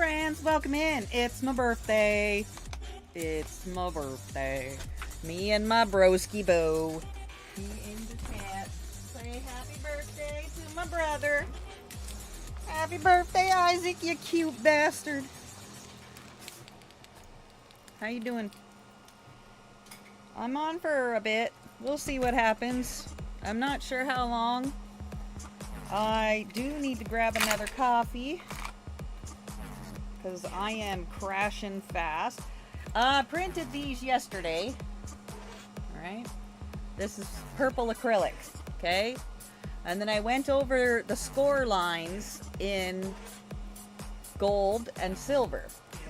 friends, welcome in. It's my birthday. It's my birthday. Me and my broski boo. He in the chat. Say happy birthday to my brother. Happy birthday, Isaac, you cute bastard. How you doing? I'm on for a bit. We'll see what happens. I'm not sure how long. I do need to grab another coffee because I am crashing fast. Printed these yesterday. Alright. This is purple acrylic. Okay. And then I went over the score lines in gold and silver.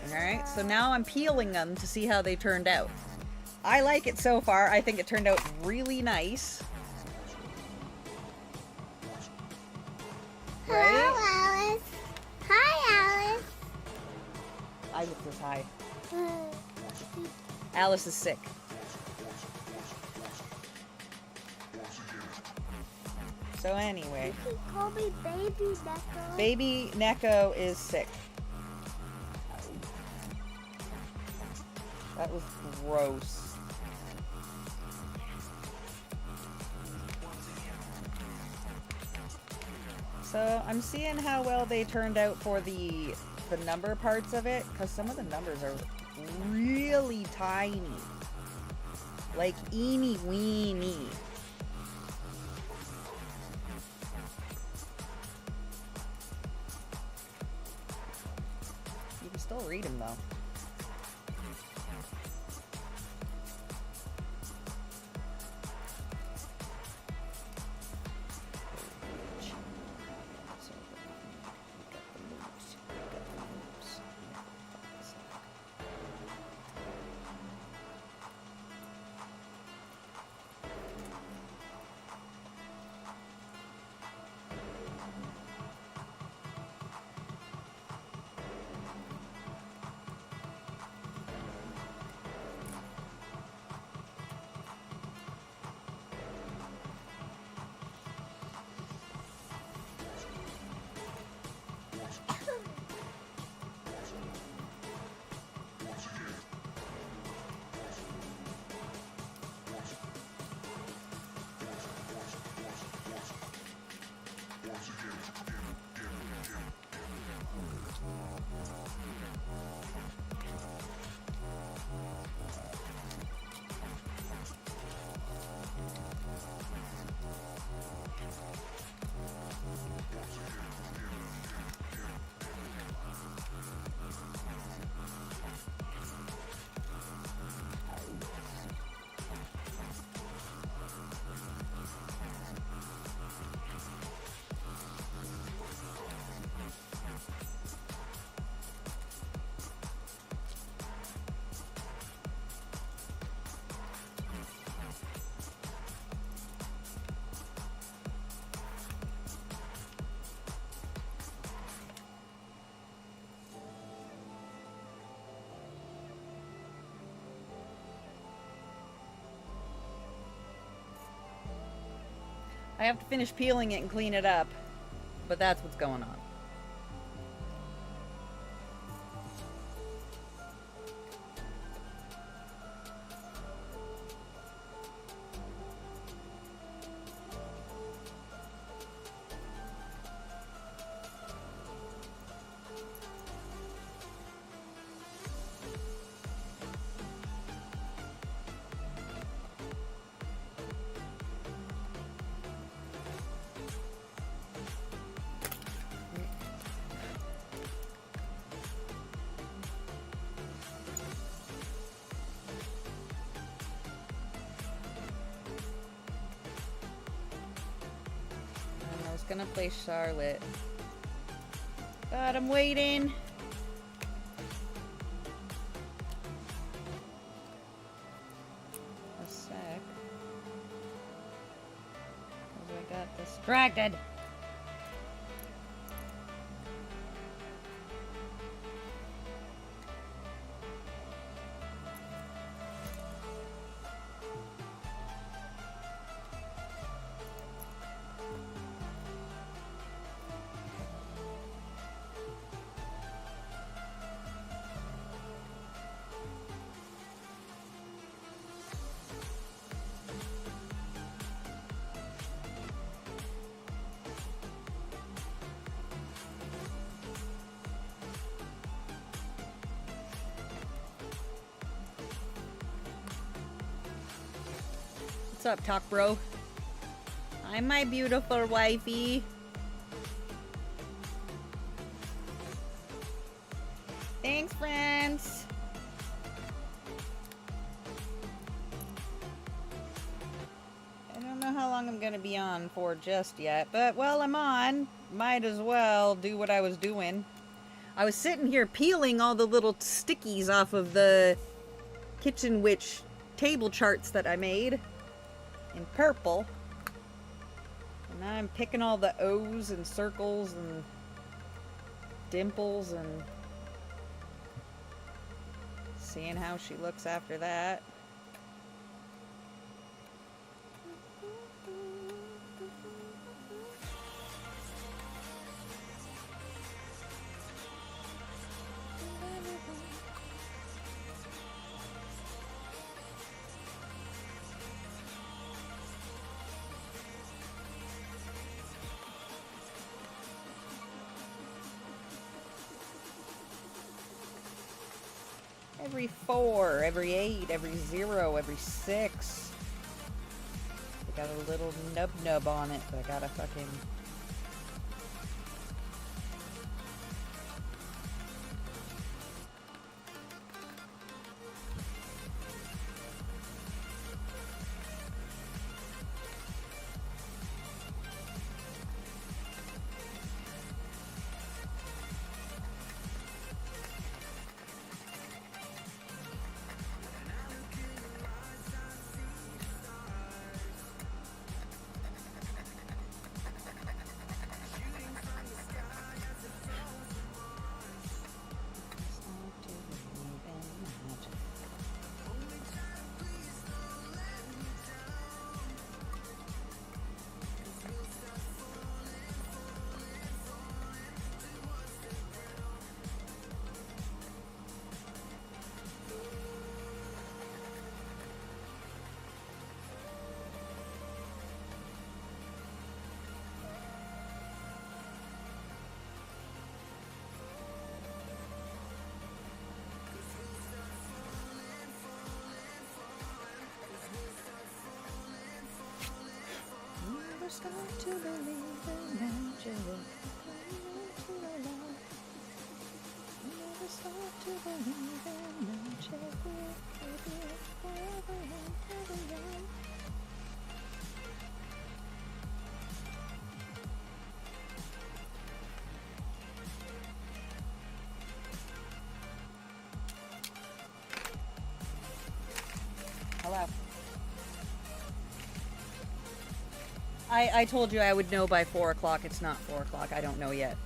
Alright. So now I'm peeling them to see how they turned out. I like it so far. I think it turned out really nice. Right? Hello, Alice. Hi, Alice. Isaac says hi. Alice is sick. So anyway. You can call me Baby Neko. Baby Neko is sick. That was gross. So I'm seeing how well they turned out for the number parts of it, because some of the numbers are really tiny. Like eeny weeny. You can still read them though. I have to finish peeling it and clean it up, but that's what's going on. Gonna play Charlotte, but I'm waiting. A sec, because I got distracted. What's up, talk bro? I'm my beautiful wifey. Thanks, friends. I don't know how long I'm gonna be on for just yet, but while I'm on, might as well do what I was doing. I was sitting here peeling all the little stickies off of the Kitchen Witch table charts that I made in purple. And now I'm picking all the O's and circles and dimples and seeing how she looks after that. Every 4, every 8, every 0, every 6. They got a little nub on it, but I gotta fucking... Start to believe in magic. Never start to believe in magic. Forever and ever. Hello. I told you I would know by 4 o'clock. It's not 4 o'clock. I don't know yet.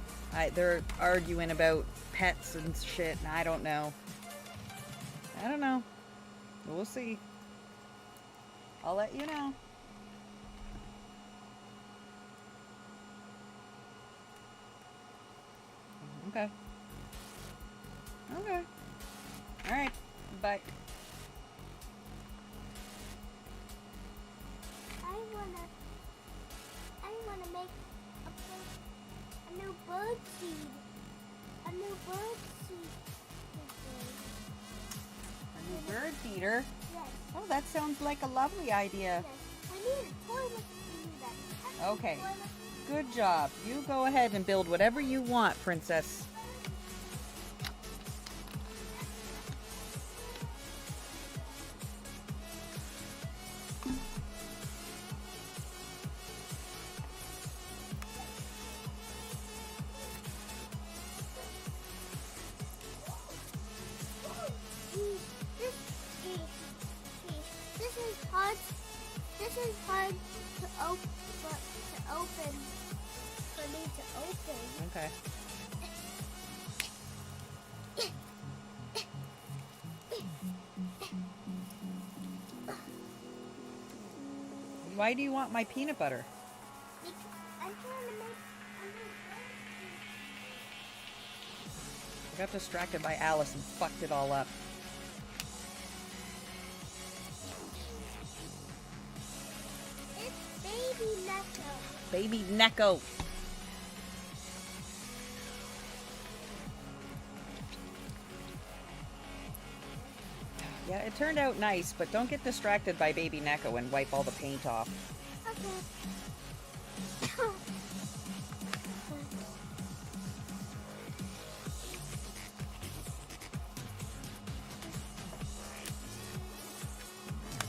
They're arguing about pets and shit, and I don't know. I don't know. We'll see. I'll let you know. Okay. Okay. Alright. Bye. I wanna make a new bird seed. A new bird seed. A new bird feeder? Yes. Oh, that sounds like a lovely idea. Yes. We need a toilet to do that. Okay. Good job. You go ahead and build whatever you want, Princess. This is hard to open for me to open. Okay. Why do you want my peanut butter? Because I'm trying to make I got distracted by Alice and fucked it all up. It's baby Neko. Baby Neko. Yeah, it turned out nice, but don't get distracted by baby Neko and wipe all the paint off. Okay.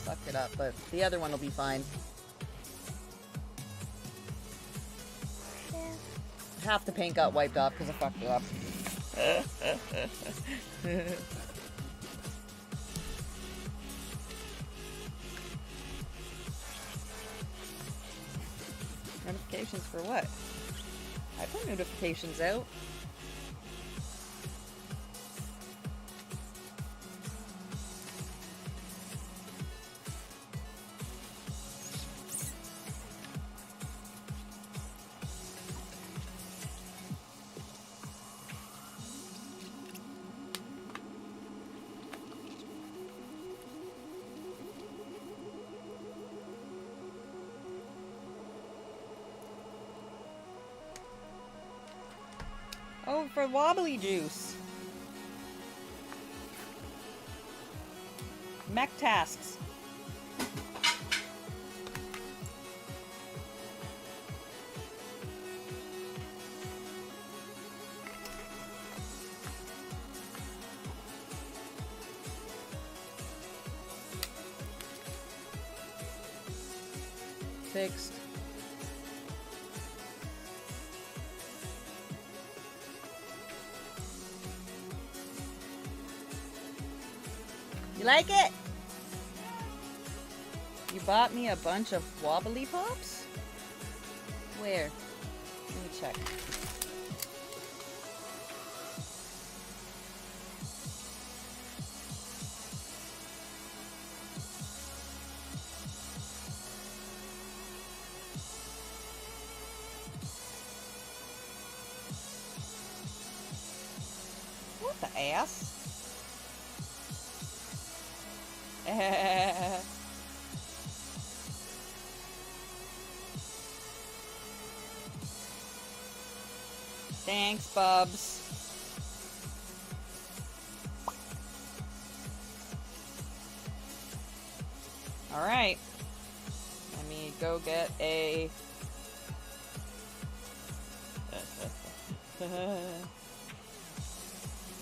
Fucked it up, but the other one will be fine. Yeah. Half the paint got wiped off because I fucked it up. Notifications for what? I put notifications out. Oh, for wobbly juice. Mech tasks. Fixed. You like it? You bought me a bunch of wobbly pops? Where? Let me check. What the ass? Thanks, Bubs. All right. Let me go get a...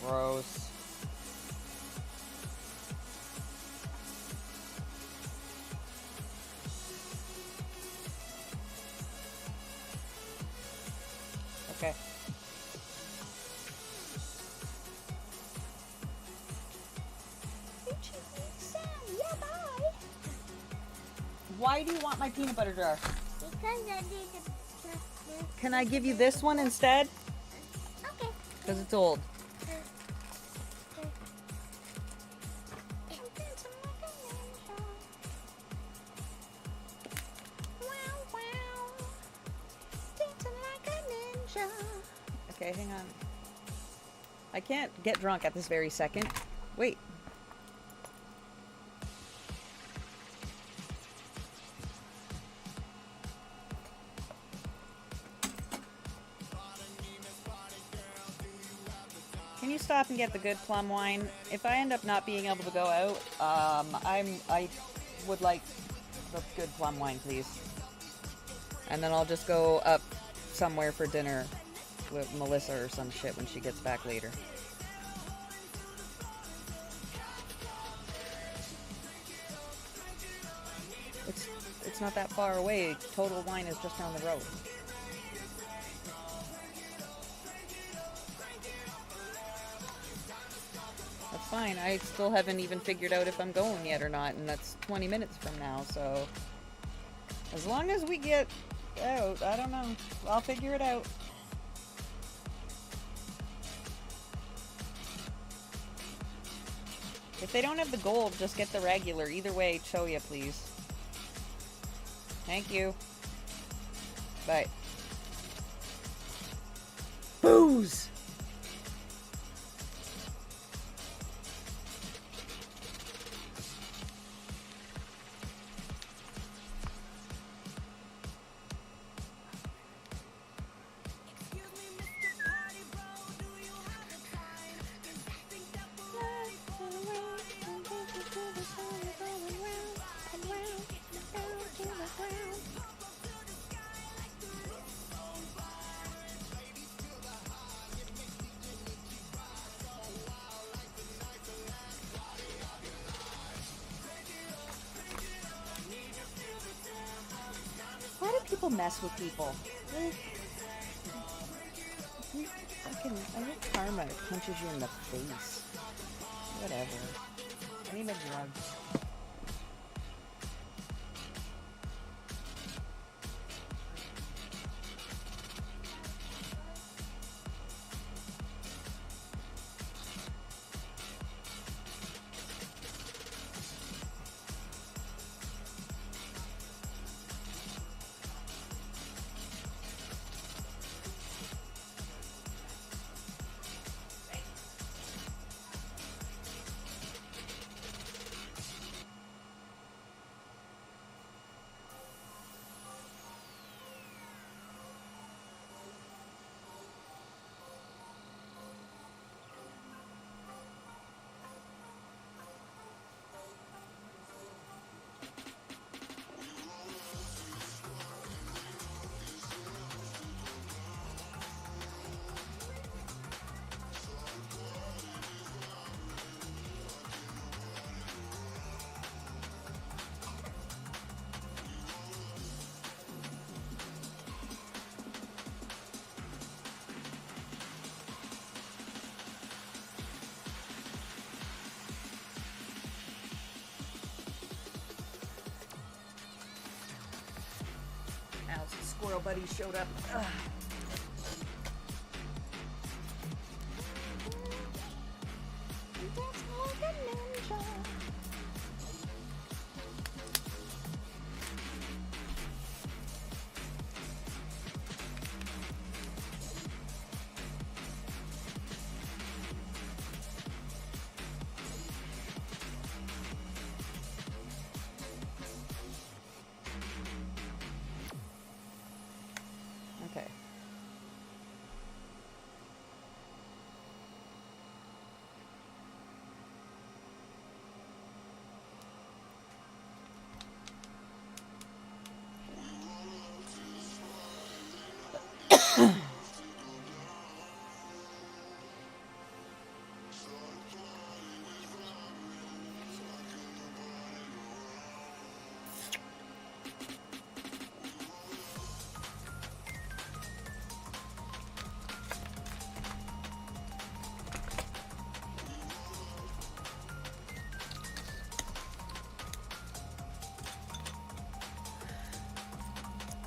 Gross. Okay. Yeah, bye. Why do you want my peanut butter jar? Because I need to. Can I give you this one instead? Okay. Because it's old. Okay, hang on. I can't get drunk at this very second. Wait. Can you stop and get the good plum wine? If I end up not being able to go out, I would like the good plum wine, please. And then I'll just go up somewhere for dinner with Melissa or some shit when she gets back later. It's not that far away. Total Wine is just down the road. That's fine. I still haven't even figured out if I'm going yet or not, and that's 20 minutes from now, so as long as we get out, I don't know. I'll figure it out. If they don't have the gold, just get the regular. Either way, Choya, please. Thank you. Bye. Booze! people mess with people. I hope karma punches you in the face. Whatever. I need my drugs. Squirrel buddy showed up. Ugh. Okay.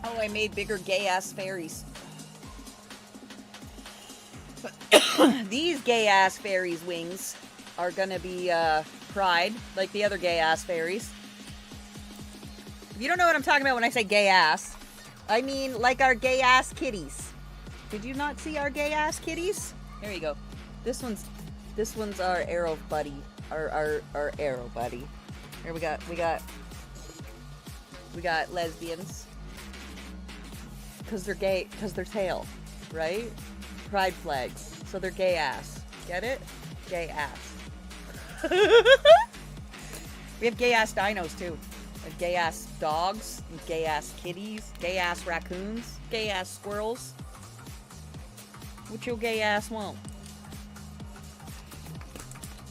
Oh, I made bigger gay-ass fairies. These gay-ass fairies' wings are gonna be pride, like the other gay-ass fairies. If you don't know what I'm talking about when I say gay-ass, I mean like our gay-ass kitties. Did you not see our gay-ass kitties? There you go. This one's our arrow buddy. Our arrow buddy. Here we got lesbians. Because they're gay, because they're tail, right? Pride flags. So they're gay ass. Get it? Gay ass. We have gay ass dinos too. We have gay ass dogs, and gay ass kitties, gay ass raccoons, gay ass squirrels. What your gay ass want?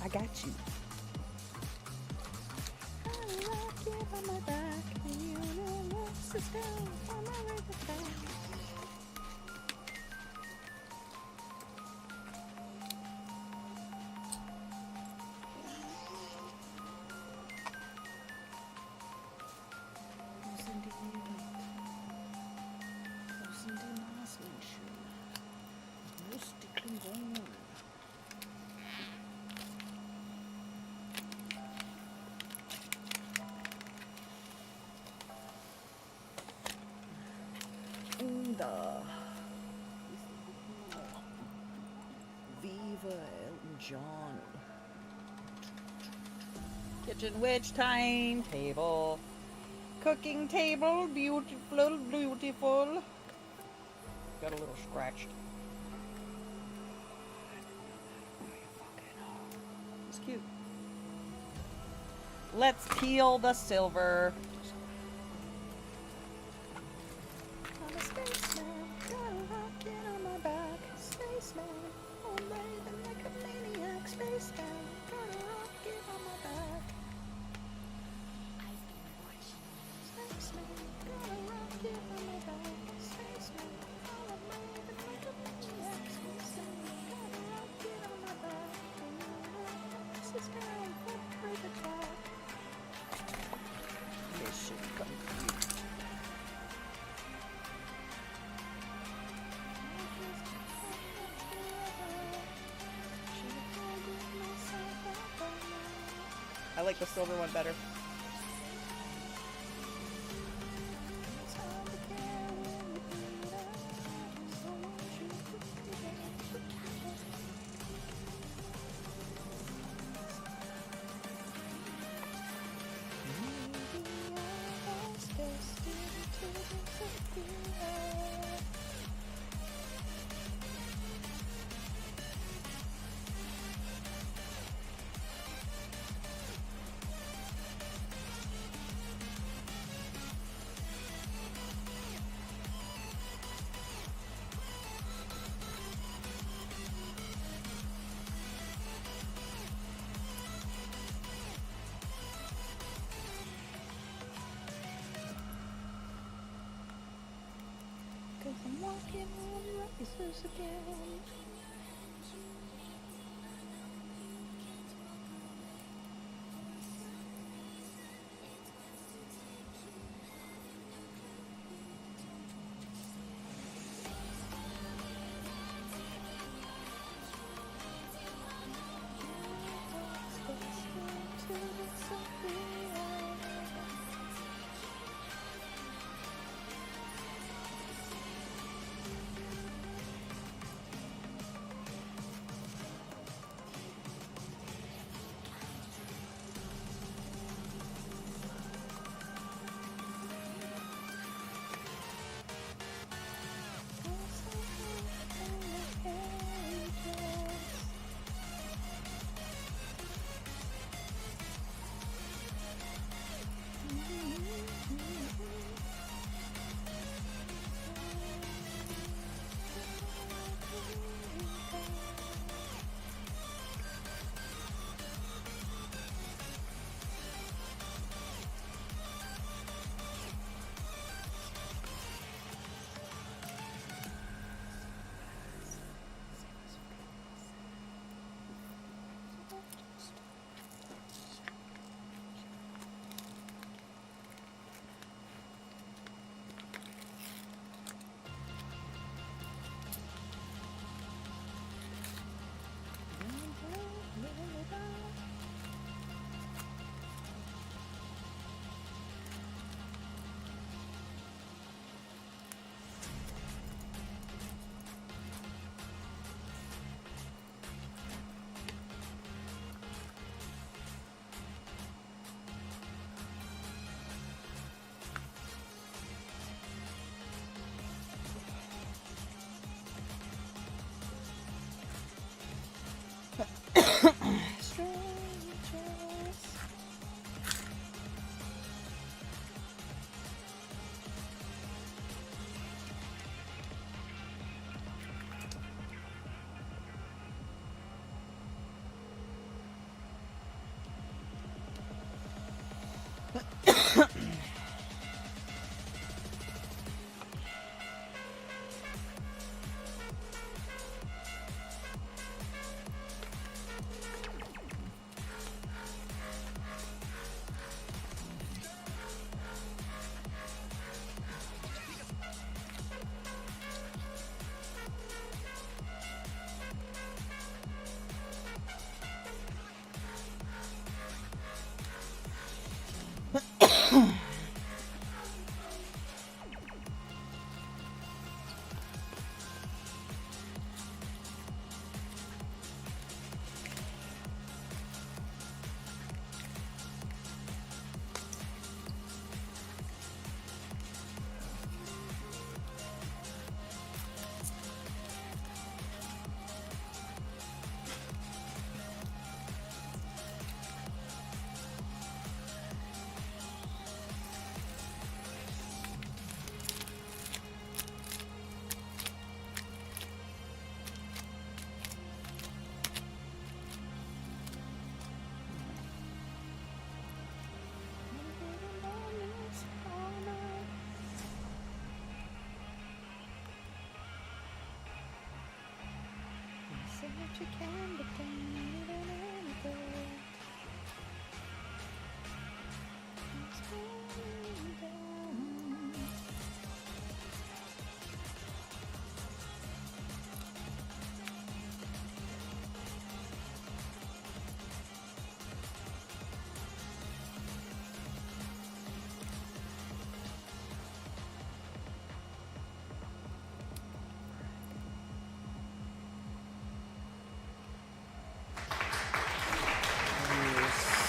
I got you. Viva Elton John. Kitchen witch time table. Cooking table, beautiful, beautiful. Got a little scratched. It's cute. Let's peel the silver. I'm a spaceman, got a rocket on my back. Spaceman, oh baby, like a maniac. Spaceman, got a rocket on my back. Spaceman, got a rocket on my back. I like the silver one better. I'm walking on rises again. You can, but then you don't know anything. It's going down.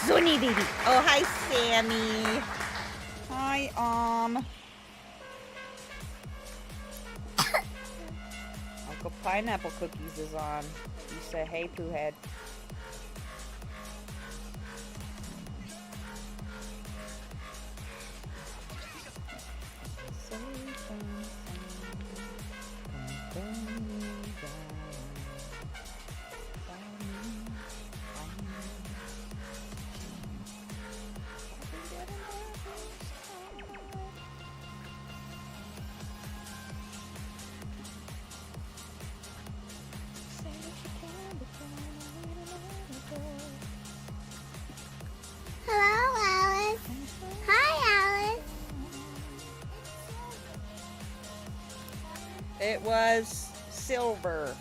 Sunny baby. Oh, hi, Sammy. Hi, Uncle Pineapple Cookies is on. You say, hey, Pooh Head. Hello, Alice. Hi, Alice. It was silver.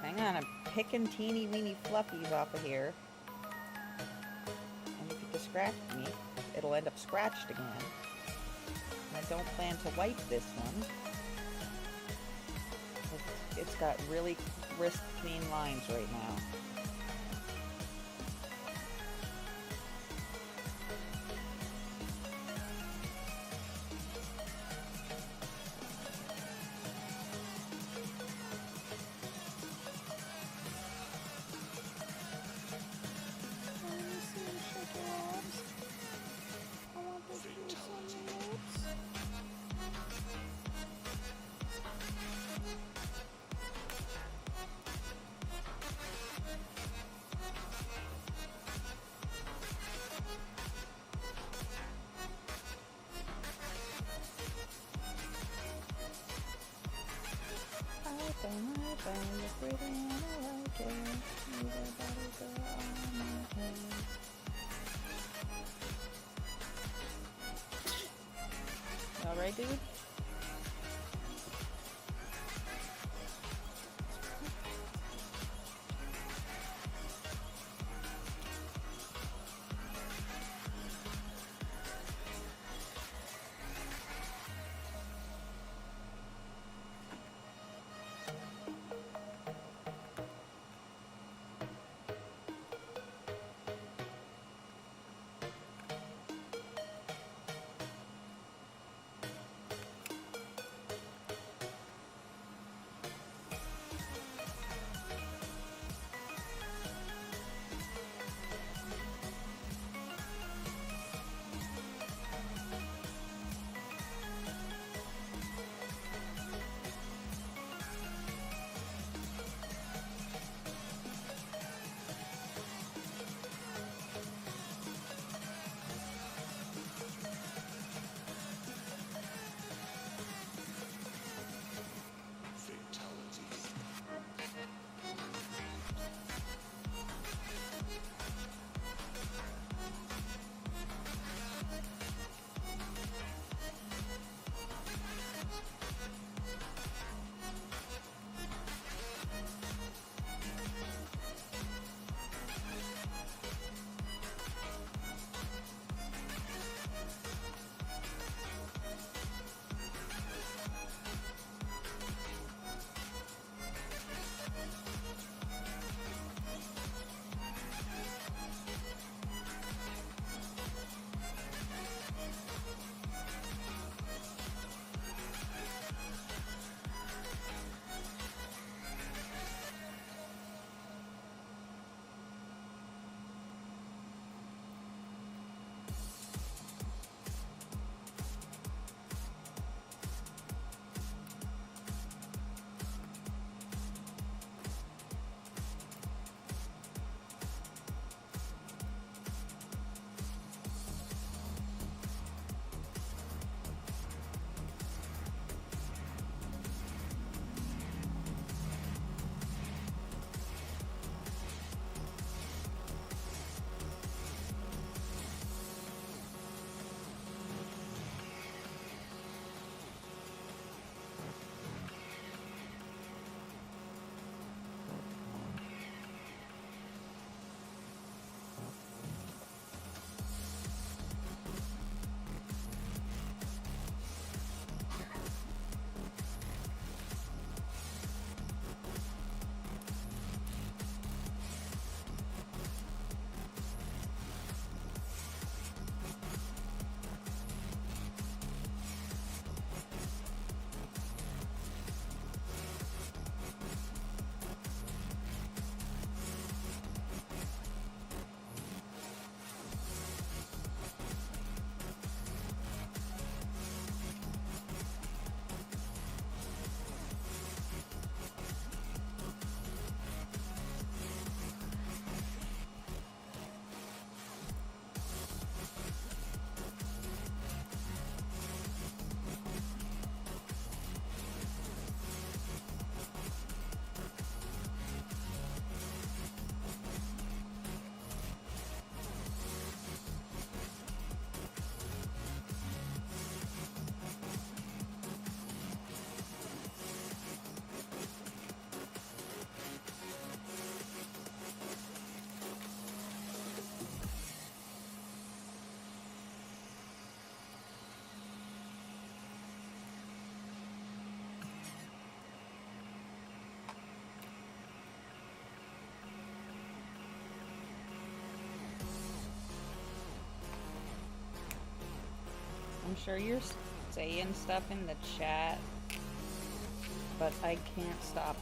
Hang on, I'm picking teeny weeny fluffies off of here. And if you distract me, it'll end up scratched again. And I don't plan to wipe this one. It's got really crisp, clean lines right now. Alright, dude? I'm sure you're saying stuff in the chat, but I can't stop.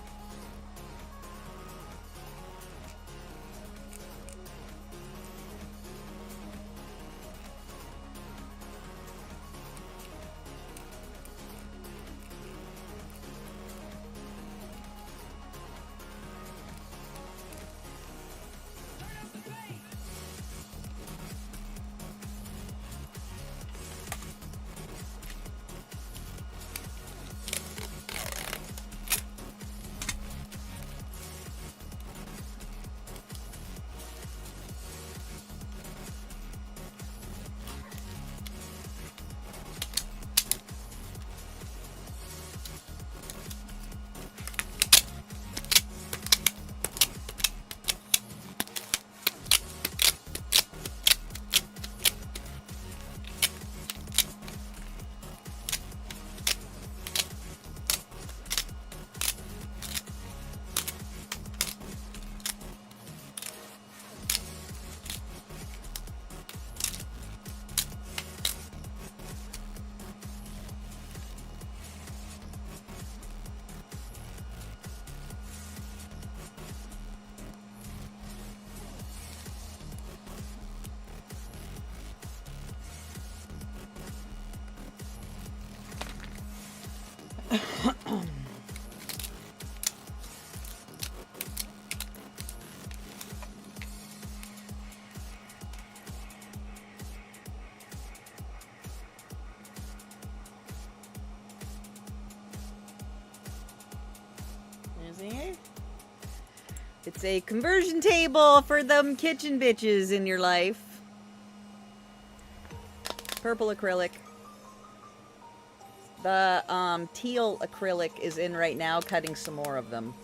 It's a conversion table for them kitchen bitches in your life. Purple acrylic. The teal acrylic is in right now, cutting some more of them.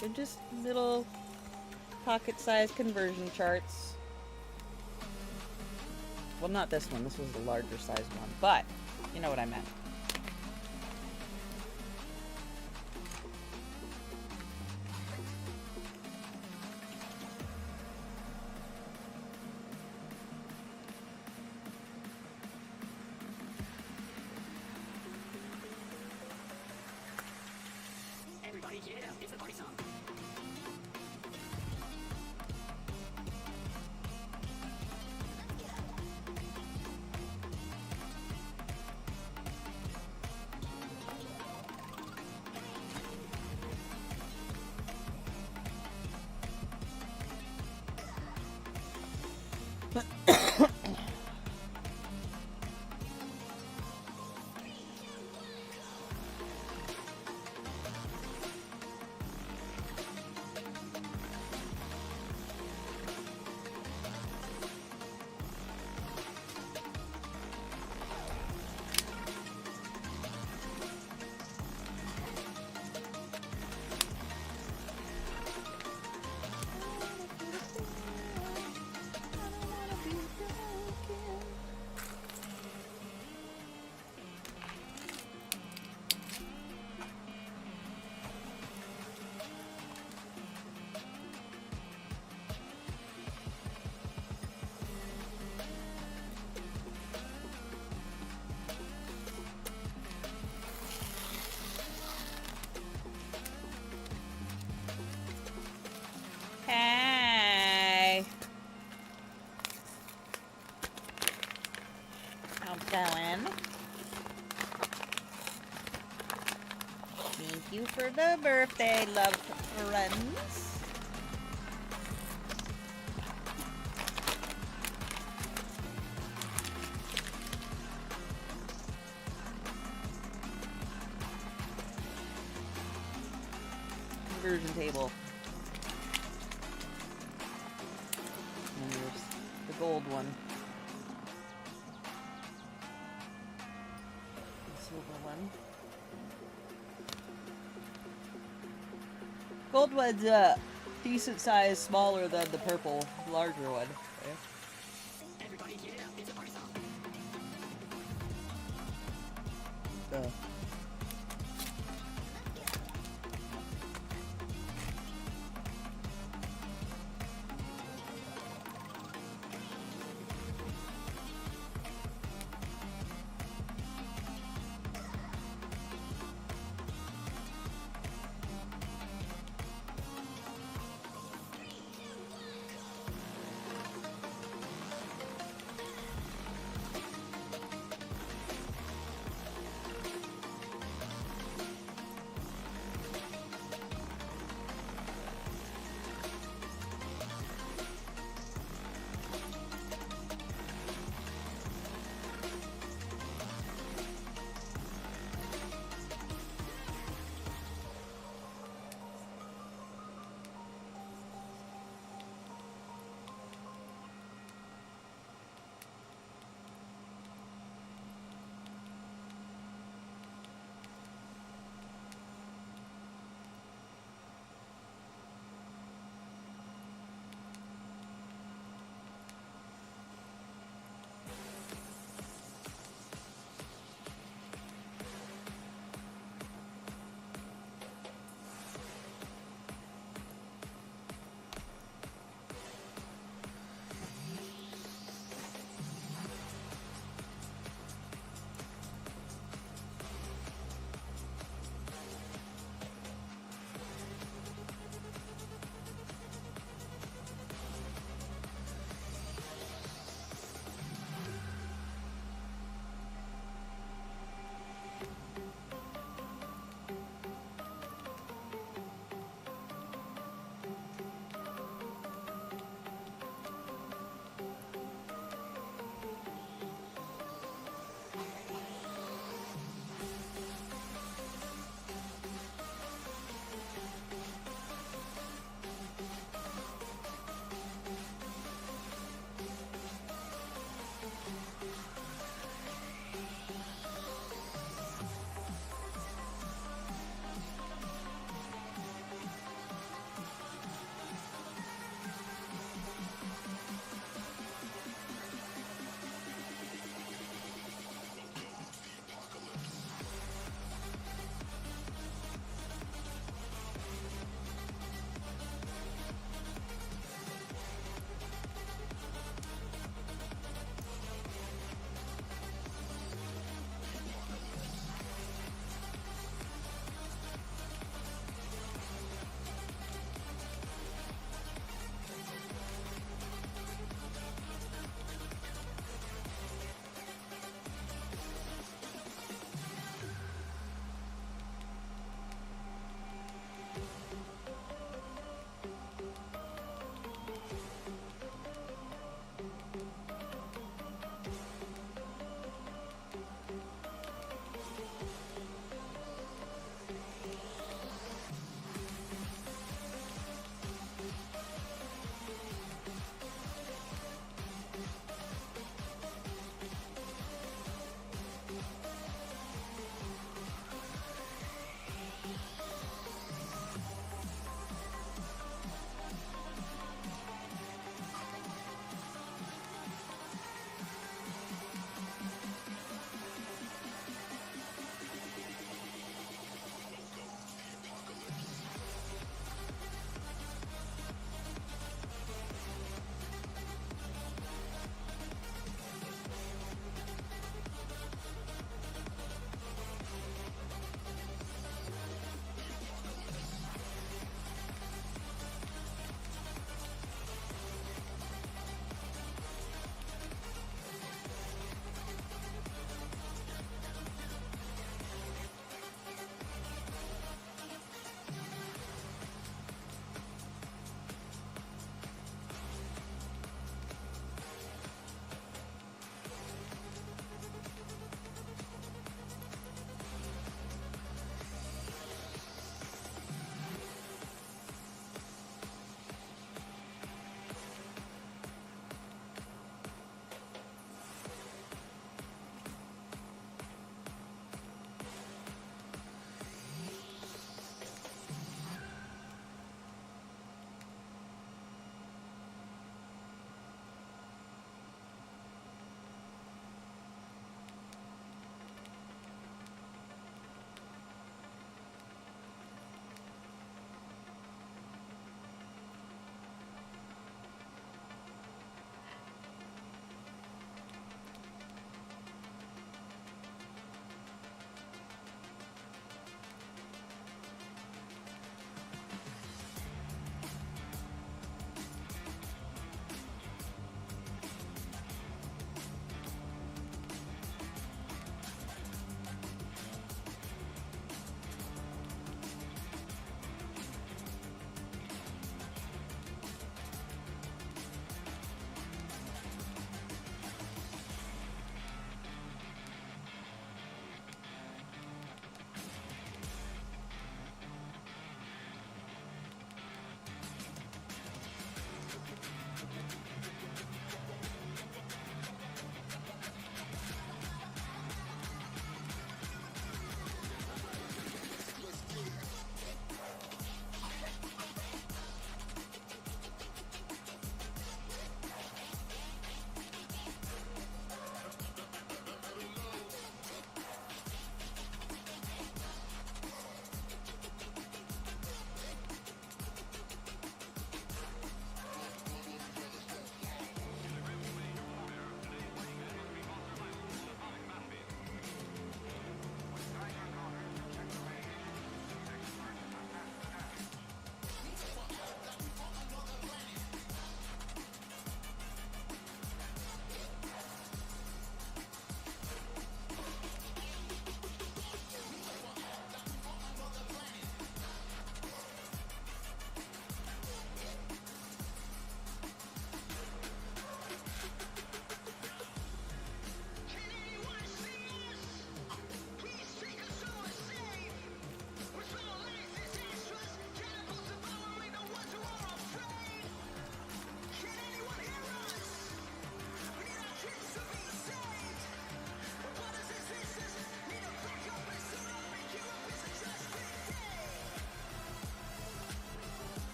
They're just little pocket-sized conversion charts. Well, not this one. This was the larger sized one, but you know what I meant. Hey. How's it going? Thank you for the birthday, love friends. Conversion table. And there's the gold one. The silver one. Gold one's decent size, smaller than the purple, larger one. Everybody get up, it's a party song.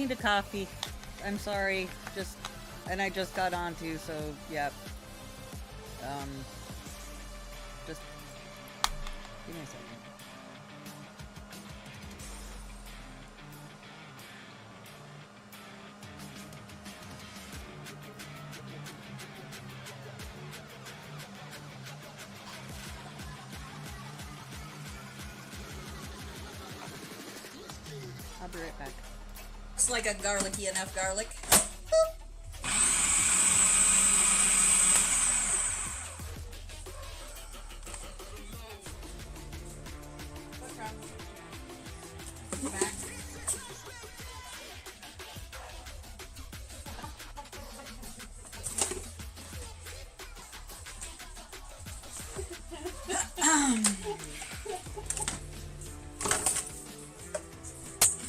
need a coffee. I'm sorry. And I just got onto, so yeah. Just give me a second. I'll be right back. It's like a garlicky enough garlic. What's wrong? Back.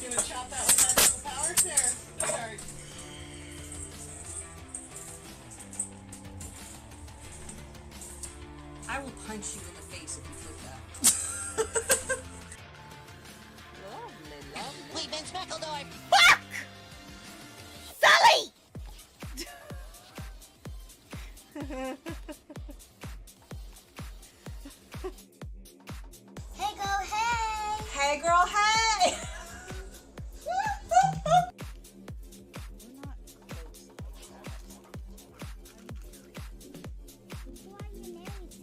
You gonna chop that with magical power? There. Sorry. I will punch you in the face if you flip that. Lovely, lovely. We've been Speckledorf. Fuck! Sully! Hey, go, hey! Hey girl, hey! We're not close like that. Who are you married to?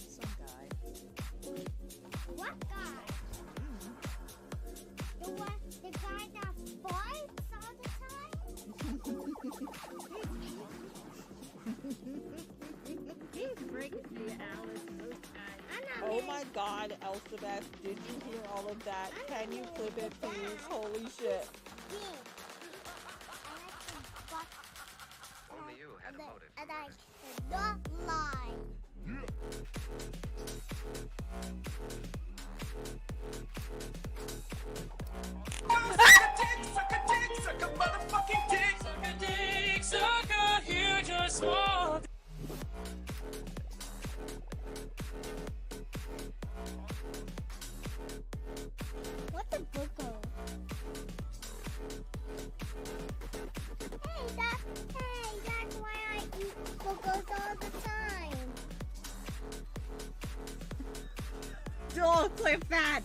Some guy. What guy? The guy that fights all the time? I'm not Oh married. my god, Elizabeth, did you hear all of that? Can you clip it, please? Holy shit. Only you had a motive. And I cannot lie. What the bucko? Hey, that's why I eat buckos all the time. Don't clip that!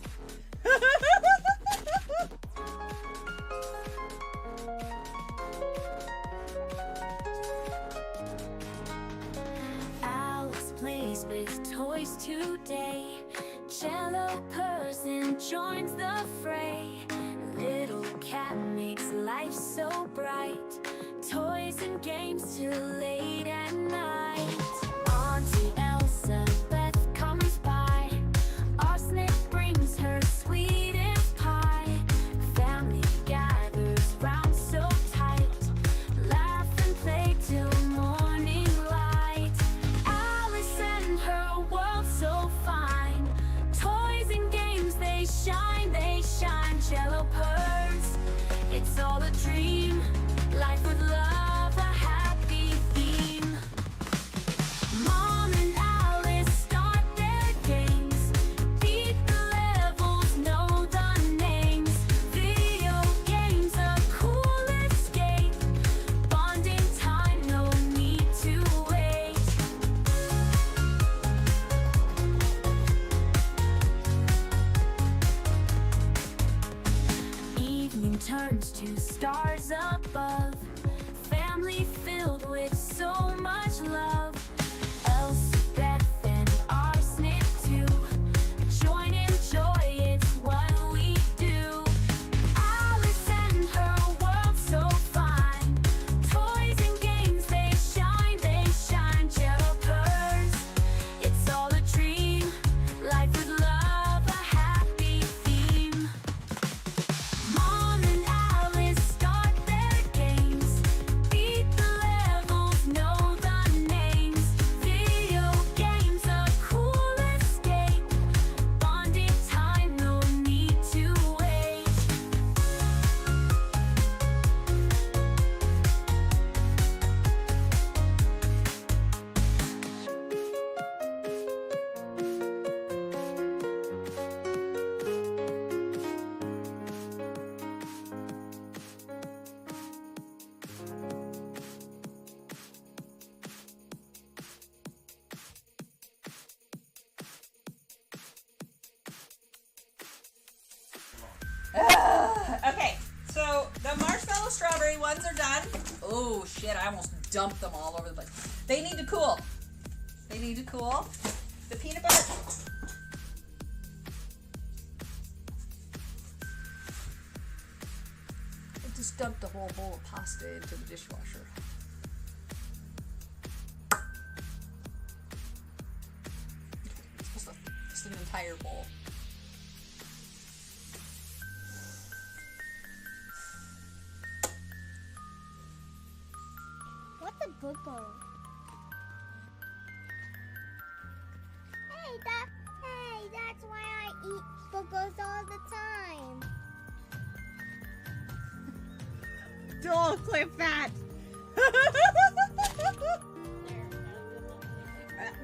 Alice plays with toys today. Cello person joins the fray. Little cat makes life so bright. Toys and games till late at night. Auntie Elizabeth comes by. Arsenic brings her sweetest pie. Family gathers round so tight. Laugh and play till morning light. Alice and her world so fine. Toys and games, they shine, they shine. Jello purrs, it's all a dream. Life with love, a happy theme. Okay, so the marshmallow strawberry ones are done. Oh shit, I almost dumped them all over the place. They need to cool. They need to cool. The peanut butter. I just dumped the whole bowl of pasta into the dishwasher. Just an entire bowl. What's a bubble? Hey, that's why I eat bubbles all the time. Don't clip that!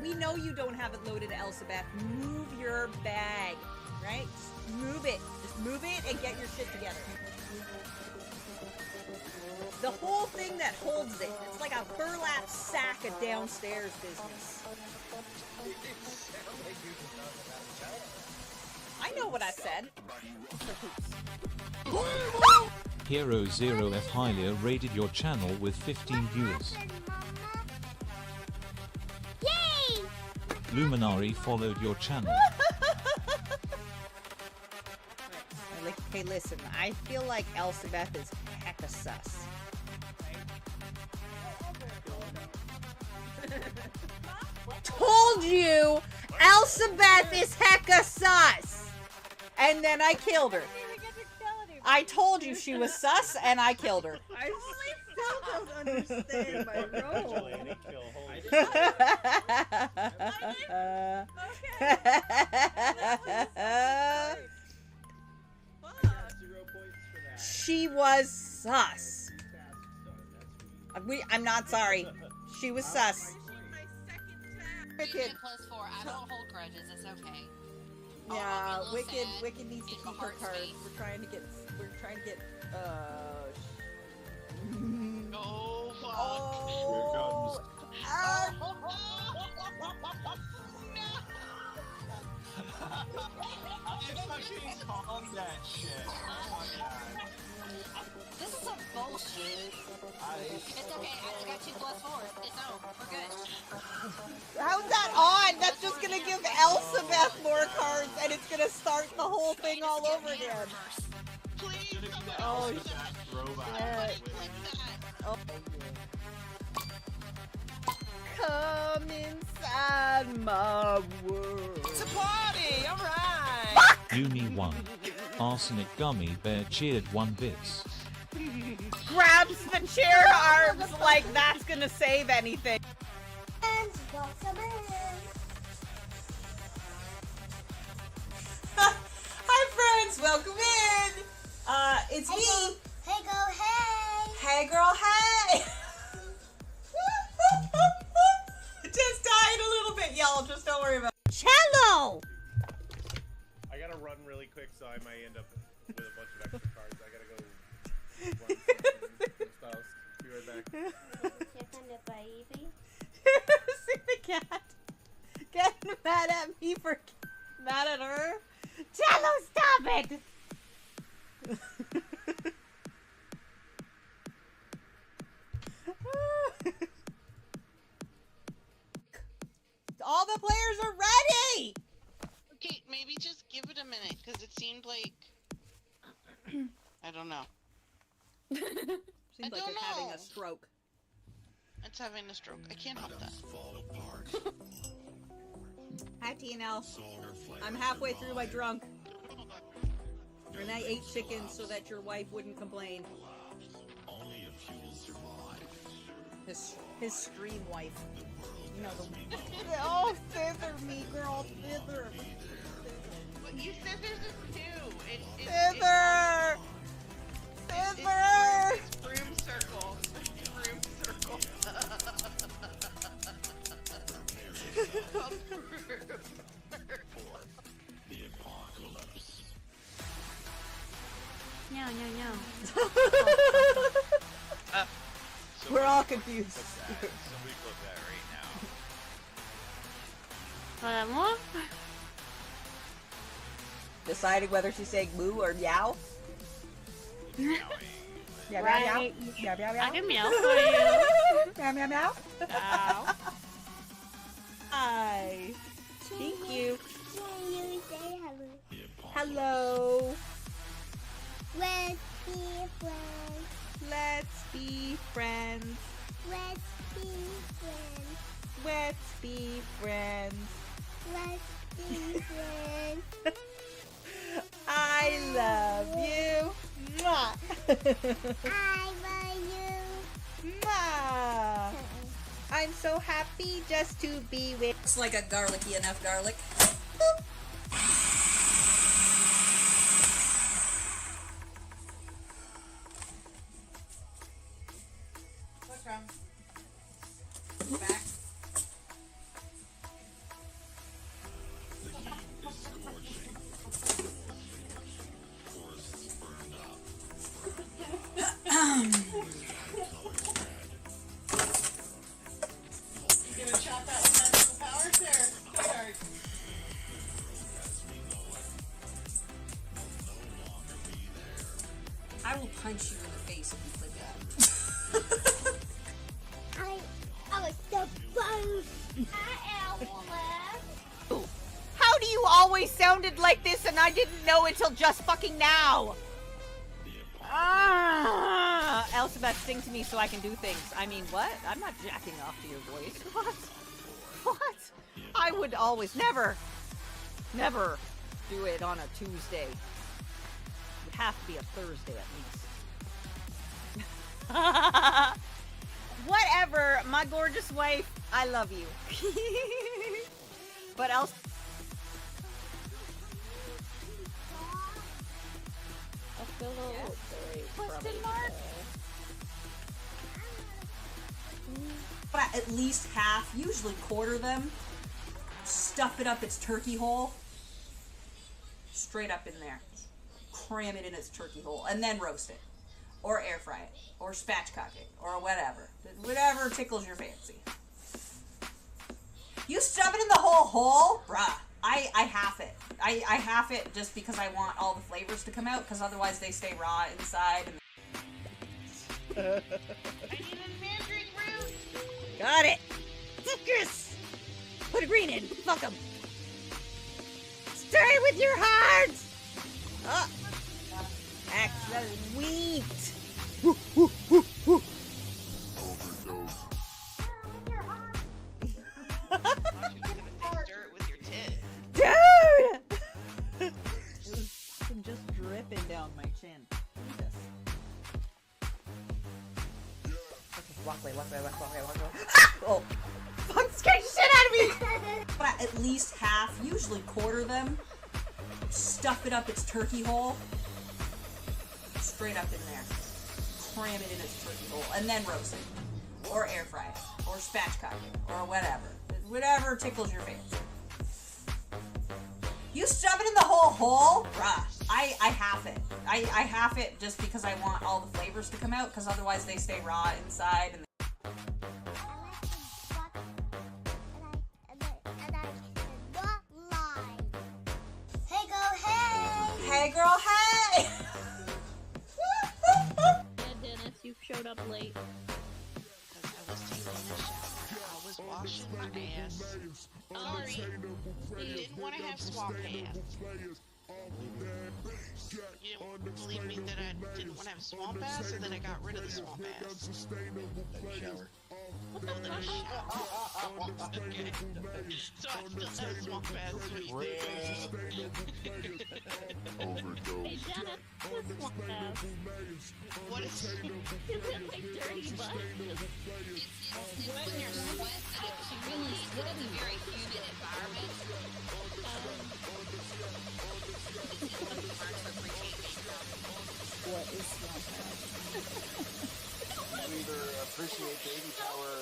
We know you don't have it loaded, Elsabeth. Move your bag, right? Just move it. Just move it and get your shit together. The whole thing that holds it. It's like a burlap sack of downstairs business. I know what I said. Hero 0F Hylia rated your channel with 15 viewers. Yay! Luminari followed your channel. Hey, listen. I feel like Elsabeth is hecka sus. Told you, Elsabeth is hecka sus. And then I killed her. I told you she was sus, and I killed her. I still don't understand my role. She was sus. I'm not sorry. She was sus. Wicked. +4. I don't hold grudges. It's okay. Yeah, I'll be a little sad. Wicked needs to in keep my her heart cards. space. We're trying to get Oh, fuck. Oh, You fucking called that shit. Oh my god. This is some bullshit. It's okay. I just got 2 +4s. It's over. We're good. How's that on? That's just gonna give Elsabeth more cards, and it's gonna start the whole thing all over again. Please, somebody Oh, else that robot. shit. With- oh. Come inside my world. It's a party, alright! Uni 1. Arsenic Gummy Bear cheered 1 bits. Grabs the chair arms like that's gonna save anything. And got some in. Hi friends, welcome in. It's me. Hey, go, hey. Hey girl, hey. Just died a little bit, y'all. Just don't worry about it. Cello. I gotta run really quick, so I might end up with a bunch of extra cards. I gotta go run some styles. Be right back. Chicken the baby. See the cat getting mad at me for mad at her. Cello, stop it. All the players are ready! Okay, maybe just give it a minute, because it seemed like... I don't know. Seems like don't it's having know. a stroke. It's having a stroke. I can't help that. Hi, TNL. I'm halfway through my drunk. And I ate chicken so that your wife wouldn't complain. His stream wife. You know, the... Oh, thither me, girl, thither. But you said there's a 2. Thither! Thither! It's broom circle. Broom circle. No, no, no. We're all confused. Somebody clip that right now. What? Deciding whether she's saying moo or meow. Meow, meow, Right. meow. Meow, meow, meow. I can meow for you. Meow, meow, meow. Ow. Hi. Thank you. Can you say hello? Hello. Let's be friends. Let's be friends. Let's be friends. Let's be friends. Let's be friends. I love you. Mwah. I love you. Mwah. I'm so happy just to be with. It's like a garlicky enough garlic. What's wrong? Back. You gonna chop that with magical powers there, sweetheart? I will punch you in the face if you click that. I was the first. How do you always sounded like this and I didn't know until just fucking now? Ah! Elizabeth, sing to me so I can do things. I mean, what? I'm not jacking off to your voice. What? What? I would always, never do it on a Tuesday. It would have to be a Thursday at least. Whatever, my gorgeous wife, I love you. But else. Question mark? At least half, usually quarter them. Stuff it up its turkey hole. Straight up in there. Cram it in its turkey hole. And then roast it. Or air fry it. Or spatchcock it. Or whatever. Whatever tickles your fancy. You stuff it in the whole hole? Bruh. I half it. I half it just because I want all the flavors to come out, because otherwise they stay raw inside. I need a mandrake root. Got it! Focus! Put a green in. Fuck 'em. Stay with your heart! Oh. Excellent. Wheat. Dirt with your tit. Dude! It was fucking just dripping down my chin. Jesus. Okay, walk away. Oh. Fuck, scared the shit out of me! But at least half, usually quarter them. Stuff it up its turkey hole. Straight up in there. Cram it in its turkey hole. And then roast it. Or air fry it. Or spatchcock it. Or whatever. Whatever tickles your fancy. You stuff it in the whole hole? Bruh. I half it. I half it just because I want all the flavors to come out, because otherwise they stay raw inside. And Hey girl, hey! hey girl, hey! Yeah, Dennis, you showed up late. Because I was taking a shower. I was washing my ass. Sorry. You didn't want to have swamp ass. You didn't believe me that I didn't want to have swamp ass, or that I got rid of the swamp ass? Shower. Oh, then I showered. Okay. So I still have swamp ass, is what you think. Hey, Dennis, this one has. What is Is it like dirty butt? Just when you're sweat that it's really, it's a very humid environment. What is swamp ass? You either appreciate baby power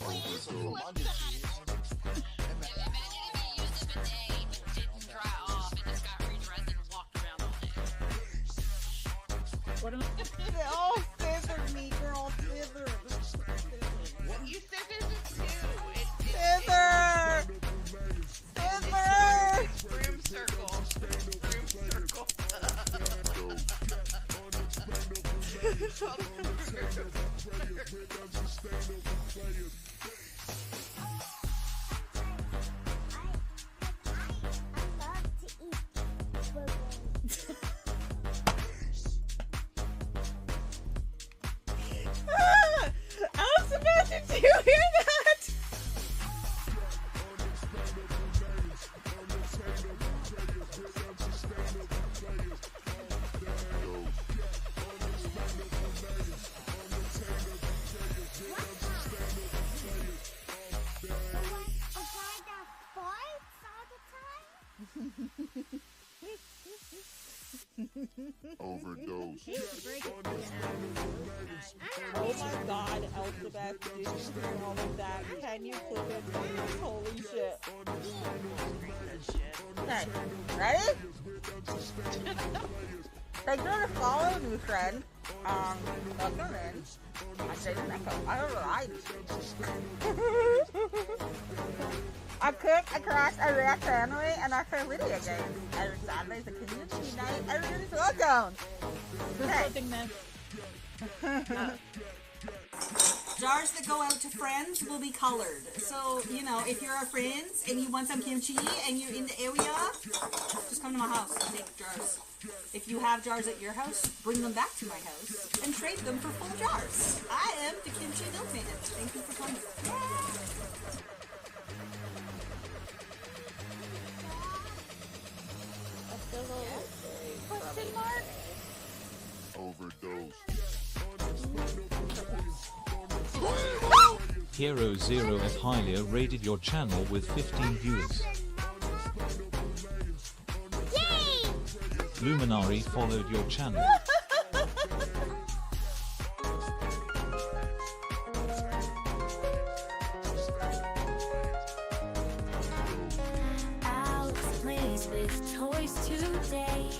or some London cheese. Imagine if you used a bidet, didn't dry off, and just got redressed and walked around all day. What am I? Oh, scissor me, girl, scissor. You said there's a two. Scissor! Scissor! Room circle. Room circle. Ah! Sebastian, do you hear that? Overdose. Oh my god, Elizabeth, did you hear all of that? Can you clip it, please? Holy shit. Okay, ready? Thank you for following me, friend. Welcome in. I say the next one. I don't know. I cook, I crash, I react family, and I play video games. Every Saturday is a community night. Everybody's welcome. Okay. Jars that go out to friends will be colored. So, you know, if you're our friends and you want some kimchi and you're in the area, just come to my house and take jars. If you have jars at your house, bring them back to my house and trade them for full jars. I am the kimchi milkman. Thank you for coming. Question mark? Overdose. Hero 0F highly rated your channel with 15 viewers. Yay! Luminari followed your channel. Alex plays with toys today.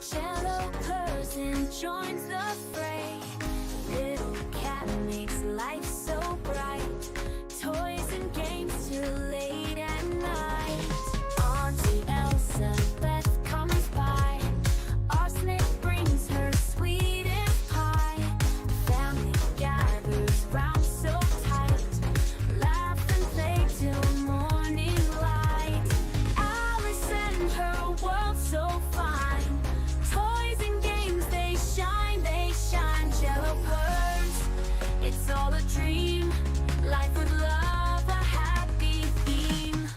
Cello person joins the fray. Little cat makes life so bright. Toys and games till late at night. Auntie Elsa Beth comes by. Arsenic brings her sweetest pie. Family gathers round so tight. Laugh and play till morning light. Alice and her world so fine. Toys and games, they shine, they shine. Jello pearls, it's all a dream. Life with love, a happy theme.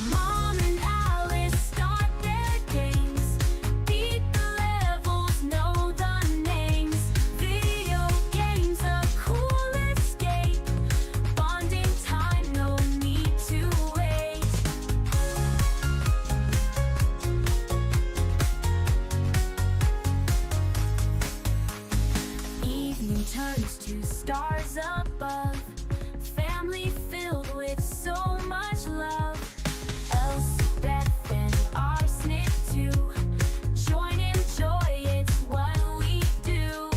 Mom and Alice start their games. Beat the levels, know the names. Video games, a cool escape. Bonding time, no need to wait. Evening turns to stars above. Family filled with so much love. Elsie, Beth, and Arsenic too. Join in joy, it's what we do.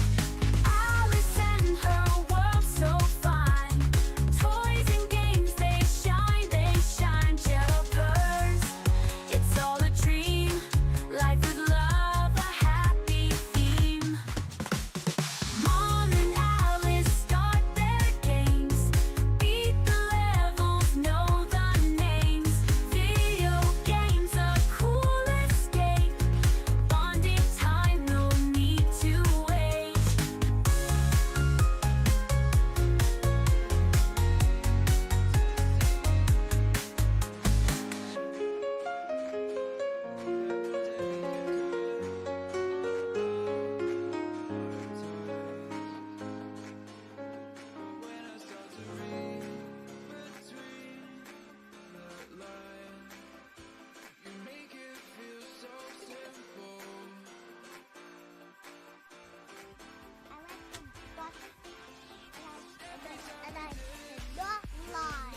Alice and her world so fine. Toys and games, they shine, they shine. Jello pearls, it's all a dream. Life with love, a happy theme. Mom and Alice start their games. Beat the levels, know the names. Video games, a cool escape. Bonding time, no need to wait. I like the box and I not lie.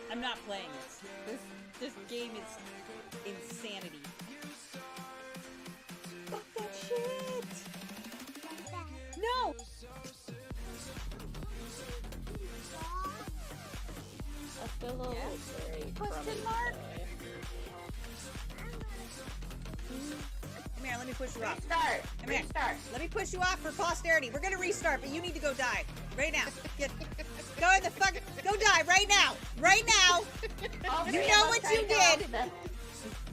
I'm not playing this. This game is insanity. Fuck that shit! No! Question mark? Come here, let me push you off. Restart. Come here. Restart. Let me push you off for posterity. We're gonna restart, but you need to go die. Right now. Go in the fuck. Go die right now. Right now. You know what you did.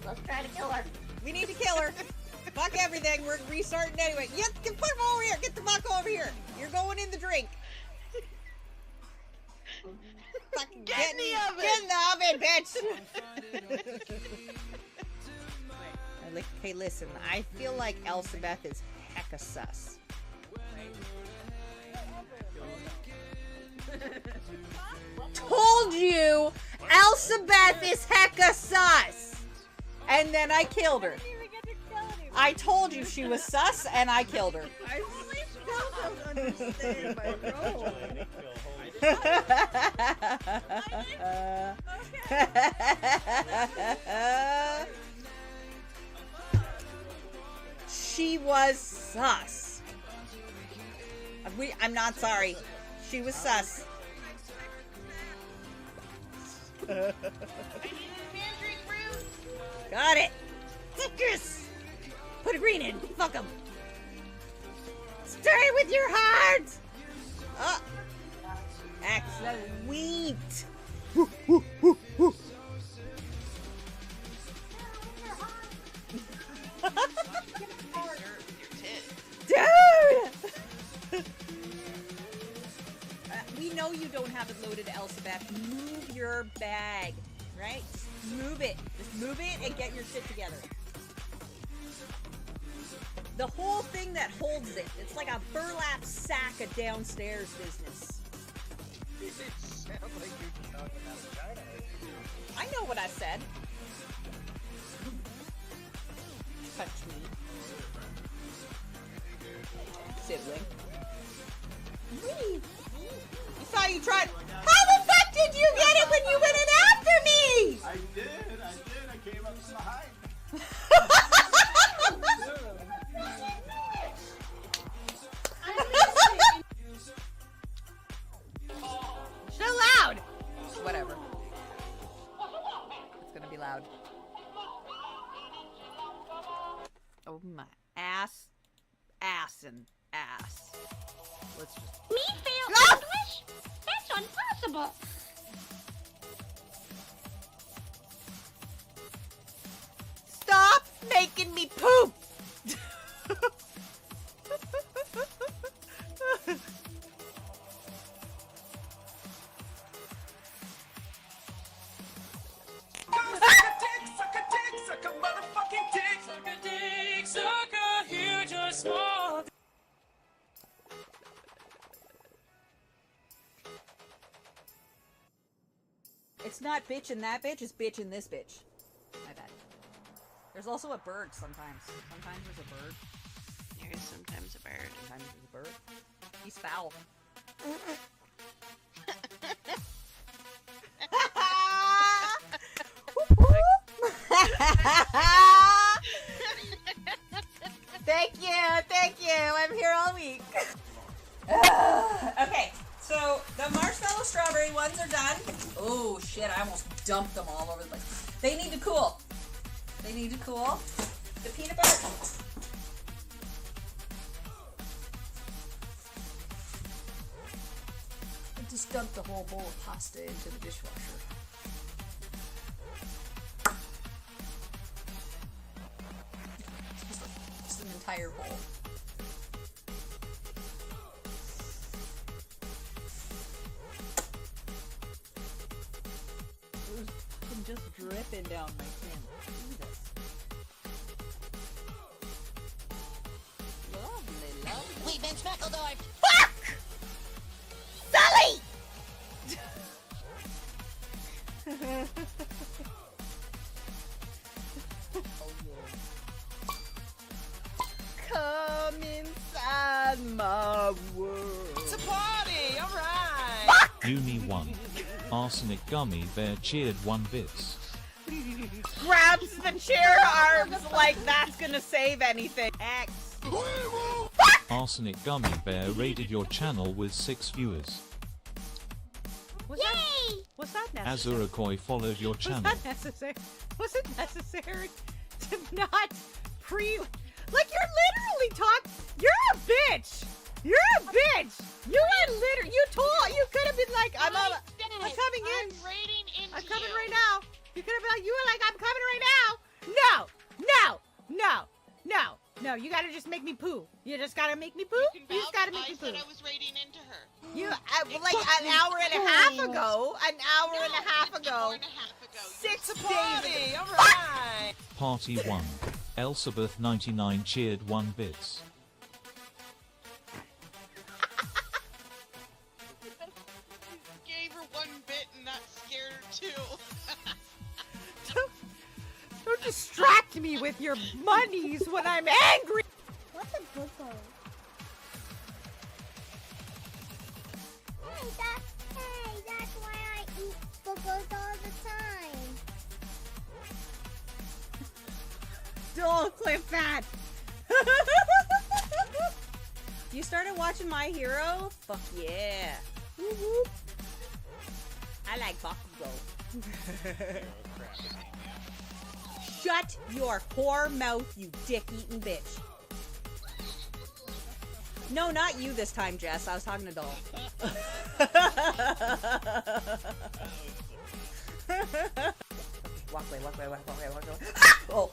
Let's try to kill her. We need to kill her. Fuck everything. We're restarting anyway. Get fuck over here. Get the fuck over here. You're going in the drink. Fucking get in the oven. Get in the oven, bitch. Hey, listen. I feel like Elsabeth is hecka sus. Told you, Elsabeth is hecka sus. And then I killed her. I told you she was sus, and I killed her. I really still don't understand my role. She was sus. I'm not sorry. She was sus. Got it. Citrus. Put a green in. Fuck him. Stay with your heart. Excellent. Dude. We know you don't have it loaded, Elsabeth. Move your bag, right? Just move it. Just move it and get your shit together. The whole thing that holds it. It's like a burlap sack of downstairs business. It sounds like you're talking about vagina. I know what I said. Touch me. Sibling. Leave. You saw you tried. How the fuck did you get it when you went in after me? I did. I came up from behind. So loud. Whatever. It's gonna be loud. Oh my ass, and ass. Let's just. Me fail English? That's impossible. Stop making me poop. It's not bitch and that bitch, it's bitch and this bitch. My bad. There's also a bird sometimes. Sometimes there's a bird. There is sometimes a bird. Sometimes there's a bird. He's foul. Thank you. I'm here all week. Okay, so the marshmallow strawberry ones are done. Oh shit, I almost dumped them all over the place. They need to cool. The peanut butter. I just dumped the whole bowl of pasta into the dishwasher. Just an entire bowl. I'm just dripping down my chin. Jesus. Lovely. Wait, Vince McEldoy! Fuck! Sully! Come inside my world. It's a party! Alright! Fuck! Uni 1. Arsenic Gummy Bear cheered 1 bits. Grabs the chair arms like that's gonna save anything. X. Fuck! Arsenic Gummy Bear rated your channel with 6 viewers. Was that Was that necessary? Azurikoi followed your Was channel. that necessary? Was it necessary to not pre... Like, you're literally You're a bitch! You're a bitch! You are literally... You could have been like, I'm coming in. I'm raiding into I'm coming you. right now. You could have been like, you were like, I'm coming right now. No, no, no, no, no. You gotta just make me poo. You just gotta make me poo. You just gotta make me poo. I said I was raiding into her. You, like an hour and a half ago. An hour and a half ago. 6 days. All right. Party 1. Elsabeth 99 cheered 1 bits. Gave her 1 bit and that scared her too. Don't distract me with your monies when I'm angry. What's a booger? Hey, that's why I eat boogers all the time. Don't clip that. You started watching My Hero? Fuck yeah. Woo-hoo. I like Bakugo. Shut your whore mouth, you dick-eating bitch. No, not you this time, Jess. I was talking to Doll. Walk away. Oh.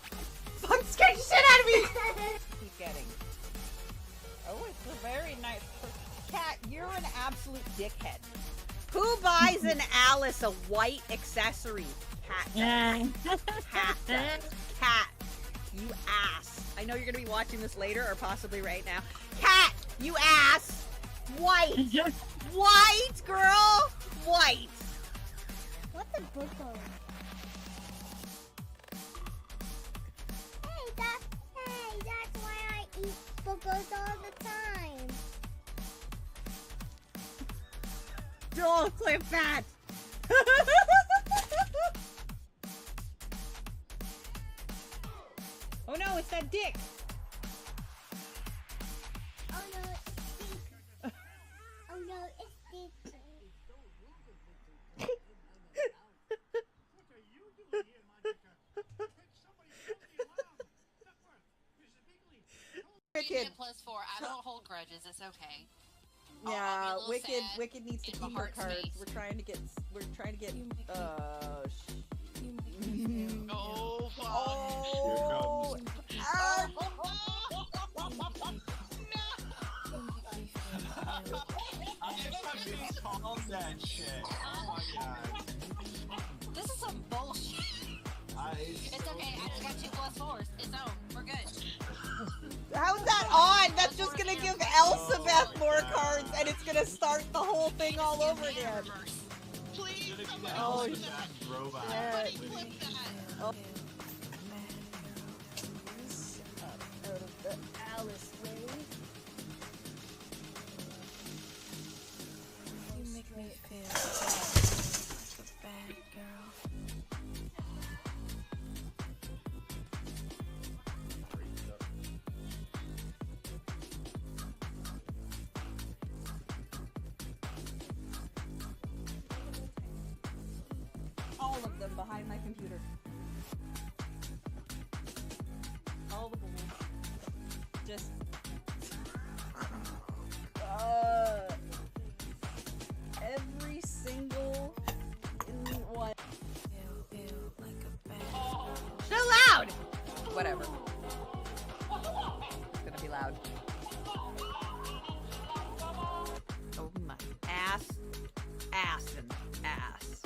Fuck, scared the shit out of me! Keep getting. Oh, it's a very nice... Cat, you're an absolute dickhead. Who buys an Alice a white accessory? Cat does. Cat does. Cat, you ass. I know you're gonna be watching this later or possibly right now. Cat, you ass. White. White, girl. White. What's a booger? Hey, that's why I eat boogers all the time. Don't clip that. Oh no, it's that dick. Oh no, it's dick. Oh no, it's dick. Wicked. +4. I don't hold grudges. It's okay. Yeah, little Wicked. sad. Wicked needs to in my keep her heart cards. space. We're trying to get. Oh, fuck. Oh. Calm that shit. Oh my god. This is some bullshit. It's okay. I just got 2 +4s. It's on. We're good. How's that on? That's just gonna give Elsabeth more cards, and it's gonna start the whole thing all over again. Please, Oh, somebody Robot. somebody clip that. Oh. Out of the Alice way. You make me feel like a bad girl. All of them behind my computer. All the balls. Just. Every single one. Feel like a bad girl. So loud! Whatever. It's gonna be loud. Oh my ass. Ass and ass.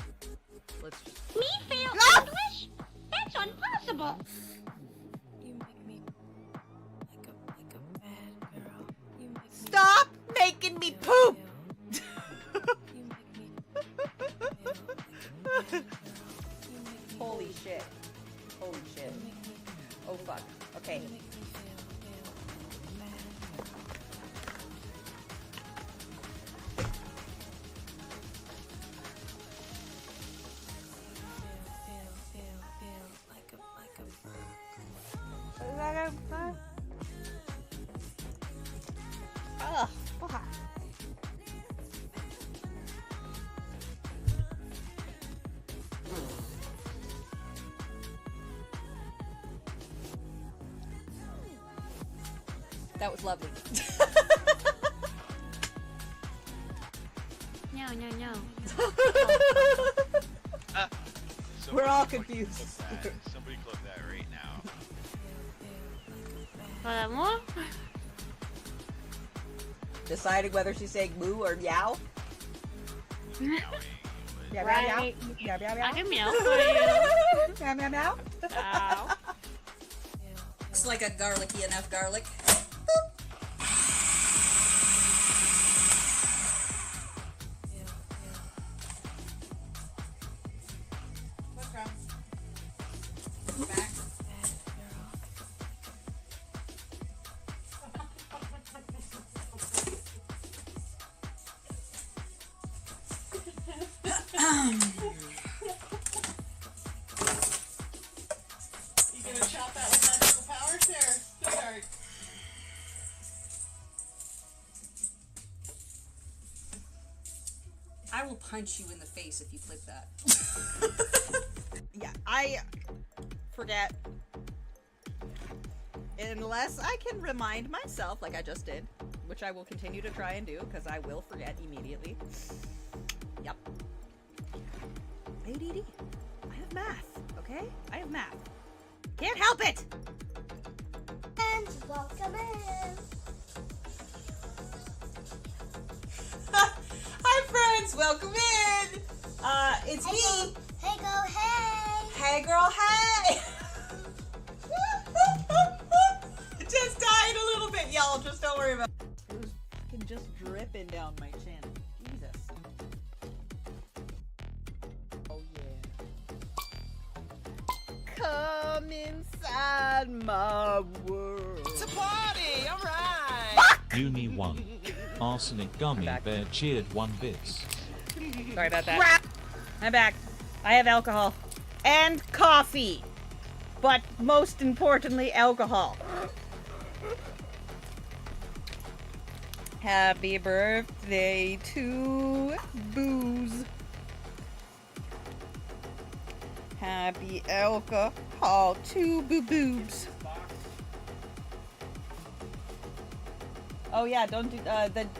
Let's just. Me feel Ah! English? That's impossible. You make me like a bad girl. You make me Stop making me poop! you make me feel like a bad girl. You make me Holy shit. Holy shit. Oh fuck. Okay. make me feel bad. Feel like a That was lovely. No, no, no. We're all Somebody confused. clip that. Somebody clip that right now. Furthermore, Deciding whether she's saying moo or meow. Meowing, Meow, meow, right. meow. Meow, meow, I meow. can meow for you. Meow, meow, meow. Ow. Looks like a garlicky enough garlic. What's wrong? Back. You gonna chop that with magical powers there, sweetheart? I will punch you in the face if you flip that. Yeah, I forget. Unless I can remind myself, like I just did, which I will continue to try and do, because I will forget immediately. Yep. ADD. I have math, okay? I have math. Can't help it! And welcome in. Hi friends, welcome in. It's me. Hey, go, hey. Hey girl, hey. Just died a little bit, y'all. Just don't worry about it. It was fucking just dripping down my chin. Jesus. Oh yeah. Come inside my world. It's a party, alright! Uni 1. Arsenic Gummy Bear cheered 1 bits. Sorry about that. I'm back. I have alcohol. And coffee. But most importantly, alcohol. Happy birthday to Booze. Happy alcohol to Boo-Boobs. Oh yeah, don't do,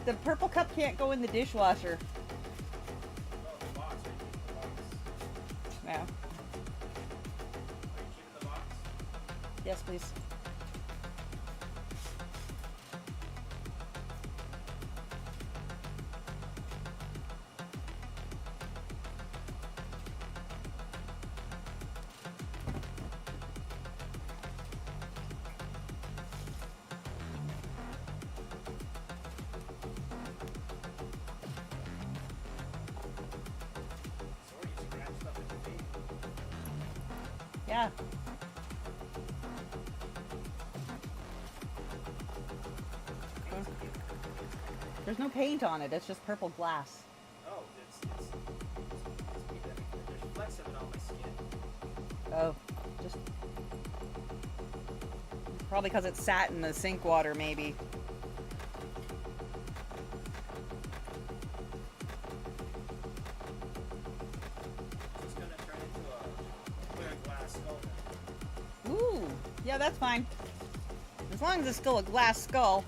the purple cup can't go in the dishwasher. No. Yes, please. Yeah. There's no paint on it, it's just purple glass. Oh, it's reflexive on my skin. Oh, just... Probably because it sat in the sink water, maybe. It's gonna turn into a clear glass skull. Ooh, yeah, that's fine. As long as it's still a glass skull.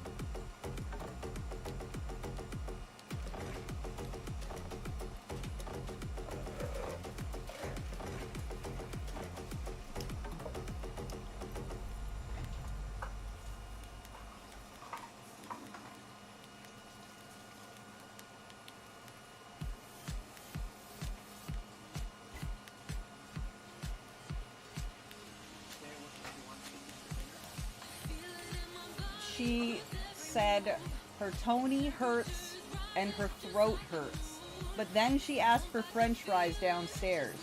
She said her tummy hurts and her throat hurts. But then she asked for french fries downstairs.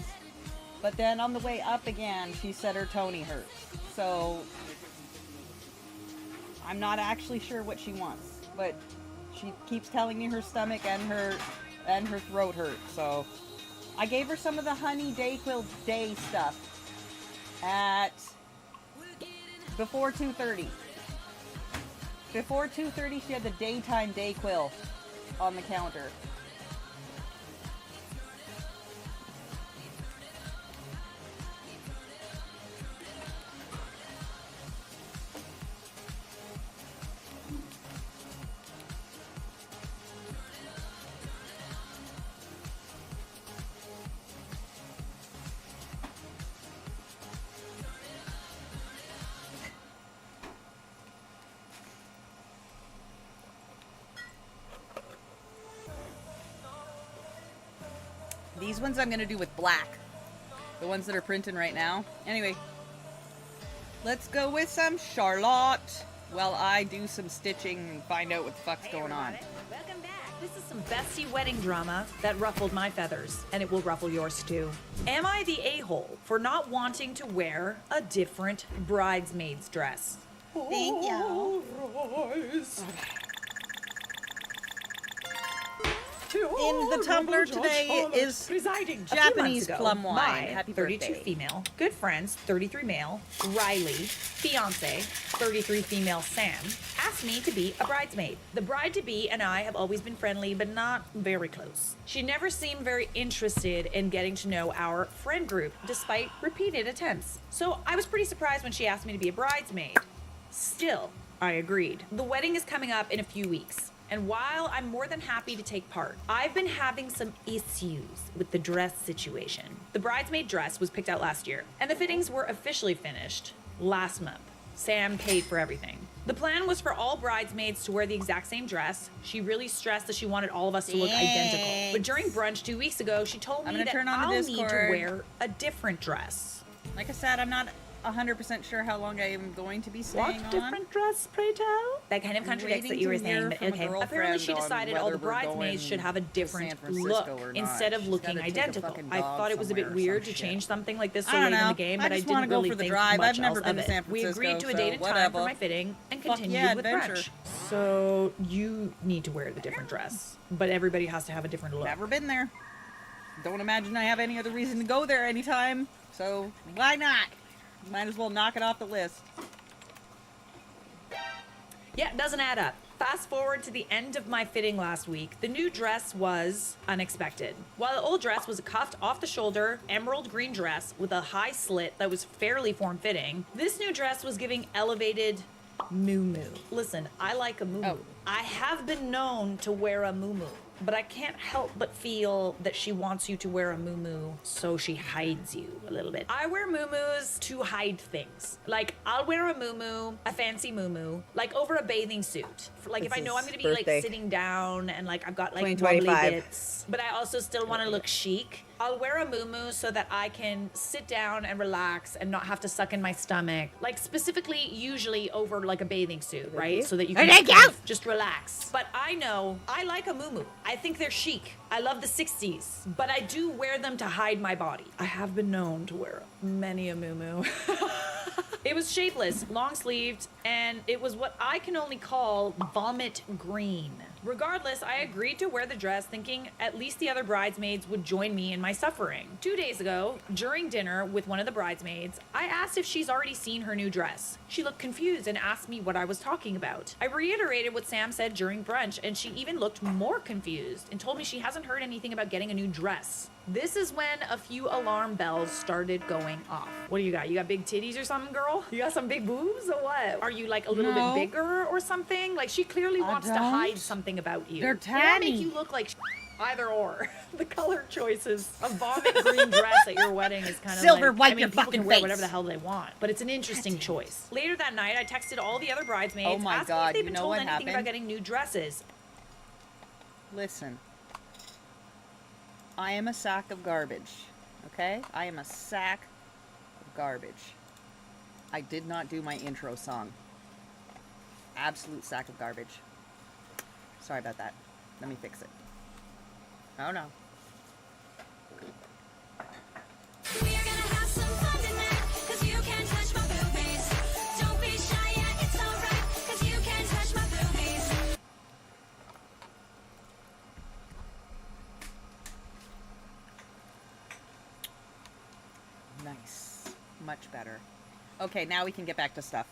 But then on the way up again, she said her tummy hurts. So I'm not actually sure what she wants. But she keeps telling me her stomach and her throat hurt. So I gave her some of the Honey Dayquil Day stuff at before 2:30. Before 2:30, she had the daytime Dayquil on the counter. These ones I'm gonna do with black. The ones that are printing right now. Anyway, let's go with some Charlotte while I do some stitching and find out what the fuck's going on. Welcome back. This is some bestie wedding drama that ruffled my feathers, and it will ruffle yours too. Am I the a-hole for not wanting to wear a different bridesmaid's dress? Thank you. In the tumbler today is presiding Japanese plum wine. My Happy 32 birthday. female, good friends, 33 male, Riley, fiance, 33 female Sam, asked me to be a bridesmaid. The bride-to-be and I have always been friendly, but not very close. She never seemed very interested in getting to know our friend group, despite repeated attempts. So I was pretty surprised when she asked me to be a bridesmaid. Still, I agreed. The wedding is coming up in a few weeks. And while I'm more than happy to take part, I've been having some issues with the dress situation. The bridesmaid dress was picked out last year, and the fittings were officially finished last month. Sam paid for everything. The plan was for all bridesmaids to wear the exact same dress. She really stressed that she wanted all of us to look identical. But during brunch 2 weeks ago, she told me that I'll need to wear a different dress. Like I said, I'm not 100% sure how long I am going to be staying What different dress, pray tell? That kind of contradicts what you were saying, but okay. Apparently she decided all the bridesmaids should have a different look instead of looking identical. I thought it was a bit weird to change something like this so late in the game, but I didn't really think much else of it. We agreed to a date and time for my fitting and continued with brunch. So you need to wear the different dress, but everybody has to have a different look. Never been there. Don't imagine I have any other reason to go there anytime, so why not? Might as well knock it off the list. Yeah, it doesn't add up. Fast forward to the end of my fitting last week, the new dress was unexpected. While the old dress was a cuffed off-the-shoulder emerald green dress with a high slit that was fairly form-fitting, this new dress was giving elevated moo-moo. Listen, I like a moo-moo. I have been known to wear a moo-moo, but I can't help but feel that she wants you to wear a moo-moo so she hides you a little bit. I wear moo-moos to hide things. Like, I'll wear a moo-moo, a fancy moo-moo, like over a bathing suit. Like, if I know I'm gonna be like sitting down and like I've got like wobbly bits, but I also still want to look chic, I'll wear a moo-moo so that I can sit down and relax and not have to suck in my stomach. Like, specifically, usually over like a bathing suit, right? So that you can just relax. But I know I like a moo-moo. I think they're chic. I love the 60s, but I do wear them to hide my body. I have been known to wear many a moo-moo. It was shapeless, long-sleeved, and it was what I can only call vomit green. Regardless, I agreed to wear the dress thinking at least the other bridesmaids would join me in my suffering. 2 days ago, during dinner with one of the bridesmaids, I asked if she's already seen her new dress. She looked confused and asked me what I was talking about. I reiterated what Sam said during brunch, and she even looked more confused and told me she hasn't heard anything about getting a new dress. This is when a few alarm bells started going off. What do you got? You got big titties or something, girl? You got some big boobs or what? Are you like a little bit bigger or something? Like, she clearly wants to hide something about you. They're They don't tiny. make you look like either or. The color choices. A vomit green dress at your wedding is kind of Silver, like, wipe I mean, your people fucking can wear face. whatever the hell they want, but it's an interesting choice. Later that night, I texted all the other bridesmaids, Oh my asking God, if they've you been know told what anything about happened? getting new dresses. Listen. I am a sack of garbage. Okay? I am a sack of garbage. I did not do my intro song. Absolute sack of garbage. Sorry about that. Let me fix it. Oh no. Nice. Much better. Okay, now we can get back to stuff.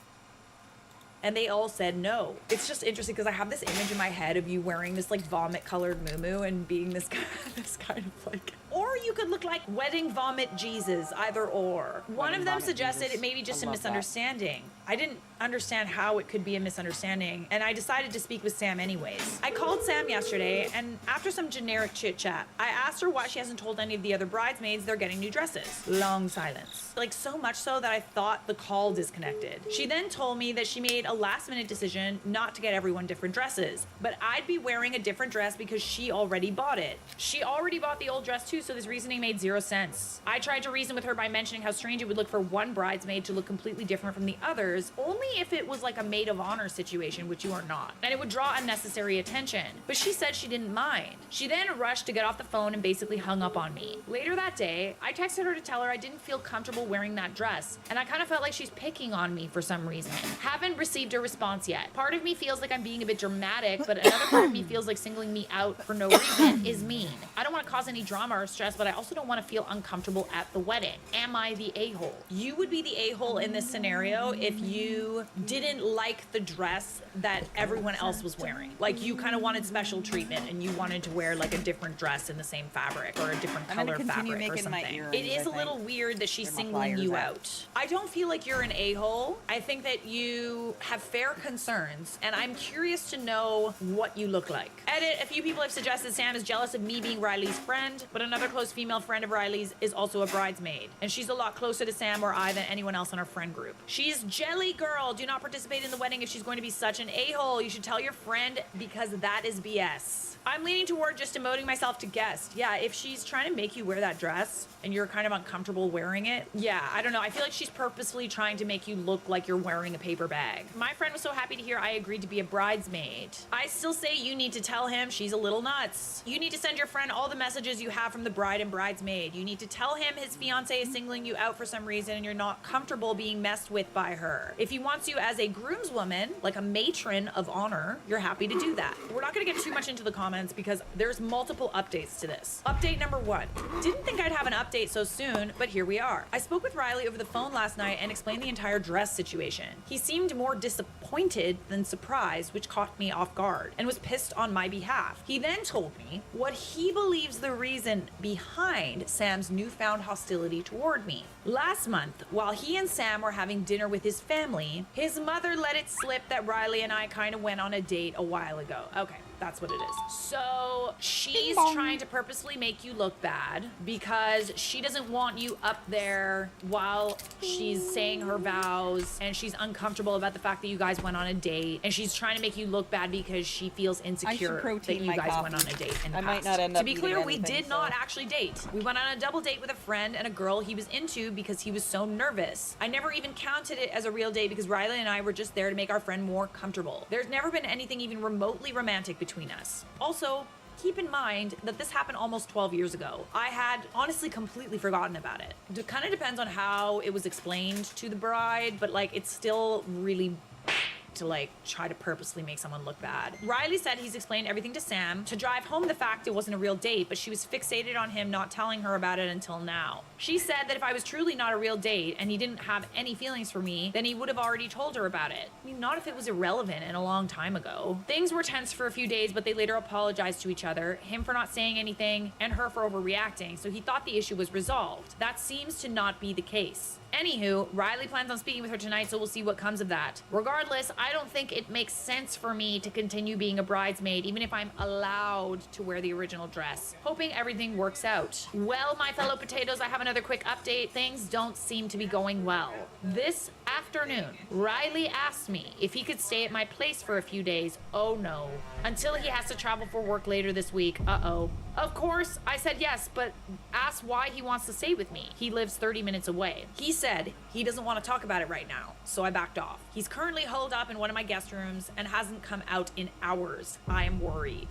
And they all said no. It's just interesting because I have this image in my head of you wearing this like vomit colored muumuu and being this kind of like, or you could look like wedding vomit Jesus, either or. One of them suggested it may be just a misunderstanding. I didn't understand how it could be a misunderstanding, and I decided to speak with Sam anyways. I called Sam yesterday, and after some generic chit chat, I asked her why she hasn't told any of the other bridesmaids they're getting new dresses. Long silence. Like, so much so that I thought the call disconnected. She then told me that she made a last-minute decision not to get everyone different dresses, but I'd be wearing a different dress because she already bought it. She already bought the old dress too, so there's reason reasoning made zero sense. I tried to reason with her by mentioning how strange it would look for one bridesmaid to look completely different from the others, only if it was like a maid of honor situation, which you are not, and it would draw unnecessary attention. But she said she didn't mind. She then rushed to get off the phone and basically hung up on me. Later that day, I texted her to tell her I didn't feel comfortable wearing that dress, and I kind of felt like she's picking on me for some reason. Haven't received a response yet. Part of me feels like I'm being a bit dramatic, but another part of me feels like singling me out for no reason is mean. I don't want to cause any drama or stress, but I also don't want to feel uncomfortable at the wedding. Am I the a-hole? You would be the a-hole in this scenario if you didn't like the dress that everyone else was wearing. Like you kind of wanted special treatment and you wanted to wear like a different dress in the same fabric or a different color fabric or something. It is a little weird that she's singling you out. I don't feel like you're an a-hole. I think that you have fair concerns, and I'm curious to know what you look like. Edit, a few people have suggested Sam is jealous of me being Riley's friend, but another close female friend of Riley's is also a bridesmaid, and she's a lot closer to Sam or I than anyone else in our friend group. She's jelly girl. Do not participate in the wedding if she's going to be such an a-hole. You should tell your friend because that is BS. I'm leaning toward just demoting myself to guest. Yeah, if she's trying to make you wear that dress and you're kind of uncomfortable wearing it, yeah, I don't know. I feel like she's purposefully trying to make you look like you're wearing a paper bag. My friend was so happy to hear I agreed to be a bridesmaid. I still say you need to tell him she's a little nuts. You need to send your friend all the messages you have from the bride and bridesmaid. You need to tell him his fiance is singling you out for some reason and you're not comfortable being messed with by her. If he wants you as a groomswoman, like a matron of honor, you're happy to do that. We're not gonna get too much into the comments because there's multiple updates to this. Update number 1. Didn't think I'd have an update so soon, but here we are. I spoke with Riley over the phone last night and explained the entire dress situation. He seemed more disappointed than surprised, which caught me off guard, and was pissed on my behalf. He then told me what he believes the reason behind Sam's newfound hostility toward me. Last month, while he and Sam were having dinner with his family, his mother let it slip that Riley and I kind of went on a date a while ago. Okay. That's what it is. So she's trying to purposely make you look bad because she doesn't want you up there while she's saying her vows and she's uncomfortable about the fact that you guys went on a date, and she's trying to make you look bad because she feels insecure that you guys went on a date in the past. might not end up to be clear, we anything, did not actually date. We went on a double date with a friend and a girl he was into because he was so nervous. I never even counted it as a real date because Riley and I were just there to make our friend more comfortable. There's never been anything even remotely romantic between us. Also, keep in mind that this happened almost 12 years ago. I had honestly completely forgotten about it. It kind of depends on how it was explained to the bride, but like it's still really to like try to purposely make someone look bad. Riley said he's explained everything to Sam to drive home the fact it wasn't a real date, but she was fixated on him not telling her about it until now. She said that if I was truly not a real date and he didn't have any feelings for me, then he would have already told her about it. I mean, not if it was irrelevant and a long time ago. Things were tense for a few days, but they later apologized to each other, him for not saying anything and her for overreacting, so he thought the issue was resolved. That seems to not be the case. Anywho, Riley plans on speaking with her tonight, so we'll see what comes of that. Regardless, I don't think it makes sense for me to continue being a bridesmaid, even if I'm allowed to wear the original dress. Hoping everything works out. Well, my fellow potatoes, I have another quick update. Things don't seem to be going well. This afternoon, Riley asked me if he could stay at my place for a few days. Oh no. Until he has to travel for work later this week. Uh-oh. Of course, I said yes, but asked why he wants to stay with me. He lives 30 minutes away. He said he doesn't want to talk about it right now, so I backed off. He's currently holed up in one of my guest rooms and hasn't come out in hours. I am worried.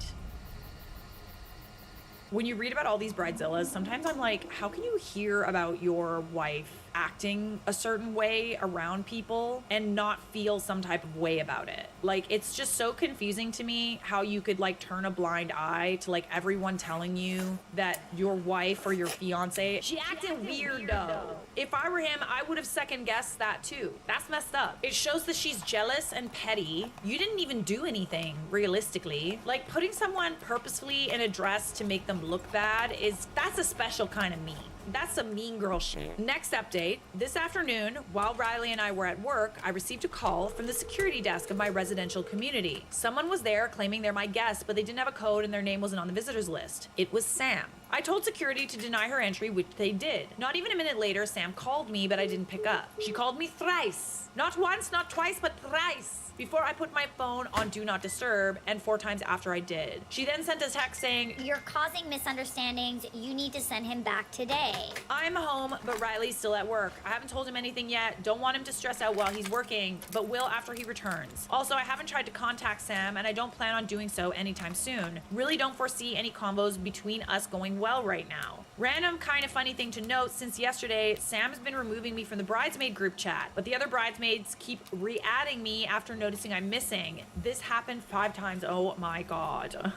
When you read about all these bridezillas, sometimes I'm like, how can you hear about your wife acting a certain way around people and not feel some type of way about it? Like, it's just so confusing to me how you could like turn a blind eye to like everyone telling you that your wife or your fiance, she acted weird though. If I were him, I would have second guessed that too. That's messed up. It shows that she's jealous and petty. You didn't even do anything realistically. Like, putting someone purposefully in a dress to make them look bad that's a special kind of mean. That's some mean girl shit. Next update. This afternoon, while Riley and I were at work, I received a call from the security desk of my residential community. Someone was there claiming they're my guest, but they didn't have a code and their name wasn't on the visitors list. It was Sam. I told security to deny her entry, which they did. Not even a minute later, Sam called me, but I didn't pick up. She called me thrice. Not once, not twice, but thrice. Before I put my phone on Do Not Disturb, and 4 times after I did. She then sent a text saying, You're causing misunderstandings. You need to send him back today. I'm home, but Riley's still at work. I haven't told him anything yet. Don't want him to stress out while he's working, but will after he returns. Also, I haven't tried to contact Sam, and I don't plan on doing so anytime soon. Really don't foresee any combos between us going well right now. Random kind of funny thing to note, since yesterday, Sam's been removing me from the bridesmaid group chat, but the other bridesmaids keep re-adding me after noticing I'm missing. This happened 5 times. Oh my god.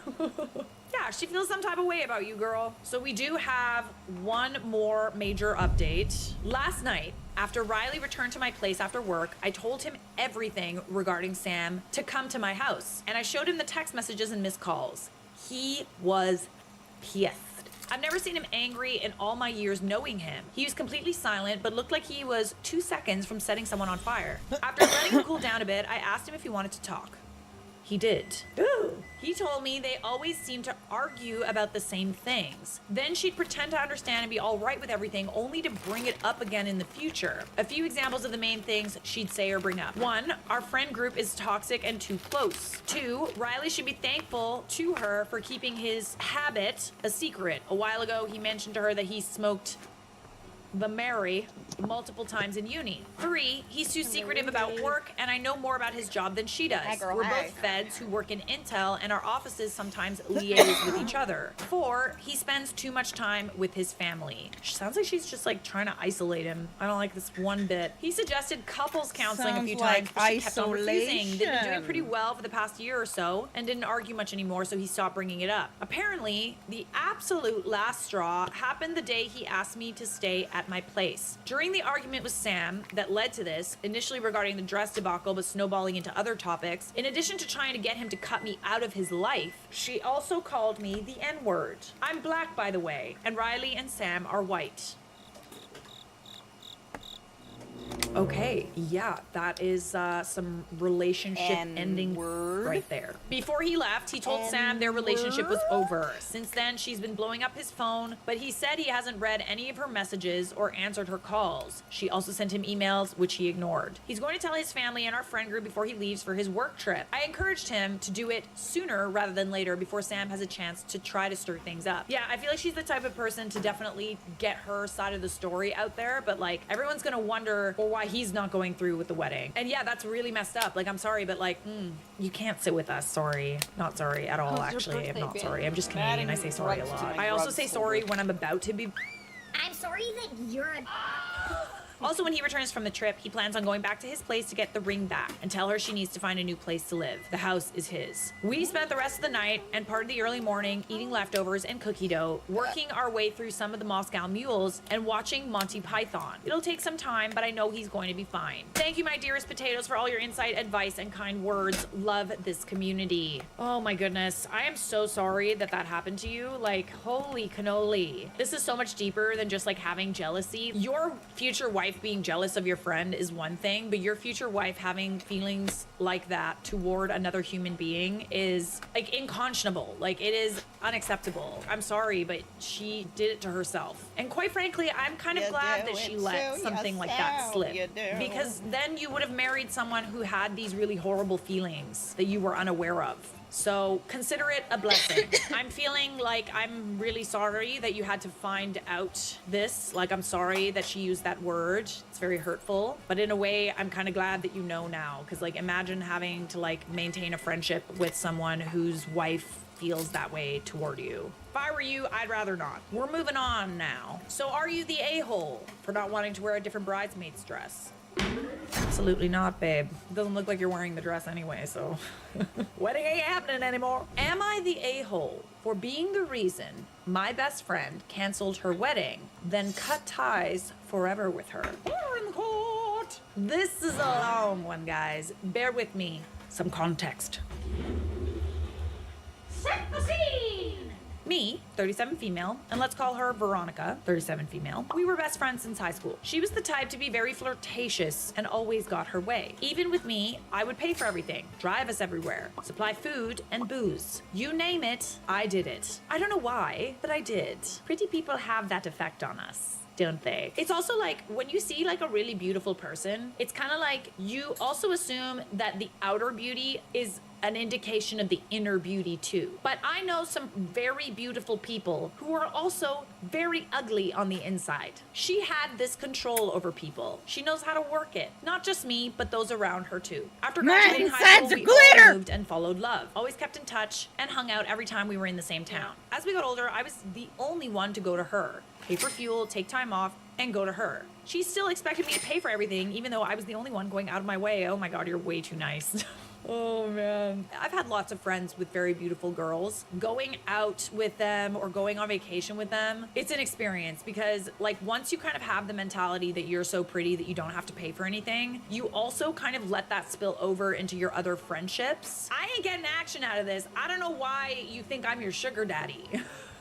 Yeah, she feels some type of way about you, girl. So we do have one more major update. Last night, after Riley returned to my place after work, I told him everything regarding Sam to come to my house, and I showed him the text messages and missed calls. He was pissed. I've never seen him angry in all my years knowing him. He was completely silent, but looked like he was 2 seconds from setting someone on fire. After letting him cool down a bit, I asked him if he wanted to talk. He did. Ooh. He told me they always seem to argue about the same things. Then she'd pretend to understand and be all right with everything, only to bring it up again in the future. A few examples of the main things she'd say or bring up. 1, our friend group is toxic and too close. 2, Riley should be thankful to her for keeping his habit a secret. A while ago, he mentioned to her that he smoked the Mary multiple times in uni. 3, he's too secretive about work, and I know more about his job than she does. Hi, girl, We're hi. both feds who work in intel, and our offices sometimes liaise with each other. 4, he spends too much time with his family. Sounds like she's just like trying to isolate him. I don't like this one bit. He suggested couples counseling a few Sounds times, like but she kept on refusing. They've been doing isolation. pretty well for the past year or so, and didn't argue much anymore, so he stopped bringing it up. Apparently, the absolute last straw happened the day he asked me to stay at my place. During the argument with Sam that led to this, initially regarding the dress debacle but snowballing into other topics, in addition to trying to get him to cut me out of his life, she also called me the N-word. I'm black, by the way, and Riley and Sam are white. Okay, yeah, that is some relationship ending right there. Before he left, he told Sam their relationship was over. Since then, she's been blowing up his phone, but he said he hasn't read any of her messages or answered her calls. She also sent him emails, which he ignored. He's going to tell his family and our friend group before he leaves for his work trip. I encouraged him to do it sooner rather than later, before Sam has a chance to try to stir things up. Yeah, I feel like she's the type of person to definitely get her side of the story out there, but like, everyone's gonna wonder why he's not going through with the wedding. And yeah, that's really messed up. Like, I'm sorry, but like, you can't sit with us. Sorry. Not sorry at all, actually. I'm not sorry. I'm just Canadian. I say sorry a lot. I also say sorry when I'm about to be... I'm sorry that you're a... Also, when he returns from the trip, he plans on going back to his place to get the ring back and tell her she needs to find a new place to live. The house is his. We spent the rest of the night and part of the early morning eating leftovers and cookie dough, working our way through some of the Moscow Mules, and watching Monty Python. It'll take some time, but I know he's going to be fine. Thank you, my dearest potatoes, for all your insight, advice, and kind words. Love this community. Oh my goodness. I am so sorry that that happened to you. Like, holy cannoli. This is so much deeper than just like having jealousy. Your future wife being jealous of your friend is one thing, but your future wife having feelings like that toward another human being is like unconscionable. Like, it is unacceptable. I'm sorry, but she did it to herself. And quite frankly, I'm kind of glad that she let something like that slip, because then you would have married someone who had these really horrible feelings that you were unaware of. So consider it a blessing. I'm feeling like I'm really sorry that you had to find out this. Like, I'm sorry that she used that word. It's very hurtful. But in a way, I'm kind of glad that you know now. Because, like, imagine having to, like, maintain a friendship with someone whose wife feels that way toward you. If I were you, I'd rather not. We're moving on now. So are you the a-hole for not wanting to wear a different bridesmaid's dress? Absolutely not, babe. It doesn't look like you're wearing the dress anyway, so... Wedding ain't happening anymore. Am I the a-hole for being the reason my best friend canceled her wedding, then cut ties forever with her? We're in the court. This is a long one, guys. Bear with me. Some context. Set the scene! Me, 37 female, and let's call her Veronica, 37 female. We were best friends since high school. She was the type to be very flirtatious and always got her way. Even with me, I would pay for everything, drive us everywhere, supply food and booze. You name it, I did it. I don't know why, but I did. Pretty people have that effect on us, don't they? It's also like when you see like a really beautiful person, it's kind of like you also assume that the outer beauty is an indication of the inner beauty too. But I know some very beautiful people who are also very ugly on the inside. She had this control over people. She knows how to work it. Not just me, but those around her too. After graduating high school, we all moved and followed love. Always kept in touch and hung out every time we were in the same town. As we got older, I was the only one to go to her. Pay for fuel, take time off, and go to her. She still expected me to pay for everything, even though I was the only one going out of my way. Oh my God, you're way too nice. Oh man. I've had lots of friends with very beautiful girls. Going out with them or going on vacation with them, it's an experience because like once you kind of have the mentality that you're so pretty that you don't have to pay for anything, you also kind of let that spill over into your other friendships. I ain't getting action out of this. I don't know why you think I'm your sugar daddy.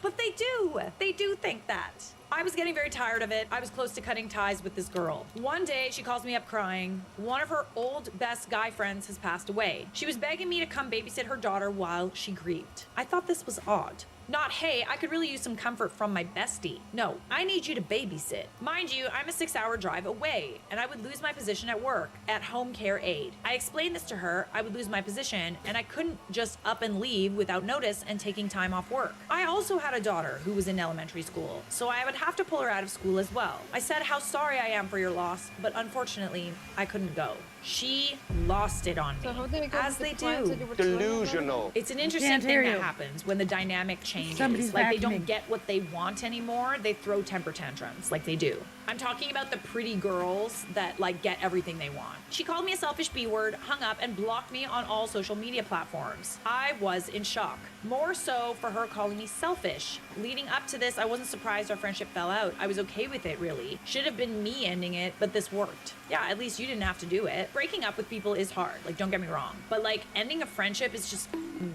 But they do. They do think that. I was getting very tired of it. I was close to cutting ties with this girl. One day, she calls me up crying. One of her old best guy friends has passed away. She was begging me to come babysit her daughter while she grieved. I thought this was odd. Not, hey, I could really use some comfort from my bestie. No, I need you to babysit. Mind you, I'm a 6-hour drive away, and I would lose my position at work at home care aide. I explained this to her, I would lose my position, and I couldn't just up and leave without notice and taking time off work. I also had a daughter who was in elementary school, so I would have to pull her out of school as well. I said how sorry I am for your loss, but unfortunately, I couldn't go. She lost it on me, as they do. Delusional. It's an interesting thing that happens when the dynamic changes. Like they don't get what they want anymore, they throw temper tantrums like they do. I'm talking about the pretty girls that like get everything they want. She called me a selfish B-word, hung up, and blocked me on all social media platforms. I was in shock. More so for her calling me selfish. Leading up to this, I wasn't surprised our friendship fell out. I was okay with it, really. Should have been me ending it, but this worked. Yeah, at least you didn't have to do it. Breaking up with people is hard, like don't get me wrong. But like ending a friendship is just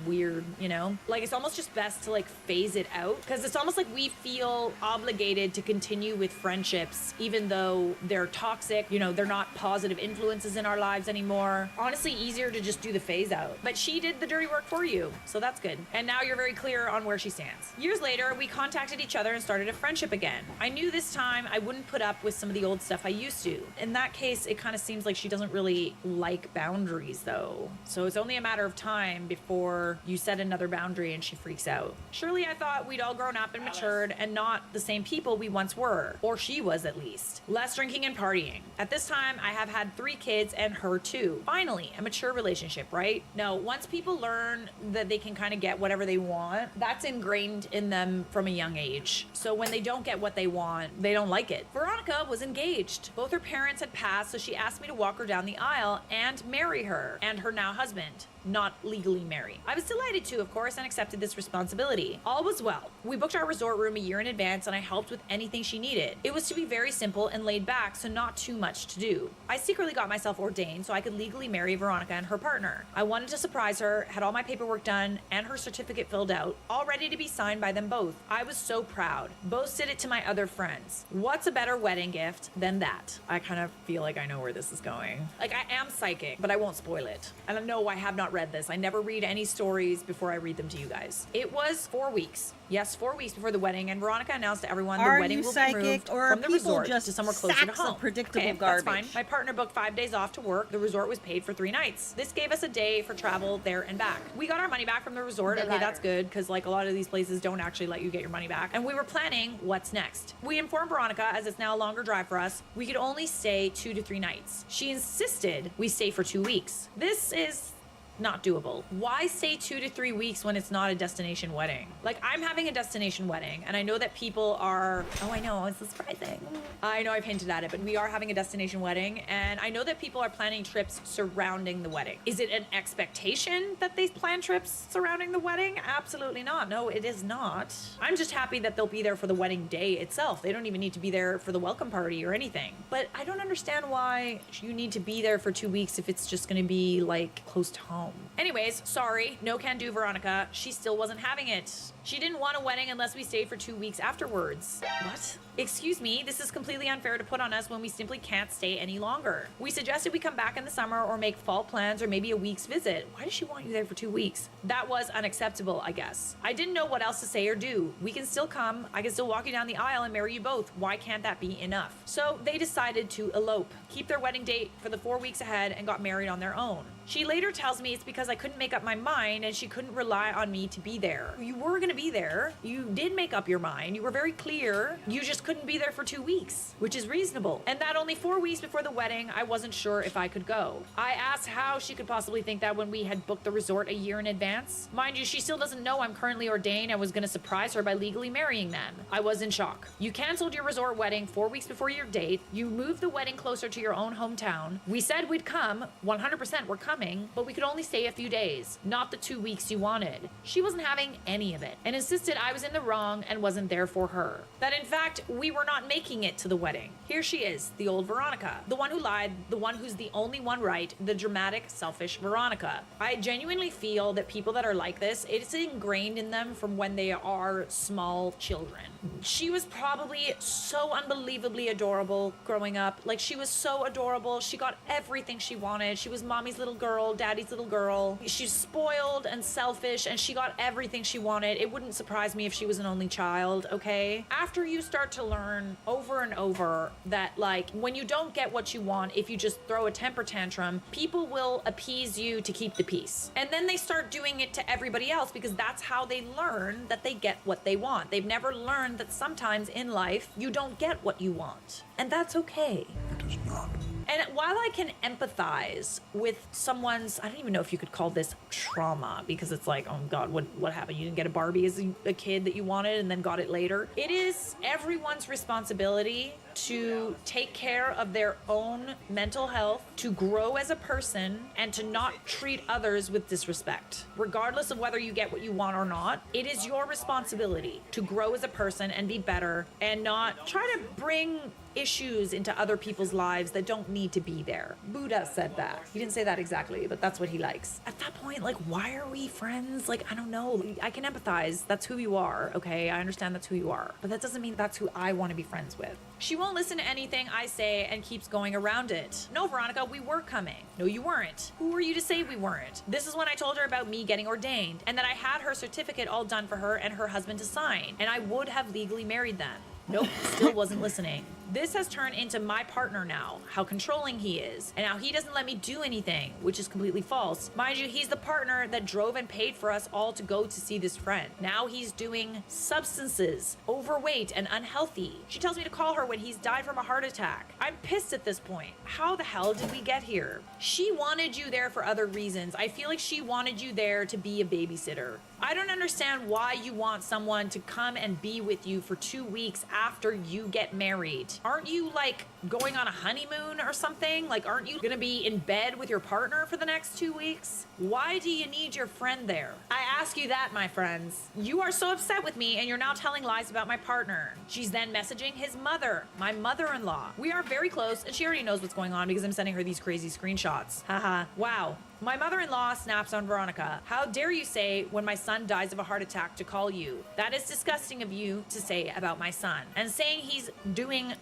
weird, you know? Like it's almost just best to like phase it out because it's almost like we feel obligated to continue with friendships even though they're toxic, you know, they're not positive influences in our lives anymore. Honestly, easier to just do the phase out. But she did the dirty work for you, so that's good. And now you're very clear on where she stands. Years later, we contacted each other and started a friendship again. I knew this time I wouldn't put up with some of the old stuff I used to. In that case, it kind of seems like she doesn't really like boundaries though. So it's only a matter of time before you set another boundary and she freaks out. Surely I thought we'd all grown up and matured and not the same people we once were, or she was at least. Less drinking and partying. At this time, I have had 3 kids and her too. Finally, a mature relationship, right? No, once people learn that they can kind of get whatever they want, that's ingrained in them from a young age. So when they don't get what they want, they don't like it. Veronica was engaged. Both her parents had passed, so she asked me to walk her down the aisle and marry her and her now husband. Not legally marry. I was delighted to, of course, and accepted this responsibility. All was well. We booked our resort room a year in advance and I helped with anything she needed. It was to be very simple and laid back, so not too much to do. I secretly got myself ordained so I could legally marry Veronica and her partner. I wanted to surprise her, had all my paperwork done and her certificate filled out, all ready to be signed by them both. I was so proud. Boasted it to my other friends. What's a better wedding gift than that? I kind of feel like I know where this is going. Like I am psychic, but I won't spoil it. And no, I have not read this. I never read any stories before I read them to you guys. It was 4 weeks. Yes, 4 weeks before the wedding, and Veronica announced to everyone the wedding will be moved from the resort to somewhere closer to home. Predictable garbage. garbage. That's fine. My partner booked 5 days off to work. The resort was paid for 3 nights. This gave us a day for travel there and back. We got our money back from the resort. Okay, that's good, because like a lot of these places don't actually let you get your money back. And we were planning what's next. We informed Veronica, as it's now a longer drive for us, we could only stay 2 to 3 nights. She insisted we stay for 2 weeks. This is not doable. Why stay 2 to 3 weeks when it's not a destination wedding? Like I'm having a destination wedding and I know that people are, oh, I know, it's surprising. I know I've hinted at it, but we are having a destination wedding and I know that people are planning trips surrounding the wedding. Is it an expectation that they plan trips surrounding the wedding? Absolutely not. No, it is not. I'm just happy that they'll be there for the wedding day itself. They don't even need to be there for the welcome party or anything. But I don't understand why you need to be there for 2 weeks if it's just gonna be like close to home. Anyways, sorry, no can do Veronica. She still wasn't having it. She didn't want a wedding unless we stayed for 2 weeks afterwards. What? Excuse me, this is completely unfair to put on us when we simply can't stay any longer. We suggested we come back in the summer or make fall plans or maybe a week's visit. Why does she want you there for 2 weeks? That was unacceptable, I guess. I didn't know what else to say or do. We can still come. I can still walk you down the aisle and marry you both. Why can't that be enough? So they decided to elope, keep their wedding date for the 4 weeks ahead, and got married on their own. She later tells me it's because I couldn't make up my mind and she couldn't rely on me to be there. You were gonna be there. You did make up your mind. You were very clear. You just couldn't be there for 2 weeks, which is reasonable. And that only 4 weeks before the wedding, I wasn't sure if I could go. I asked how she could possibly think that when we had booked the resort a year in advance. Mind you, she still doesn't know I'm currently ordained and was gonna surprise her by legally marrying them. I was in shock. You canceled your resort wedding 4 weeks before your date. You moved the wedding closer to your own hometown. We said we'd come. 100% we're coming. But we could only stay a few days, not the 2 weeks you wanted. She wasn't having any of it and insisted I was in the wrong and wasn't there for her. That in fact, we were not making it to the wedding. Here she is, the old Veronica, the one who lied, the one who's the only one right, the dramatic, selfish Veronica. I genuinely feel that people that are like this, it's ingrained in them from when they are small children. She was probably so unbelievably adorable growing up. Like, she was so adorable. She got everything she wanted. She was mommy's little girl, daddy's little girl. She's spoiled and selfish, and she got everything she wanted. It wouldn't surprise me if she was an only child, okay? After you start to learn over and over that, like, when you don't get what you want, if you just throw a temper tantrum, people will appease you to keep the peace. And then they start doing it to everybody else because that's how they learn that they get what they want. They've never learned that sometimes in life, you don't get what you want. And that's okay. It is not. And while I can empathize with someone's, I don't even know if you could call this trauma, because it's like, oh God, what happened? You didn't get a Barbie as a kid that you wanted and then got it later. It is everyone's responsibility to take care of their own mental health, to grow as a person, and to not treat others with disrespect. Regardless of whether you get what you want or not, it is your responsibility to grow as a person and be better and not try to bring issues into other people's lives that don't need to be there. Buddha said that. He didn't say that exactly, but that's what he likes. At that point, like, why are we friends? Like, I don't know. I can empathize. That's who you are, okay? I understand that's who you are. But that doesn't mean that's who I want to be friends with. She won't listen to anything I say and keeps going around it. No, Veronica, we were coming. No, you weren't. Who were you to say we weren't? This is when I told her about me getting ordained and that I had her certificate all done for her and her husband to sign, and I would have legally married them. Nope, still wasn't listening. This has turned into my partner now, how controlling he is, and how he doesn't let me do anything, which is completely false. Mind you, he's the partner that drove and paid for us all to go to see this friend. Now he's doing substances, overweight and unhealthy. She tells me to call her when he's died from a heart attack. I'm pissed at this point. How the hell did we get here? She wanted you there for other reasons. I feel like she wanted you there to be a babysitter. I don't understand why you want someone to come and be with you for 2 weeks after you get married. Aren't you like going on a honeymoon or something? Like, aren't you gonna be in bed with your partner for the next 2 weeks? Why do you need your friend there? I ask you that, my friends. You are so upset with me and you're now telling lies about my partner. She's then messaging his mother, my mother-in-law. We are very close and she already knows what's going on because I'm sending her these crazy screenshots. Haha, wow. My mother-in-law snaps on Veronica. How dare you say when my son dies of a heart attack to call you? That is disgusting of you to say about my son. And saying he's doing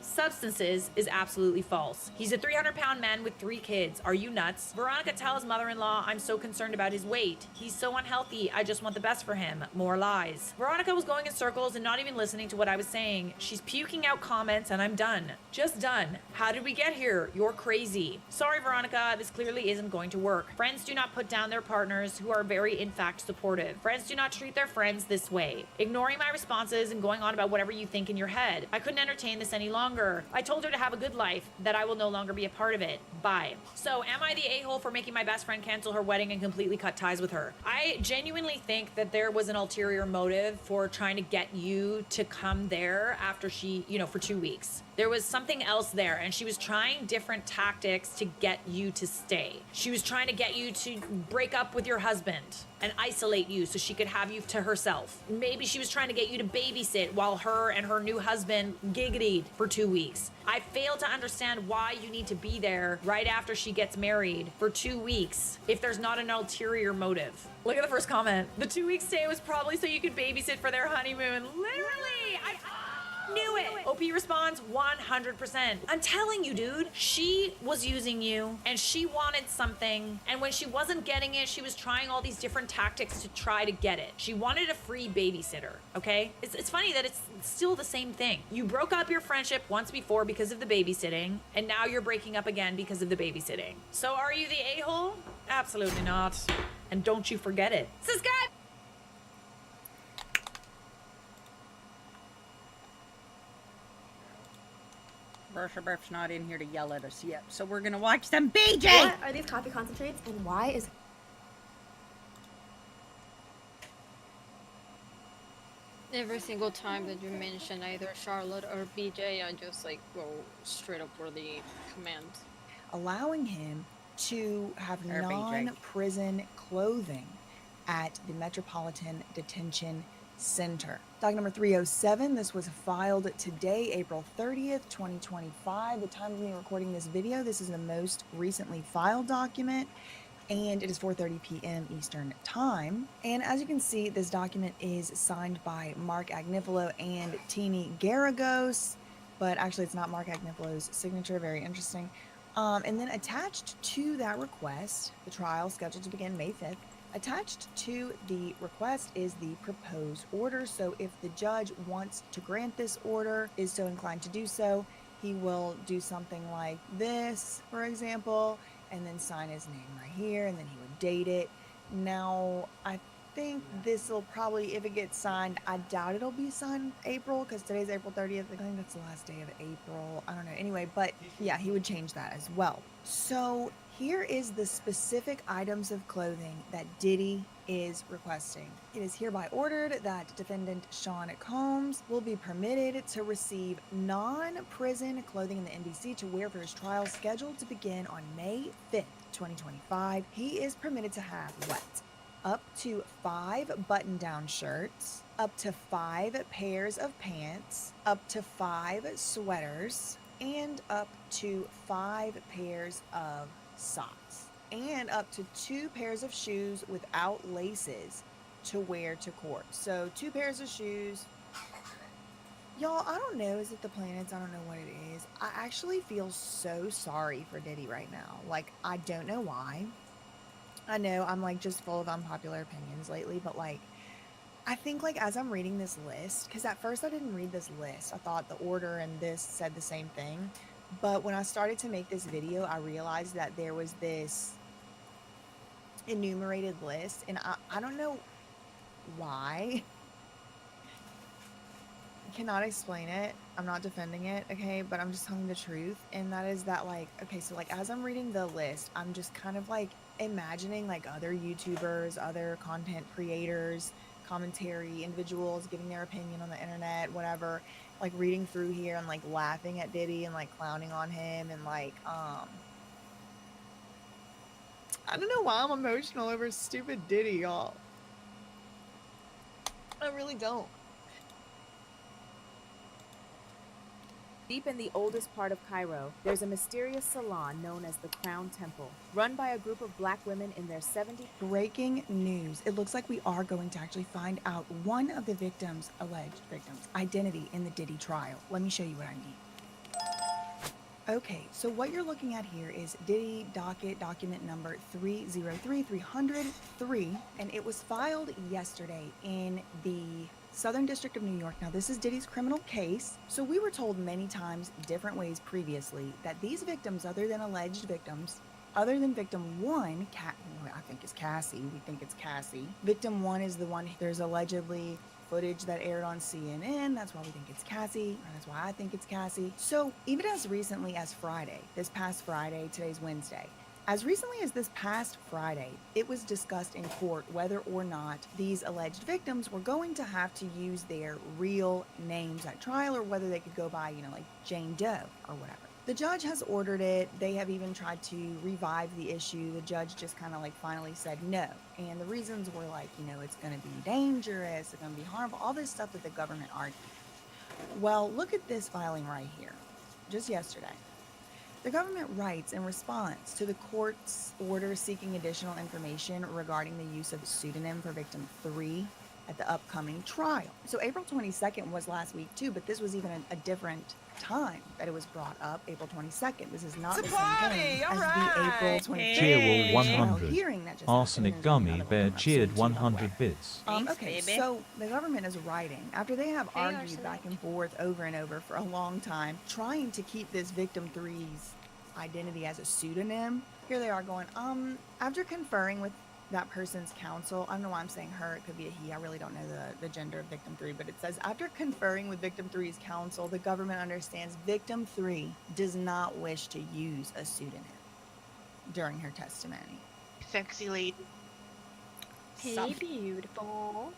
substances is absolutely false. He's a 300-pound man with 3 kids. Are you nuts? Veronica tells mother-in-law, I'm so concerned about his weight. He's so unhealthy. I just want the best for him. More lies. Veronica was going in circles and not even listening to what I was saying. She's puking out comments and I'm done. Just done. How did we get here? You're crazy. Sorry, Veronica. This clearly isn't going to work. Friends do not put down their partners who are very, in fact, supportive. Friends do not treat their friends this way. Ignoring my responses and going on about whatever you think in your head. I couldn't entertain this any longer. I told her to have a good life, that I will no longer be a part of it. Bye. So, am I the a-hole for making my best friend cancel her wedding and completely cut ties with her? I genuinely think that there was an ulterior motive for trying to get you to come there after she, for 2 weeks. There was something else there, and she was trying different tactics to get you to stay. She was trying to get you to break up with your husband and isolate you so she could have you to herself. Maybe she was trying to get you to babysit while her and her new husband giggitied for 2 2 weeks. I fail to understand why you need to be there right after she gets married for 2 weeks if there's not an ulterior motive. Look at the first comment. The 2-week stay was probably so you could babysit for their honeymoon. Literally, I knew it. OP responds 100%. I'm telling you, dude, she was using you and she wanted something. And when she wasn't getting it, she was trying all these different tactics to try to get it. She wanted a free babysitter, okay? It's funny that it's still the same thing. You broke up your friendship once before because of the babysitting, and now you're breaking up again because of the babysitting. So are you the a-hole? Absolutely not. And don't you forget it. Subscribe! Brusha Breath's not in here to yell at us yet, so we're gonna watch some BJ! What are these coffee concentrates, and why is... Every single time that you mention either Charlotte or BJ, I just like go straight up for the command. Allowing him to have Or BJ. non-prison clothing at the Metropolitan Detention Center. Doc number 307, this was filed today, April 30th, 2025. The time of me recording this video, this is the most recently filed document, and it is 4:30 p.m. Eastern Time. And as you can see, this document is signed by Mark Agnifilo and Teeny Garagos, but actually it's not Mark Agnifilo's signature, very interesting. And then attached to that request, the trial scheduled to begin May 5th, attached to the request is the proposed order. So if the judge wants to grant this order, is so inclined to do so, he will do something like this, for example, and then sign his name right here, and then he would date it. Now, I think this will probably, if it gets signed, I doubt it'll be signed April, because today's April 30th. I think that's the last day of April. I don't know. Anyway, but yeah, he would change that as well. So here is the specific items of clothing that Diddy is requesting. It is hereby ordered that defendant Sean Combs will be permitted to receive non-prison clothing in the NBC to wear for his trial scheduled to begin on May 5th, 2025. He is permitted to have what? Up to 5 button-down shirts, up to 5 pairs of pants, up to 5 sweaters, and up to 5 pairs of socks, and up to 2 pairs of shoes without laces to wear to court. So 2 pairs of shoes. Y'all, I don't know, is it the planets? I don't know what it is. I actually feel so sorry for Diddy right now. Like, I don't know why. I know I'm like just full of unpopular opinions lately, but like, I think like as I'm reading this list, because at first I didn't read this list. I thought the order and this said the same thing. But when I started to make this video, I realized that there was this enumerated list, and I don't know why. I cannot explain it. I'm not defending it, okay? But I'm just telling the truth. And that is that, like, okay, so like as I'm reading the list, I'm just kind of like imagining like other YouTubers, other content creators, commentary individuals giving their opinion on the internet, whatever, like reading through here and like laughing at Diddy and like clowning on him, and like I don't know why I'm emotional over stupid Diddy, y'all. I really don't. Deep in the oldest part of Cairo, there's a mysterious salon known as the Crown Temple, run by a group of black women in their 70s. Breaking news. It looks like we are going to actually find out one of the victims, alleged victims, identity in the Diddy trial. Let me show you what I mean. Okay, so what you're looking at here is Diddy docket document number 303, and it was filed yesterday in the Southern District of New York. Now, this is Diddy's criminal case. So we were told many times, different ways previously, that these victims, other than alleged victims, other than victim 1, I think it's Cassie. We think it's Cassie. Victim 1 is the one, there's allegedly footage that aired on CNN. That's why we think it's Cassie, or that's why I think it's Cassie. So even as recently as Friday, this past Friday, today's Wednesday, as recently as this past Friday, it was discussed in court whether or not these alleged victims were going to have to use their real names at trial, or whether they could go by, you know, like Jane Doe or whatever. The judge has ordered it. They have even tried to revive the issue. The judge just kind of like finally said no. And the reasons were like, you know, it's going to be dangerous, it's going to be harmful, all this stuff that the government argued. Well, look at this filing right here. just yesterday. The government writes in response to the court's order seeking additional information regarding the use of pseudonym for victim 3 at the upcoming trial. So April 22nd was last week too, but this was even a different time that it was brought up, April 22nd. This is not the same thing as the April 22nd Cheerwall trial 100. hearing that just Arsenic happened. Gummy Bear cheered 100 bits. Okay, so the government is writing, after they have argued back and forth over and over for a long time, trying to keep this victim 3's identity as a pseudonym. Here they are going, after conferring with that person's counsel, I don't know why I'm saying her, it could be a he, I really don't know the gender of victim 3, but it says, after conferring with victim 3's counsel, the government understands victim 3 does not wish to use a pseudonym during her testimony. Sexy lady. Hey, beautiful.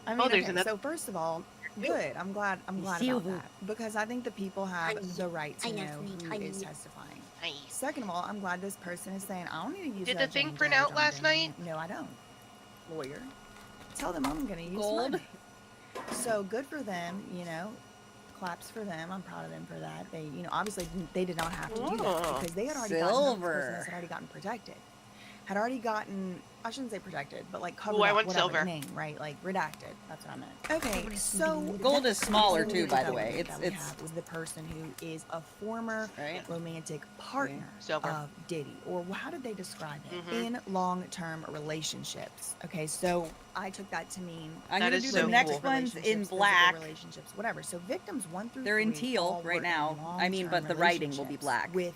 I mean, Oh, there's okay, another- so first of all, good. I'm glad about that, because I think the people have the right to know who is testifying. Second of all, I'm glad this person is saying, I don't need to use Did that the thing Jane print Doe, out John last Doe." night? No, I don't. Lawyer. Tell them I'm going to use Gold. mine. So good for them, you know. Claps for them. I'm proud of them for that. They, you know, obviously they did not have to do that Oh, because they had already silver. had already gotten protected. Had already gotten, I shouldn't say protected, but like covered Ooh, I up want whatever silver. name, right? Like redacted. That's what I meant. Okay, so Gold that's is smaller the too, by the government way. that we have is the person who is a former romantic partner Silver. of Diddy, or how did they describe it? Mhm. In long-term relationships. Okay, so I took that to mean I'm That gonna is do so the next cool. one's in relationships, physical black. relationships, whatever. So victims 1 through They're in 3 teal all right were now. in I mean, but long-term the writing will be relationships black, with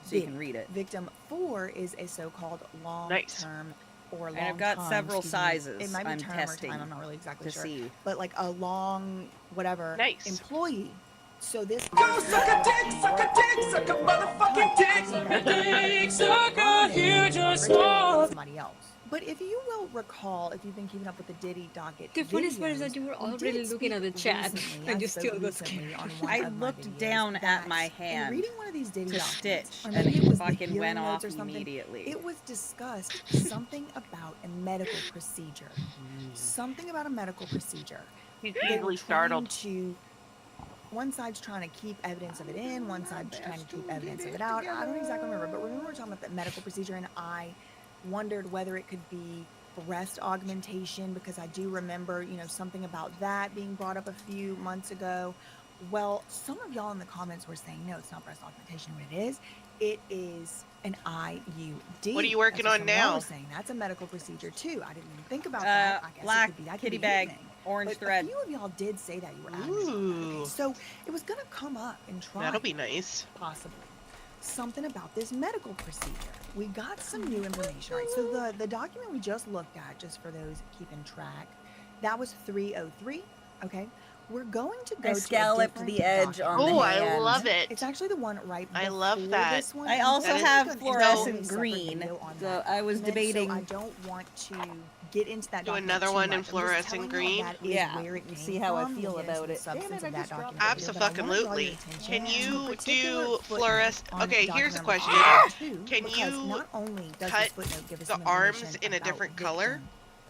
so you Diddy. can read it. Victim 4 is a so-called long-term or long And I've got time, several excuse me. sizes It might be I'm term testing or time, I'm not really exactly to sure. see. But like a long whatever employee. So this Go suck a dick, suck a dick, suck a motherfucking dick. Suck a huge or small. Somebody else. But if you will recall, if you've been keeping up with the Diddy docket, The funniest part is that videos, you were we already did looking at the speak chat recently, and I you spoke still got recently scared. on one I of my looked videos down at that my in hand reading one of these Diddy to documents, stitch, or and maybe it it was the fucking hearing went notes off or something, immediately. it was discussed something about a medical procedure. Something about a medical procedure. He's They were easily trying startled. to, one side's trying to keep evidence of it in, one side's trying to keep evidence of it out. I don't exactly remember, but remember we were talking about the medical procedure, and I wondered whether it could be breast augmentation, because I do remember, you know, something about that being brought up a few months ago. Well, some of y'all in the comments were saying, no, it's not breast augmentation. What it is an IUD. What are you working That's what on some of y'all now? were saying. That's a medical procedure too. I didn't even think about that. I guess black it could be. That could kitty be bag, anything. orange But thread. a few of y'all did say that you were adamant. Ooh. Okay, so it was gonna come up in trial. That'll be nice. Possibly. Something about this medical procedure. We got some new information. Right. So the document we just looked at, just for those keeping track, that was 303. Okay. We're going to go I to a scalloped different the edge on document. the I hand. love it. It's actually the one right I before love that. this one. I I'm also gonna have do an fluorescent entirely separate green, video on so that I was document, debating. So I don't want to get into that Do document another too one much. in I'm just fluorescent telling green? you that is Yeah, where it you came see how I from. feel We'll get into about the it. substance of that document later, but I wanna draw your Absolutely. attention Can to a you particular do footnote fluorescent? on Okay, here's document a question. number 2, Can because you not only does cut this footnote give us the some arms information in a about different victim color?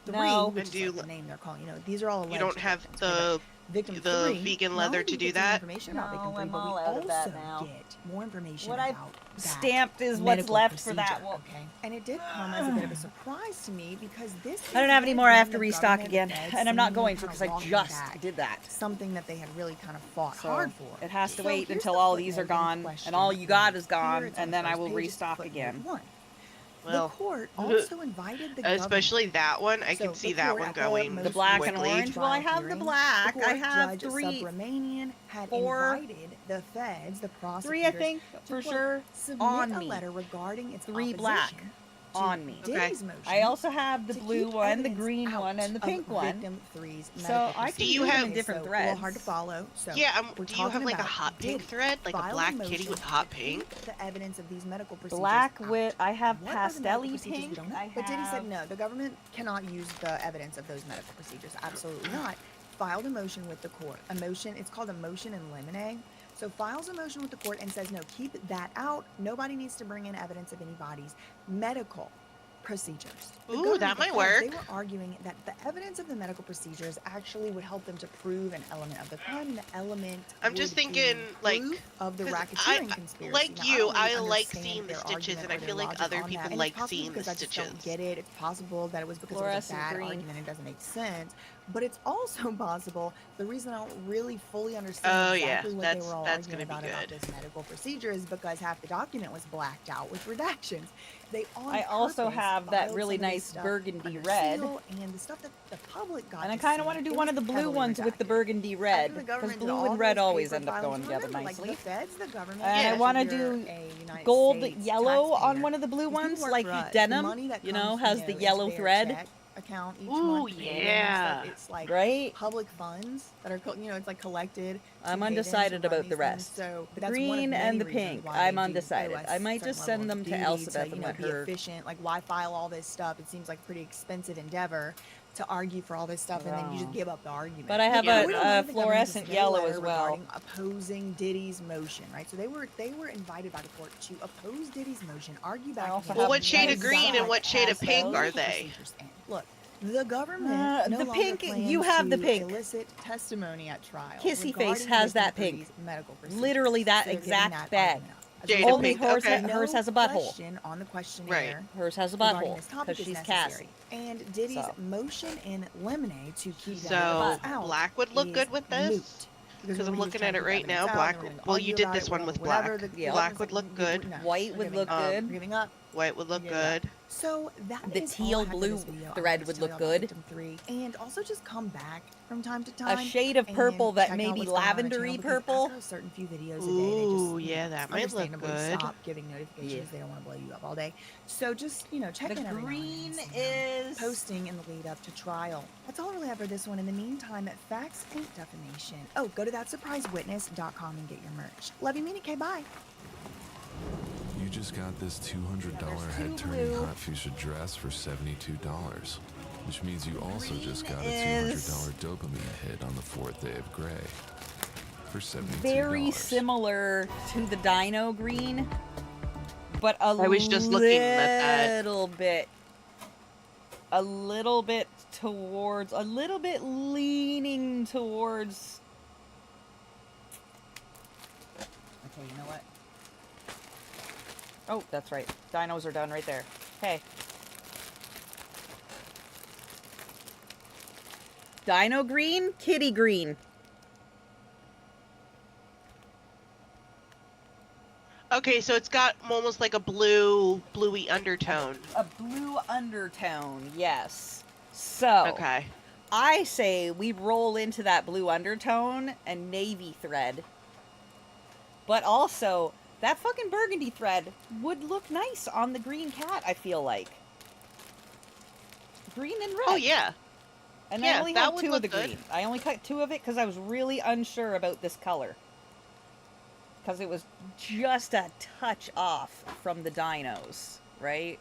3, No. which And is like the name they're calling, you know, these are all You alleged don't have victims, okay, the but victim the 3, vegan not leather only to do do we get some that? information about victim No, 3, I'm but we all out of that also now. get more information What I about that stamped is what's medical left for that procedure, one. okay? And it did come as a bit of a surprise to me, because this I don't is have any yet more. I have again to the restock government again, feds and I'm not seemingly going to kind because of I walking just back did that. something that they had really kind of fought So hard for. it has to So wait here's until the all these are footnote in gone, question and all you got right is here. gone, It's on and the then I first will page. It's restock footnote again. 1. Well, The court also invited the government. especially that one. I So can see the that court one at going The black and quickly. orange. Well, I have the hearing, black. the I court have Judge 3, Subramanian had 4, invited the feds, the 3, prosecutors, I think, to, for quote, sure, submit on a me. letter regarding its 3 black opposition on me. Diddy's motion I also have the to blue keep one, the evidence green out one, and the of pink one. victim 3's So medical I can procedure. Do you do them have- in different so, threads. a little hard to follow. So Yeah, we're do you have talking like a about hot pink Diddy thread? Like a filed black motion kitty with to hot keep pink? the evidence of these medical procedures Black out. with, I have What are the medical pastel-y procedures? We pink. don't know. I But Diddy said have no, the government cannot use the evidence of those medical procedures. Absolutely not. Filed a motion with the court. A motion, it's called a motion in limine. So files a motion with the court and says, no, keep that out. Nobody needs to bring in evidence of anybody's medical procedures. Ooh, that might work. They were arguing that the evidence of the medical procedures actually would help them to prove an element of the crime, and the element. I'm just would thinking, be like, proof of the 'cause racketeering conspiracy. like Now, you, don't really I like understand seeing the their stitches, and argument I or their feel like logic other on people that. And like it's possible seeing the because I just don't stitches. get it. It's possible that it was because it was a Fluorescent bad green. argument and it doesn't make sense. But it's also possible the reason I don't really fully Oh, understand yeah, exactly what they were all that's arguing gonna be about good. this medical procedure is because half the document was blacked out with redactions. They on I also purpose have that filed really some of this nice stuff burgundy under red. seal, and the stuff that the public got And I to kind of see, want to do it one was of the blue heavily ones with the redacted. burgundy red, After the because government did blue all and red those always paper end up going filings, together remember, like, nicely. the feds, the government, And I if want to you're do a United gold States yellow on taxpayer, one of the blue these people ones, work like for us. The denim, money that you know, comes, has you the know, yellow into their thread. check account each Ooh, month, and yeah. it's like Right? public funds that are, you know, it's like collected. I'm to pay them to undecided run about these the things. rest. So The that's one of green many and the reasons pink, why I'm they do undecided. owe us I might certain just level send of them to duty Elspeth you and know, let be her. efficient. Like, why file all this stuff? It seems like a pretty expensive endeavor to argue for all this stuff, and then you just give up the argument. But I have Look, we don't a need the government to fluorescent submit a yellow letter as well. regarding opposing Diddy's motion, right? So they were invited by the court to oppose Diddy's motion, argue back. also against Well, it, what shade of green and exact what shade of as pink the are legal they? procedures stand. Look, the government no the longer pink, plans you have the to pink. elicit testimony at trial. Kissy Face regarding has victim that pink. three's medical procedures. Literally that So they're giving exact that bag. argument up. As Jada a result, Only pink, hers, okay. hers has a butthole. question on the questionnaire Hers has a regarding butthole this topic because is she's necessary. Cassie. And Diddy's So. motion in limine to keep that So, evidence out black would look is good with this? moot. Because I'm we're just looking trying at to it keep right evidence now. out, Black. and we're gonna Well, argue you did about this it, one with whatever. black. Yeah. Black would look good. No, White we're would giving look up. good. We're giving up. White would look We're giving up. good. So that The is teal all I have for blue this video. I thread wanted would to tell look y'all about good. Victim 3, and also just come back from time to time. A shade of and purple that check may out be what's going on the channel, lavendery because purple. after a certain few videos a day, they Ooh, just, yeah, that might look understandably good. stop giving notifications. Yeah. They don't want to blow you up all day. So just, you know, check The in every now and then green and see how is posting in the lead up to trial. That's all I really have for this one. In the meantime, facts ain't defamation. Oh, go to thatsurprisewitness.com and get your merch. Love you, Minnie K. Bye. You just got this $200 head-turning hot fuchsia dress for $72, which means you also just got a $200 dopamine hit on the 4th day of Grey for $72. Very similar to the Dino green, but a I was just looking at that. a little bit towards, a little bit leaning towards. Okay, you know what? Oh, that's right. Dinos are done right there. Hey. Dino green, kitty green. Okay, so it's got almost like a bluey undertone. A blue undertone, yes. So, Okay. I say we roll into that blue undertone and navy thread. But also, that fucking burgundy thread would look nice on the green cat, I feel like. Green and red. Oh, yeah. And Yeah, I only that have would two of look the good. green. I only cut two of it because I was really unsure about this color. Because it was just a touch off from the dinos, right?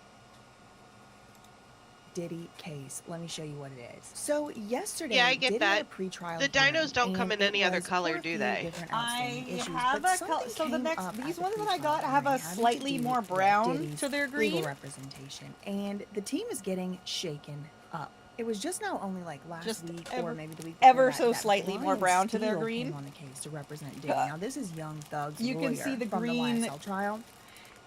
Diddy case. Let me show you what it is. So yesterday, Yeah, I get Diddy had that. a pretrial The hearing, dinos don't come and in any it other was color, for a do few they? different I outstanding issues, have but a color. something So the came next, up at these the ones that I pretrial got have a hearing having slightly to do more with brown Diddy's to their legal green. representation, and the team is getting shaken up. It was just now only like last Just week ever- or maybe the week before ever that, so that slightly more Brian brown to their Steele green. came on the case to represent Diddy. Now this is Young Thug's You can see lawyer the from green, the YSL trial.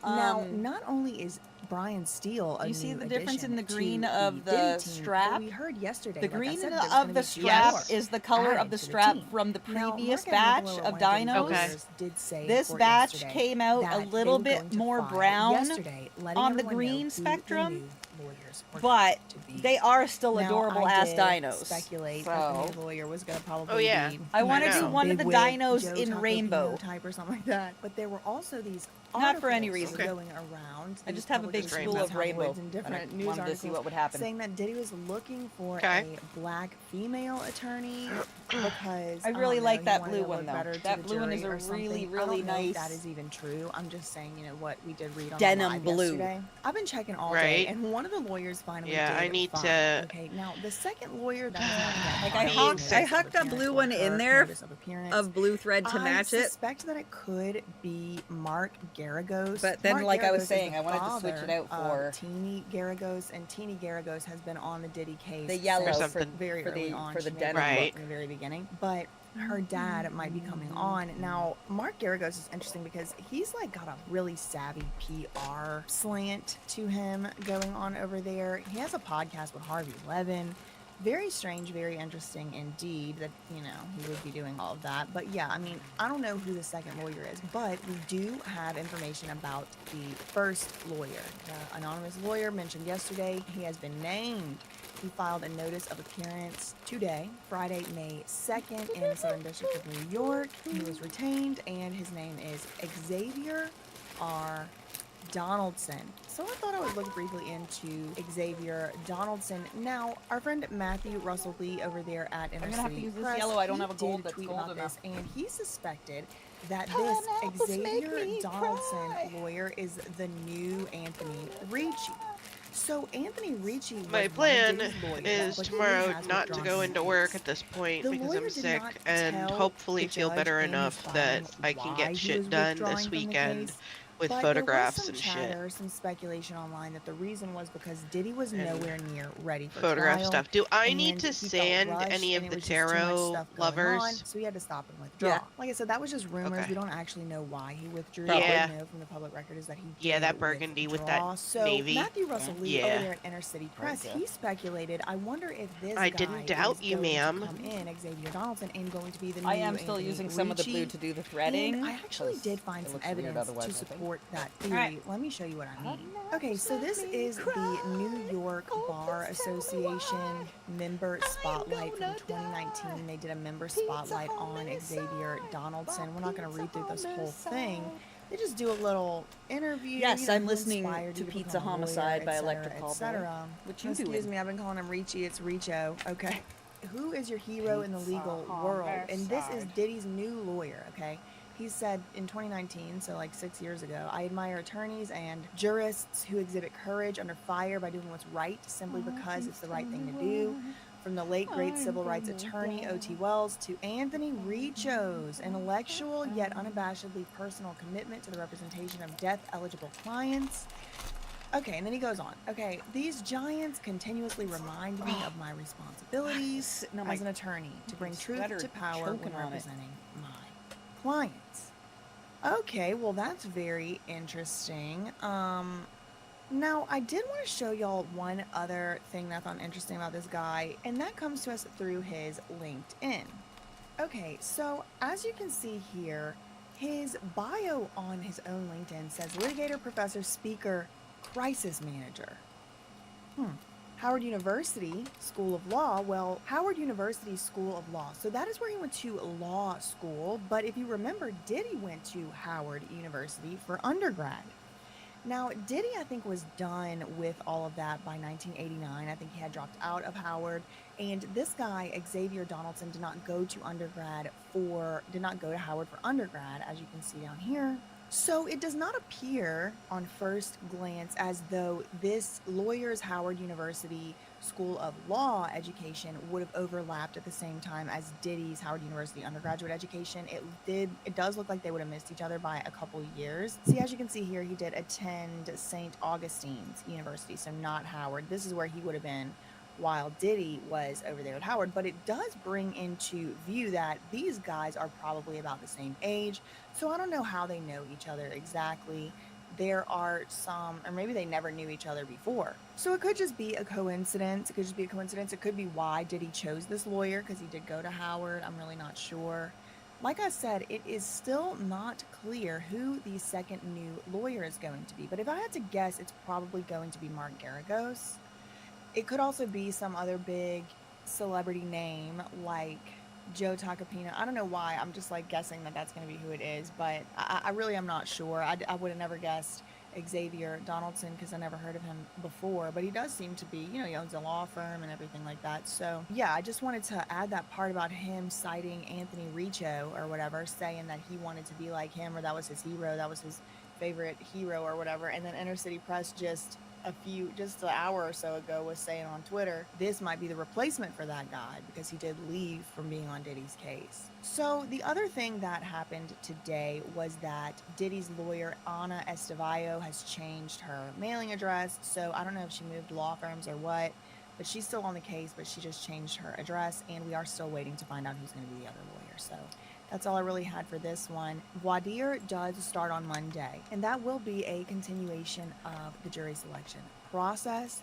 Now, um, not only is Brian Steele a Do you see new the difference in the addition green to of Diddy the team, but strap? we heard yesterday, The like I green said, of there's gonna the be two strap more is the color of added the to strap team. from the Now, previous Mark batch Angelo, of one of Diddy's dinos. lawyers, did say This court batch yesterday came out a that little they were bit going to more file brown yesterday, letting on the everyone know green who spectrum, the new lawyers were but going to be. they are still Now, adorable I ass did dinos. speculate that the So new lawyer was going to probably Oh, yeah. be I want to know. do one of the big wig, dinos Joe in Taco rainbow. Pino type or something like that. But there were also these Not for any articles reason. going around. I these just have a big publications, spool of tabloids, rainbow, and and different I news wanted to see articles what would happen. saying that Diddy was looking for Okay. a black female attorney because I really don't like know, he that wanted blue to one, look though. better to That the blue one is jury a or something. really, I really don't know if that nice- is even true. I'm just saying, you know, what we did read on Denim the live blue. yesterday. I've been checking all day, Right. and one of the lawyers finally Yeah, did I need file. to- Okay, now the second lawyer that has not yet Like filed I notice hucked of a blue appearance or one in her there notice of appearance. of blue thread to match I it. suspect that it could be Mark Garagos. But then, Mark like I was Garagos is saying, the I wanted to switch it father out for- of Teeny Garagos, and Teeny Garagos has been on the Diddy case The yellow since for- very for early the- on. for the She made denim it Right. from the very beginning, but her dad might be coming on. Now, Mark Garagos is interesting because he's like got a really savvy PR slant to him going on over there. He has a podcast with Harvey Levin. Very strange, very interesting indeed that, you know, he would be doing all of that. But yeah, I mean, I don't know who the second lawyer is, but we do have information about the first lawyer. The anonymous lawyer mentioned yesterday, he has been named. He filed a notice of appearance today, Friday, May 2nd, in the Southern District of New York. He was retained, and his name is Xavier R. Donaldson. So I thought I would look briefly into Xavier Donaldson. Now, our friend Matthew Russell Lee over there at Inner I'm gonna have to City use this Press, yellow. I don't he have a gold did that's tweet gold about enough. this, and he suspected that this Xavier Donaldson lawyer is the new Anthony Ricci. So Anthony Ricci was My one of plan Diddy's lawyers, is but he tomorrow has not to withdrawn go from into the work case. at this point The because lawyer I'm did sick not and tell hopefully the feel judge better in his enough that filing I can why get he shit was done withdrawing this from the weekend case, with but photographs there was some and chatter, shit. some speculation online that the reason was because Diddy was And nowhere near ready for photograph trial. stuff. Do I need and to he felt sand rushed, any and of it the was just too much tarot stuff going on, lovers? so he had to stop and withdraw. Yeah. Like I said, that was just rumors. Okay. We don't actually know why he withdrew. Yeah. All we know from the public record is that he Yeah, did that burgundy with withdraw. that So navy. Matthew Russell Lee Yeah. over there at Inner City Press, Okay. he speculated, I wonder if this I guy didn't doubt is you, going to ma'am. come in, Xavier Donaldson, and going to be the new I am still Anthony using some of the blue Ricci. to do the threading. And I actually 'cause did find it some looks weird evidence otherwise, to I think. support that theory. Alright. Let me show you what I mean. Okay, so this is the New York Bar Association member spotlight from 2019. They did a member spotlight on Xavier Donaldson. We're not going to read through this whole thing. They just do a little interview. Yes, you know, I'm who listening inspired to you Pizza become a lawyer, Homicide by et cetera, Electric et Callboy. cetera. What you Excuse doing? me, I've been calling him Ricci. It's Richo. Okay. Who is your hero in the legal world? And this is Diddy's new lawyer, okay? He said in 2019, so like 6 years ago, I admire attorneys and jurists who exhibit courage under fire by doing what's right simply because it's the right thing to do. From the late great civil rights attorney O.T. Wells to Anthony Richo's intellectual yet unabashedly personal commitment to the representation of death-eligible clients. Okay, and then he goes on. Okay, these giants continuously remind me of my responsibilities as an attorney to bring truth sweater to power when choking on it. representing my clients. Okay, well that's very interesting. Now I did want to show y'all one other thing that I found interesting about this guy, and that comes to us through his LinkedIn. Okay, so as you can see here, his bio on his own LinkedIn says litigator, professor, speaker, crisis manager. Howard University School of Law. Well, Howard University School of Law. So that is where he went to law school. But if you remember, Diddy went to Howard University for undergrad. Now, Diddy, I think, was done with all of that by 1989. I think he had dropped out of Howard. And this guy, Xavier Donaldson, did not go to Howard for undergrad, as you can see down here. So it does not appear on first glance as though this lawyer's Howard University School of Law education would have overlapped at the same time as Diddy's Howard University undergraduate education. It does look like they would have missed each other by a couple years. See, as you can see here, he did attend St. Augustine's University, so not Howard. This is where he would have been while Diddy was over there at Howard. But it does bring into view that these guys are probably about the same age. So I don't know how they know each other exactly. There are some, or maybe they never knew each other before. So it could just be a coincidence. It could be why Diddy chose this lawyer, because he did go to Howard. I'm really not sure. Like I said, it is still not clear who the second new lawyer is going to be. But if I had to guess, it's probably going to be Mark Garagos. It could also be some other big celebrity name like Joe Tacopina. I don't know why. I'm just like guessing that that's going to be who it is, but I really am not sure. I would have never guessed Xavier Donaldson, because I never heard of him before, but he does seem to be, you know, he owns a law firm and everything like that. So yeah, I just wanted to add that part about him citing Anthony Richo or whatever, saying that he wanted to be like him, or that was his hero, that was his favorite hero or whatever. And then Inner City Press just an hour or so ago was saying on Twitter, this might be the replacement for that guy because he did leave from being on Diddy's case. So the other thing that happened today was that Diddy's lawyer, Ana Estevallo, has changed her mailing address. So I don't know if she moved law firms or what, but she's still on the case, but she just changed her address, and we are still waiting to find out who's going to be the other lawyer. So that's all I really had for this one. Voir dire does start on Monday, and that will be a continuation of the jury selection process.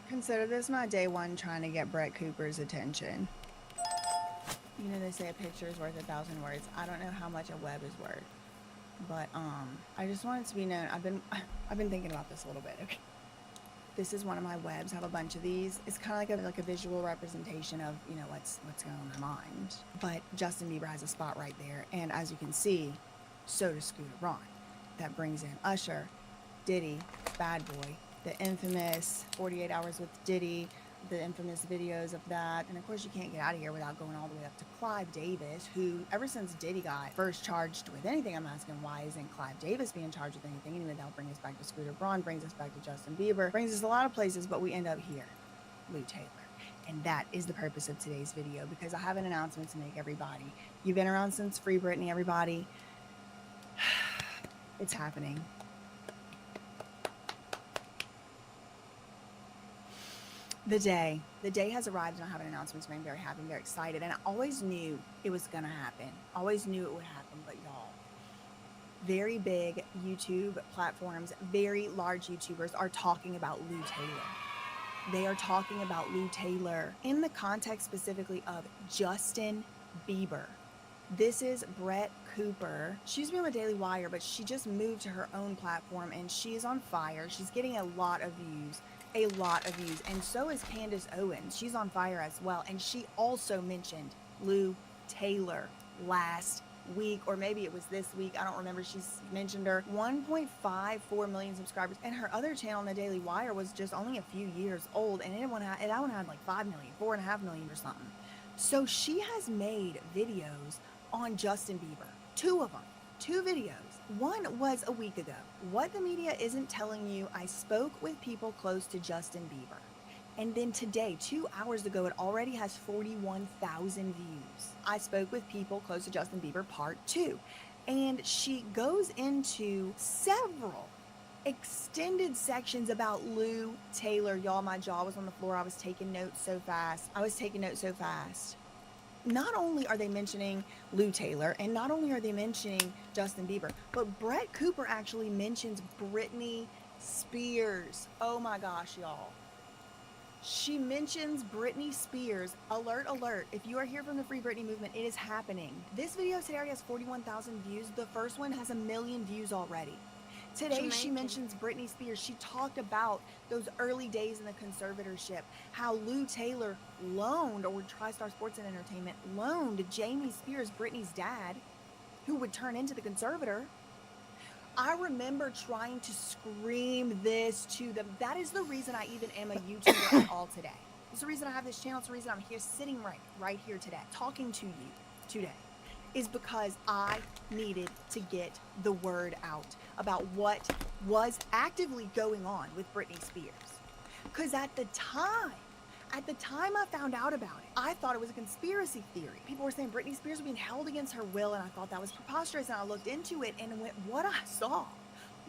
Consider this my day one trying to get Brett Cooper's attention. You know, they say a picture is worth 1,000 words. I don't know how much a web is worth, but I just want it to be known. I've been thinking about this a little bit. Okay. This is one of my webs. I have a bunch of these. It's kind of like a visual representation of, you know, what's going on in my mind. But Justin Bieber has a spot right there. And as you can see, so does Scooter Braun. That brings in Usher, Diddy, Bad Boy, the infamous 48 Hours with Diddy, the infamous videos of that. And of course, you can't get out of here without going all the way up to Clive Davis, who ever since Diddy got first charged with anything, I'm asking why isn't Clive Davis being charged with anything? Anyway, that'll bring us back to Scooter Braun, brings us back to Justin Bieber, brings us a lot of places, but we end up here, Lou Taylor. And that is the purpose of today's video, because I have an announcement to make, everybody. You've been around since Free Britney, everybody. It's happening. The day has arrived, and I have an announcement to make. I'm very happy, I'm very excited, and I always knew it was gonna happen. Always knew it would happen, but y'all, very big YouTube platforms, very large YouTubers are talking about Lou Taylor. They are talking about Lou Taylor in the context specifically of Justin Bieber. This is Brett Cooper. She's been on the Daily Wire, but she just moved to her own platform, and she is on fire. She's getting a lot of views. And so is Candace Owens. She's on fire as well, and she also mentioned Lou Taylor last week, or maybe it was this week, I don't remember. She's mentioned her. 1.54 million subscribers, and her other channel on the Daily Wire was just only a few years old, and that one had like 5 million, 4.5 million or something. So she has made videos on Justin Bieber, 2 of them, 2 videos. One was a week ago. What the media isn't telling you, I spoke with people close to Justin Bieber. And then today, 2 hours ago, it already has 41,000 views. I spoke with people close to Justin Bieber, part 2. And she goes into several extended sections about Lou Taylor. Y'all, my jaw was on the floor. I was taking notes so fast. Not only are they mentioning Lou Taylor, and not only are they mentioning Justin Bieber, but Brett Cooper actually mentions Britney Spears. Oh my gosh, y'all. She mentions Britney Spears. Alert, alert. If you are here from the Free Britney movement, it is happening. This video today already has 41,000 views. The first one has 1 million views already. Today, she mentions Britney Spears. She talked about those early days in the conservatorship, how Lou Taylor loaned, or TriStar Sports and Entertainment loaned Jamie Spears, Britney's dad, who would turn into the conservator. I remember trying to scream this to them. That is the reason I even am a YouTuber at all today. It's the reason I have this channel. It's the reason I'm here, sitting right here today, talking to you today, is because I needed to get the word out about what was actively going on with Britney Spears. Because at the time I found out about it, I thought it was a conspiracy theory. People were saying Britney Spears was being held against her will, and I thought that was preposterous, and I looked into it, and what I saw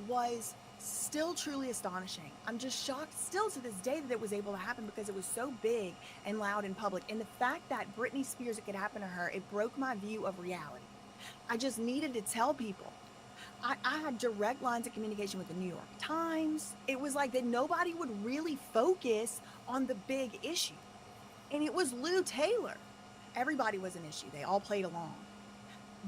was still truly astonishing. I'm just shocked still to this day that it was able to happen, because it was so big and loud and public. And the fact that Britney Spears, it could happen to her, it broke my view of reality. I just needed to tell people. I had direct lines of communication with the New York Times. It was like that nobody would really focus on the big issue. And it was Lou Taylor. Everybody was an issue. They all played along.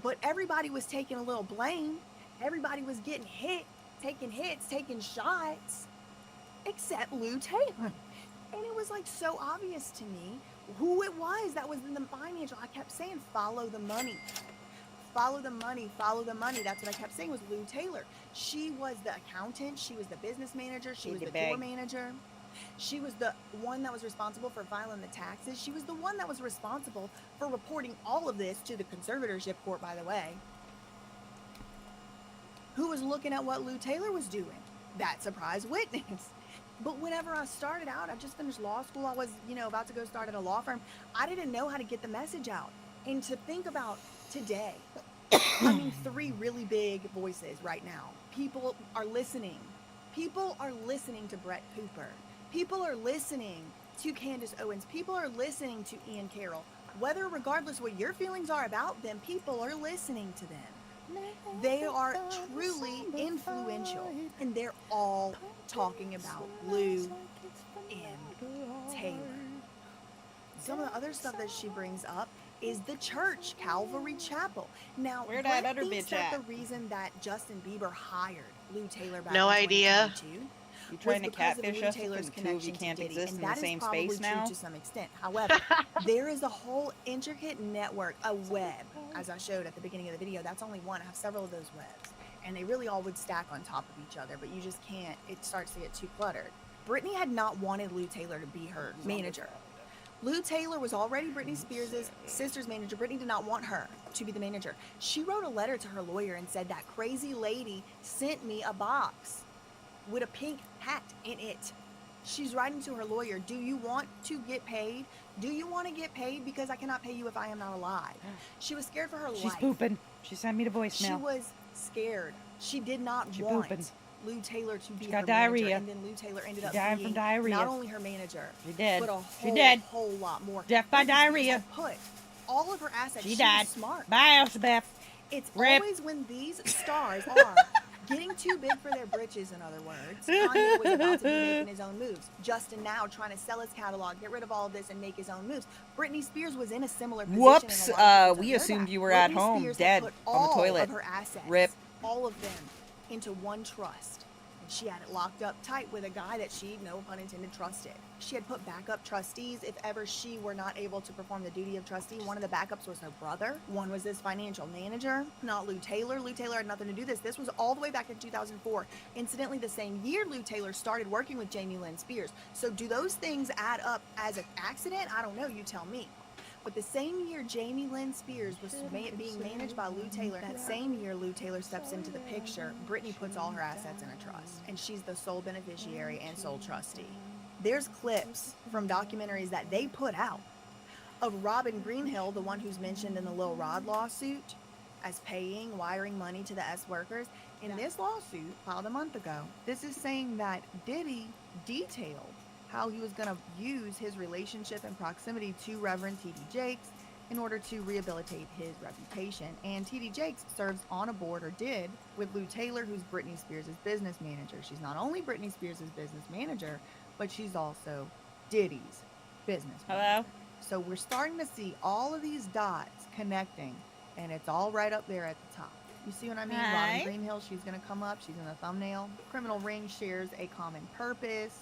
But everybody was taking a little blame. Everybody was getting hit, taking hits, taking shots, except Lou Taylor. And it was like so obvious to me who it was that was in the financial. I kept saying, follow the money. follow the money, follow the money. That's what I kept saying was Lou Taylor. She was the accountant. She was the business manager. She was the tour manager. She was the one that was responsible for filing the taxes. She was the one that was responsible for reporting all of this to the conservatorship court, by the way. Who was looking at what Lou Taylor was doing? That surprise witness. But whenever I started out, I just finished law school. I was, about to go start at a law firm. I didn't know how to get the message out. And to think about today, I mean, 3 really big voices right now. People are listening. People are listening to Brett Cooper. People are listening to Candace Owens. People are listening to Ian Carroll. Whether, regardless what your feelings are about them, people are listening to them. They are truly influential, and they're all talking about Lou and Taylor. Some of the other stuff that she brings up is the church, Calvary Chapel. Now, where that Brett other thinks bitch that at? the reason that Justin Bieber hired Lou Taylor back No in idea. 2022 You trying to was because of catfish Lou us Taylor's because the two of you connection to can't Diddy, exist and in the that is same probably space true now? to some extent. However, there is a whole intricate network, a web, as I showed at the beginning of the video. That's only one. I have several of those webs, and they really all would stack on top of each other, but you just can't. It starts to get too cluttered. Brittany had not wanted Lou Taylor to be her manager. Lou Taylor was already Britney Spears' sister's manager. Brittany did not want her to be the manager. She wrote a letter to her lawyer and said, that crazy lady sent me a box with a pink hat in it. She's writing to her lawyer, do you want to get paid? Do you want to get paid? Because I cannot pay you if I am not alive. She was scared for her life. She's pooping. She sent me the voicemail. She was scared. She did not She want pooping. Lou Taylor to be She her got manager, diarrhea. and then Lou Taylor ended She up died being from diarrhea. not only her manager, She did. but a She did. whole lot more. Death by Britney Spears diarrhea. had put all of her assets. She was died. smart. Bye, Elizabeth. It's Rip. always when these stars are getting too big for their britches, in other words. Kanye was about to be making his own moves. Justin now trying to sell his catalog, get rid of all of this, and make his own moves. Britney Spears was in a similar position. Whoops. And a lot of people We don't know assumed that. you were at Britney home, Spears had dead, put on the all toilet. of her assets, Rip. all of them, into one trust. She had it locked up tight with a guy that she, no pun intended, trusted. She had put backup trustees if ever she were not able to perform the duty of trustee. One of the backups was her brother. One was this financial manager, not Lou Taylor. Lou Taylor had nothing to do with this. This was all the way back in 2004. Incidentally, the same year Lou Taylor started working with Jamie Lynn Spears. So do those things add up as an accident? I don't know. You tell me. But the same year Jamie Lynn Spears was being managed by Lou Taylor, that same year Lou Taylor steps into the picture, Brittany puts all her assets in a trust, and she's the sole beneficiary and sole trustee. There's clips from documentaries that they put out of Robin Greenhill, the one who's mentioned in the Lil Rod lawsuit, as wiring money to the S workers. In this lawsuit, filed a month ago, this is saying that Diddy detailed how he was going to use his relationship and proximity to Reverend T.D. Jakes in order to rehabilitate his reputation. And T.D. Jakes serves on a board, or did, with Lou Taylor, who's Britney Spears' business manager. She's not only Britney Spears' business manager, but she's also Diddy's business manager. Hello? So we're starting to see all of these dots connecting, and it's all right up there at the top. You see what I mean? Hi. Robin Greenhill, she's going to come up. She's in the thumbnail. Criminal ring shares a common purpose,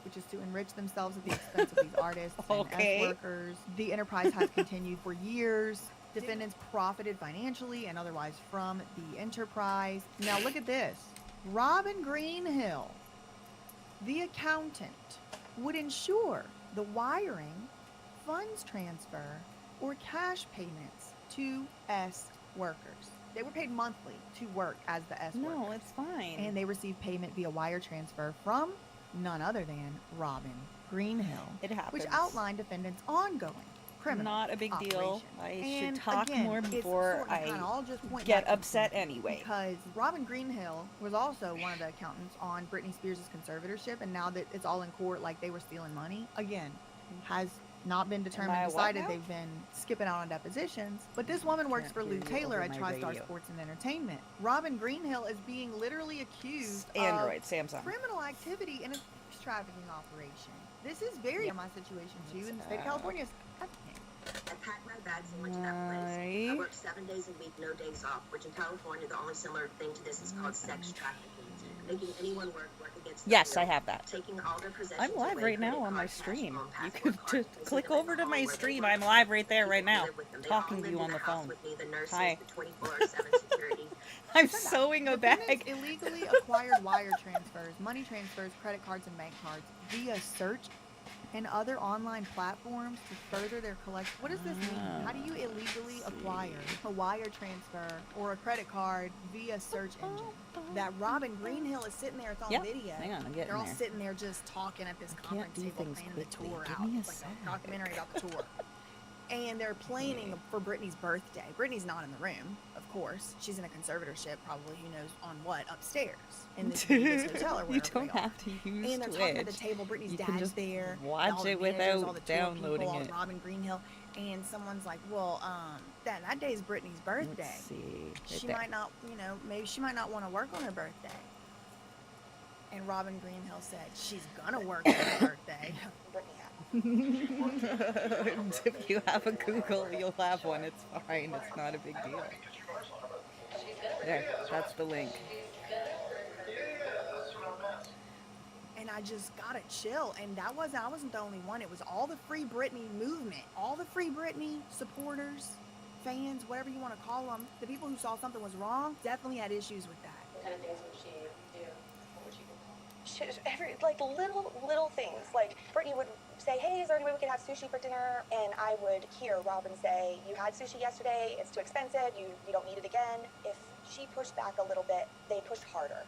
which is to enrich themselves at the expense of these artists and Okay. S-workers. The enterprise has continued for years. Defendants profited financially and otherwise from the enterprise. Now look at this. Robin Greenhill, the accountant, would ensure the wiring, funds transfer, or cash payments to S workers. They were paid monthly to work as the S workers. No, it's fine. And they received payment via wire transfer from none other than Robin Greenhill. It happens. Which outlined defendants' ongoing criminal Not a big deal. operation. I And should talk again, more it's before sort of I kinda all just point get back to upset anyway. Because Robin Greenhill was also one of the accountants on Britney Spears' conservatorship, and now that it's all in court, like they were stealing money, again, has not been determined. Am I what Decided now? they've been skipping out on depositions. But this woman works Can't for hear Lou you Taylor over at my TriStar radio. Sports and Entertainment. Robin Greenhill is being literally accused Android, of Samsung. criminal activity in a sex trafficking operation. This is very my situation too in the state of California. I packed my bags and went to that place. I worked 7 days a week, no days off, which in California, the only similar thing to this is called sex trafficking. Making anyone work gets the Yes, I real. have that. Taking all their possessions I'm live away, right now credit on my card, cash, stream. phone, You passport could card, just visit click them over to all my where they stream. work. I'm live right there People right who now, live with them. They all talking to lived you in on the the house phone. with me, the nurses, Hi. the 24/7 security. I'm sewing a Defendants bag. illegally acquired wire transfers, money transfers, credit cards, and bank cards via search and other online platforms to further their collection. What does this mean? How do you illegally acquire a wire transfer or a credit card via search engine? That Robin Greenhill is sitting there, it's on Yep. video. Hang on, I'm getting They're all there. sitting there just talking at this conference do table, things planning the quickly. tour Give out. me a It's like a documentary about the tour. And they're planning for Brittany's birthday. Brittany's not in the room, of course. She's in a conservatorship, probably, who knows on what, upstairs in this Vegas hotel or wherever You don't they are. have to use And they're talking at the Twitch. table. Brittany's You can dad's just there. watch all the it managers, without all the tour downloading people, all it. Robin Greenhill. And someone's like, well, that day's Brittany's birthday. Let's see. She Right might not, maybe she might not want to work on her birthday. And Robin Greenhill said, she's gonna work on her birthday. Brittany If you have a Google, you'll have one. It's fine. It's not a big deal. There, that's the link. And I just gotta chill. And I wasn't the only one. It was all the Free Britney movement, all the Free Britney supporters, fans, whatever you want to call them. The people who saw something was wrong definitely had issues with that. What kind of things would she do? What would she little things. Like Brittany would say, hey, is there any way we could have sushi for dinner? And I would hear Robin say, you had sushi yesterday, it's too expensive, you don't need it again. If she pushed back a little bit, they pushed harder.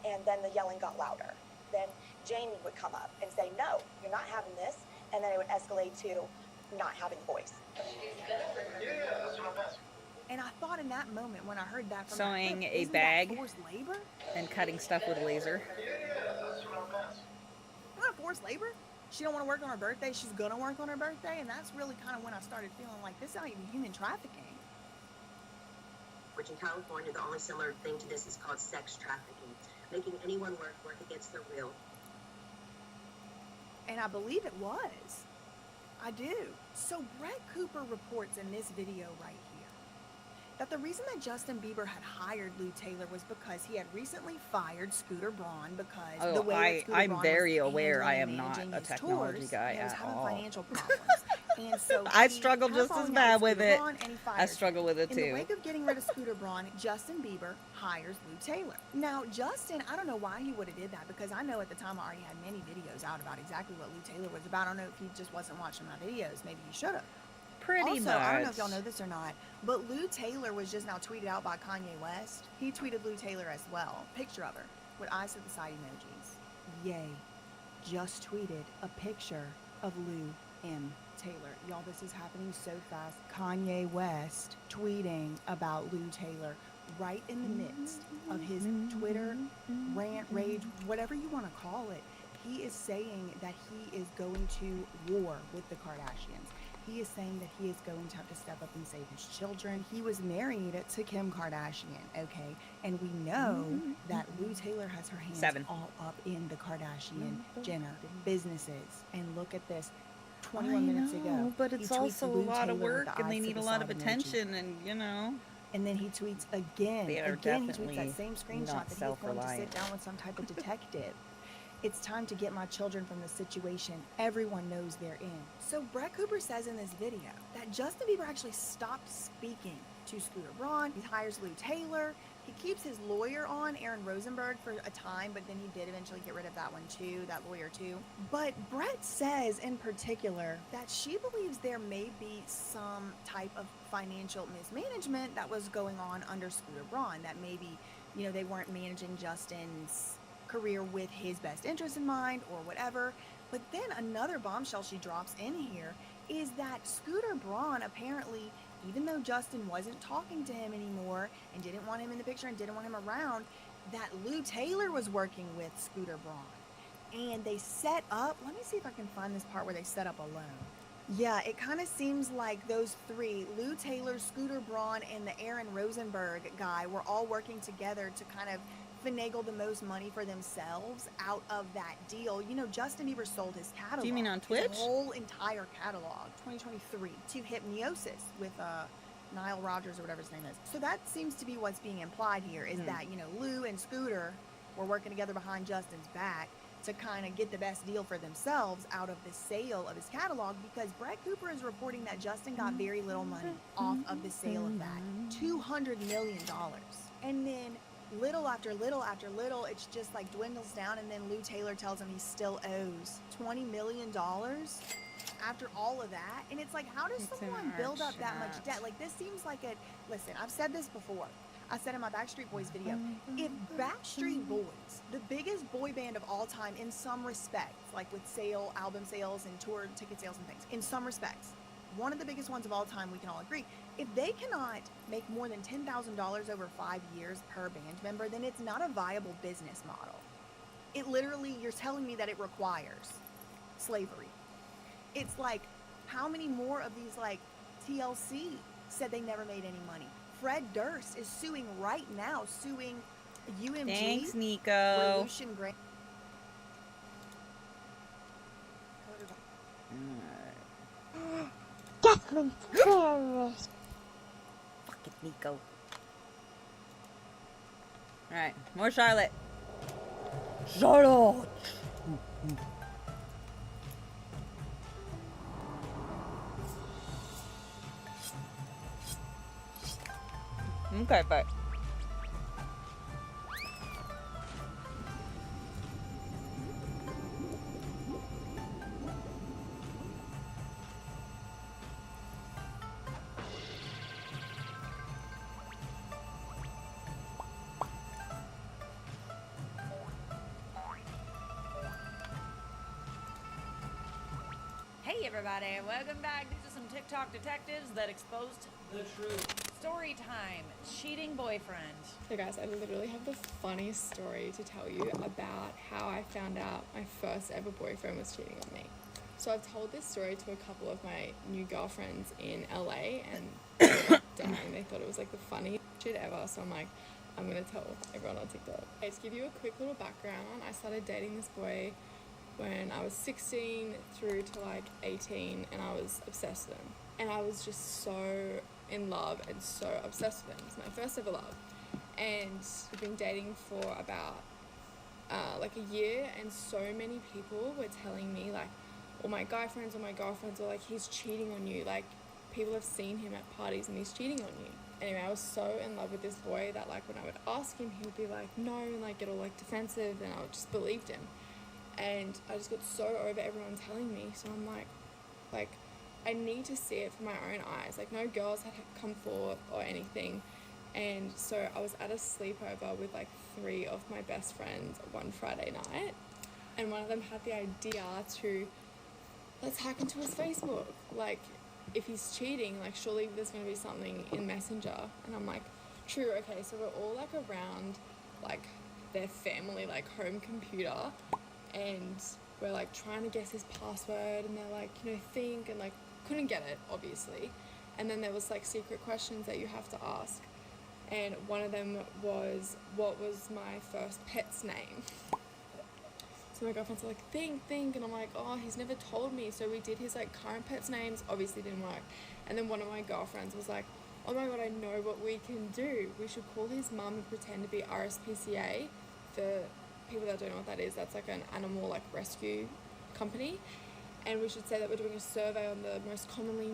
And then the yelling got louder. Then Jamie would come up and say, no, you're not having this. And then it would escalate to not having a voice. And I thought in that moment when I heard that from Sewing her, a isn't bag that forced labor? and cutting stuff with laser. Isn't that forced labor? She don't want to work on her birthday, she's gonna work on her birthday, and that's really kind of when I started feeling like this is not even human trafficking. Which in California, the only similar thing to this is called sex trafficking, making anyone work against their will. And I believe it was. I do. So Brett Cooper reports in this video right here that the reason that Justin Bieber had hired Lou Taylor was because he had recently fired Scooter Braun because the way that Scooter I'm Braun very was aware I handling am and not managing a his technology tours, guy he was at having all. financial problems. And so I he struggle had a just as falling out bad with Scooter it. Braun, and he I fired struggle him. with it In the too. wake of getting rid of Scooter Braun, Justin Bieber hires Lou Taylor. Now, Justin, I don't know why he would have did that, because I know at the time I already had many videos out about exactly what Lou Taylor was about. I don't know if he just wasn't watching my videos. Maybe he should have. Pretty also, much. I don't know if y'all know this or not, but Lou Taylor was just now tweeted out by Kanye West. He tweeted Lou Taylor as well. Picture of her with eyes to the side emojis. Yay. Just tweeted a picture of Lou M. Taylor. Y'all, this is happening so fast. Kanye West tweeting about Lou Taylor right in the midst of his Twitter rant, rage, whatever you want to call it. He is saying that he is going to war with the Kardashians. He is saying that he is going to have to step up and save his children. He was married to Kim Kardashian, okay? And we know that Lou Taylor has her hands all up in the Kardashian Jenner businesses. And look at this. 21 minutes ago. But he it's tweets also a Lou lot of Taylor with work the and they eyes to need the a lot of side emoji. attention and, you know. And then he tweets again. They are Again, he tweets definitely that same screenshot not that he's going to self-reliant. sit down with some type of detective. It's time to get my children from the situation everyone knows they're in. So Brett Cooper says in this video that Justin Bieber actually stopped speaking to Scooter Braun. He hires Lou Taylor. He keeps his lawyer on, Aaron Rosenberg, for a time, but then he did eventually get rid of that one too, that lawyer too. But Brett says in particular that she believes there may be some type of financial mismanagement that was going on under Scooter Braun, that maybe, you know, they weren't managing Justin's career with his best interest in mind or whatever. But then another bombshell she drops in here is that Scooter Braun apparently, even though Justin wasn't talking to him anymore and didn't want him in the picture and didn't want him around, that Lou Taylor was working with Scooter Braun. And they set up, let me see if I can find this part where they set up alone. Yeah, it kind of seems like those three, Lou Taylor, Scooter Braun, and the Aaron Rosenberg guy, were all working together to kind of finagle the most money for themselves out of that deal. You know, Justin Bieber sold his catalog. Do you mean on Twitch? His whole entire catalog, 2023, to Hypnosis with Nile Rodgers or whatever his name is. So that seems to be what's being implied here, is that, you know, Lou and Scooter were working together behind Justin's back to kind of get the best deal for themselves out of the sale of his catalog, because Brett Cooper is reporting that Justin got very little money off of the sale of that. $200 million. And then little after little after little, it's just like dwindles down, and then Lou Taylor tells him he still owes $20 million after all of that. And it's like, how does someone build up that much debt? Like, this seems like a, listen, I've said this before. I said in my Backstreet Boys video, if Backstreet Boys, the biggest boy band of all time in some respects, like with album sales and tour ticket sales and things, in some respects, one of the biggest ones of all time, we can all agree, if they cannot make more than $10,000 over 5 years per band member, then it's not a viable business model. It literally, you're telling me that it requires slavery. It's like, how many more of these, like, TLC said they never made any money? Fred Durst is suing right now, suing UMG. Thanks, Nico. Lucian Gray. Deathly terrorist. Fucking Nico. Alright, more Charlotte. Charlotte! Okay, but Hey everybody, welcome back. These are some TikTok detectives that exposed the truth. Story time. Cheating boyfriend. Hey guys, I literally have the funniest story to tell you about how I found out my first ever boyfriend was cheating on me. So I've told this story to a couple of my new girlfriends in LA, and they were dying. They thought it was like the funniest shit ever. So I'm like, I'm gonna tell everyone on TikTok. Okay, to give you a quick little background, I started dating this boy when I was 16 through to like 18, and I was obsessed with him. And I was just so in love and so obsessed with him. It's my first ever love. And we've been dating for about like a year, and so many people were telling me, like, all my guy friends or my girlfriends were like, he's cheating on you. Like, people have seen him at parties and he's cheating on you. Anyway, I was so in love with this boy that, like, when I would ask him, he would be like, no, and like get all like defensive, and I just believed him. And I just got so over everyone telling me. So I'm like, I need to see it for my own eyes. Like, no girls had come forward or anything. And so I was at a sleepover with like 3 of my best friends one Friday night. And one of them had the idea to, let's hack into his Facebook. Like, if he's cheating, like, surely there's going to be something in Messenger. And I'm like, true, okay. So we're all like around like their family, like home computer. And we're like trying to guess his password, and they're like, you know, think, and like couldn't get it, obviously. And then there was like secret questions that you have to ask. And one of them was, what was my first pet's name? So my girlfriend's like, think, and I'm like, oh, he's never told me. So we did his like current pet's names, obviously didn't work. And then one of my girlfriends was like, oh my god, I know what we can do. We should call his mum and pretend to be RSPCA. For people that don't know what that is, that's like an animal like rescue company. And we should say that we're doing a survey on the most commonly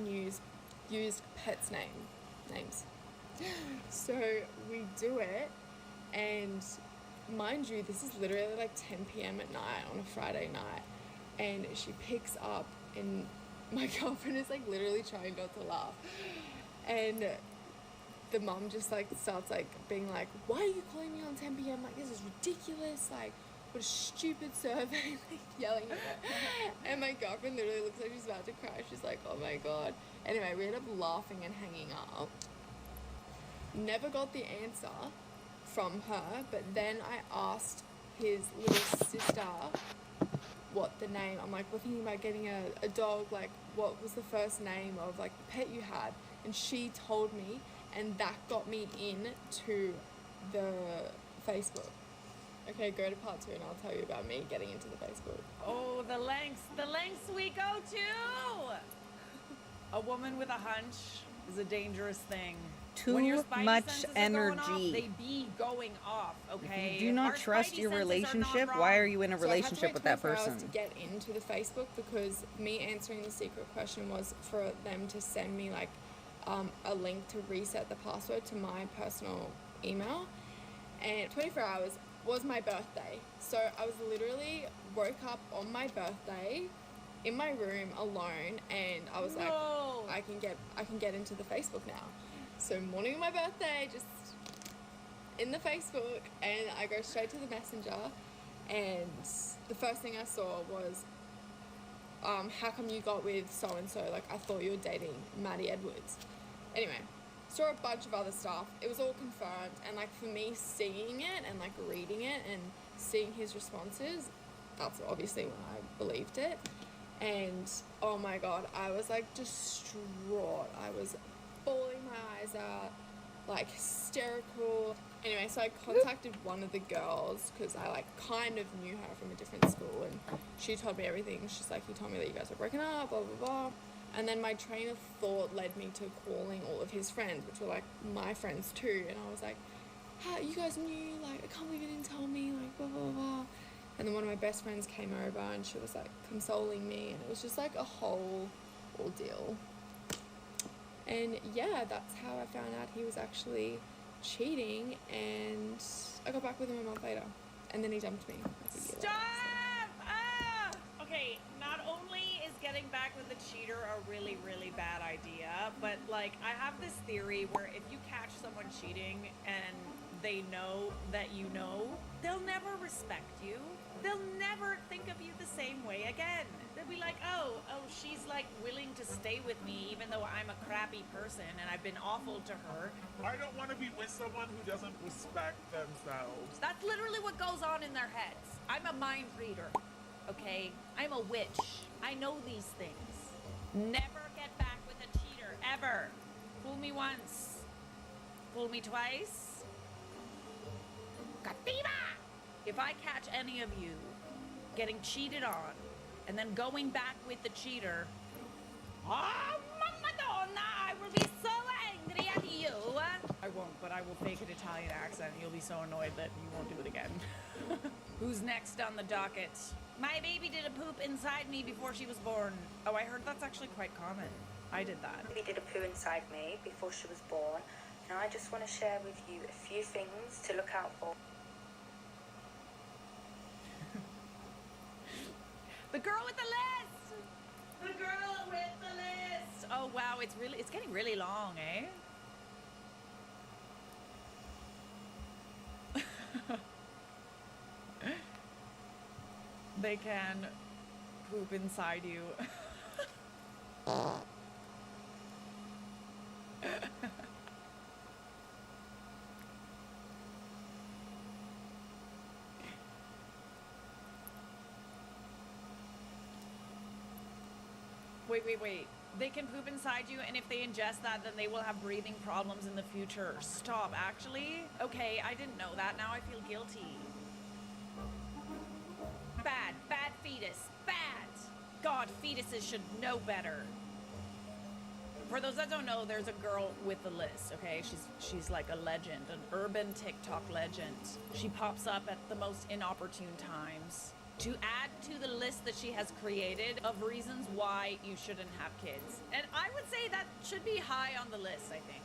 used pets names. So we do it, and mind you, this is literally like 10 p.m. at night on a Friday night, and she picks up, and my girlfriend is like literally trying not to laugh, and the mum just like starts like being like, why are you calling me on 10 p.m? Like, this is ridiculous, like, what a stupid survey, like yelling at her. And my girlfriend literally looks like she's about to cry. She's like, oh my god. Anyway, we end up laughing and hanging up. Never got the answer from her, but then I asked his little sister what the name, I'm like, we're thinking about getting a dog, like, what was the first name of like the pet you had? And she told me, and that got me into the Facebook. Okay, go to part 2 and I'll tell you about me getting into the Facebook. Oh, the lengths we go to! A woman with a hunch is a dangerous thing. When your too spidey much senses are going off, energy. they be going off, okay? If you do not Our trust spidey your senses are not relationship, wrong. why are you in a So I had to relationship wait with that 24 hours person? to get into the Facebook because me answering the secret question was for them to send me like a link to reset the password to my personal email. And 24 hours was my birthday. So I was literally woke up on my birthday in my room alone, and I was like, I can get into the Facebook now. So morning of my birthday, just in the Facebook, and I go straight to the messenger, and the first thing I saw was, how come you got with so and so? Like, I thought you were dating Maddie Edwards. Anyway, saw a bunch of other stuff. It was all confirmed, and like for me seeing it and like reading it and seeing his responses, that's obviously when I believed it. And oh my god, I was like distraught. I was bawling my eyes out, like hysterical. Anyway, so I contacted one of the girls because I like kind of knew her from a different school, and she told me everything. She's like, he told me that you guys were broken up, blah blah blah. And then my train of thought led me to calling all of his friends, which were like my friends too. And I was like, how you guys knew? Like, I can't believe you didn't tell me, like blah blah blah. And then one of my best friends came over and she was like consoling me, and it was just like a whole ordeal. And yeah, that's how I found out he was actually cheating, and I got back with him a month later, and then he dumped me. Stop! Ah! Okay, not only is getting back with a cheater a really, really bad idea, but like I have this theory where if you catch someone cheating and they know that you know, they'll never respect you. They'll never think of you the same way again. They'll be like, oh, she's like willing to stay with me even though I'm a crappy person and I've been awful to her. I don't want to be with someone who doesn't respect themselves. That's literally what goes on in their heads. I'm a mind reader, okay? I'm a witch. I know these things. Never get back with a cheater, ever. Fool me once. Fool me twice. Katiba! If I catch any of you getting cheated on and then going back with the cheater, oh, Madonna, I will be so angry at you. I won't, but I will fake an Italian accent. You'll be so annoyed that you won't do it again. Who's next on the docket? My baby did a poop inside me before she was born. Oh, I heard that's actually quite common. I did that. Baby did a poo inside me before she was born, and I just want to share with you a few things to look out for. The girl with the list! The girl with the list! Oh wow, it's getting really long, eh? They can poop inside you. Wait. They can poop inside you, and if they ingest that, then they will have breathing problems in the future. Stop, actually? Okay, I didn't know that. Now I feel guilty. Bad fetus. Bad! God, fetuses should know better. For those that don't know, there's a girl with the list, okay? She's like a legend, an urban TikTok legend. She pops up at the most inopportune times to add to the list that she has created of reasons why you shouldn't have kids. And I would say that should be high on the list, I think.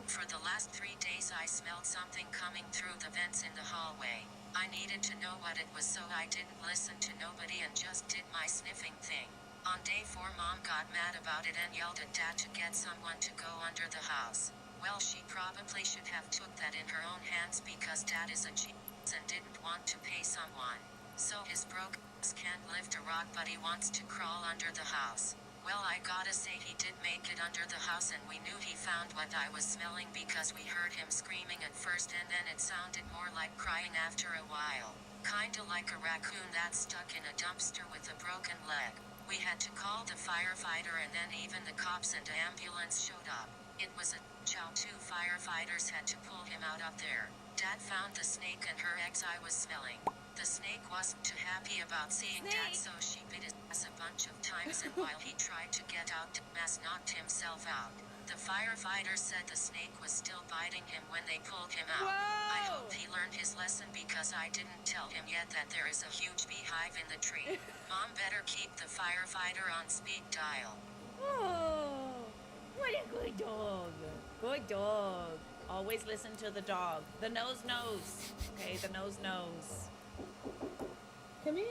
For the last 3 days I smelled something coming through the vents in the hallway. I needed to know what it was, so I didn't listen to nobody and just did my sniffing thing. On day 4 Mom got mad about it and yelled at Dad to get someone to go under the house. Well, she probably should have took that in her own hands because Dad is a genius and didn't want to pay someone. So his broke ass can't lift a rock, but he wants to crawl under the house. Well, I gotta say he did make it under the house, and we knew he found what I was smelling because we heard him screaming at first and then it sounded more like crying after a while. Kinda like a raccoon that's stuck in a dumpster with a broken leg. We had to call the firefighter, and then even the cops and ambulance showed up. It was a chow. 2 firefighters had to pull him out of there. Dad found the snake and her eggs I was smelling. The snake wasn't too happy about seeing Dad, so she bit his ass a bunch of times, and while he tried to get out, Mass knocked himself out. The firefighter said the snake was still biting him when they pulled him out. I hope he learned his lesson because I didn't tell him yet that there is a huge beehive in the tree. Mom better keep the firefighter on speed dial. Oh, what a good dog. Good dog. Always listen to the dog. The nose knows. Okay, the nose knows. Come in.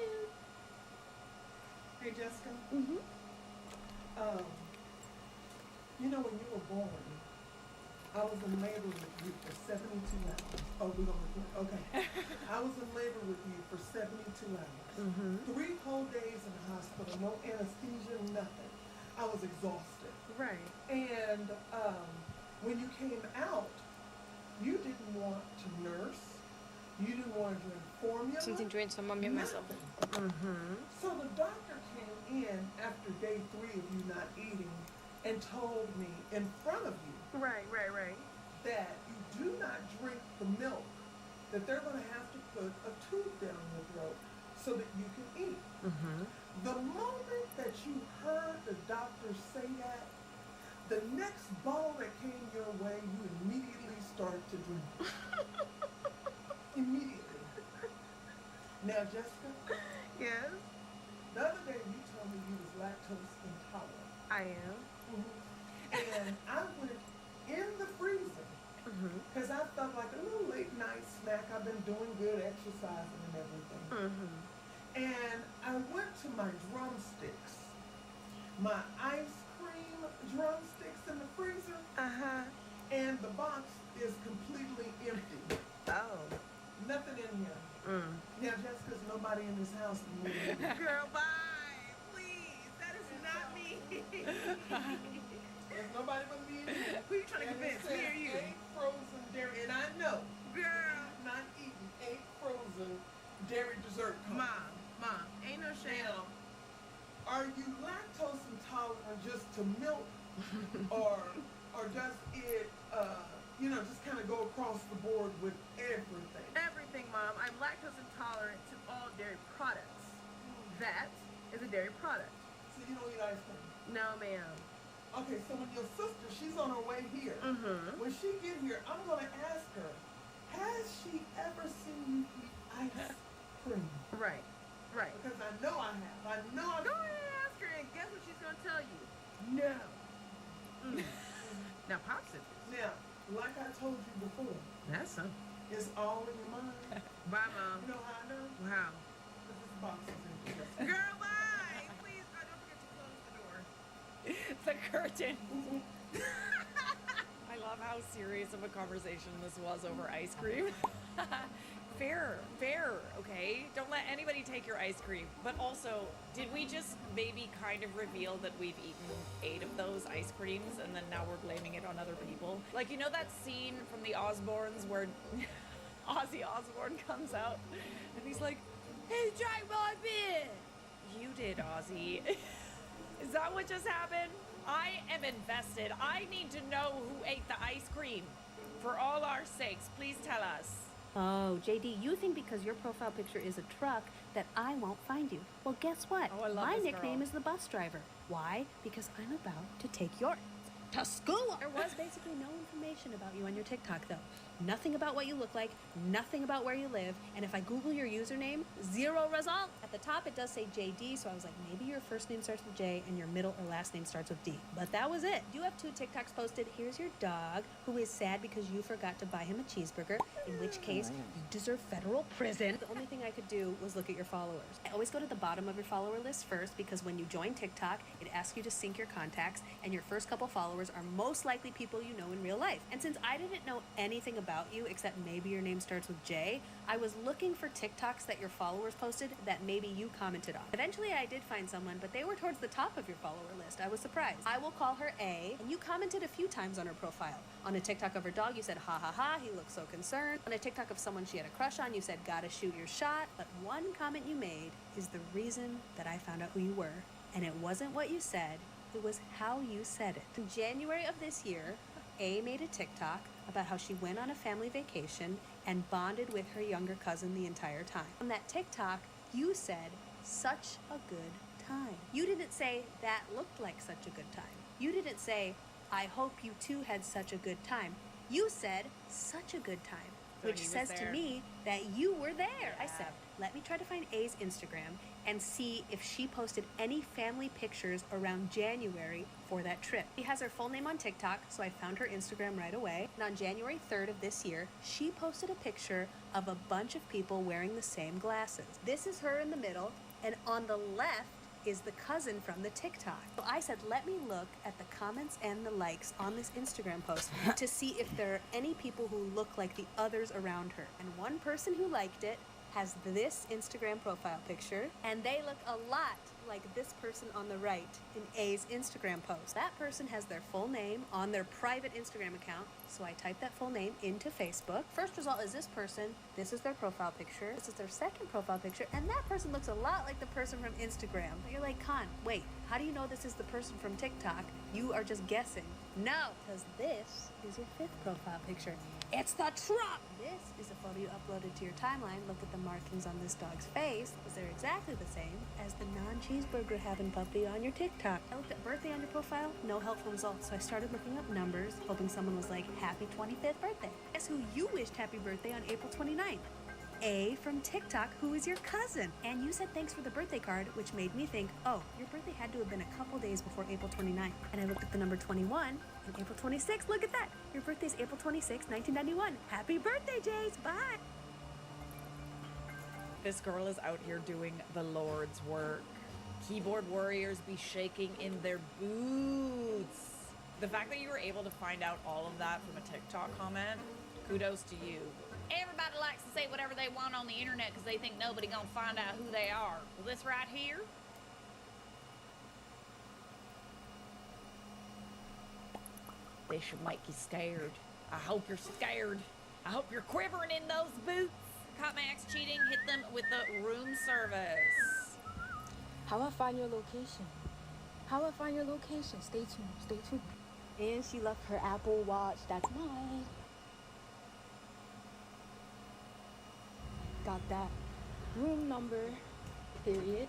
Hey, Jessica. Mm-hmm. You know, when you were born, I was in labor with you for 72 hours. Oh, we don't record. Okay. I was in labor with you for 72 hours. Mm-hmm. 3 whole days in the hospital, no anesthesia, nothing. I was exhausted. Right. And when you came out, you didn't want to nurse. You didn't want to drink formula. Something to drink, so mommy and myself. Mm-hmm. So the doctor came in after day 3 of you not eating and told me in front of you Right. that you do not drink the milk, that they're going to have to put a tube down your throat so that you can eat. Mm-hmm. The moment that you heard the doctor say that, the next bottle that came your way, you immediately started to drink. Immediately. Now, Jessica. Yes. The other day you told me you was lactose intolerant. I am. And I went in the freezer because I felt like a little late night snack. I've been doing good exercising and everything. And I went to my drumsticks, my ice cream drumsticks in the freezer. And the box is completely empty. Oh. Nothing in here. Now, Jessica's nobody in this house. Girl, bye. Please. That is not me. There's nobody but me and you. Who you trying to convince? Me or you? 8 frozen dairy, and I know. Girl. Not eating 8 frozen dairy dessert cups. Mom, ain't no shame. Now, are you lactose intolerant just to milk, or does it, just kind of go across the board with everything? Everything, Mom. I'm lactose intolerant to all dairy products. That is a dairy product. So you don't eat ice cream? No, ma'am. Okay, so when your sister, she's on her way here. When she get here, I'm going to ask her, has she ever seen you eat ice cream? Right. Because I know I have. I know I have. Go ahead and ask her, and guess what she's going to tell you? No. Now, Pops said this. Now, like I told you before, That's something. it's all in your mind. Bye, Mom. You know how I know? How? Because this box is empty. Girl, bye. Please, don't forget to close the door. The curtain. I love how serious of a conversation this was over ice cream. Fair, okay? Don't let anybody take your ice cream. But also, did we just maybe kind of reveal that we've eaten 8 of those ice creams and then now we're blaming it on other people? Like, you know that scene from the Osbournes where Ozzy Osbourne comes out and he's like, "Hey, drank my beer!" You did, Ozzy. Is that what just happened? I am invested. I need to know who ate the ice cream. For all our sakes, please tell us. Oh, JD, you think because your profile picture is a truck that I won't find you. Well, guess what? Oh, I love My this nickname girl. is the bus driver. Why? Because I'm about to take your to school. There was basically no information about you on your TikTok, though. Nothing about what you look like, nothing about where you live, and if I Google your username, 0 result. At the top, it does say JD, so I was like, maybe your first name starts with J and your middle or last name starts with D. But that was it. You have 2 TikToks posted. Here's your dog, who is sad because you forgot to buy him a cheeseburger, in which case, you deserve federal prison. The only thing I could do was look at your followers. I always go to the bottom of your follower list first, because when you join TikTok, it asks you to sync your contacts, and your first couple followers are most likely people you know in real life. And since I didn't know anything about you, except maybe your name starts with J, I was looking for TikToks that your followers posted that maybe you commented on. Eventually, I did find someone, but they were towards the top of your follower list. I was surprised. I will call her A, and you commented a few times on her profile. On a TikTok of her dog, you said, ha ha ha, he looks so concerned. On a TikTok of someone she had a crush on, you said, gotta shoot your shot. But one comment you made is the reason that I found out who you were. And it wasn't what you said, it was how you said it. In January of this year, A made a TikTok about how she went on a family vacation and bonded with her younger cousin the entire time. On that TikTok, you said, such a good time. You didn't say, that looked like such a good time. You didn't say, I hope you too had such a good time. You said such a good time, So which he was says to there. me that you were there. I Yeah. said, let me try to find A's Instagram and see if she posted any family pictures around January for that trip. She has her full name on TikTok, so I found her Instagram right away. And on January 3rd of this year, she posted a picture of a bunch of people wearing the same glasses. This is her in the middle, and on the left is the cousin from the TikTok. So I said, let me look at the comments and the likes on this Instagram post to see if there are any people who look like the others around her. And one person who liked it has this Instagram profile picture, and they look a lot like this person on the right in A's Instagram post. That person has their full name on their private Instagram account, so I typed that full name into Facebook. First result is this person. This is their profile picture. This is their second profile picture, and that person looks a lot like the person from Instagram. You're like, Con, wait, how do you know this is the person from TikTok? You are just guessing. No, because this is your fifth profile picture. It's the truck! This is a photo you uploaded to your timeline. Look at the markings on this dog's face, because they're exactly the same as the non-cheeseburger having puppy on your TikTok. I looked at birthday on your profile, no helpful results, so I started looking up numbers, hoping someone was like, happy 25th birthday. Guess who you wished happy birthday on April 29th? A from TikTok, who is your cousin. And you said thanks for the birthday card, which made me think, oh, your birthday had to have been a couple days before April 29th. And I looked at the number 21, and April 26th, look at that. Your birthday's April 26th, 1991. Happy birthday, Jace, bye. This girl is out here doing the Lord's work. Keyboard warriors be shaking in their boots. The fact that you were able to find out all of that from a TikTok comment, kudos to you. Everybody likes to say whatever they want on the internet because they think nobody gonna find out who they are. Well, this right here, this should make you scared. I hope you're scared. I hope you're quivering in those boots. Caught my ex cheating, hit them with the room service. How I find your location? How I find your location? Stay tuned. Stay tuned. And she left her Apple Watch. That's mine. Got that room number, period.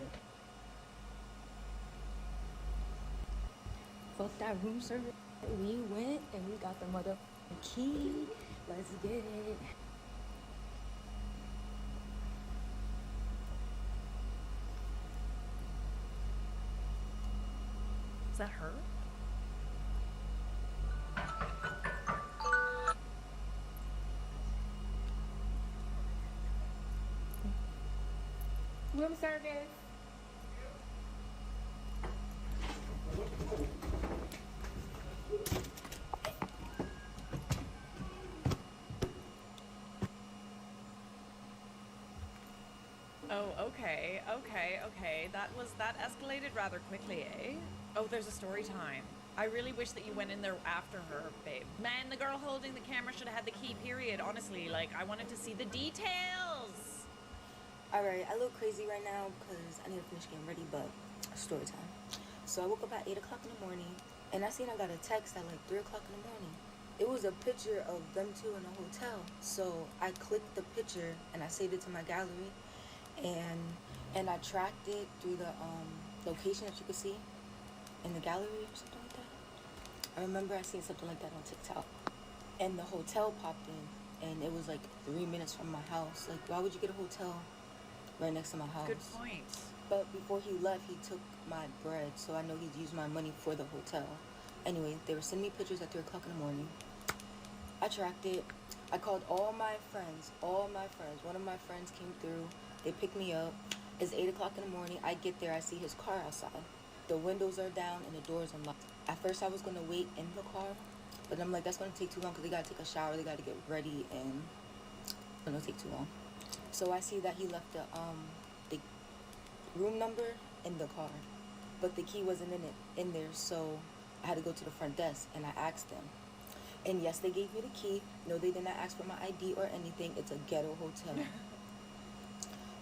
Fuck that room service. We went and we got the mother key. Let's get it. Is that her? Room service. Oh, okay. That escalated rather quickly, eh? Oh, there's a story time. I really wish that you went in there after her, babe. Man, the girl holding the camera should have had the key, period. Honestly, like, I wanted to see the details. Alright, I look crazy right now because I need to finish getting ready, but story time. So I woke up at 8 o'clock in the morning, and I seen I got a text at like 3 o'clock in the morning. It was a picture of them two in a hotel. So I clicked the picture, and I saved it to my gallery, and I tracked it through the location that you could see in the gallery or something like that. I remember I seen something like that on TikTok. And the hotel popped in, and it was like 3 minutes from my house. Like, why would you get a hotel right next to my house? Good point. But before he left, he took my bread, so I know he'd used my money for the hotel. Anyway, they were sending me pictures at 3 o'clock in the morning. I tracked it. I called all my friends. One of my friends came through. They picked me up. It's 8 o'clock in the morning. I get there. I see his car outside. The windows are down and the doors unlocked. At first, I was going to wait in the car, but I'm like, that's going to take too long because they got to take a shower. They got to get ready, and it's going to take too long. So I see that he left the room number in the car, but the key wasn't in there, so I had to go to the front desk, and I asked them. And yes, they gave me the key. No, they did not ask for my ID or anything. It's a ghetto hotel.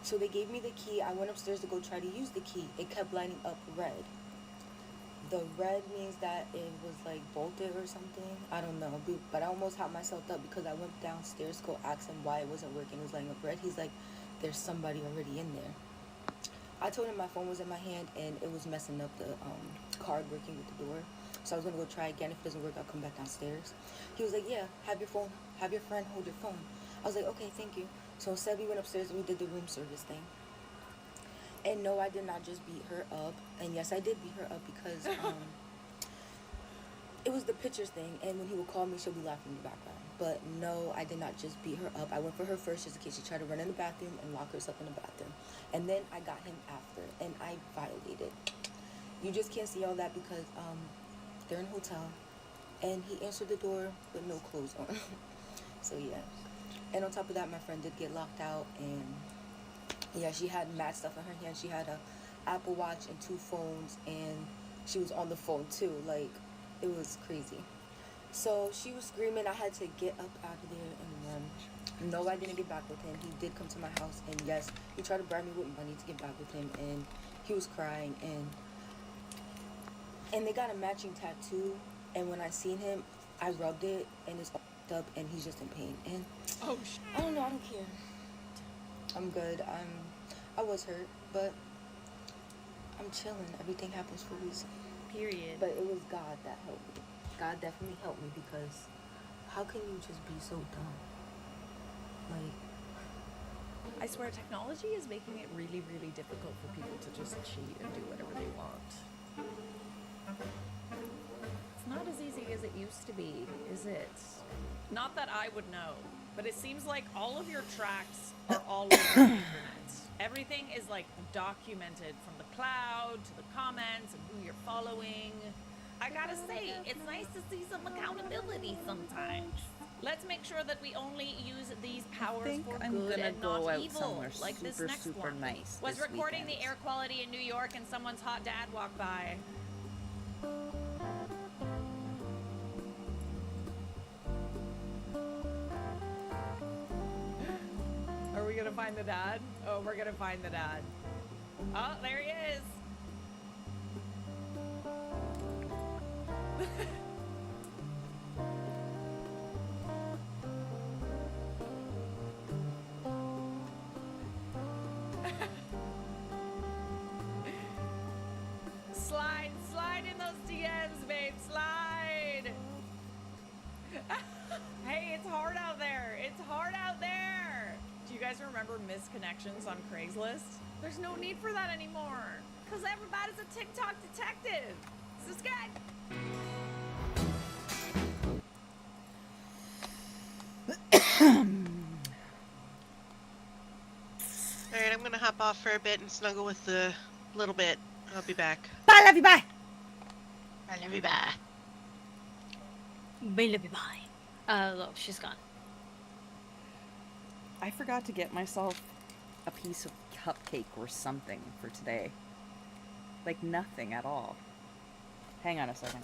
So they gave me the key. I went upstairs to go try to use the key. It kept lighting up red. The red means that it was like bolted or something. I don't know. But I almost had myself up because I went downstairs to go ask him why it wasn't working. It was lighting up red. He's like, there's somebody already in there. I told him my phone was in my hand and it was messing up the card working with the door. So I was gonna go try again. If it doesn't work, I'll come back downstairs. He was like, yeah, have your friend hold your phone. I was like, okay, thank you. So instead we went upstairs and we did the room service thing. And no, I did not just beat her up. And yes, I did beat her up because it was the pictures thing. And when he would call me, she'll be laughing in the background. But no, I did not just beat her up. I went for her first just in case she tried to run in the bathroom and lock herself in the bathroom. And then I got him after, and I violated. You just can't see all that because they're in a hotel, and he answered the door with no clothes on. So yeah. And on top of that, my friend did get locked out, and yeah, she had mad stuff in her hand. She had a Apple Watch and 2 phones, and she was on the phone too. Like, it was crazy. So she was screaming. I had to get up out of there and run. No, I didn't get back with him. He did come to my house, and yes, he tried to bribe me with money to get back with him, and he was crying, and they got a matching tattoo, and when I seen him, I rubbed it, and it's up, and he's just in pain, and I don't know, I don't care. I'm good. I was hurt, but I'm chilling. Everything happens for a reason. Period. But it was God that helped me. God definitely helped me, because how can you just be so dumb? Like, I swear technology is making it really, really difficult for people to just cheat and do whatever they want. It's not as easy as it used to be, is it? Not that I would know, but it seems like all of your tracks are all over the internet. Everything is like documented from the cloud to the comments and who you're following. I gotta say, it's nice to see some accountability sometimes. Let's make sure that we only use these powers for I'm good gonna and go not out evil, somewhere like this super, next super one. nice Was this recording weekend. the air quality in New York and someone's hot dad walked by. Are we gonna find the dad? Oh, we're gonna find the dad. Oh, there he is. Slide in those DMs, babe, slide. Hey, it's hard out there. It's hard out there. Do you guys remember misconnections on Craigslist? There's no need for that anymore, because everybody's a TikTok detective. This is good. Alright, I'm gonna hop off for a bit and snuggle with the little bit. I'll be back. Bye, love you, bye. I love you, bye. Bye. Look, she's gone. I forgot to get myself a piece of cupcake or something for today. Like nothing at all. Hang on a second.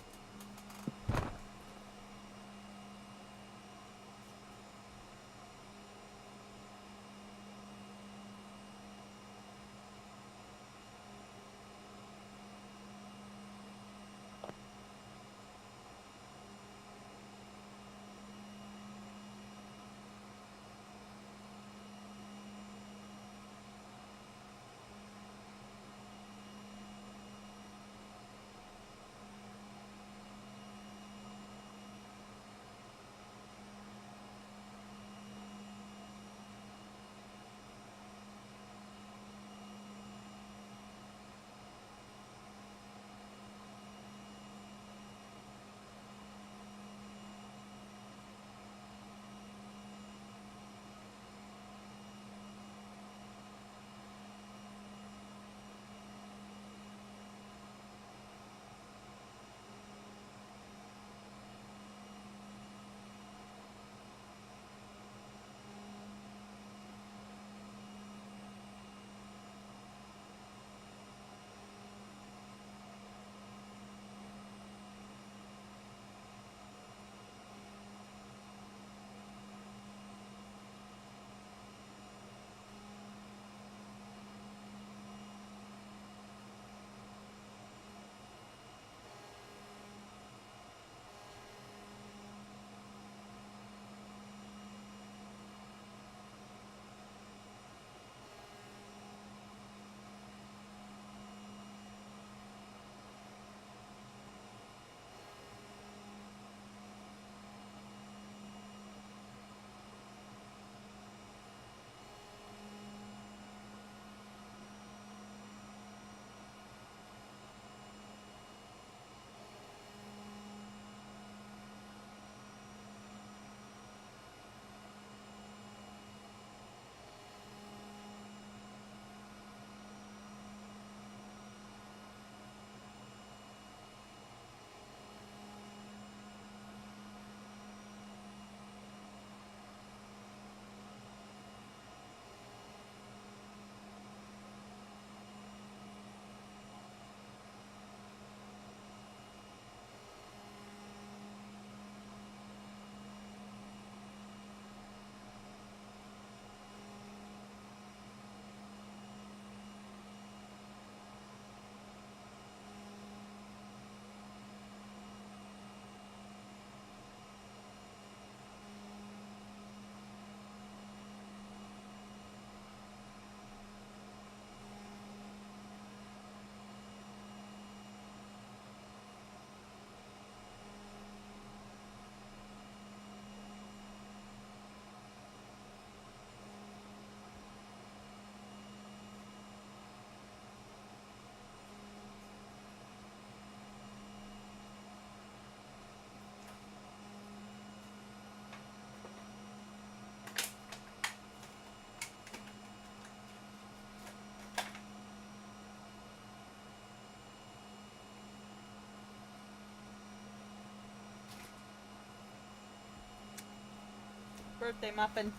birthday muffin.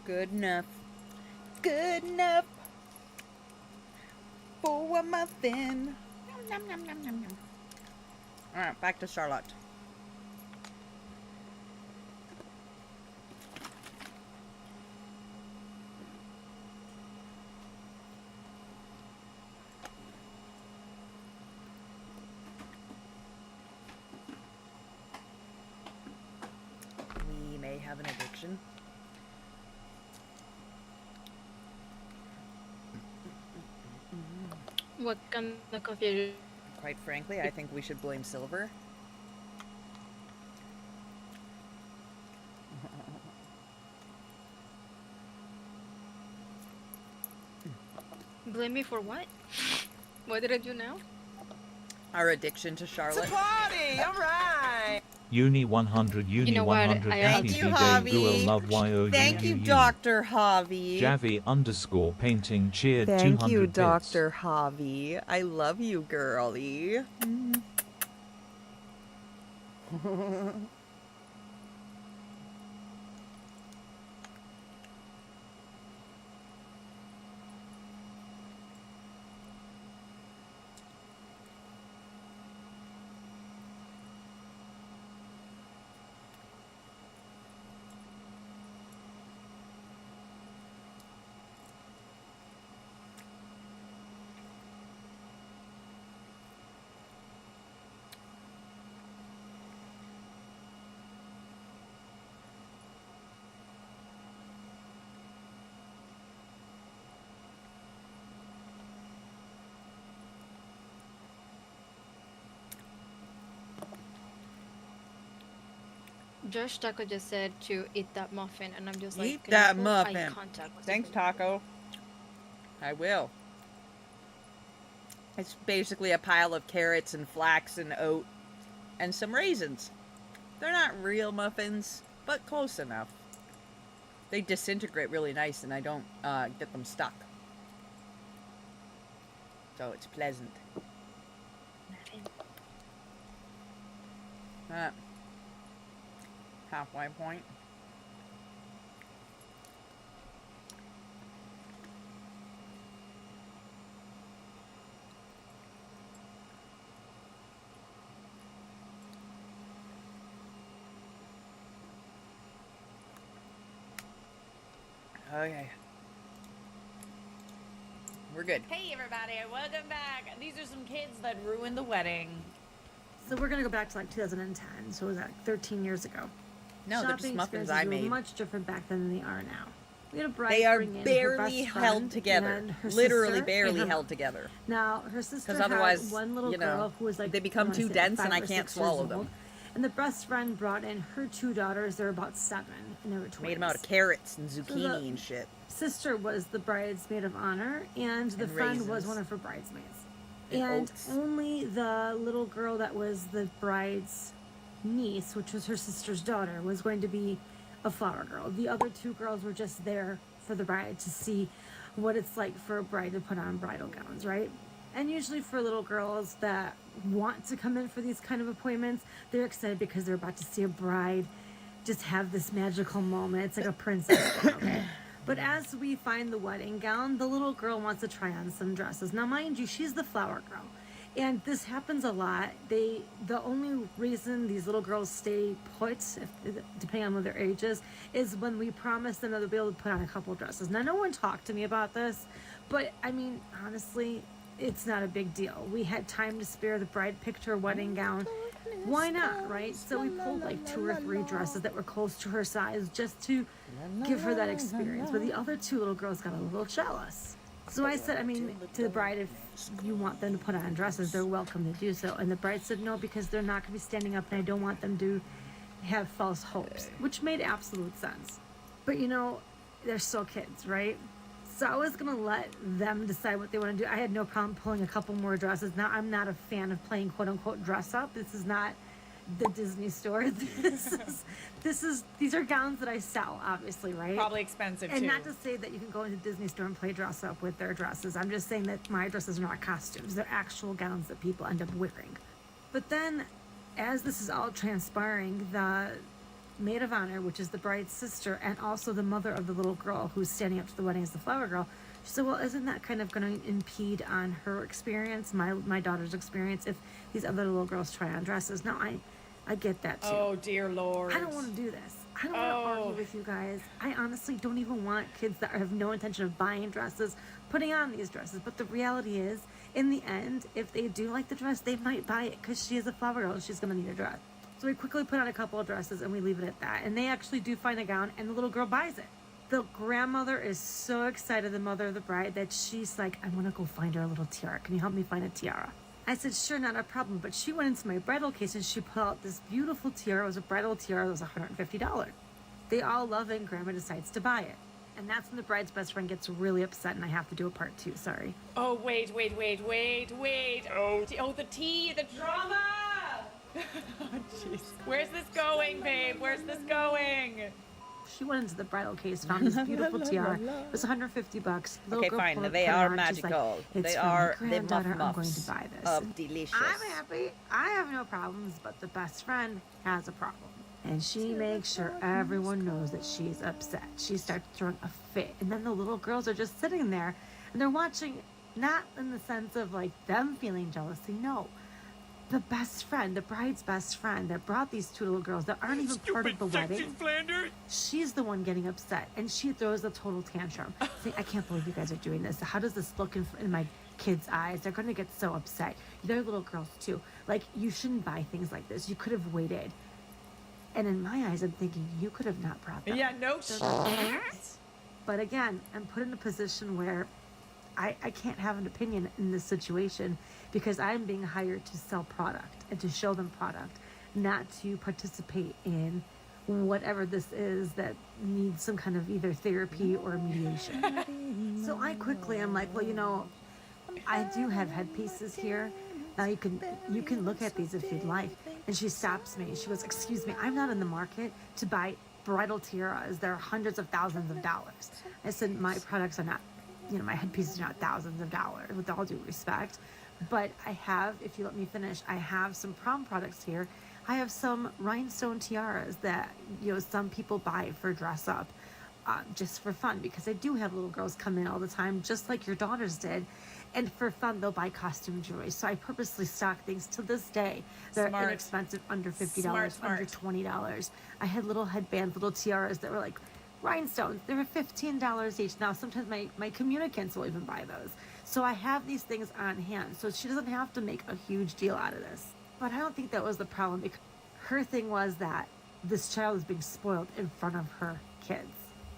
Good enough. Good enough for a muffin. Nom, nom, nom, nom, nom. All right, back to Charlotte. We may have an addiction. What kind of confusion? Quite frankly, I think we should blame Silver. Blame me for what? What did I do now? Our addiction to Charlotte. Party, all right. Uni 100, Uni You know what? 100, I happy Thank you, day, Javi. Gua love YOU. Thank you, Dr. Javi. Javi _ painting cheered Thank 200 you, bits. Dr. Javi. I love you, girlie. Josh Taco just said to eat that muffin, and I'm just like, Eat can you that hold eye muffin. contact with Thanks, me? Taco. I will. It's basically a pile of carrots and flax and oat and some raisins. They're not real muffins, but close enough. They disintegrate really nice and I don't get them stuck. So it's pleasant. Halfway point. Okay. We're good. Hey everybody, welcome back. These are some kids that ruined the wedding. So we're gonna go back to like 2010. So was that 13 years ago? No, they're just Shopping muffins experiences I were made. much different back then than they are now. We had a bride They are bring in her barely best held friend together. and her Literally sister barely and her held mom. together. Now her sister Because otherwise, had one little you know, girl who was like they become I wanna too say, dense like and I 5 or can't 6 years swallow old. them. And the best friend brought in her 2 daughters. They were about 7, and they were twins. Made them out of carrots and So zucchini the and shit. Sister was the bridesmaid of honor, and the And friend was raisins. one of her bridesmaids. And And oats. only the little girl that was the bride's niece, which was her sister's daughter, was going to be a flower girl. The other 2 girls were just there for the bride to see what it's like for a bride to put on bridal gowns, right? And usually for little girls that want to come in for these kind of appointments, they're excited because they're about to see a bride just have this magical moment. It's like a princess gown, okay? But as we find the wedding gown, the little girl wants to try on some dresses. Now, mind you, she's the flower girl. And this happens a lot. The only reason these little girls stay put, depending on what their age is when we promise them that they'll be able to put on a couple dresses. Now, no one talked to me about this, but I mean, honestly, it's not a big deal. We had time to spare. The bride picked her wedding gown. Why not, right? So we pulled like 2 or 3 dresses that were close to her size just to give her that experience. But the other 2 little girls got a little jealous. So I said, I mean, to the bride, if you want them to put on dresses, they're welcome to do so. And the bride said no, because they're not going to be standing up and I don't want them to have false hopes, which made absolute sense. But you know, they're still kids, right? So I was going to let them decide what they want to do. I had no problem pulling a couple more dresses. Now, I'm not a fan of playing quote unquote dress up. This is not the Disney store. These are gowns that I sell, obviously, right? Probably expensive And too. not to say that you can go into Disney store and play dress up with their dresses. I'm just saying that my dresses are not costumes. They're actual gowns that people end up wearing. But then as this is all transpiring, the maid of honor, which is the bride's sister, and also the mother of the little girl who's standing up to the wedding as the flower girl, she said, well, isn't that kind of going to impede on her experience, my daughter's experience, if these other little girls try on dresses? Now, I get that too. Oh, dear Lord. I don't want to do this. I don't want to argue with you guys. I honestly don't even want kids that have no intention of buying dresses, putting on these dresses. But the reality is, in the end, if they do like the dress, they might buy it because she is a flower girl and she's going to need a dress. So we quickly put on a couple of dresses and we leave it at that. And they actually do find a gown and the little girl buys it. The grandmother is so excited, the mother of the bride, that she's like, I want to go find her a little tiara. Can you help me find a tiara? I said, sure, not a problem. But she went into my bridal case and she pulled out this beautiful tiara. It was a bridal tiara. It was $150. They all love it and grandma decides to buy it. And that's when the bride's best friend gets really upset and I have to do a part 2, sorry. Oh, wait. Oh, the tea, the drama. Jeez. Where's this going, babe? Where's this going? She went into the bridal case, found this beautiful tiara. It was $150. Okay, fine. They are magical. Like, they are the I'm going to muffs buy this. of delicious. I'm happy. I have no problems, but the best friend has a problem. And she makes sure everyone knows that she's upset. She starts throwing a fit. And then the little girls are just sitting there and they're watching, not in the sense of like them feeling jealousy. No. The best friend, the bride's best friend that brought these 2 little girls that aren't even part of the wedding. She's the one getting upset and she throws a total tantrum. Saying, I can't believe you guys are doing this. How does this look in my kids' eyes? They're going to get so upset. They're little girls too. Like, you shouldn't buy things like this. You could have waited. And in my eyes, I'm thinking, you could have not brought them. Yeah, no shit. But again, I'm put in a position where I can't have an opinion in this situation because I'm being hired to sell product and to show them product, not to participate in whatever this is that needs some kind of either therapy or mediation. So I quickly am like, well, you know, I do have headpieces here. Now you can look at these if you'd like. And she stops me. She goes, excuse me, I'm not in the market to buy bridal tiaras. They're hundreds of thousands of dollars. I said, my products are not, you know, my headpieces are not thousands of dollars, with all due respect. But I have, if you let me finish, I have some prom products here. I have some rhinestone tiaras that, you know, some people buy for dress up, just for fun, because I do have little girls come in all the time, just like your daughters did. And for fun, they'll buy costume jewelry. So I purposely stock things to this day. They're inexpensive, under $50, under $20. I had little headbands, little tiaras that were like rhinestones. They were $15 each. Now, sometimes my communicants will even buy those. So I have these things on hand. So she doesn't have to make a huge deal out of this. But I don't think that was the problem, because her thing was that this child is being spoiled in front of her kids.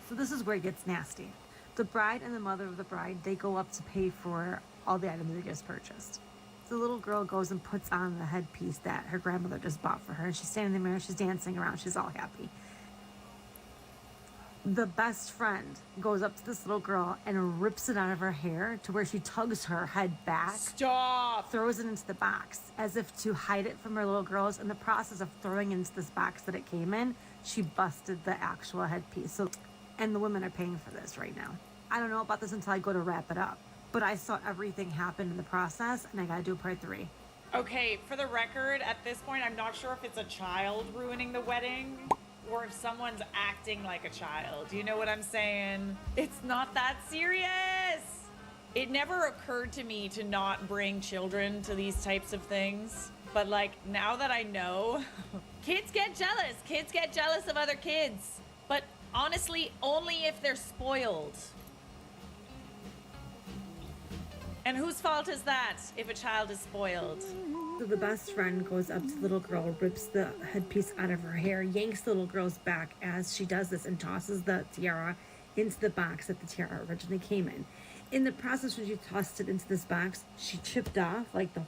So this is where it gets nasty. The bride and the mother of the bride, they go up to pay for all the items they just purchased. The little girl goes and puts on the headpiece that her grandmother just bought for her. And she's standing in the mirror, she's dancing around, she's all happy. The best friend goes up to this little girl and rips it out of her hair to where she tugs her head back. Stop! Throws it into the box as if to hide it from her little girls. In the process of throwing it into this box that it came in, she busted the actual headpiece. So, and the women are paying for this right now. I don't know about this until I go to wrap it up. But I saw everything happen in the process, and I gotta do part 3. Okay, for the record, at this point, I'm not sure if it's a child ruining the wedding or if someone's acting like a child. You know what I'm saying? It's not that serious. It never occurred to me to not bring children to these types of things. But like, now that I know, kids get jealous. Kids get jealous of other kids. But honestly, only if they're spoiled. And whose fault is that if a child is spoiled? So the best friend goes up to the little girl, rips the headpiece out of her hair, yanks the little girl's back as she does this, and tosses the tiara into the box that the tiara originally came in. In the process, when she tossed it into this box, she chipped off, like the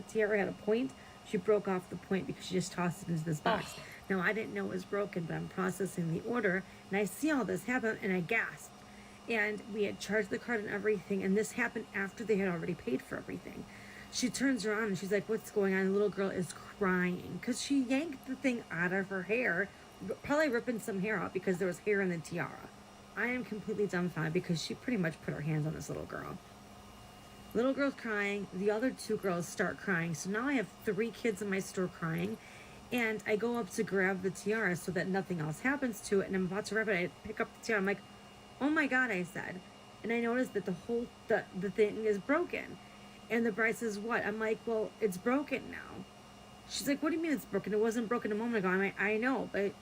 tiara had a point. She broke off the point because she just tossed it into this box. Oh. Now, I didn't know it was broken, but I'm processing the order, and I see all this happen, and I gasped. And we had charged the card and everything, and this happened after they had already paid for everything. She turns around and she's like, what's going on? And the little girl is crying because she yanked the thing out of her hair, probably ripping some hair out because there was hair in the tiara. I am completely dumbfounded because she pretty much put her hands on this little girl. Little girl's crying. The other two girls start crying. So now I have 3 kids in my store crying. And I go up to grab the tiara so that nothing else happens to it. And I'm about to grab it. I pick up the tiara. I'm like, oh my God, I said. And I noticed that the thing is broken. And the bride says, what? I'm like, well, it's broken now. She's like, what do you mean it's broken? It wasn't broken a moment ago. I'm like, I know, but...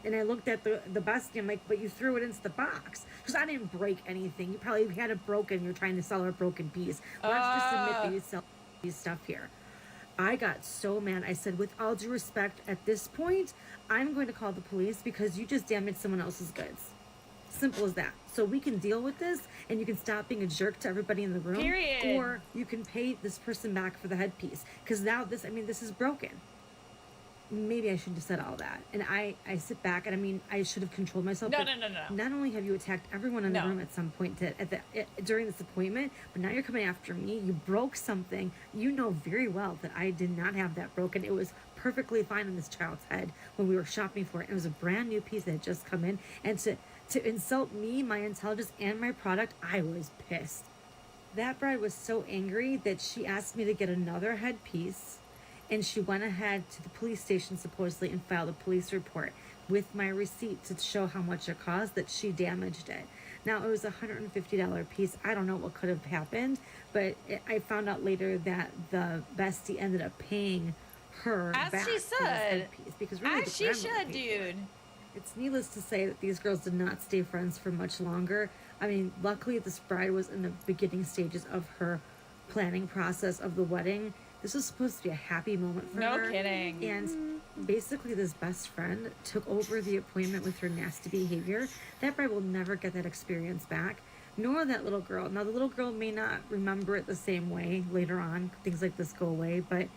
And I looked at the bestie. I'm like, but you threw it into the box. Because I didn't break anything. You probably had it broken. You're trying to sell her a broken piece. Let's just admit that you sell these stuff here. I got so mad. I said, with all due respect, at this point, I'm going to call the police because you just damaged someone else's goods. Simple as that. So we can deal with this, and you can stop being a jerk to everybody in the room. Period. Or you can pay this person back for the headpiece. Because now this is broken. Maybe I shouldn't have said all that. And I sit back, and I mean, I should have controlled myself. No. Not only have you attacked everyone in the room at some point during this appointment, but now you're coming after me. You broke something. You know very well that I did not have that broken. It was perfectly fine in this child's head when we were shopping for it. It was a brand new piece that had just come in. And to insult me, my intelligence, and my product, I was pissed. That bride was so angry that she asked me to get another headpiece. And she went ahead to the police station, supposedly, and filed a police report with my receipt to show how much it cost, that she damaged it. Now, it was a $150 piece. I don't know what could have happened, but I found out later that the bestie ended up paying her As back she for this should. headpiece, because really As the she grandmother should, paid for it. dude. It's needless to say that these girls did not stay friends for much longer. I mean, luckily this bride was in the beginning stages of her planning process of the wedding. This was supposed to be a happy moment for her. No kidding. And basically this best friend took over the appointment with her nasty behavior. That bride will never get that experience back, nor that little girl. Now the little girl may not remember it the same way later on. Things like this go away, but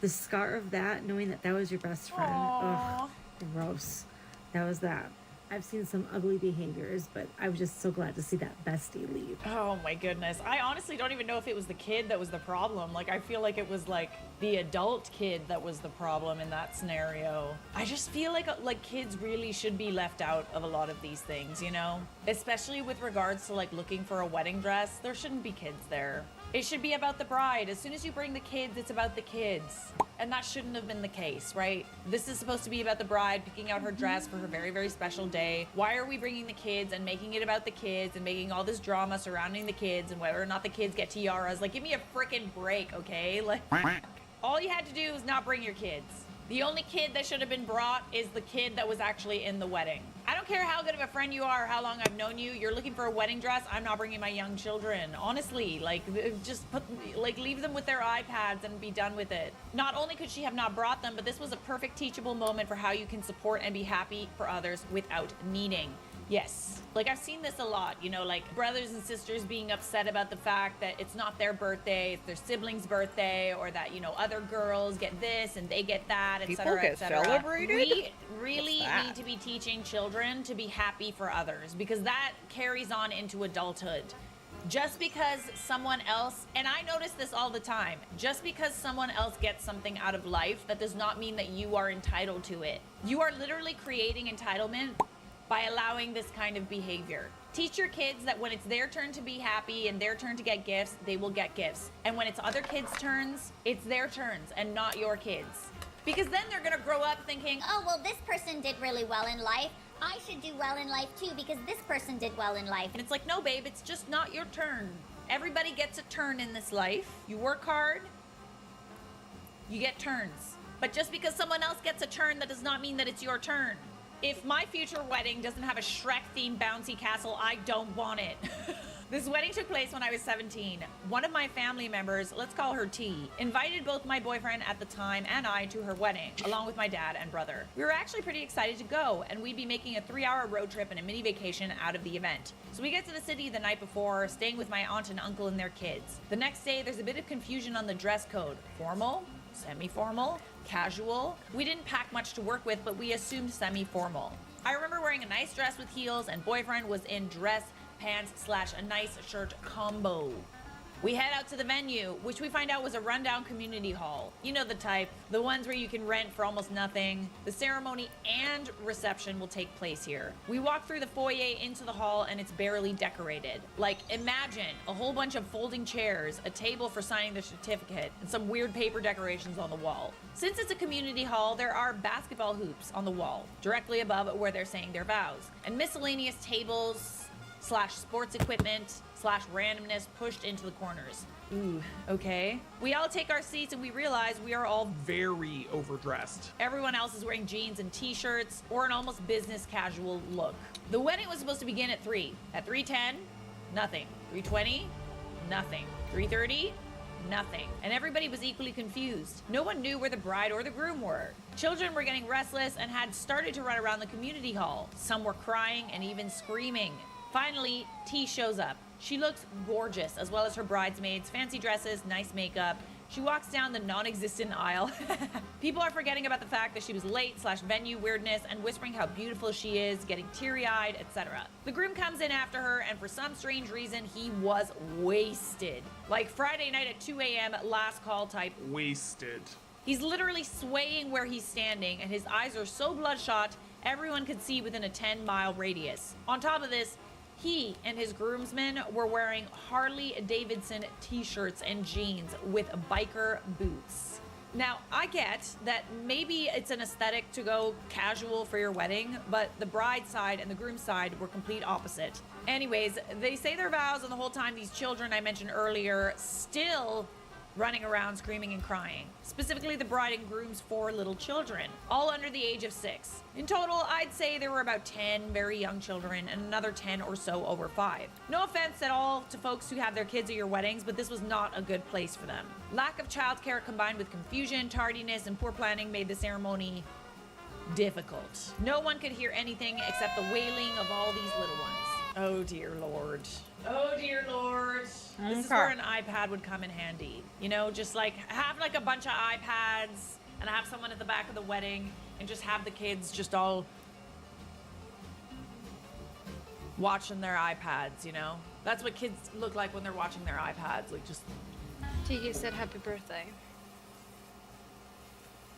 the scar of that, knowing that that was your best friend, ugh, gross. That was that. I've seen some ugly behaviors, but I was just so glad to see that bestie leave. Oh my goodness. I honestly don't even know if it was the kid that was the problem. Like, I feel like it was like the adult kid that was the problem in that scenario. I just feel like kids really should be left out of a lot of these things, you know? Especially with regards to like looking for a wedding dress. There shouldn't be kids there. It should be about the bride. As soon as you bring the kids, it's about the kids. And that shouldn't have been the case, right? This is supposed to be about the bride picking out her dress for her very, very special day. Why are we bringing the kids and making it about the kids and making all this drama surrounding the kids and whether or not the kids get tiaras? Like, give me a freaking break, okay? Like, all you had to do was not bring your kids. The only kid that should have been brought is the kid that was actually in the wedding. I don't care how good of a friend you are or how long I've known you. You're looking for a wedding dress. I'm not bringing my young children. Honestly, like, just leave them with their iPads and be done with it. Not only could she have not brought them, but this was a perfect teachable moment for how you can support and be happy for others without needing. Yes. Like, I've seen this a lot, you know, like brothers and sisters being upset about the fact that it's not their birthday, it's their sibling's birthday, or that, you know, other girls get this and they get that, etc., etc. celebrated? We really need to be teaching children to be happy for others, because that carries on into adulthood. Just because someone else, and I notice this all the time, just because someone else gets something out of life, that does not mean that you are entitled to it. You are literally creating entitlement by allowing this kind of behavior. Teach your kids that when it's their turn to be happy and their turn to get gifts, they will get gifts. And when it's other kids' turns, it's their turns and not your kids. Because then they're gonna grow up thinking, oh, well, this person did really well in life. I should do well in life too because this person did well in life. and it's like, no, babe, it's just not your turn. Everybody gets a turn in this life. You work hard, you get turns. But just because someone else gets a turn, that does not mean that it's your turn. If my future wedding doesn't have a Shrek-themed bouncy castle, I don't want it. This wedding took place when I was 17. One of my family members, let's call her T, invited both my boyfriend at the time and I to her wedding, along with my dad and brother. We were actually pretty excited to go, and we'd be making a 3-hour road trip and a mini vacation out of the event. So we get to the city the night before, staying with my aunt and uncle and their kids. The next day, there's a bit of confusion on the dress code. Formal? Semi-formal? Casual? We didn't pack much to work with, but we assumed semi-formal. I remember wearing a nice dress with heels, and boyfriend was in dress, pants / a nice shirt combo. We head out to the venue, which we find out was a rundown community hall. You know the type, the ones where you can rent for almost nothing. The ceremony and reception will take place here. We walk through the foyer into the hall and it's barely decorated. Like, imagine a whole bunch of folding chairs, a table for signing the certificate, and some weird paper decorations on the wall. Since it's a community hall, there are basketball hoops on the wall, directly above where they're saying their vows, and miscellaneous tables / sports equipment / randomness pushed into the corners. Ooh, okay. We all take our seats and we realize we are all very overdressed. Everyone else is wearing jeans and t-shirts or an almost business casual look. The wedding was supposed to begin at 3. At 3:10, nothing. 3:20, nothing. 3:30, nothing. And everybody was equally confused. No one knew where the bride or the groom were. Children were getting restless and had started to run around the community hall. Some were crying and even screaming. Finally, T shows up. She looks gorgeous, as well as her bridesmaids, fancy dresses, nice makeup. She walks down the non-existent aisle. People are forgetting about the fact that she was late / venue weirdness and whispering how beautiful she is, getting teary-eyed, etc. The groom comes in after her, and for some strange reason, he was wasted. Like Friday night at 2 a.m. last call type. Wasted. He's literally swaying where he's standing, and his eyes are so bloodshot, everyone could see within a 10-mile radius. On top of this, he and his groomsmen were wearing Harley Davidson t-shirts and jeans with biker boots. Now, I get that maybe it's an aesthetic to go casual for your wedding, but the bride side and the groom side were complete opposite. Anyways, they say their vows, and the whole time these children I mentioned earlier still running around screaming and crying. Specifically the bride and groom's 4 little children, all under the age of 6. In total, I'd say there were about 10 very young children and another 10 or so over 5. No offense at all to folks who have their kids at your weddings, but this was not a good place for them. Lack of childcare combined with confusion, tardiness, and poor planning made the ceremony difficult. No one could hear anything except the wailing of all these little ones. Oh dear Lord. Oh dear Lord. This is where an iPad would come in handy. You know, just like have like a bunch of iPads and have someone at the back of the wedding and just have the kids just all watching their iPads, you know? That's what kids look like when they're watching their iPads. Like just... Tiki said happy birthday.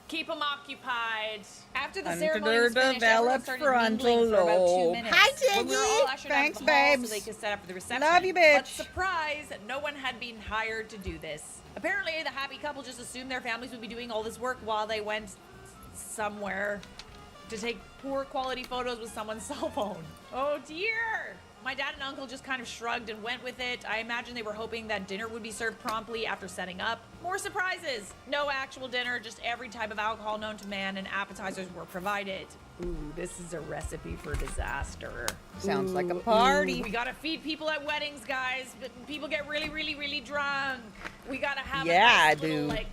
Keep them occupied. After the Under ceremony was finished, everyone started mingling for about 2 minutes. Hi, When we were all Tiggy. ushered Thanks, out of the hall babes. so they could set up for the reception. Love you, But bitch. surprise, no one had been hired to do this. Apparently, the happy couple just assumed their families would be doing all this work while they went somewhere to take poor quality photos with someone's cell phone. Oh dear! My dad and uncle just kind of shrugged and went with it. I imagine they were hoping that dinner would be served promptly after setting up. More surprises! No actual dinner, just every type of alcohol known to man, and appetizers were provided. Ooh, this is a recipe for disaster. Sounds like a party. We gotta feed people at weddings, guys. But people get really, really, really drunk. We gotta have a nice little, like,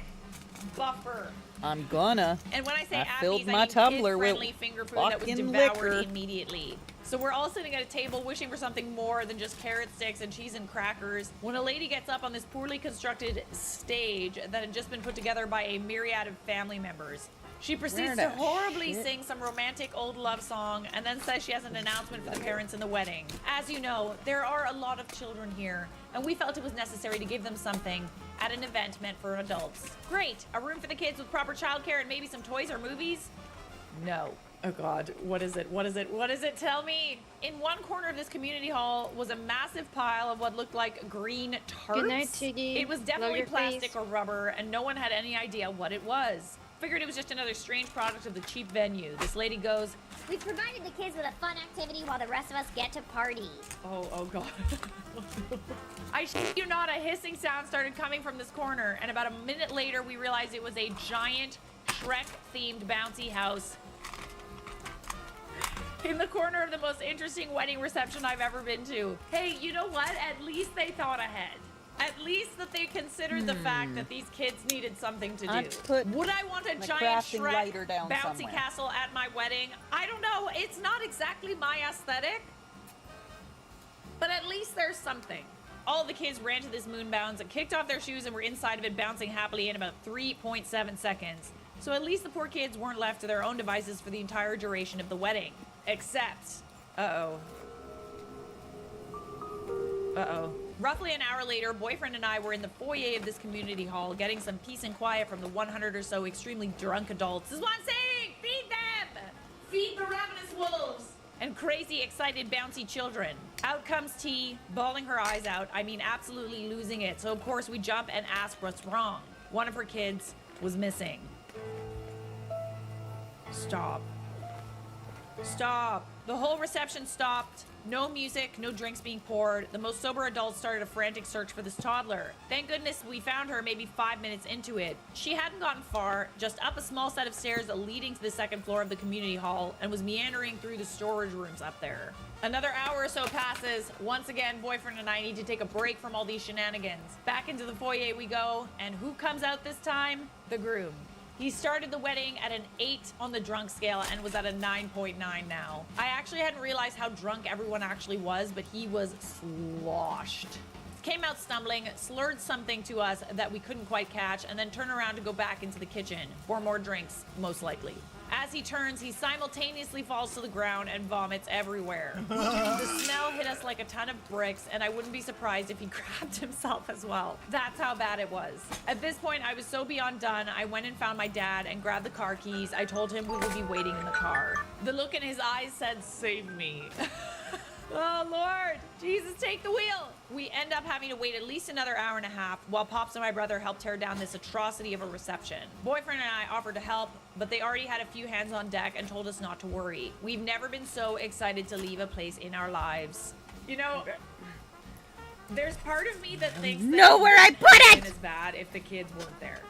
buffer. I'm gonna. And when I say I filled Applebee's, my I mean tumbler with kid-friendly finger food that was fucking devoured liquor. immediately. So we're all sitting at a table wishing for something more than just carrot sticks and cheese and crackers when a lady gets up on this poorly constructed stage that had just been put together by a myriad of family members. She proceeds to Where the horribly shit? sing some romantic old love song and then says she has an announcement for the parents in the wedding. As you know, there are a lot of children here, and we felt it was necessary to give them something at an event meant for adults. Great, a room for the kids with proper childcare and maybe some toys or movies? No. Oh God, what is it? What is it? What is it? Tell me! In one corner of this community hall was a massive pile of what looked like green tarps. Good night, Tiggy. It was Love definitely your plastic face. or rubber, and no one had any idea what it was. Figured it was just another strange product of the cheap venue. This lady goes, We provided the kids with a fun activity while the rest of us get to party. oh God. I shit you not, a hissing sound started coming from this corner, and about a minute later we realized it was a giant Shrek-themed bouncy house in the corner of the most interesting wedding reception I've ever been to. Hey, you know what? At least they thought ahead. At least that they considered the fact that these kids needed something to do. I'd put Would I want a my giant crafting Shrek lighter down bouncy somewhere. castle at my wedding? I don't know. It's not exactly my aesthetic. But at least there's something. All the kids ran to this moonbounce and kicked off their shoes and were inside of it bouncing happily in about 3.7 seconds. So at least the poor kids weren't left to their own devices for the entire duration of the wedding. Except... Uh-oh. Uh-oh. Roughly an hour later, boyfriend and I were in the foyer of this community hall getting some peace and quiet from the 100 or so extremely drunk adults. This is what I'm saying! Feed them! Feed the ravenous wolves! And crazy, excited, bouncy children. Out comes T, bawling her eyes out. I mean, absolutely losing it. So of course we jump and ask what's wrong. One of her kids was missing. Stop. Stop. The whole reception stopped. No music, no drinks being poured. The most sober adults started a frantic search for this toddler. Thank goodness we found her maybe 5 minutes into it. She hadn't gotten far, just up a small set of stairs leading to the second floor of the community hall, and was meandering through the storage rooms up there. Another hour or so passes. Once again, boyfriend and I need to take a break from all these shenanigans. Back into the foyer we go, and who comes out this time? The groom. He started the wedding at an 8 on the drunk scale and was at a 9.9 now. I actually hadn't realized how drunk everyone actually was, but he was sloshed. Came out stumbling, slurred something to us that we couldn't quite catch, and then turned around to go back into the kitchen for more drinks, most likely. As he turns, he simultaneously falls to the ground and vomits everywhere. The smell hit us like a ton of bricks, and I wouldn't be surprised if he grabbed himself as well. That's how bad it was. At this point, I was so beyond done, I went and found my dad and grabbed the car keys. I told him we would be waiting in the car. The look in his eyes said, "Save me." Oh, Lord. Jesus, take the wheel. We end up having to wait at least another hour and a half while Pops and my brother helped tear down this atrocity of a reception. Boyfriend and I offered to help, but they already had a few hands on deck and told us not to worry. We've never been so excited to leave a place in our lives. You know, there's part of me that thinks know where I put it! As bad if the kids weren't there.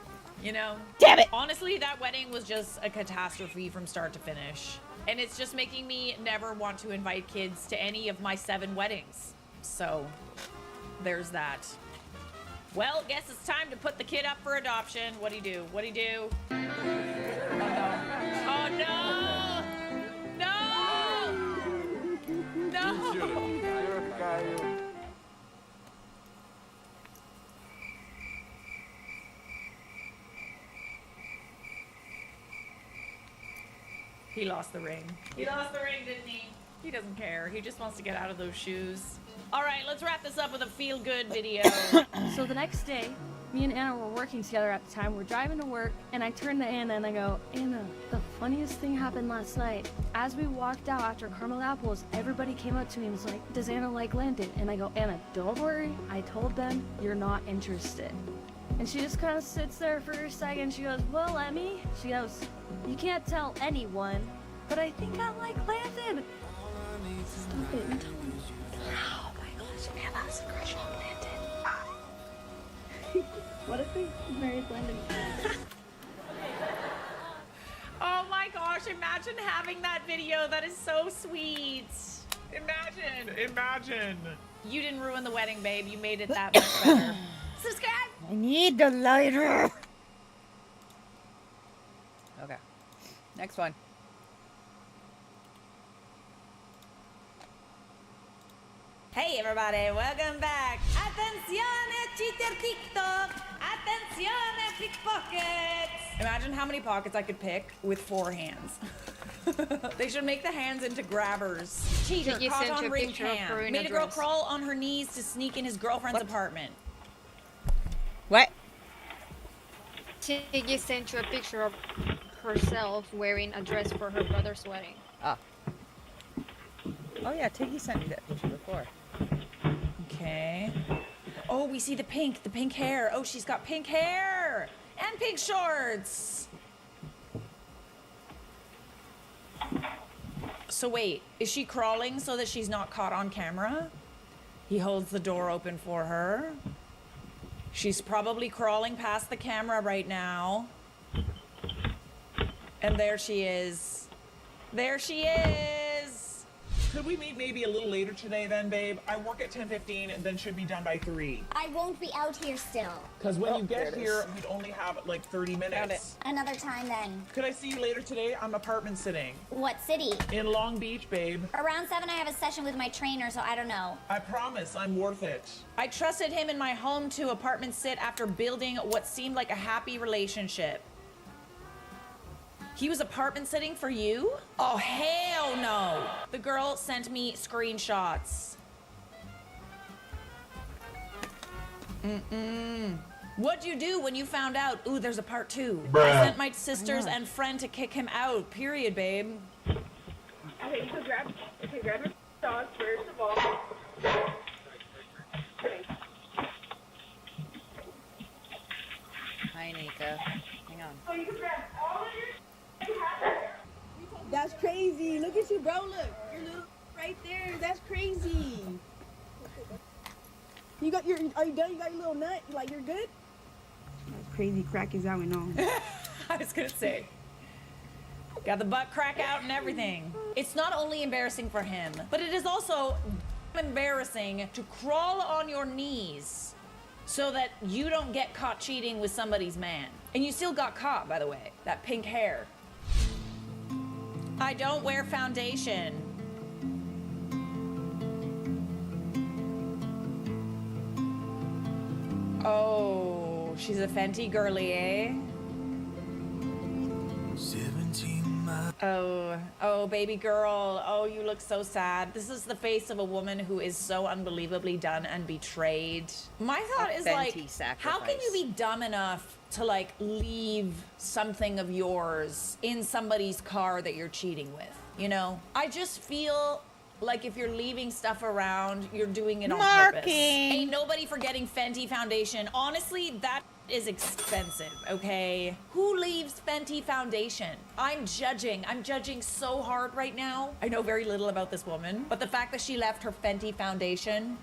You know? Damn it! Honestly, that wedding was just a catastrophe from start to finish. And it's just making me never want to invite kids to any of my 7 weddings. So, there's that. Well, guess it's time to put the kid up for adoption. What'd he do? What'd he do? Oh no! No! No! He lost the ring. He lost the ring, didn't he? He doesn't care. He just wants to get out of those shoes. All right, let's wrap this up with a feel-good video. So the next day, me and Anna were working together at the time. We're driving to work, and I turn to Anna and I go, "Anna, the funniest thing happened last night. As we walked out after caramel apples, everybody came up to me and was like, 'Does Anna like Landon?' And I go, 'Anna, don't worry. I told them you're not interested.'" And she just kind of sits there for a second. She goes, "Well, Emmy," she goes, "you can't tell anyone, but I think I like Landon." Stop it and tell me. Oh my gosh, Anna's a crush on Landon. What if we married Landon? Oh my gosh, imagine having that video. That is so sweet. Imagine. You didn't ruin the wedding, babe. You made it that much better. Subscribe. I need the lighter. Okay. Next one. Hey everybody, welcome back. Attenzione, cheater TikTok. Attenzione, pickpockets. Imagine how many pockets I could pick with 4 hands. They should make the hands into grabbers. Cheater Tiggy caught sent on you a ring picture of cam. her in Made a a girl dress. crawl on her knees to sneak in his girlfriend's apartment. What? Tiggy sent you a picture of herself wearing a dress for her brother's wedding. Oh yeah, Tiggy sent me that picture before. Okay. Oh, we see the pink hair. Oh, she's got pink hair and pink shorts. So wait, is she crawling so that she's not caught on camera? He holds the door open for her. She's probably crawling past the camera right now. And there she is. There she is. Could we meet maybe a little later today then, babe? I work at 10:15 and then should be done by 3. I won't be out here still. Because when you there get it here, is. we'd only have like 30 minutes. Another time then. Could I see you later today? I'm apartment sitting. What city? In Long Beach, babe. Around 7 I have a session with my trainer, so I don't know. I promise I'm worth it. I trusted him in my home to apartment sit after building what seemed like a happy relationship. He was apartment sitting for you? Oh, hell no. The girl sent me screenshots. What'd you do when you found out, ooh, there's a part 2? Bruh. I sent my sisters and friend to kick him out, period, babe. Okay, you can grab your dog first of all. Hi, Nika. Hang on. So you can grab all of your That's crazy. Look at you, bro. Look. Your little right there. That's crazy. You got your, are you done? You got your little nut? Like, you're good? That's crazy crack is going on. I was gonna say. Got the butt crack out and everything. It's not only embarrassing for him, but it is also embarrassing to crawl on your knees so that you don't get caught cheating with somebody's man. And you still got caught, by the way. That pink hair. I don't wear foundation. Oh, she's a Fenty girly, eh? Oh, baby girl. Oh, you look so sad. This is the face of a woman who is so unbelievably done and betrayed. My thought is like, how can you be dumb enough to like leave something of yours in somebody's car that you're cheating with? You know, I just feel like if you're leaving stuff around, you're doing it on purpose. Ain't nobody forgetting Fenty foundation. Honestly, that is expensive, okay? Who leaves Fenty foundation? I'm judging so hard right now. I know very little about this woman, but the fact that she left her Fenty foundation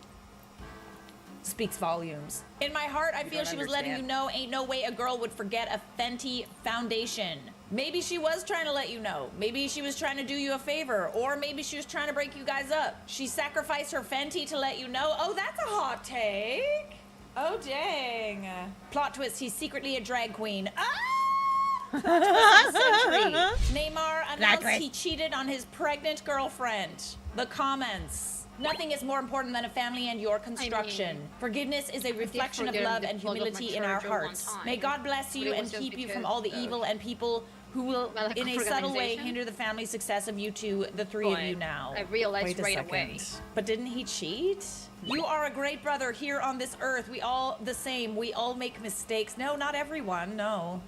speaks volumes. In my heart, I feel she was letting you know ain't no way a girl would forget a Fenty foundation. Maybe she was trying to let you know. Maybe she was trying to do you a favor, or maybe she was trying to break you guys up. She sacrificed her Fenty to let you know. Oh, that's a hot take. Oh, dang. Plot twist, he's secretly a drag queen. Ah! Plot twist of the century. Neymar announced he cheated on his pregnant girlfriend. The comments. Nothing is more important than a family and your construction. Forgiveness is a reflection of love and humility in our hearts. May God bless you and keep you from all the evil and people who will, in a subtle way, hinder the family success of you two, the three of you now. I realized Wait a right away. second. But didn't he cheat? You are a great brother here on this earth. We all the same. We all make mistakes. No, not everyone. No,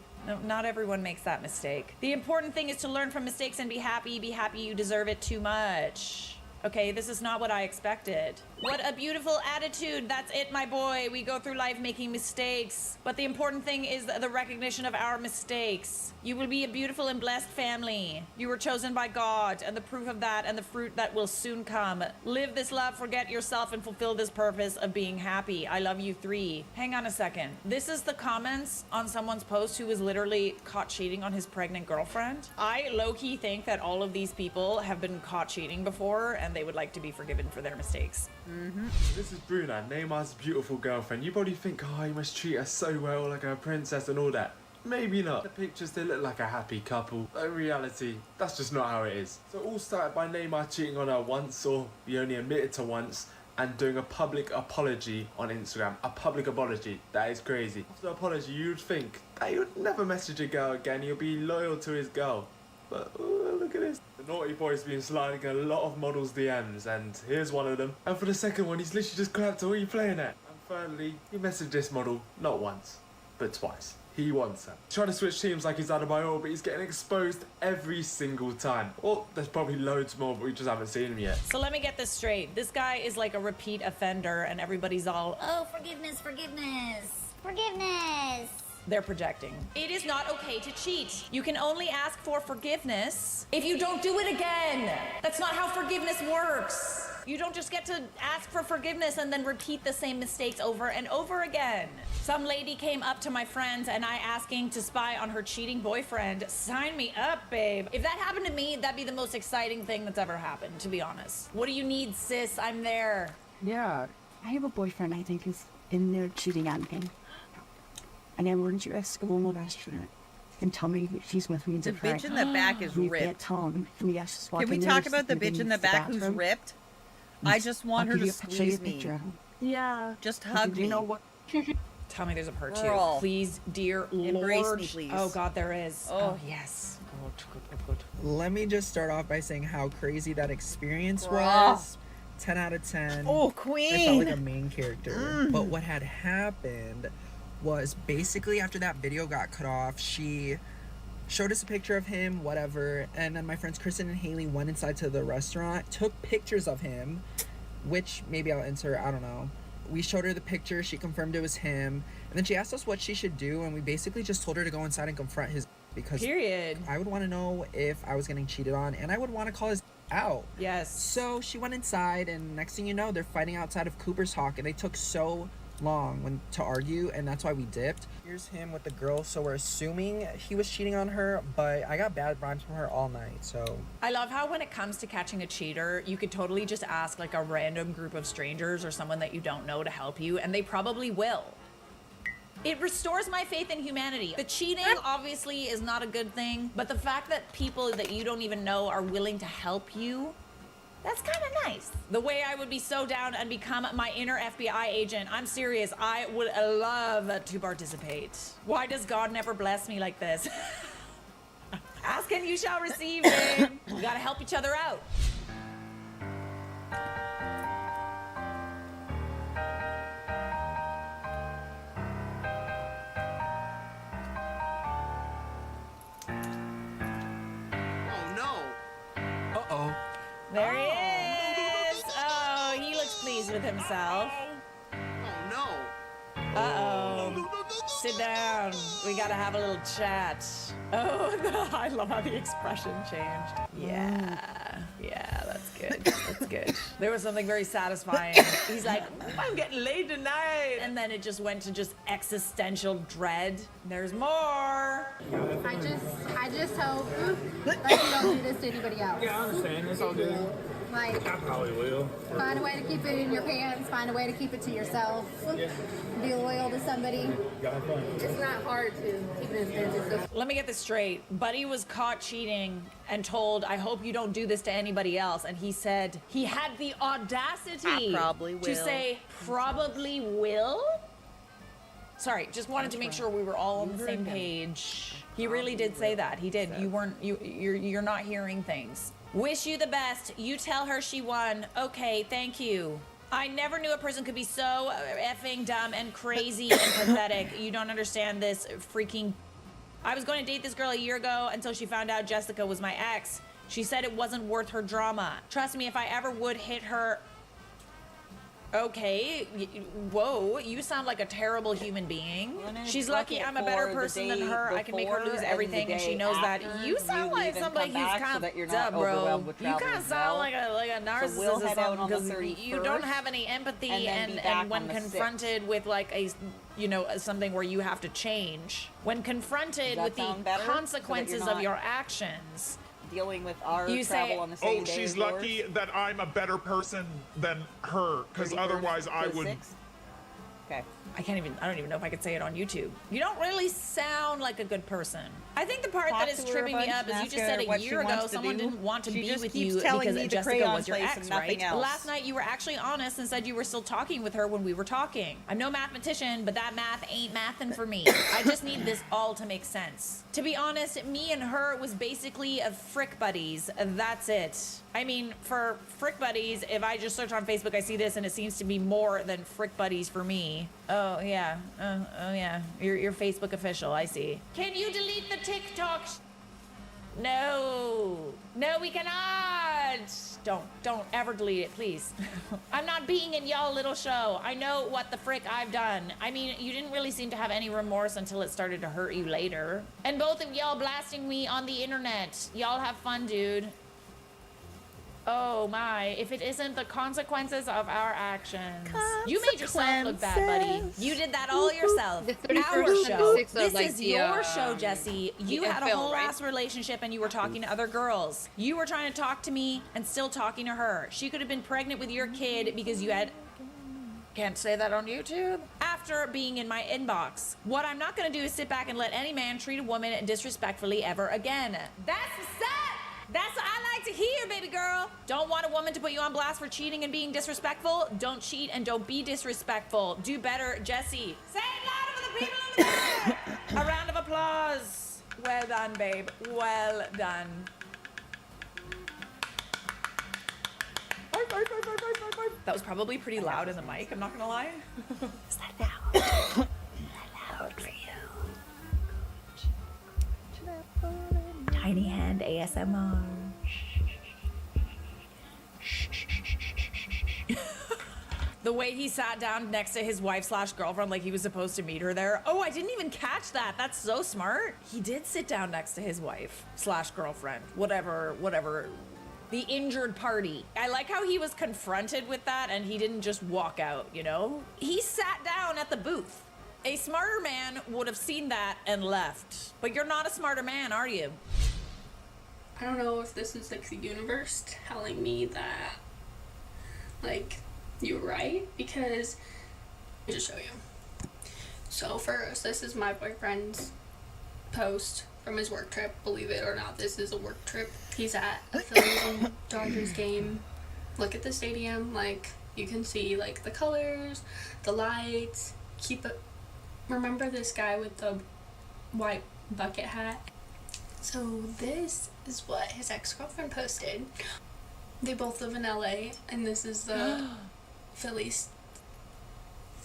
not everyone makes that mistake. The important thing is to learn from mistakes and be happy. Be happy, you deserve it too much. Okay, this is not what I expected. What a beautiful attitude. That's it, my boy. We go through life making mistakes. But the important thing is the recognition of our mistakes. You will be a beautiful and blessed family. You were chosen by God, and the proof of that and the fruit that will soon come. Live this love, forget yourself, and fulfill this purpose of being happy. I love you three. Hang on a second. This is the comments on someone's post who was literally caught cheating on his pregnant girlfriend. I low-key think that all of these people have been caught cheating before, and they would like to be forgiven for their mistakes. This is Bruna, Neymar's beautiful girlfriend. You probably think, oh, you must treat her so well, like a princess and all that. Maybe not. The pictures, they look like a happy couple. But in reality, that's just not how it is. So it all started by Neymar cheating on her once, or he only admitted to once, and doing a public apology on Instagram. A public apology. That is crazy. After the apology, you'd think that he would never message a girl again. He'll be loyal to his girl. But look at this. The naughty boy's been sliding a lot of models' DMs, and here's one of them. And for the second one, he's literally just clapped her. What are you playing at? And thirdly, he messaged this model not once, but twice. He wants her. Trying to switch teams like he's Adebayor, but he's getting exposed every single time. Well, there's probably loads more, but we just haven't seen him yet. So let me get this straight. This guy is like a repeat offender, and everybody's all, Oh, forgiveness, forgiveness. Forgiveness. they're projecting. It is not okay to cheat. You can only ask for forgiveness if you don't do it again. That's not how forgiveness works. You don't just get to ask for forgiveness and then repeat the same mistakes over and over again. Some lady came up to my friend and I asking to spy on her cheating boyfriend. Sign me up, babe. If that happened to me, that'd be the most exciting thing that's ever happened, to be honest. What do you need, sis? I'm there. Yeah, I have a boyfriend I think is in there cheating on me. And then wouldn't you ask a woman restaurant and tell me if she's with me? The bitch in the back is ripped. Can we talk about the bitch in the back who's ripped? I just want her to squeeze me. Yeah. Just hug me. You know what? Tell me there's a part Girl. 2. Please, dear Embrace Lord. me, please. Oh, God, there is. Oh, yes. Let me just start off by saying how crazy that experience Girl. was. 10 out of 10. Oh, I queen. felt like a main character. But what had happened was basically after that video got cut off, she showed us a picture of him, whatever, and then my friends Kristen and Haley went inside to the restaurant, took pictures of him, which maybe I'll insert, I don't know. We showed her the picture, she confirmed it was him, and then she asked us what she should do, and we basically just told her to go inside and confront his because I would want to know if I was getting cheated on, and I would want to call his out. Yes. So she went inside, and next thing you know, they're fighting outside of Cooper's Hawk, and they took so long to argue, and that's why we dipped. Here's him with the girl, so we're assuming he was cheating on her, but I got bad vibes from her all night, so. I love how when it comes to catching a cheater, you could totally just ask like a random group of strangers or someone that you don't know to help you, and they probably will. It restores my faith in humanity. The cheating obviously is not a good thing, but the fact that people that you don't even know are willing to help you, that's kind of nice. The way I would be so down and become my inner FBI agent. I'm serious. I would love to participate. Why does God never bless me like this? Ask and you shall receive, babe. We gotta help each other out. Uh-oh. There he is. Oh, he looks pleased with himself. Uh-oh. Sit down. We gotta have a little chat. Oh, I love how the expression changed. Yeah, that's good. That's good. There was something very satisfying. He's like, I'm getting laid tonight. And then it just went to just existential dread. There's more. I just hope that you don't do this to anybody else. Yeah, I understand. It's all good. Like, I probably will. find a way to keep it in your pants, find a way to keep it to yourself. Yeah. Be loyal to somebody. Got fun. It's not hard to keep it in his pants. Let me get this straight. Buddy was caught cheating and told, I hope you don't do this to anybody else. And he said he had the audacity to say, probably will? Sorry, just wanted to make sure we were all on the same page. He really did say that. He did. You weren't, you're not hearing things. Wish you the best. You tell her she won. Okay, thank you. I never knew a person could be so effing dumb and crazy and pathetic. You don't understand this freaking... I was going to date this girl a year ago until she found out Jessica was my ex. She said it wasn't worth her drama. Trust me, if I ever would hit her... Okay, whoa, you sound like a terrible human being. She's lucky I'm a better person than her. I can make her lose everything, and she knows that. You sound like somebody who's kind of dumb, bro. You kind of sound like a narcissist or something, because you don't have any empathy, and when confronted with like a, you know, something where you have to change, when confronted with the consequences of your actions, dealing with our you travel say, on the same Oh, day she's as lucky yours? that I'm a better person than her, because 31st otherwise I to would. 6th? Okay. I don't even know if I could say it on YouTube. You don't really sound like a good person. I think the part that is tripping me up is you just said a year ago someone didn't want to be with you because Jessica was your ex, right? Last night you were actually honest and said you were still talking with her when we were talking. I'm no mathematician, but that math ain't mathin' for me. I just need this all to make sense. To be honest, me and her was basically a frick buddies. That's it. I mean, for frick buddies, if I just search on Facebook, I see this and it seems to be more than frick buddies for me. Oh yeah, oh yeah, you're Facebook official, I see. Can you delete the TikTok? No, we cannot. Don't ever delete it, please. I'm not being in y'all little show. I know what the frick I've done. I mean, you didn't really seem to have any remorse until it started to hurt you later. And both of y'all blasting me on the internet. Y'all have fun, dude. Oh my, if it isn't the consequences of our actions. You made yourself look bad, buddy. You did that all yourself. Our show. This is your show, Jesse. You had a whole ass relationship and you were talking to other girls. You were trying to talk to me and still talking to her. She could have been pregnant with your kid because you had... Can't say that on YouTube. After being in my inbox. What I'm not gonna do is sit back and let any man treat a woman disrespectfully ever again. That's what's up! That's what I like to hear, baby girl. Don't want a woman to put you on blast for cheating and being disrespectful? Don't cheat and don't be disrespectful. Do better, Jesse. Say it louder for the people in the back. A round of applause. Well done, babe. Well done. That was probably pretty loud in the mic, I'm not gonna lie. Is that loud? Is that loud for you? Tiny hand ASMR. The way he sat down next to his wife slash girlfriend like he was supposed to meet her there. Oh, I didn't even catch that. That's so smart. He did sit down next to his wife slash girlfriend. Whatever. The injured party. I like how he was confronted with that and he didn't just walk out, you know? He sat down at the booth. A smarter man would have seen that and left. But you're not a smarter man, are you? I don't know if this is like the universe telling me that, like, you're right, because let me just show you. So first, this is my boyfriend's post from his work trip. Believe it or not, this is a work trip. He's at a Phillies and Dodgers game. Look at the stadium, like you can see like the colors, the lights. Remember this guy with the white bucket hat? So this is what his ex-girlfriend posted. They both live in LA, and this is the Phillies.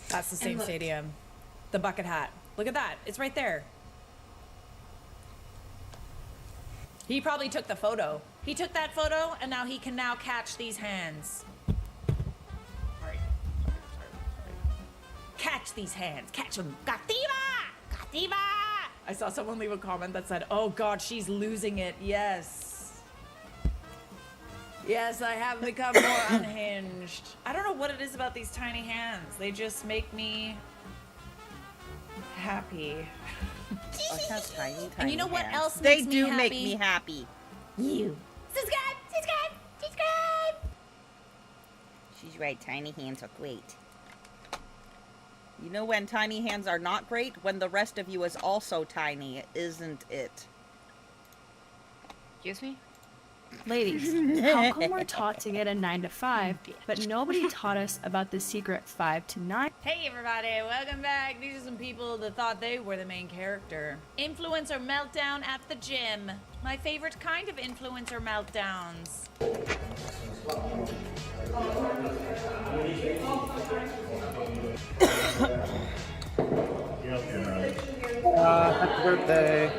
That's the same stadium. The bucket hat. Look at that. It's right there. He probably took the photo. He took that photo, and now he can now catch these hands. Sorry. Catch these hands. Catch them. Gativa! Gativa! I saw someone leave a comment that said, oh God, she's losing it. Yes. Yes, I have become more unhinged. I don't know what it is about these tiny hands. They just make me happy. I have tiny And you know what hands. else They makes me do happy? make me happy. You. Subscribe! Subscribe! Subscribe! She's right, tiny hands are great. You know when tiny hands are not great? When the rest of you is also tiny, isn't it? Excuse me? Ladies, how come we're taught to get a 9 to 5, but nobody taught us about the secret 5 to 9? Hey everybody, welcome back. These are some people that thought they were the main character. Influencer meltdown at the gym. My favorite kind of influencer meltdowns. Happy birthday.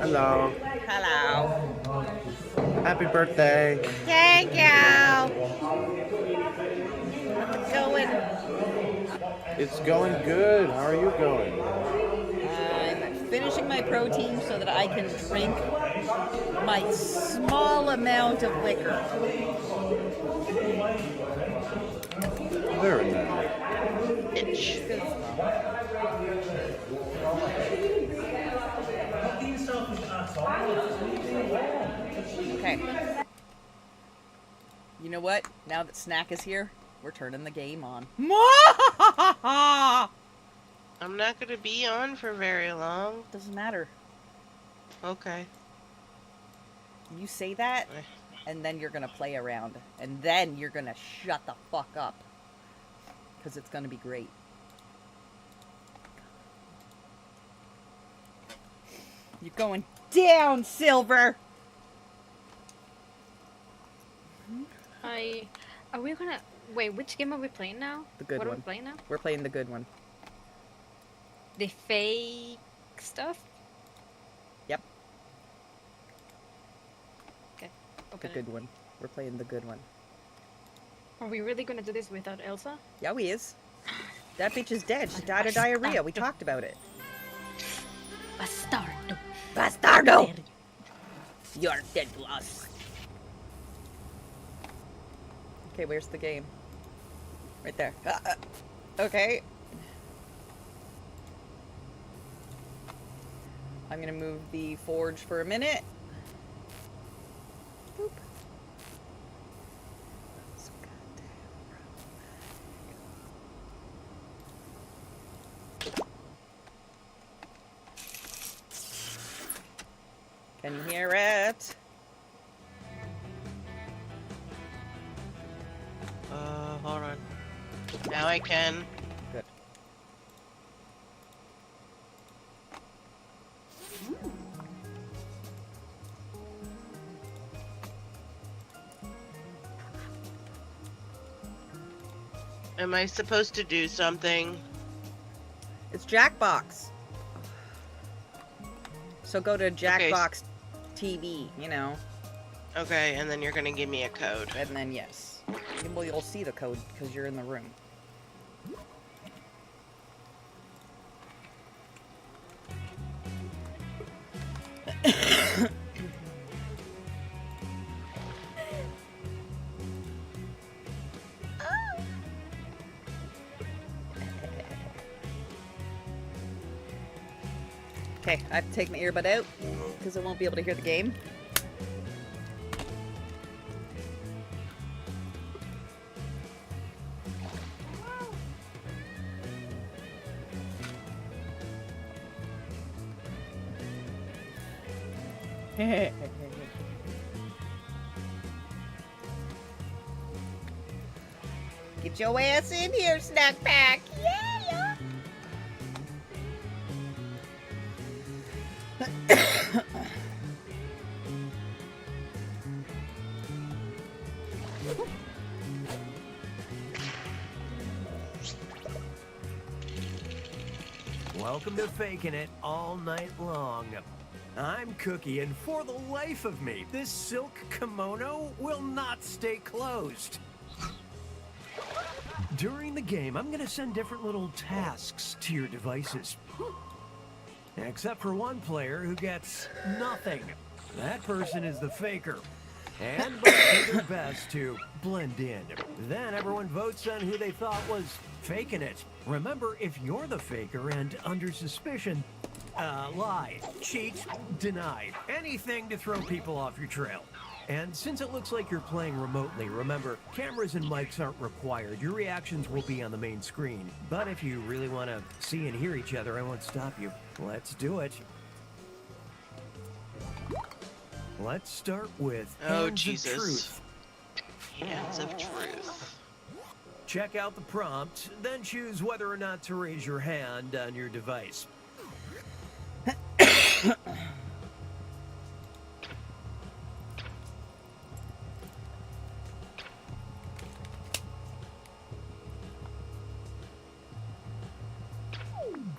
Hello. Hello. Happy birthday. Thank you. How's it going? It's going good. How are you going? I'm finishing my protein so that I can drink my small amount of liquor. Very nice. Itch. Okay. You know what? Now that Snack is here, we're turning the game on. I'm not gonna be on for very long. Doesn't matter. Okay. You say that, and then you're gonna play around, and then you're gonna shut the fuck up. Because it's gonna be great. You're going down, Silver! Are we gonna... Wait, which game are we playing now? The good what one. Are we playing now? We're playing the good one. The fake stuff? Yep. Okay. The good one. We're playing the good one. Are we really gonna do this without Elsa? Yeah, we is. That bitch is dead. She died of diarrhea. We talked about it. Bastardo. Bastardo! You're dead to us. Okay, where's the game? Right there. Okay. I'm gonna move the forge for a minute. Boop. So can you hear it? Hold on. Now I can. Good. Am I supposed to do something? It's Jackbox. So go to Jackbox TV, you know. Okay, and then you're gonna give me a code. And then, yes. Well, you'll see the code because you're in the room. Okay, I have to take my earbud out because I won't be able to hear the game. Get your ass in here, snack pack. Yeah. Welcome to Faking It all night long. I'm Cookie, and for the life of me, this silk kimono will not stay closed. During the game, I'm gonna send different little tasks to your devices. Except for one player who gets nothing. That person is the faker. And must do their best to blend in. Then everyone votes on who they thought was faking it. Remember, if you're the faker and under suspicion, lie, cheat, deny. Anything to throw people off your trail. And since it looks like you're playing remotely, remember, cameras and mics aren't required. Your reactions will be on the main screen. But if you really want to see and hear each other, I won't stop you. Let's do it. Let's start with Hands of Truth. Hands of Truth. Check out the prompt, then choose whether or not to raise your hand on your device.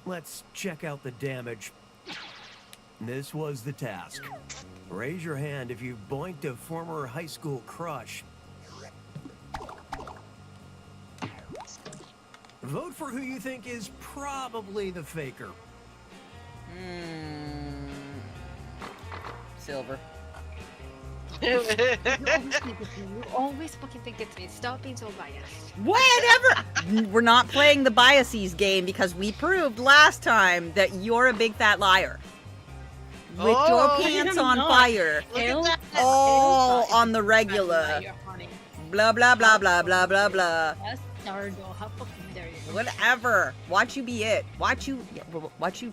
Let's check out the damage. This was the task. Raise your hand if you've boinked a former high school crush. Vote for who you think is probably the faker. Silver. You always fucking think it's me. Stop being so biased. Whatever! We're not playing the biases game because we proved last time that you're a big fat liar. With your pants on fire. All on the regular. Blah, blah, blah, blah, blah, blah, blah. How fucking dare you? Whatever. Watch you be it. Watch you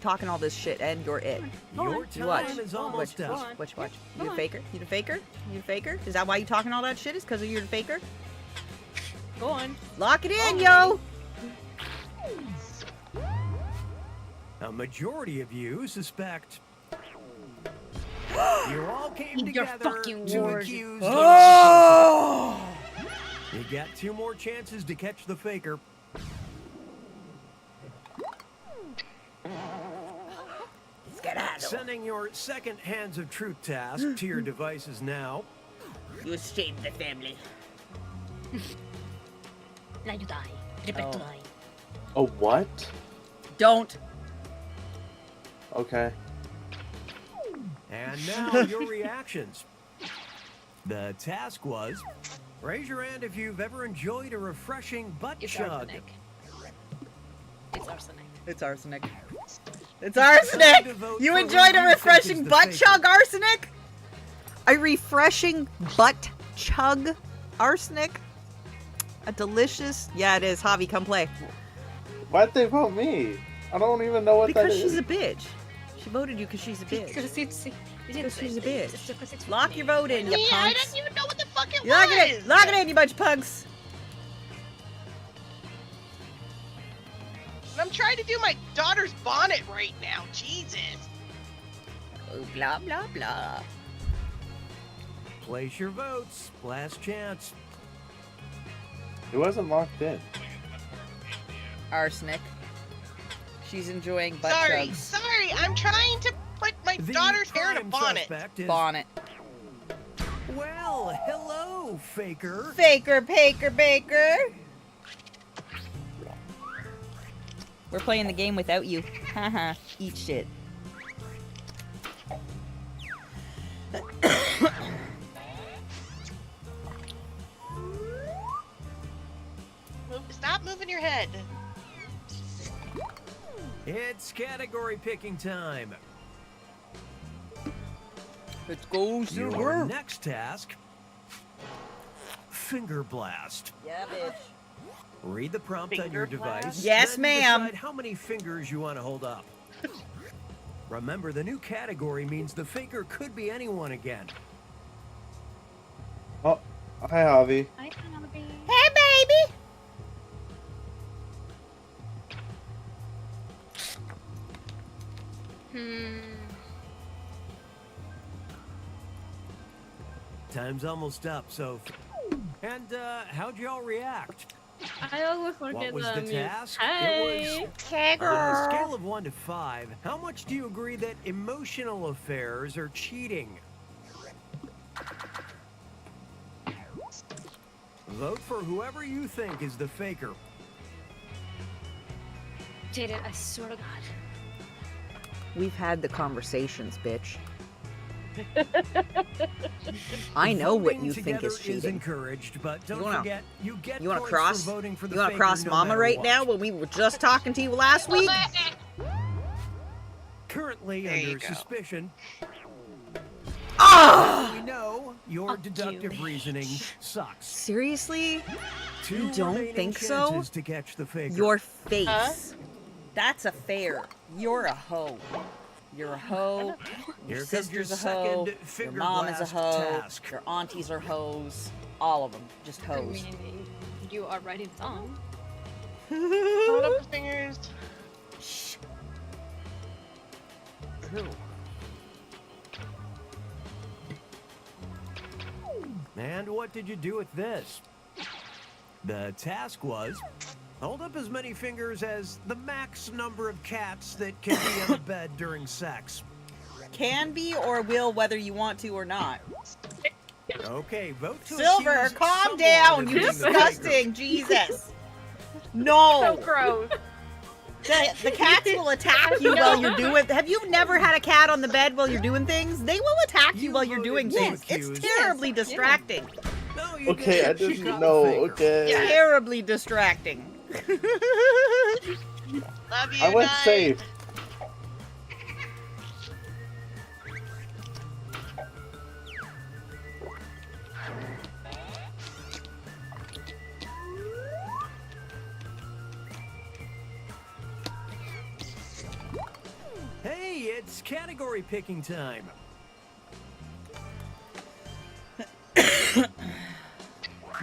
talking all this shit and you're it. Your You watch. time is almost up. Watch. You the faker? You the faker? You the faker? Is that why you talking all that shit? Is because you're the faker? Go on. Lock it in, yo! A majority of you suspect you all came together to accuse the Oh! You got 2 more chances to catch the faker. Sending your second Hands of Truth task to your devices now. You escaped the family. Now you die. Prepare to die. A what? Don't. Okay. And now your reactions. The task was, raise your hand if you've ever enjoyed a refreshing butt chug. Arsenic. It's arsenic. It's arsenic. It's arsenic! You enjoyed a refreshing butt chug, arsenic? A refreshing butt chug, arsenic? A delicious... Yeah, it is. Javi, come play. Why'd they vote me? I don't even know what that is. Because she's a bitch. She voted you because she's a bitch. Because she's a bitch. Lock your vote in, you punks. I didn't even know what the fuck it was. Lock it in, you bunch of punks. I'm trying to do my daughter's bonnet right now. Jesus. Oh, blah, blah, blah. Place your votes. Last chance. It wasn't locked in. Arsenic. She's enjoying butt Sorry, chugs. sorry. I'm trying to put my daughter's hair in a bonnet. Bonnet. Well, hello, Faker. Faker, Paker, Baker. We're playing the game without you. Haha. Eat shit. Stop moving your head. It's category picking time. Let's go, Your Silver. next task, Finger Blast. Yeah, bitch. Read the prompt on your device. Yes, then ma'am. Decide how many fingers you want to hold up. Remember, the new category means the faker could be anyone again. Oh, hi, Javi. Hi, Penelope. Hey, baby. Time's almost up, so... And, how'd y'all react? I always forget What was the mute. task? Hey. It was... Hey, On a girl. scale of 1 to 5, how much do you agree that emotional affairs are cheating? Vote for whoever you think is the faker. Did it, I swear to God. We've had the conversations, bitch. I know what you think is Voting together cheating. encouraged, but don't You wanna- forget, you get You want to points cross? for voting for the You want to faker cross no Mama matter right what. now when we were just talking to you last week? Currently There you under go. suspicion. Ah! We know your deductive reasoning sucks. Seriously? Two You don't remaining think so? chances to catch the faker. Your face. That's a fair. You're a hoe. You're a hoe. Your Here comes sister's your a hoe. second Your finger mom is a blast hoe. task. Your aunties are hoes. All of them. Just I hoes. mean, you are right in song. Hold up the fingers. Shh. And what did you do with this? The task was hold up as many fingers as the max number of cats that can be on the bed during sex. Can be or will whether you want to or not. Okay, vote to Silver, accuse calm someone down, of you being the faker. disgusting Jesus. No. So gross. The cats will attack you while you're doing. Have you never had a cat on the bed while you're doing things? They will attack you while you're doing things. It's terribly distracting. No, you Okay, I didn't. She didn't got know. the faker. Okay. Terribly distracting. Love you, I went Knight. safe. Hey, it's category picking time.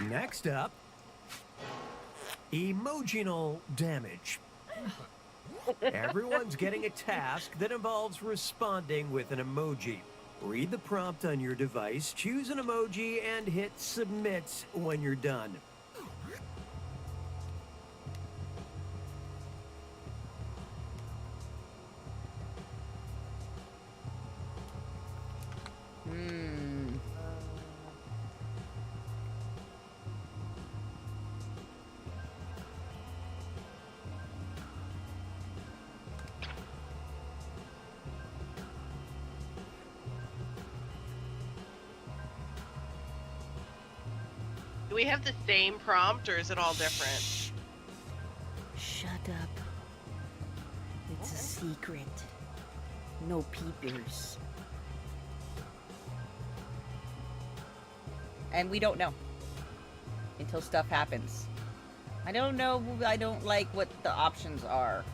Next up, emotional damage. Everyone's getting a task that involves responding with an emoji. Read the prompt on your device, choose an emoji, and hit submit when you're done. Do we have the same prompt or is it all different? Shut up. It's a secret. No peepers. And we don't know until stuff happens. I don't know. I don't like what the options are.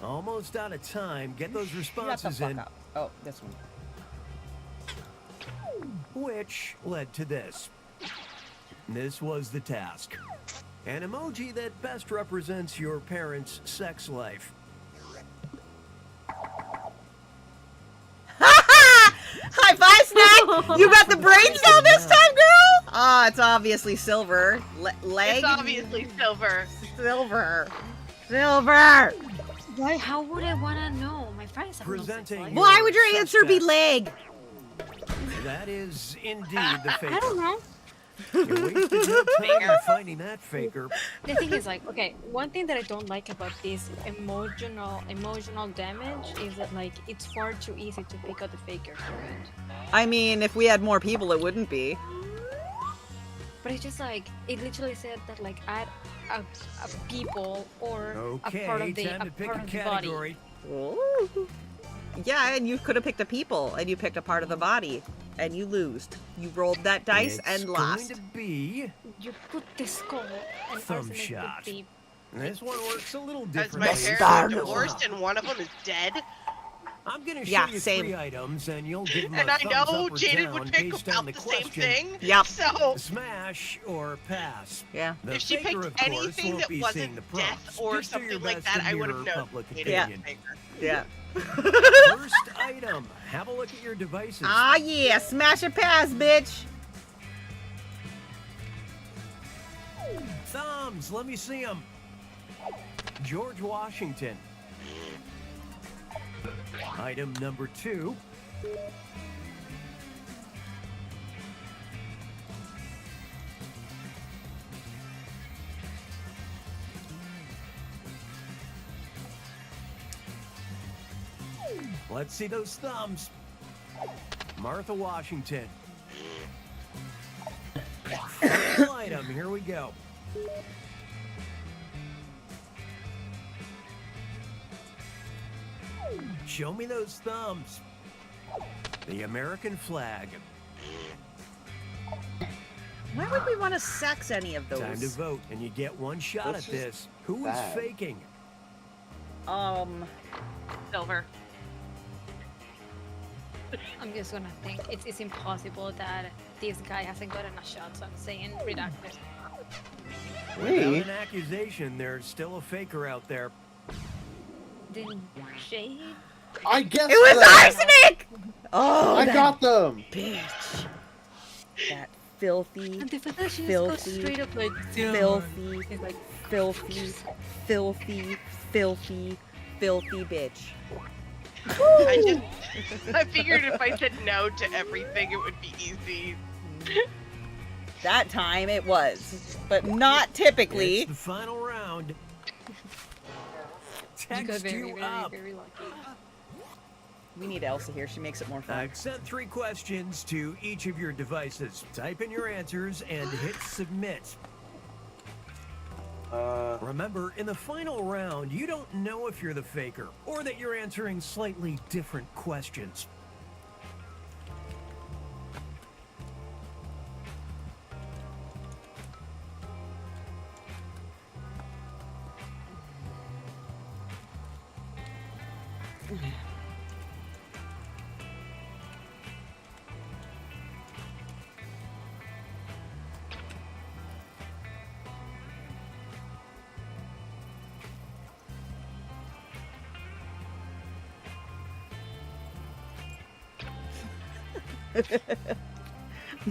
Almost out of time. Get those Shut the responses fuck in. up. Oh, this one. Which led to this. This was the task. An emoji that best represents your parents' sex life. High five, Snack! You got the brain cell this time, girl? Ah, it's obviously silver. Leg? It's obviously silver. Silver. Silver! Why? How would I want to know? My friends have Presenting Why would your answer be leg? That is indeed the faker. I don't know. You wasted no time in finding that faker. The thing is, like, okay, one thing that I don't like about this emotional damage is that, like, it's far too easy to pick out the faker for it. I mean, if we had more people, it wouldn't be. But it's just like, it literally said that, like, add a people or Okay, a part of the, time to pick a body. category. Ooh. Yeah, and you could have picked a people, and you picked a part of the body, and you lost. You rolled that dice and lost. Going to be You put the skull and thumb arsenic shot. with the... This one works a little As differently. my parents are divorced and one of them is dead. I'm gonna show Yeah, you same. 3 items, and you'll give them And a I thumbs know up or Jaden down would pick based on about the the same question. thing. Yep. So Smash or pass. Yeah. The if she faker, picked of course, anything won't that be wasn't seeing the death prompts. or Just do your something like best that, in I would have your known. public Jaden Yeah. opinion. was the faker. Yeah. First item. Have a look at your devices. Ah, yeah. Smash or pass, bitch. Thumbs. Let me see them. George Washington. Item number 2. Let's see those thumbs. Martha Washington. Final item. Here we go. Show me those thumbs. The American flag. Why would we want to sex any of those? Time to vote, and you get one shot This at is this. Who is bad. faking? Silver. I'm just gonna think it's impossible that this guy hasn't gotten a shot, so I'm saying redacted. Without an accusation, there's still a faker out there. Then shade? I guess It was that. arsenic! Oh, I that got them. bitch. That filthy, And the fact that she just goes filthy, straight up like filthy, it's like filthy, filthy, filthy, filthy bitch. I figured if I said no to everything, it would be easy. That time it was, but not typically. It's the final round. you got Text very, you very, up. very lucky. We need Elsa here. She makes it more fun. I've sent 3 questions to each of your devices. Type in your answers and hit submit. Remember, in the final round, you don't know if you're the faker or that you're answering slightly different questions.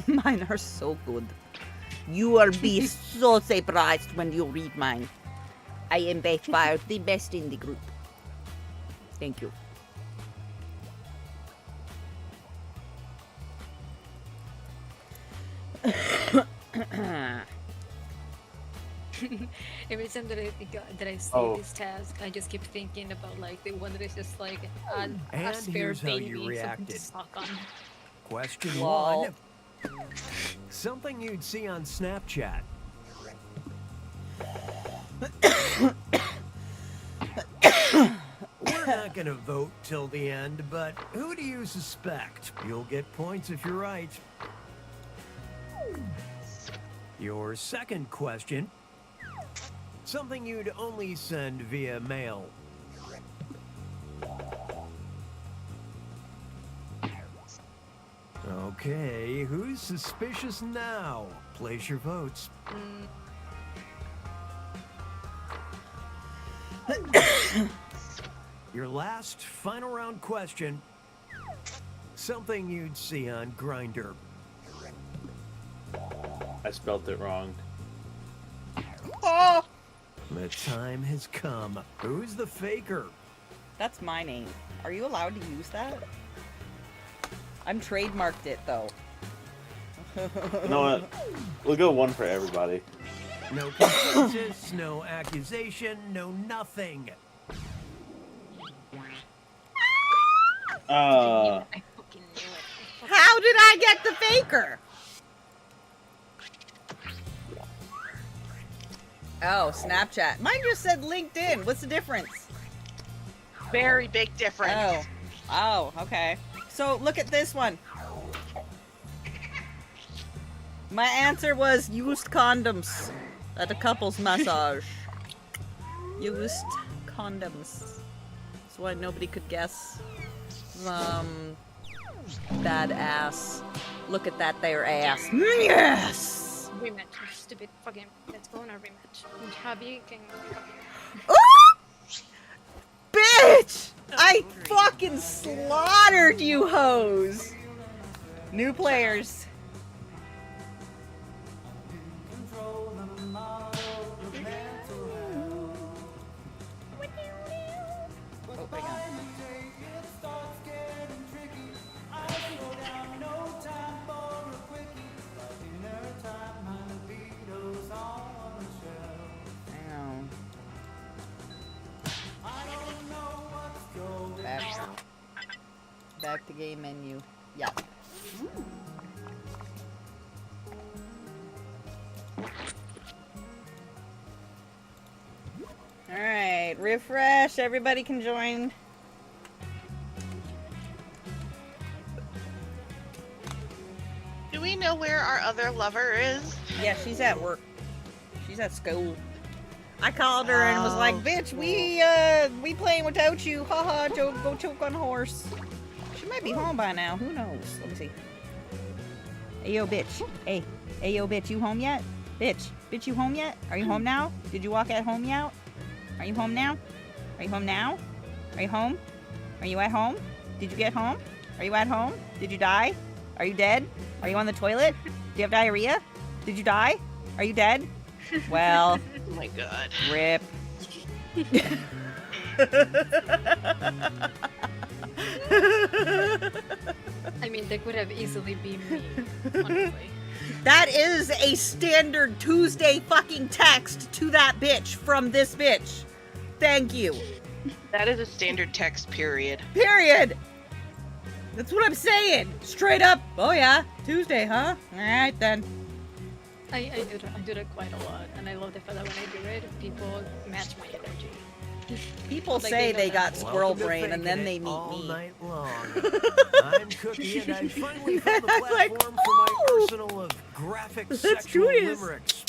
Mine are so good. You will be so surprised when you read mine. I am by far the best in the group. Thank you. Every time that I see Oh. this task, I just keep thinking about like the one that is just like a And spare here's how baby, you something reacted. to suck on. Question Lol. 1. Something you'd see on Snapchat. We're not gonna vote till the end, but who do you suspect? You'll get points if you're right. Your second question. Something you'd only send via mail. Okay, who's suspicious now? Place your votes. Your last final round question. Something you'd see on Grindr. I spelt it wrong. Oh! The time has come. Who's the faker? That's my name. Are you allowed to use that? I'm trademarked it though. You know what? We'll go one for everybody. No consensus, no accusation, no nothing. How did I get the faker? Oh, Snapchat. Mine just said LinkedIn. What's the difference? Very big difference. Oh, okay. So look at this one. My answer was used condoms at a couple's massage. Used condoms. That's why nobody could guess. Badass. Look at that there ass. Yes! Rematch, you stupid fucking. Let's go on a rematch. Javi can. Bitch! I fucking slaughtered you hoes! New players. Oh, hang on. Back to game menu. Yeah. Alright, refresh. Everybody can join. Do we know where our other lover is? Yeah, she's at work. She's at school. I called her and was like, bitch, we playing without you. Haha, go choke on a horse. She might be home by now. Who knows? Let me see. Hey, yo, bitch. Hey, yo, bitch, you home yet? Bitch, you home yet? Are you home now? Did you walk at home yet? Are you home now? Are you home now? Are you home? Are you at home? Did you get home? Are you at home? Did you die? Are you dead? Are you on the toilet? Do you have diarrhea? Did you die? Are you dead? Well, oh my god. Rip. I mean, that could have easily been me, honestly. That is a standard Tuesday fucking text to that bitch from this bitch. Thank you. That is a standard text, period. Period. That's what I'm saying. Straight up. Oh yeah, Tuesday, huh? All right then. I do that quite a lot, and I love the fact that when I do it, people match my energy. People Like, say they got Welcome squirrel to brain and then Faking they It meet all me. night long. I'm Cookie, and I finally found the platform for my arsenal of graphic sexual limericks.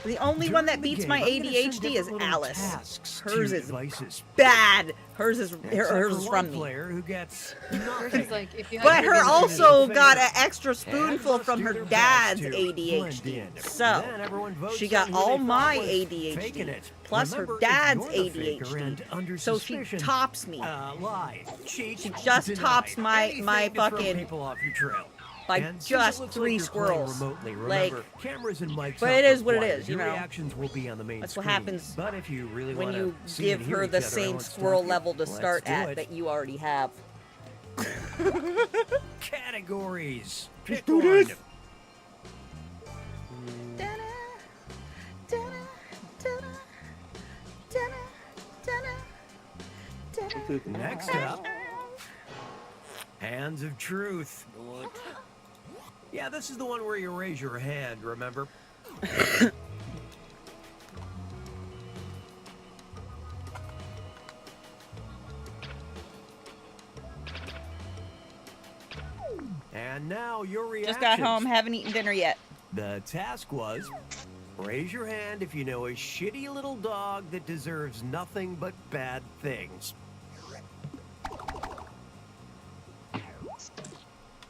The only one that During the beats game, my I'm gonna send ADHD is different little Alice. tasks to Hers your is devices. bad. Hers is Except hers is for from one me. player who gets Hers is like, if you have But to her do also it, got an extra And spoonful must from do her their best dad's to blend ADHD. in. So Then everyone votes she on got who all they thought my was faking ADHD it. plus Remember, her if dad's you're the faker and ADHD. under So she suspicion, tops me. Lie, cheat, She just deny. tops my Anything to throw fucking people off your trail. by And since it just looks 3 like you're playing squirrels. remotely, Like, remember, cameras and mics but aren't it is what it required. is, you Your know. reactions will be on the main That's what screen. happens But if you really when wanna you see and give hear her each the other, I same won't stop squirrel you. level to Let's start do at it. that you already have. Categories. Pick do one. this. Next up, Hands of Truth. Yeah, this is the one where you raise your hand, remember? And now your reactions. Just got home, haven't eaten dinner yet. The task was, raise your hand if you know a shitty little dog that deserves nothing but bad things.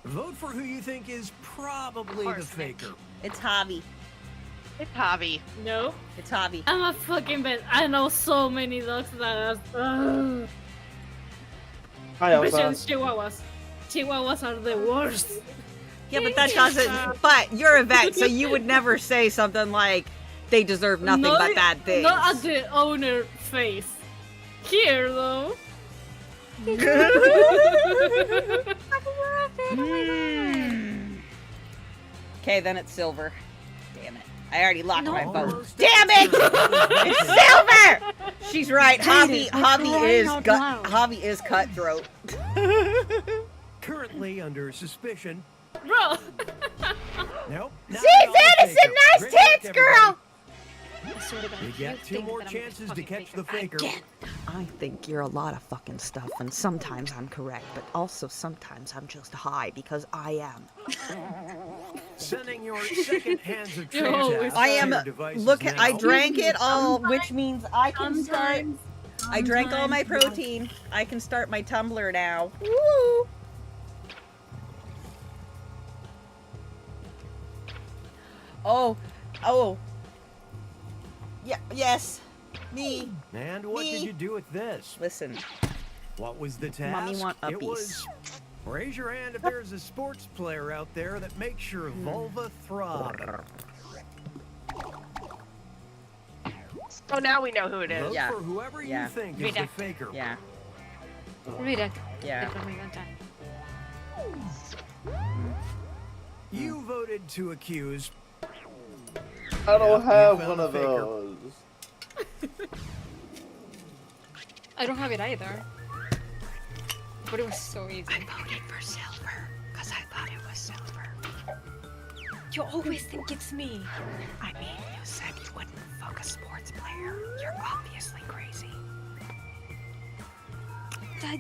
Vote for who you think is probably the faker. It's Javi. It's Javi. No. It's Javi. I'm a fucking bitch. I know so many dogs that are. Hi, Elsa. Especially Chihuahuas. Chihuahuas are the worst. Yeah, but that doesn't. But you're a vet, so you would never say something like they deserve nothing but bad things. Not at the owner face. Here, though. Okay, then it's silver. Damn it. I already locked my vote. Damn it! It's silver! She's right. Javi is cutthroat. Currently under suspicion. Bro. Nope. She's innocent! Nice tits, girl! You get 2 more chances to catch the faker. I think you're a lot of fucking stuff, and sometimes I'm correct, but also sometimes I'm just high because I am. Sending your second hands of I am. Look, I drank it all, which means I can start. I drank all my protein. I can start my tumbler now. Woo! Oh. Yeah. Yes. Me. And what did you do with this? Listen. What was the task? Mommy want It uppies. was raise your hand if there's a sports player out there that makes your vulva throb. Oh, now we know who it is. Vote Yeah. for whoever you Yeah. think is Read the it. faker. Yeah. Read it. Yeah. You voted to accuse. I don't Yeah, have you one found of the faker. those. I don't have it either. But it was so easy. I voted for silver because I thought it was silver. You always think it's me. I mean, you said you wouldn't fuck a sports player. You're obviously crazy. I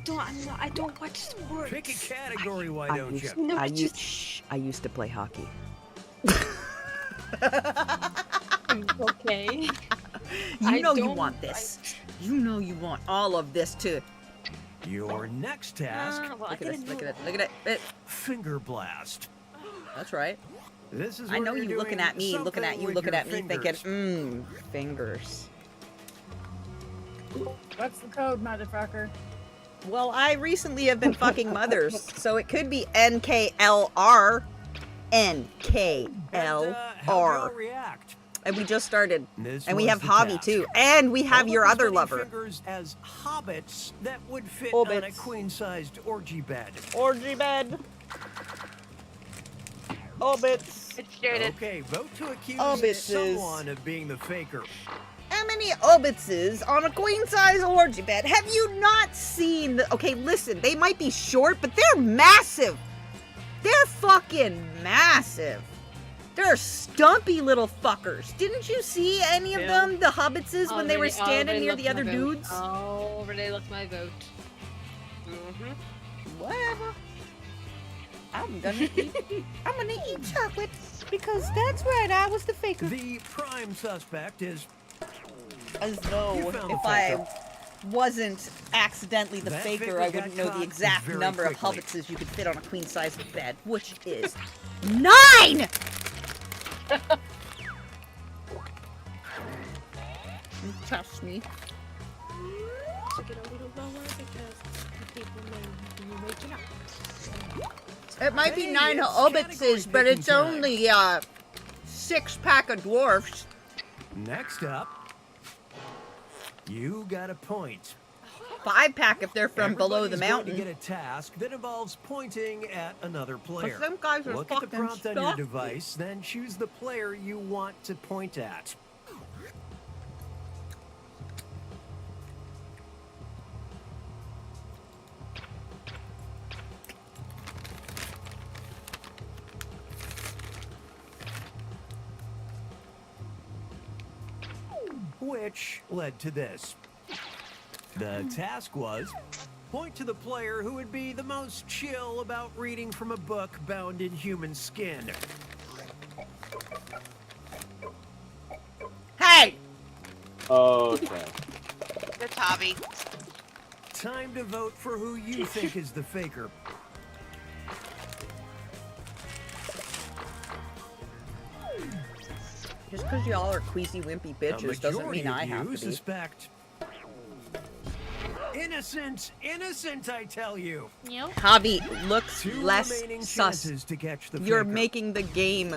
don't watch sports. Pick a category, why I don't used, you? No, I, it's used, I used to play hockey. Okay. You know you want this. You know you want all of this too. Your next task. Well, Look at this. Look at it. Look at it. Finger blast. That's right. This is I know where you you're looking doing at me, looking at you, something looking with at me, your thinking, fingers. fingers. What's the code, motherfucker? Well, I recently have been fucking mothers, so it could be NKLR. NKLR. React. And we just started. This And we was have the Hobby task. too. And we have All your of other the lover. fingers as hobbits that would fit on a Hobbits. queen-sized orgy bed. Orgy bed. Hobbits. It's shaded. Okay, vote to accuse Hobbitses. someone of being the faker. How many Hobbitses on a queen-size orgy bed? Have you not seen the... Okay, listen, they might be short, but they're massive. They're fucking massive. They're stumpy little fuckers. Didn't you see any of them, the Hobbitses, when they were standing near the other dudes? Already lost my vote. Whatever. I'm gonna eat chocolate because that's right. I was the faker. The prime suspect is. As though You found the if I faker. wasn't accidentally the That faker, faker I got wouldn't know caught the exact very number of quickly. Hobbitses you could fit on a queen-size bed, which is 9. Trust me. To get a little lower because the people may be waking up. It might be Hey, 9 it's Hobbitses, category but it's picking time. only 6-pack of dwarfs. Next up, you got a point. 5-pack if they're from below the Everybody's going mountain. to get a task that involves pointing at another player. them guys are Look at the fucking prompt on your stuck. device, then choose the player you want to point at. Which led to this. The task was point to the player who would be the most chill about reading from a book bound in human skin. Hey! Okay. It's Hobby. Time to vote for who you think is the faker. Just because y'all are queasy, wimpy bitches doesn't mean I have to be. Suspect. Innocent, innocent, I tell you. Yep. Javi, looks Two less remaining sus. chances to catch the You're faker. making the game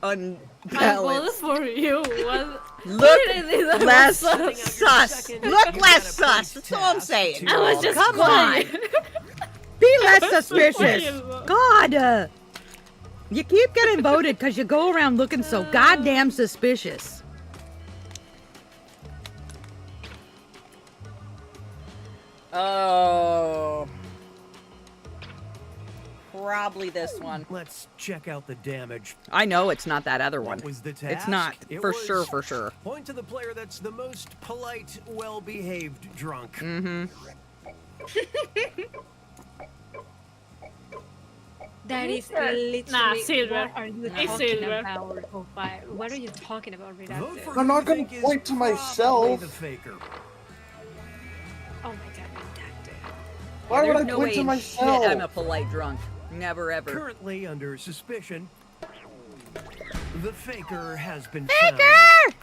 I voted unbalanced. for you. What? Look Really, that less was sus. Look less sus. That's all I'm saying. I was just Come playing. on. Be less I was suspicious. playing. God. You keep getting voted because you go around looking so goddamn suspicious. Oh. Probably this one. Let's check out the damage. I know it's not that other one. What was the task? It's not. It For was sure, for sure. Point to the player that's the most polite, well-behaved drunk. Mm-hmm. That is literally. Nah, Silver. What are you It's talking Silver. about, Ophi? What are you talking about, Redacted? I'm not gonna point to myself. The faker. Oh my god, Redacted. Why would There's I no point way to in myself? shit I'm a polite drunk. Never ever. Currently under suspicion. The faker has been Faker! found.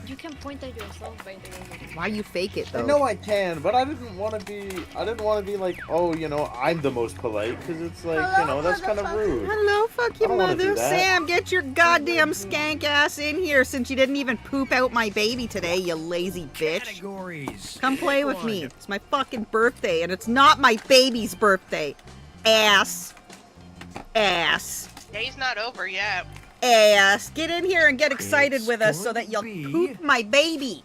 You can point at yourself by the way. Why you fake it I though? know I can, but I didn't want to be. I didn't want to be like, oh, you know, I'm the most polite, because it's like, you know, that's kind of rude. Hello, fuck I your don't wanna do mother. that. Sam, get your goddamn skank ass in here since you didn't even poop out my baby today, you lazy bitch. Categories. Come play with One. me. It's my fucking birthday, and it's not my baby's birthday. Ass. Ass. Day's not over yet. Ass. Get in here and get excited It's with us so going that you'll to be- poop my baby.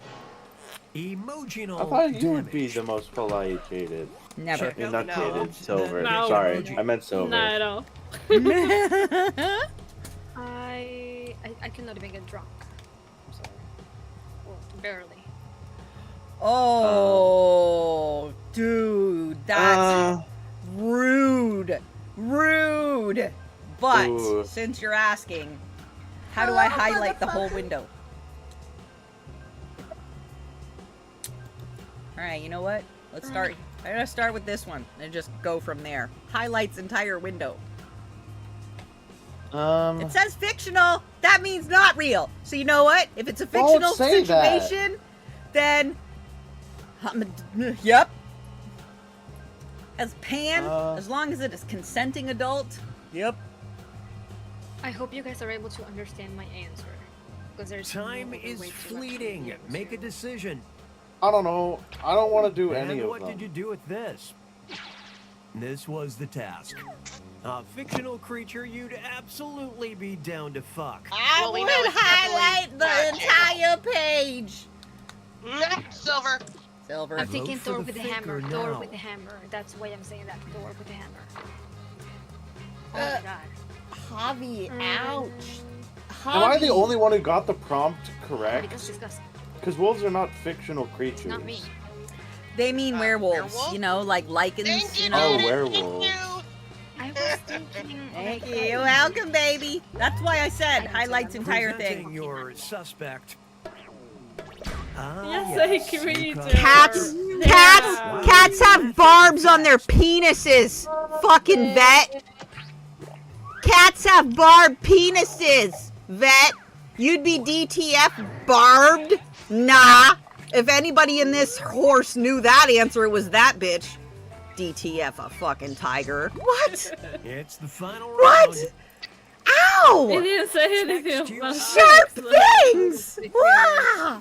Emotional. I thought you would be the most polite, Jaded. Never. I mean, not No. Jaded, Silver. No. Sorry, I meant Silver. Not at all. I cannot even get drunk. I'm sorry. Well, barely. Oh, dude, that's rude. Rude. But Ooh. since you're asking, how do I highlight the whole window? All right, you know what? Let's start. I'm gonna start with this one and just go from there. Highlights entire window. It says fictional. That means not real. So you know what? If it's a Don't fictional say that. situation, then yep. As Pan, as long as it is consenting adult. Yep. I hope you guys are able to understand my answer. Because there's Time no other is way to fleeting. actually Make a decision. I don't know. I don't want to do any And of what them. did you do with this? This was the task. A fictional creature you'd absolutely be down to fuck. I Well, we would know it's highlight the definitely entire page. Silver. Silver. I'm thinking Vote for Thor the with the faker hammer. Thor now. with the hammer. That's why I'm saying that. Thor with the hammer. Oh my god. Javi, ouch. Am I the Javi. only one who got the prompt correct? That's disgusting. Because wolves are not fictional creatures. It's not me. They mean werewolves, werewolf? you know, like lichens, Thank you you, know. Oh, werewolves. I was thinking. Thank you. You're welcome, baby. That's why I said highlights entire Presenting thing. your suspect. Yes, I agree you to. caught Cats, her. cats, Wow. cats have barbs on their penises. Fucking vet. Cats have barbed penises. Vet. You'd be DTF barbed? Nah. If anybody in this horse knew that answer, it was that bitch. DTF a fucking tiger. What? It's the final What? round. He Ow! didn't say anything Next, you about Sharp sex, things! Wow!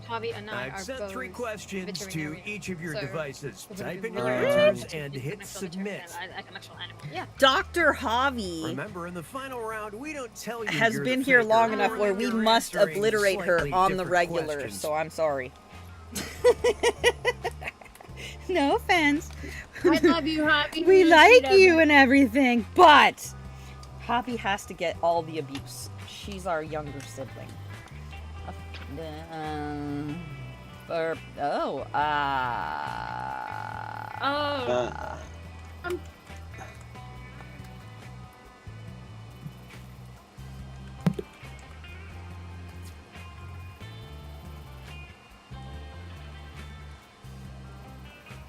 Javi and I I've are sent both 3 questions to veterinarians, each of your so devices. we're Type gonna in be your really answers interested and to hit an actual veterinarian, submit. like an actual animal. Yeah. Dr. Javi Remember, in the final round, we don't tell you has you're been the here faker. long enough where You're we must answering obliterate her slightly on the different regular, questions. so I'm sorry. No offense. I love you, Javi. We You're like sweet you ever. and everything, but Javi has to get all the abuse. She's our younger sibling.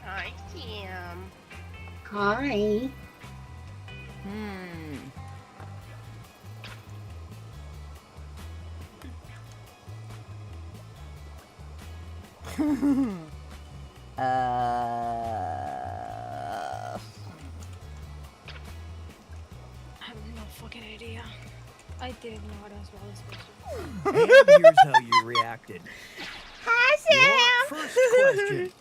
Hi, Sam. Hi. I have no fucking idea. I didn't know what as well as And here's how you reacted. Hi, Your first question.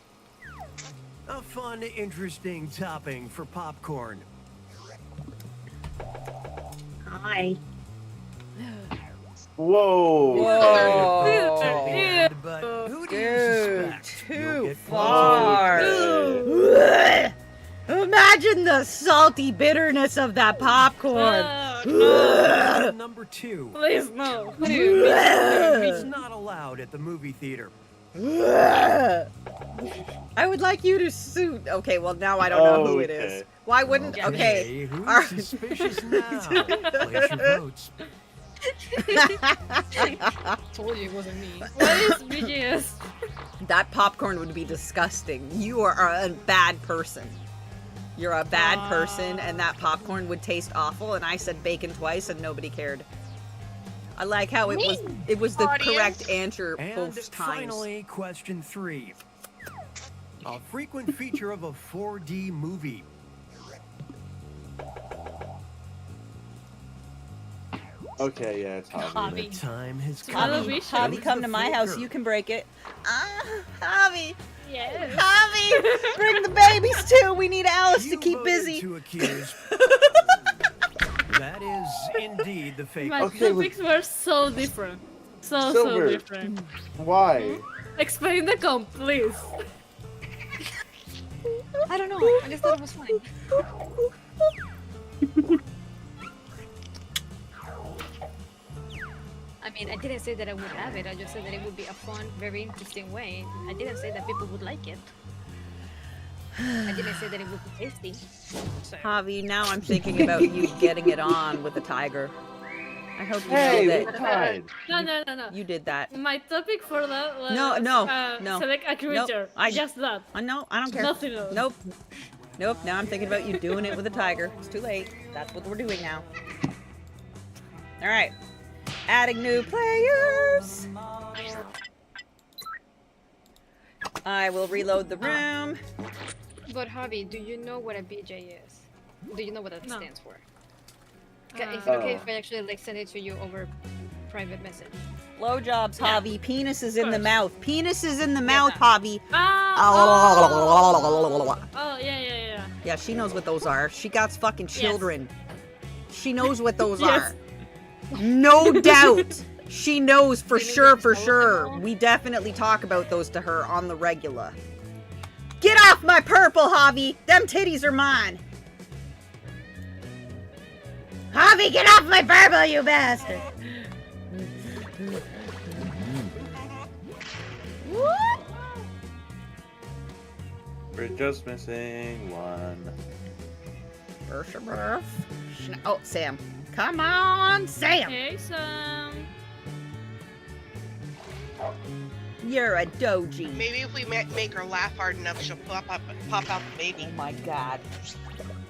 A fun, interesting topping for popcorn. Hi. Whoa. Whoa. But who do you Dude, suspect? You'll too get far. points Imagine the salty bitterness of that popcorn. Number 2. Please no. It's not allowed at the movie theater. I would like you to suit. Okay, well now I don't know who it is. Why wouldn't? Okay. Who's suspicious now? Place your votes. Told you it wasn't me. What is BGS? That popcorn would be disgusting. You are a bad person. You're a bad person, and that popcorn would taste awful. And I said bacon twice, and nobody cared. I like how it was the correct answer both And times. finally, question 3. A frequent feature of a 4D movie. Okay, yeah, it's Javi. The time has come. Javi, come to my house. You can break it. Javi. Yes. Javi, bring the babies too. We need Alice to keep busy. To accuse. That is indeed the fake. My topics were so different. So Silver. different. Why? Explain the comp, please. I don't know. I just thought it was funny. I mean, I didn't say that I would have it. I just said that it would be a fun, very interesting way. I didn't say that people would like it. I didn't say that it would be tasty. So. Javi, now I'm thinking about you getting it on with a tiger. I hope you Hey, know we that. tried. No. You did that. My topic for that was No. select a creature. Nope. Just that. No, I don't care. Nothing else. Nope. Now I'm thinking about you doing it with a tiger. It's too late. That's what we're doing now. All right. Adding new players. I will reload the room. But Javi, do you know what a BJ is? Do you know what that stands for? Is it Oh. okay if I actually like send it to you over private message? Blowjobs, Javi. Penis is in the mouth. Penis is in the mouth, Javi. Oh, yeah. Yeah, she knows what those are. She got fucking children. She knows what those are. No doubt. She knows for sure. We definitely talk about those to her on the regular. Get off my purple, Javi. Them titties are mine. Javi, get off my purple, you bastard. We're just missing one. Oh, Sam. Come on, Sam. Hey, Sam. You're a doji. Maybe if we make her laugh hard enough, she'll pop out the baby. Oh my god.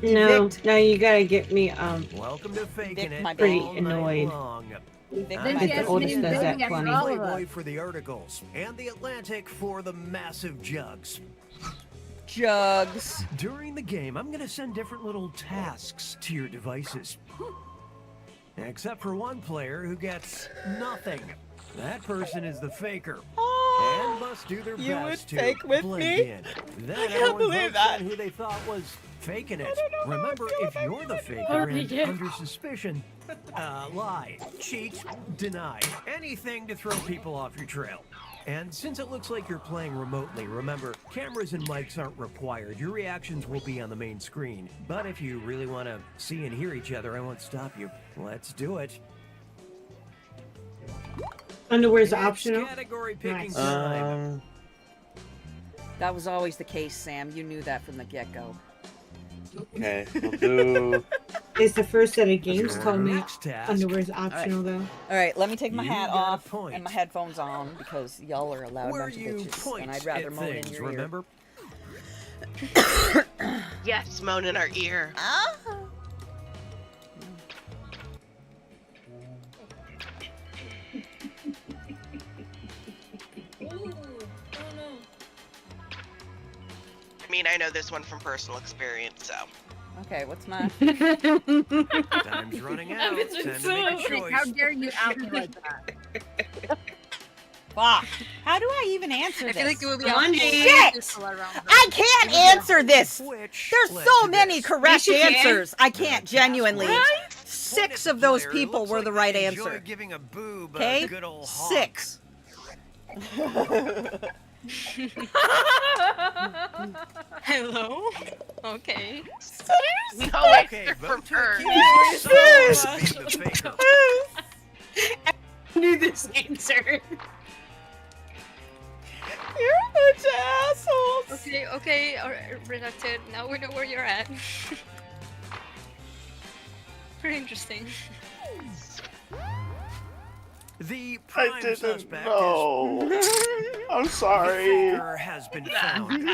No, you gotta get me, Welcome to faking it. pretty all night annoyed. long. The oldest does that funny. Playboy for the articles, and the Atlantic for the massive jugs. Jugs. During the game, I'm gonna send different little tasks to your devices. Except for one player who gets nothing. That person is the faker. And must do their You would best to fake with blend me? in. Then I can't everyone believe votes that. on who they thought was faking it. Remember, if you're the faker Hurry, and yeah. under suspicion, lie, cheat, deny, anything to throw people off your trail. And since it looks like you're playing remotely, remember, cameras and mics aren't required. Your reactions will be on the main screen. But if you really want to see and hear each other, I won't stop you. Let's do it. Underwear's optional. Category picking Nice. time. That was always the case, Sam. You knew that from the get-go. Okay, we'll do. It's the first set of games told me Next task. underwear's optional though. All right, let me take my You hat got a off point. and my headphones on because y'all are a loud Where bunch of you bitches, point and I'd rather at moan in things, your remember? Yes, moan in our ear. mean, I know this one from personal experience, so. Okay, what's my? Time's running out. It's Time to make a so- choice. How dare you out me like that? Fuck. How do I even answer I this? feel like it would be Monday. a Shit! I can't answer this. There's so many correct Yes, you can. answers. I can't genuinely. Right? 6 of those people were the right Enjoy answer. giving a boob a Okay, good ol' honk. 6. Hello? Okay. No Okay, answer from vote to her. accuse someone of being the faker. I knew this answer. You're a bunch of assholes. Okay, redacted. Now we know where you're at. Pretty interesting. The prime I didn't suspect know. I'm The sorry. faker has been found.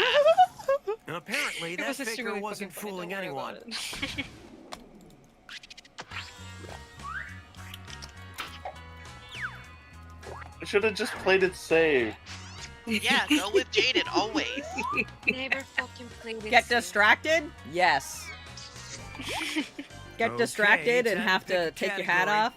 Apparently, that was just faker really wasn't fucking funny, fooling don't worry anyone. about it. I should have just played it safe. Yeah, go with Jaden, always. Never fucking played it. Get distracted? Yes. Get Okay, distracted and time have to to pick a take your hat category. off.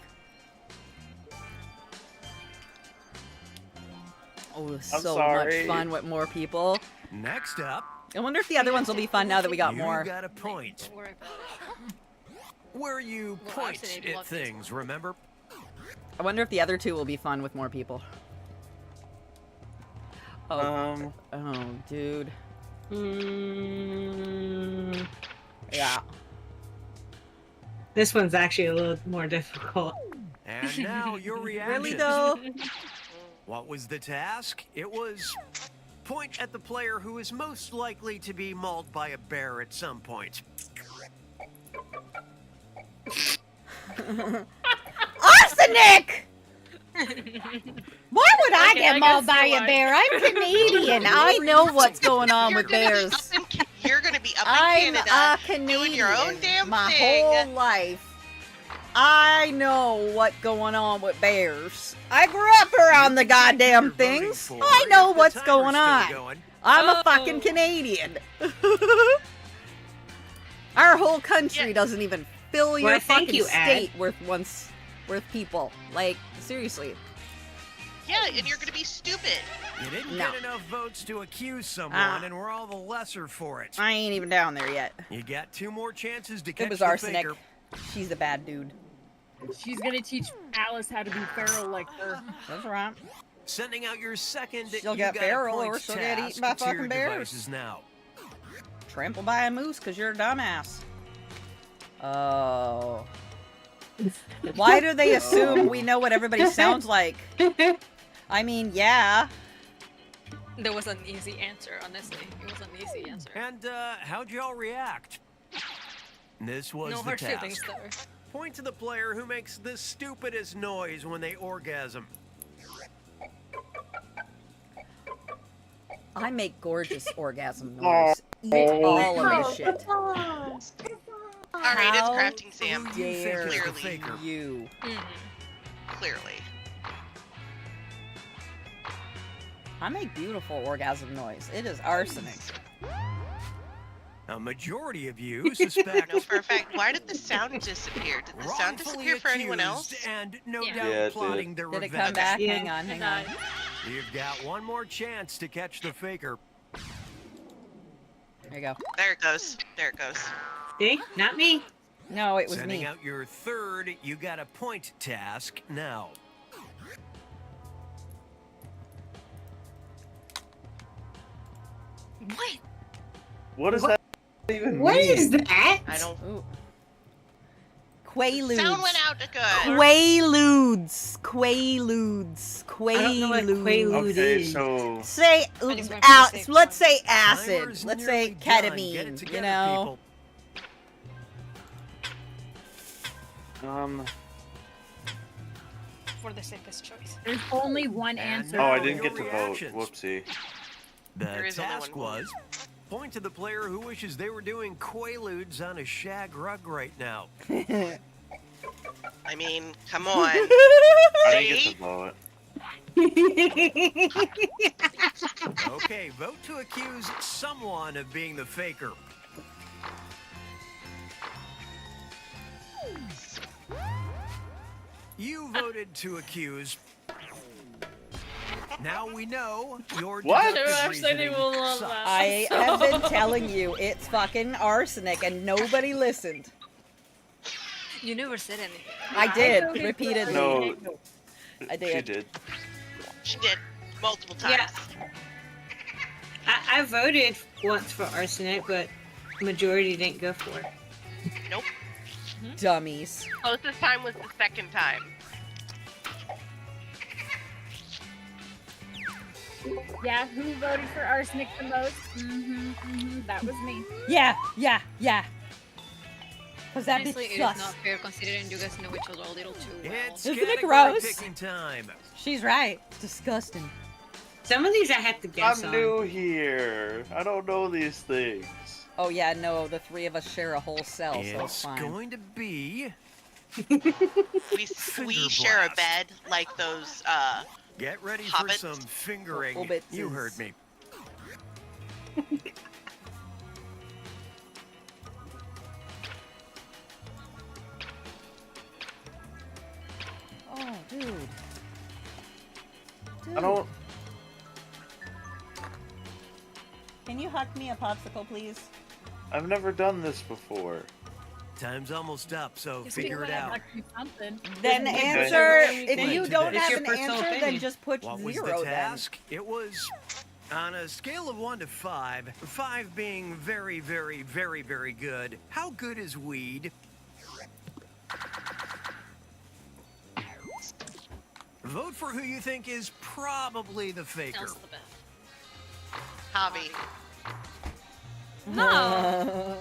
Oh, I'm so sorry. much fun with more people. Next up, I wonder if the other ones will be fun now that we got you more. got a point. Don't worry about it. Where you Well, point actually, at love things, remember? I wonder if the other 2 will be fun with more people. Oh, oh, dude. Yeah. This one's actually a little more difficult. And now your reaction. Really though? What was the task? It was point at the player who is most likely to be mauled by a bear at some point. Arsenic! Why would I Okay, get I mauled guess by you a are. bear? I'm Canadian. I know what's going on You're with gonna be bears. up in You're gonna be up in I'm Canada a Canadian. doing your own damn my thing. whole life. I know what's going on with bears. I grew up around the goddamn things. I know what's going on. I'm a fucking Canadian. Our whole country doesn't even fill your Well, thank fucking you, Ed. state worth people. Like, seriously. Yeah, and you're gonna be stupid. You didn't No. get enough votes to accuse someone, Ah. and we're all the lesser for it. I ain't even down there yet. You got 2 more chances to It catch was the arsenic. faker. She's a bad dude. She's gonna teach Alice how to be feral like her. That's right. Sending out your second. She'll you get got a feral or points she'll get task eaten by to your fucking bears. devices now. Trampled by a moose because you're a dumbass. Oh. Why do they assume we know what everybody sounds like? I mean, yeah. There was an easy answer, honestly. It was an easy answer. And how'd y'all react? This was No the hard task. feelings there. Point to the player who makes the stupidest noise when they orgasm. I make gorgeous orgasm noise. Eat all of this shit. Alright, it's How crafting Sam. dare Clearly. you? Clearly. I make beautiful orgasm noise. It is arsenic. A majority of you suspect No, for a fact. Why did the sound disappear? Did the sound wrongfully disappear for anyone else? accused and no Yeah. doubt Yeah, it plotting did. their Did it revenge. come back? Yeah. Hang on, hang on. You've got one more chance to catch the faker. There you go. There it goes. There it goes. See? Not me. No, it was Sending me. out your third, you got a point task now. What? What does that even What mean? is that? I don't. Ooh. Quaaludes. Sound went out good. Quaaludes. Quaaludes. I don't know what Quaalude Okay, is. so Say, I just went for the safe let's one. say acid. Timer's Let's nearly say done. Get it ketamine. together, You know. people. For the safest choice. There's only one And answer. Oh, I now didn't your get to vote. reactions. Whoopsie. There The is only task one was point to the player who wishes they were doing Quaaludes on a shag rug right now. I mean, come on. I didn't get See? to vote. Okay, vote to accuse someone of being the faker. You voted to accuse. Now we know your What? deductive reasoning sucks. I have been telling you it's fucking arsenic and nobody listened. You never said anything. I did, repeatedly. No, I did. She did. She did multiple times. Yeah. I voted once for arsenic, but majority didn't go for it. Nope. Dummies. Closest time was the second time. Yeah, who voted for arsenic the most? That was me. Yeah. Cause that Honestly, bitch it is sus. not fair considering you guys know each other a little too well. It's Isn't it category gross? picking time. She's right. It's disgusting. Some of these I have to guess I'm on. new here. I don't know these things. Oh yeah, no, the three of us share a whole cell, so it's It's fine. going to be. We share a bed like those Get ready hobbits. for some fingering. Hobbitses. You heard me. Oh, dude. I don't. Can you huck me a popsicle, please? I've never done this before. Time's almost up, so Just figure it because I out. asked you something. Then Doesn't mean answer. it's If you Wait, don't it's have your an personal answer, then opinion. just put What was zero. the Then. task? It was on a scale of 1 to 5, 5 being very, very, very, very good. How good is weed? Vote for who you think is probably the faker. hobby. No.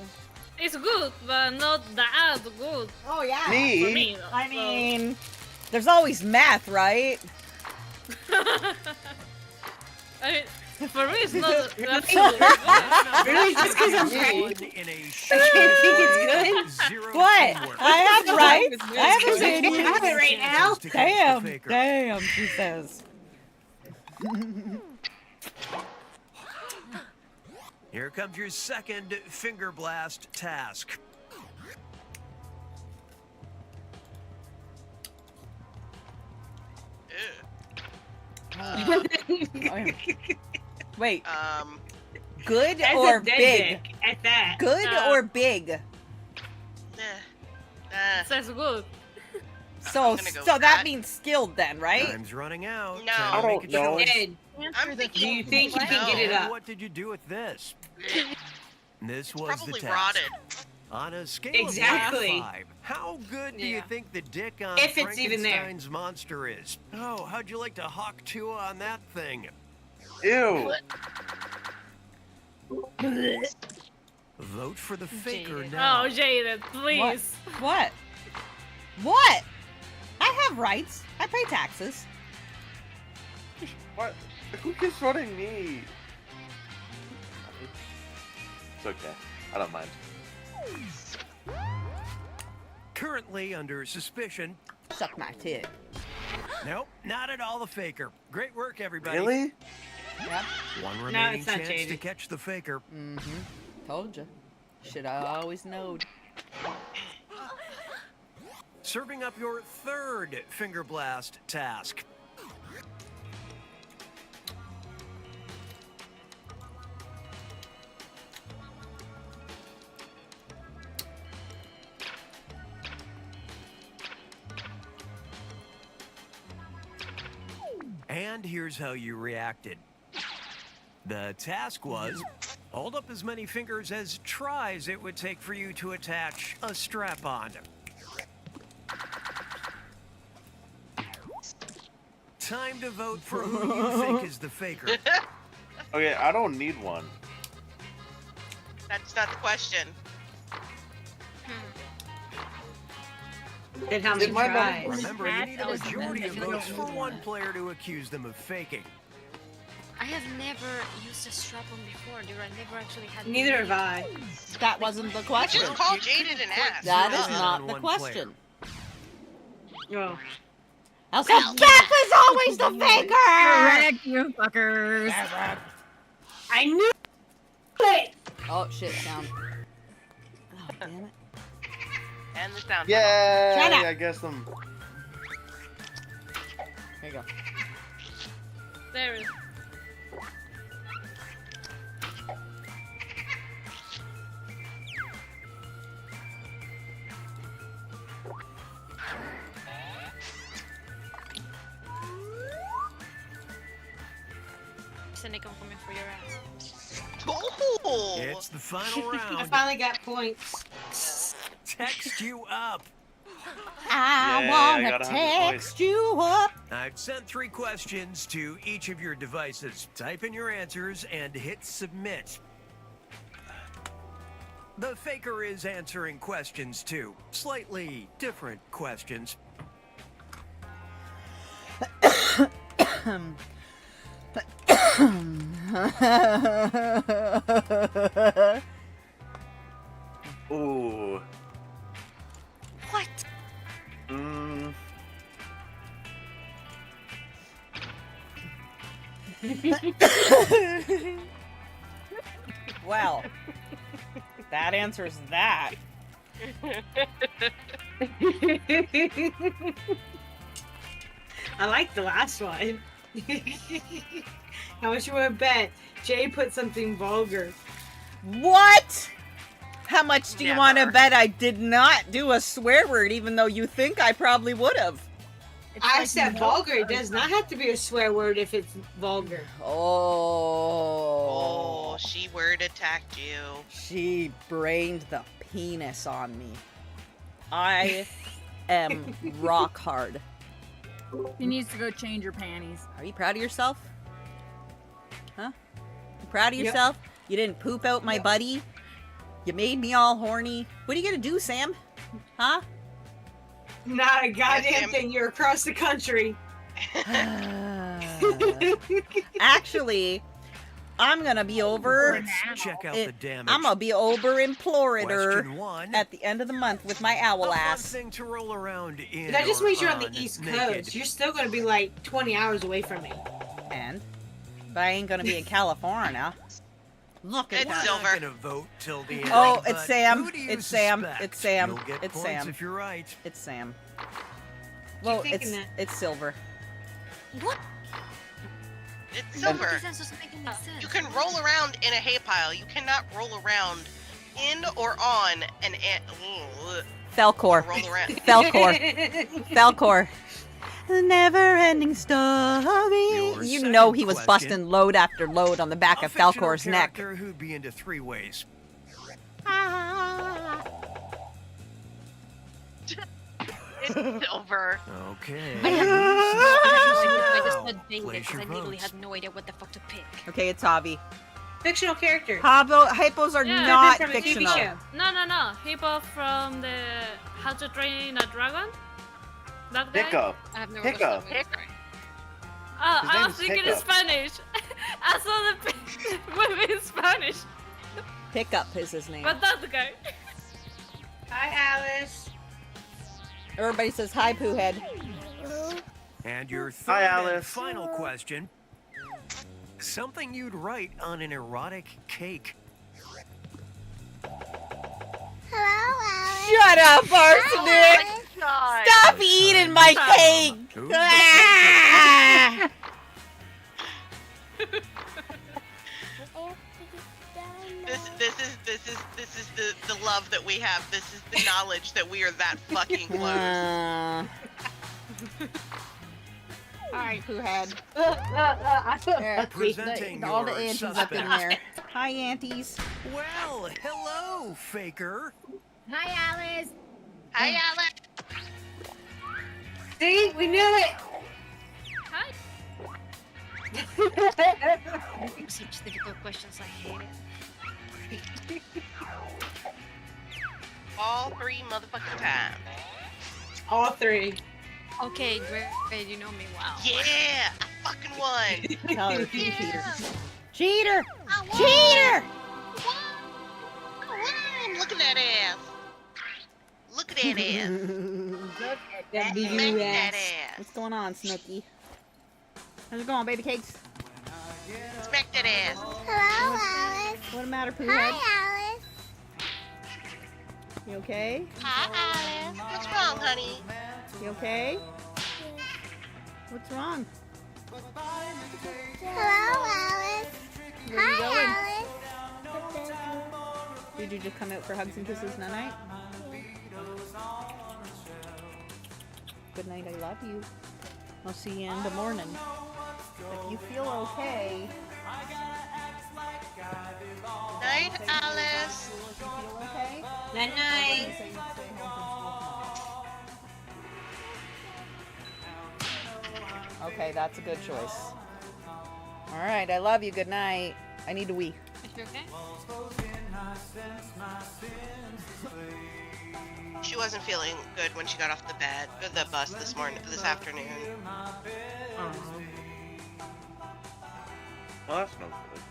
It's good, but not that good. Oh yeah. Me? For me, though. I mean, there's always math, right? I mean, for me, it's not that good. Really? Just because I'm One pregnant? in a You think it's good? Zero What? teamwork. I have right. I have You opinions. have it right now? To catch the faker. Damn, she says. Here comes your second finger blast task. Wait, Um, good That's or a dead big? dick at that. Good or big? Says good. So, I'm gonna go so with that that. means skilled then, right? Time's running out. No. Time I to make don't a know. choice. Dead. I'm thinking. Do you think you can get it And up? what did you do with this? This was Probably the test. rotted. On a scale Exactly. of 1 to 5, how good do you Yeah. think the dick on If it's even there. Frankenstein's monster is? Oh, how'd you like to hawk two on that thing? Ew. Vote for the faker Jaded. now. Oh, Jaden, please. What? What? I have rights. I pay taxes. What? Who keeps running me? It's okay. I don't mind. Currently under suspicion. Suck my tit. Nope, not at all the faker. Great work, everybody. Really? Yep. One No, remaining it's not chance to Jaded. catch the faker. Mm-hmm. Told you. Should I always knowed. Serving up your third finger blast task. And here's how you reacted. The task was hold up as many fingers as tries it would take for you to attach a strap-on. Time to vote for who you think is the faker. Okay, I don't need one. That's not the question. Then how many Did my mom- tries? Remember, you need a majority of votes for one player to accuse them of faking. I have never used a strap-on before, dude. I never actually had. Neither have I. That wasn't the question. Just call Jaded and ask. That is Zero not on the one question. Oh. Also, Beth is always the faker! Correct, you fuckers. I knew it! Oh, shit, sound. Oh, damn it. And the sound. Yay! Shut up. I guess them. There you go. There is. Nick, I'm coming for your ass. Oh! It's the final I round. finally got points. Text you up. I Yay, I wanna got 100 points. text you up. I've sent 3 questions to each of your devices. Type in your answers and hit submit. The faker is answering questions too. Slightly different questions. Ooh. What? Well, that answers that. I like the last one. How much you want to bet? Jay put something vulgar. What? How much do you want to Never. bet I did not do a swear word, even though you think I probably would have? I said vulgar. It does not have to be a swear word if it's vulgar. Oh. Oh, she word attacked you. She brained the penis on me. I am rock hard. He needs to go change your panties. Are you proud of yourself? Huh? You proud of Yep. yourself? You didn't poop out my buddy? You made me all horny? What are you gonna do, Sam? Huh? Not a goddamn thing. You're across the country. Actually, I'm gonna be over. Let's check out the damage. I'm gonna be over in Florida Question 1. at the end of the month with my owl A fun ass. thing to roll around in. That just or means you're on the on East naked. Coast. You're still going to be like 20 hours away from me. And? But I ain't gonna be in California. Look at It's that. Silver. I'm not gonna vote till the end. Oh, but it's Sam. who do you It's Sam. suspect? It's Sam. You'll get It's points Sam. if you're right. It's Sam. Well, thinking it's that. it's Silver. What? It's Silver. This doesn't make any sense. You can roll around in a hay pile. You cannot roll around in or on an ant. Falcor. Roll around. Falcor. Falcor. The never-ending story. You know he was question. busting load after load on the back A of fictional Falcor's neck. character who'd be into 3 ways. It's Silver. Okay. I just said bait Place because I your literally votes. had no idea what the fuck to pick. Okay, it's Hobby. Fictional character. Hypos are Yeah. not From a TV fictional. show. No. Hippo from the How to Train a Dragon? That guy? Hiccup. I have never Hiccup. watched that movie. Oh, His I name was is thinking in Hiccup. Spanish. I saw the movie in Spanish. Hiccup is his name. But that's the guy. Hi, Alice. Everybody says hi, Pooh Head. And your Hi, third and Alice. final question. Something you'd write on an erotic cake. Shut up, Arsenic! God. Stop eating my cake! Who's Ah! This is the love that we have. This is the knowledge that we are that fucking close. Alright, Pooh Head. Presenting All the your aunties up in suspect. there. Hi, aunties. Well, hello, faker. Hi, Alice. Hi, Alex. See, we knew it. Hi. Such difficult questions, I hate it. All 3 motherfucking times. All 3. Okay, great, you know me well. Yeah, I fucking won. Tell her, you cheater. Yeah. Cheater! Cheater! Look at that ass. Look at that ass. Smack that ass. What's going on, Snooky? How's it going, baby cakes? Smack that ass. Hello, Alice. What the matter, Pooh Hi, Head? Alice. You okay? Hi, Alice. What's wrong, honey? You okay? What's wrong? Hello, Alice. Where are you Hi, going? Alice. Did you just come out for hugs and kisses tonight? Good night, I love you. I'll see you in the morning. If you feel okay. Night, Alice. You feel okay? Night night. Okay, that's a good choice. Alright, I love you. Good night. I need to wee. Is she okay? She wasn't feeling good when she got off the bus this afternoon. Well, that's no good.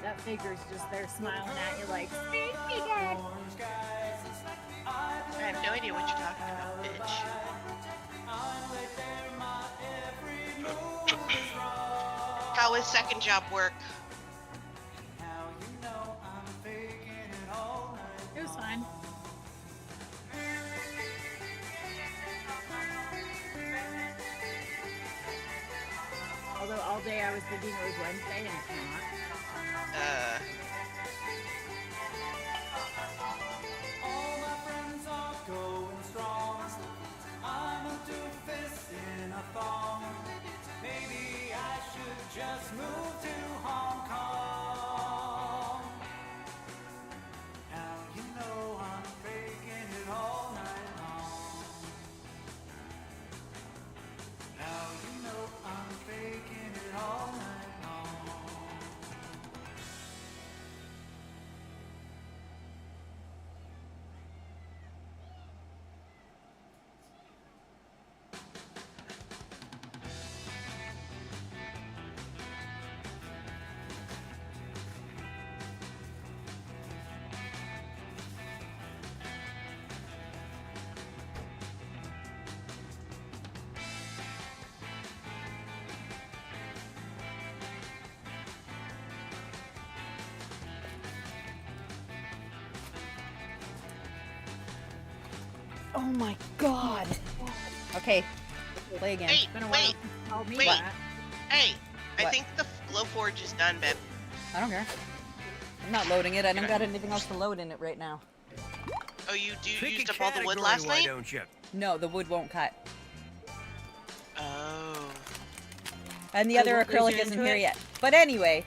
That figure's just there smiling at you like, "Speak me, Dad." I have no idea what you're talking about, bitch. How is second job work? It was fine. Although all day I was thinking it was Wednesday and it's not. Just move to Hong Kong. Now you know I'm faking it all night long. Now you know I'm faking it all night long. Oh my god. Okay. Play again. Wait, wait, wait. What? Hey, I What? think the Glowforge is done, babe. I don't care. I'm not loading it. I don't got anything else to load in it right now. Oh, you Pick used a up all the wood category, last why night? don't you? No, the wood won't cut. Oh. And the Oh, other won't raise acrylic your isn't into here it? yet. But anyway.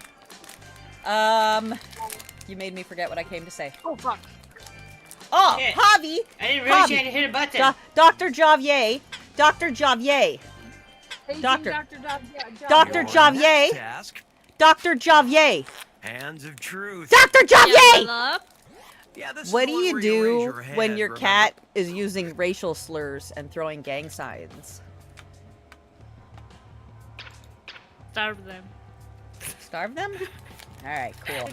You made me forget what I came to say. Oh, fuck. Oh, Shit. Javi! I didn't realize you Javi. had to hit a button. Dr. Javier. Dr. Javier. Doctor. Dr. Your Javier. next task, Dr. Javier. Hands of Truth. Dr. Javier! Yeah, this is What the do one you where raise do your when hand, your remember? cat is using racial slurs and throwing gang signs? Starve them. Starve them? Alright, cool.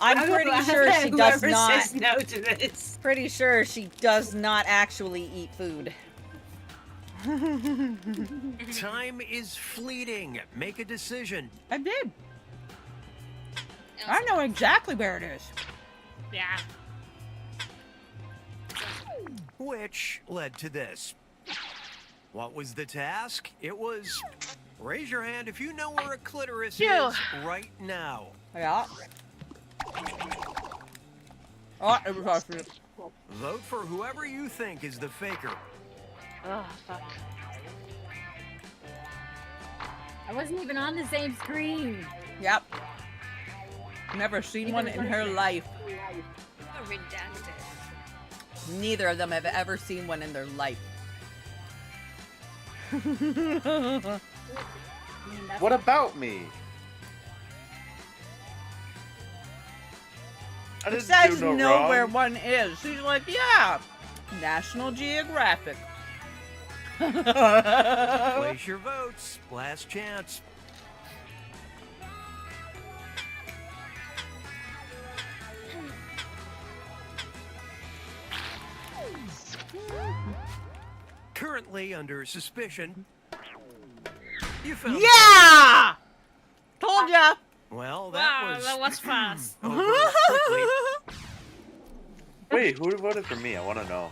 I'm I'm pretty glad sure that she does whoever not. says no to this. Pretty sure she does not actually eat food. Time is fleeting. Make a decision. I did. I know exactly where it is. Yeah. Which led to this. What was the task? It was raise your hand if you know where a clitoris Phew. is right now. Yeah. Oh, it was awesome. Vote for whoever you think is the faker. Oh, fuck. I wasn't even on the same screen. Yep. Never seen one in her life. Oh, redacted. Neither of them have ever seen one in their life. What about me? I It didn't says do no know wrong. where one is. She's like, yeah, National Geographic. Place your votes. Last chance. Currently under suspicion. You found Yeah! Told ya! Well, Wow, that was fast. over quickly. Wait, who voted for me? I want to know.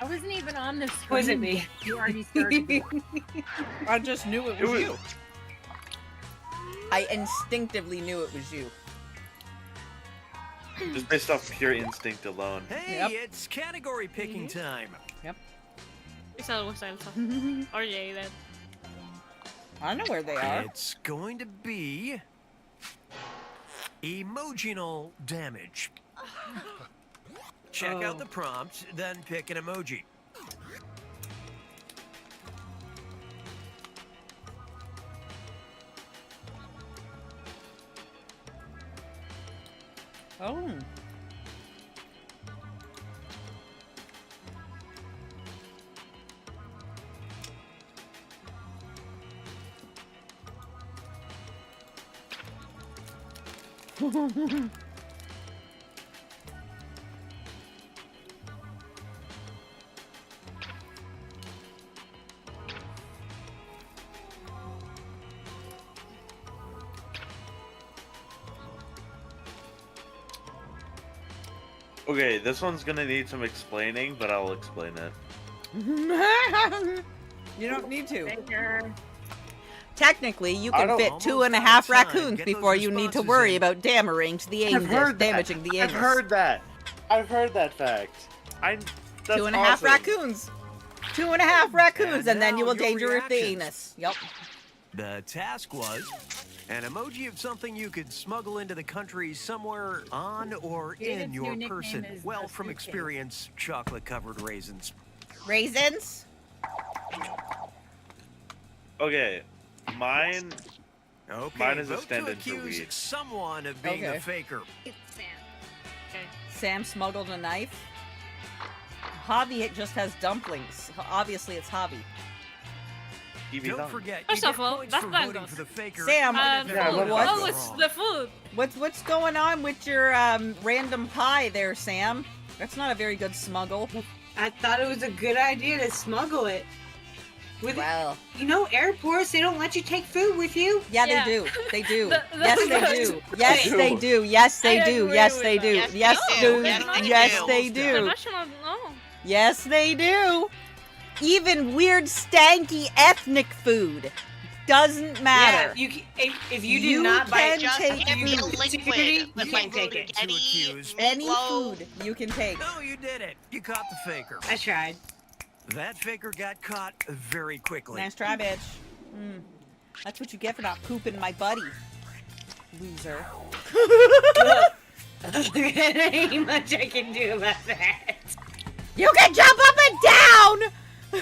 I wasn't even on this screen. Wasn't me. You already started. I just knew it was you. I instinctively knew it was you. Just based off pure instinct alone. Hey, it's category picking time. Yep. It's always Elsa. Or Jaden. I know where they are. It's going to be emotional damage. Check out the prompt, then pick an emoji. Oh. Okay, this one's gonna need some explaining, but I'll explain it. You don't need to. Baker. Technically, you I can don't- fit Almost 2.5 out of time. raccoons Get those before you need to responses worry in. about damaging the anus. Damaging the anus. I've heard that. I've heard that fact. That's 2.5 awesome. raccoons. 2.5 raccoons, and then now you will your danger the reactions. anus. Yep. The task was an emoji of something you could smuggle into the country somewhere on or Jaden's in new your nickname person. is Well, the from suitcase. experience, chocolate-covered raisins. Raisins? Okay, mine. Okay, Mine is a vote stand-in to for accuse weed. someone of being Okay. a faker. It's Sam. Okay. Sam smuggled a knife. Javi it just has dumplings. Obviously, it's Javi. Don't forget, First you of get all, points that's for voting blancos. for the faker. Sam, And Yeah, food. what- Oh, it's the food. what's going on with your random pie there, Sam? That's not a very good smuggle. I thought it was a good idea to smuggle it. With Well, you know, airports they don't let you take food with you. yeah, Yeah. they do. They do. The- Yes, they do. Yes, they do. Yes, they I do. agree Yes, with they that. do. Yes, Yes, they do. do. Yes, they Yes, do. they The do. national, no. Yes, they do. Even weird, stanky ethnic food doesn't matter. Yeah, if you do You not buy can Just take give me food. liquid Security, with you like can't take it. To accuse. Any meatloaf. food you can take. No, you did it. You caught the faker. I tried. That faker got caught very quickly. Nice try, bitch. That's what you get for not pooping my buddy. Loser. There ain't much I can do about that. You can jump up and down! No,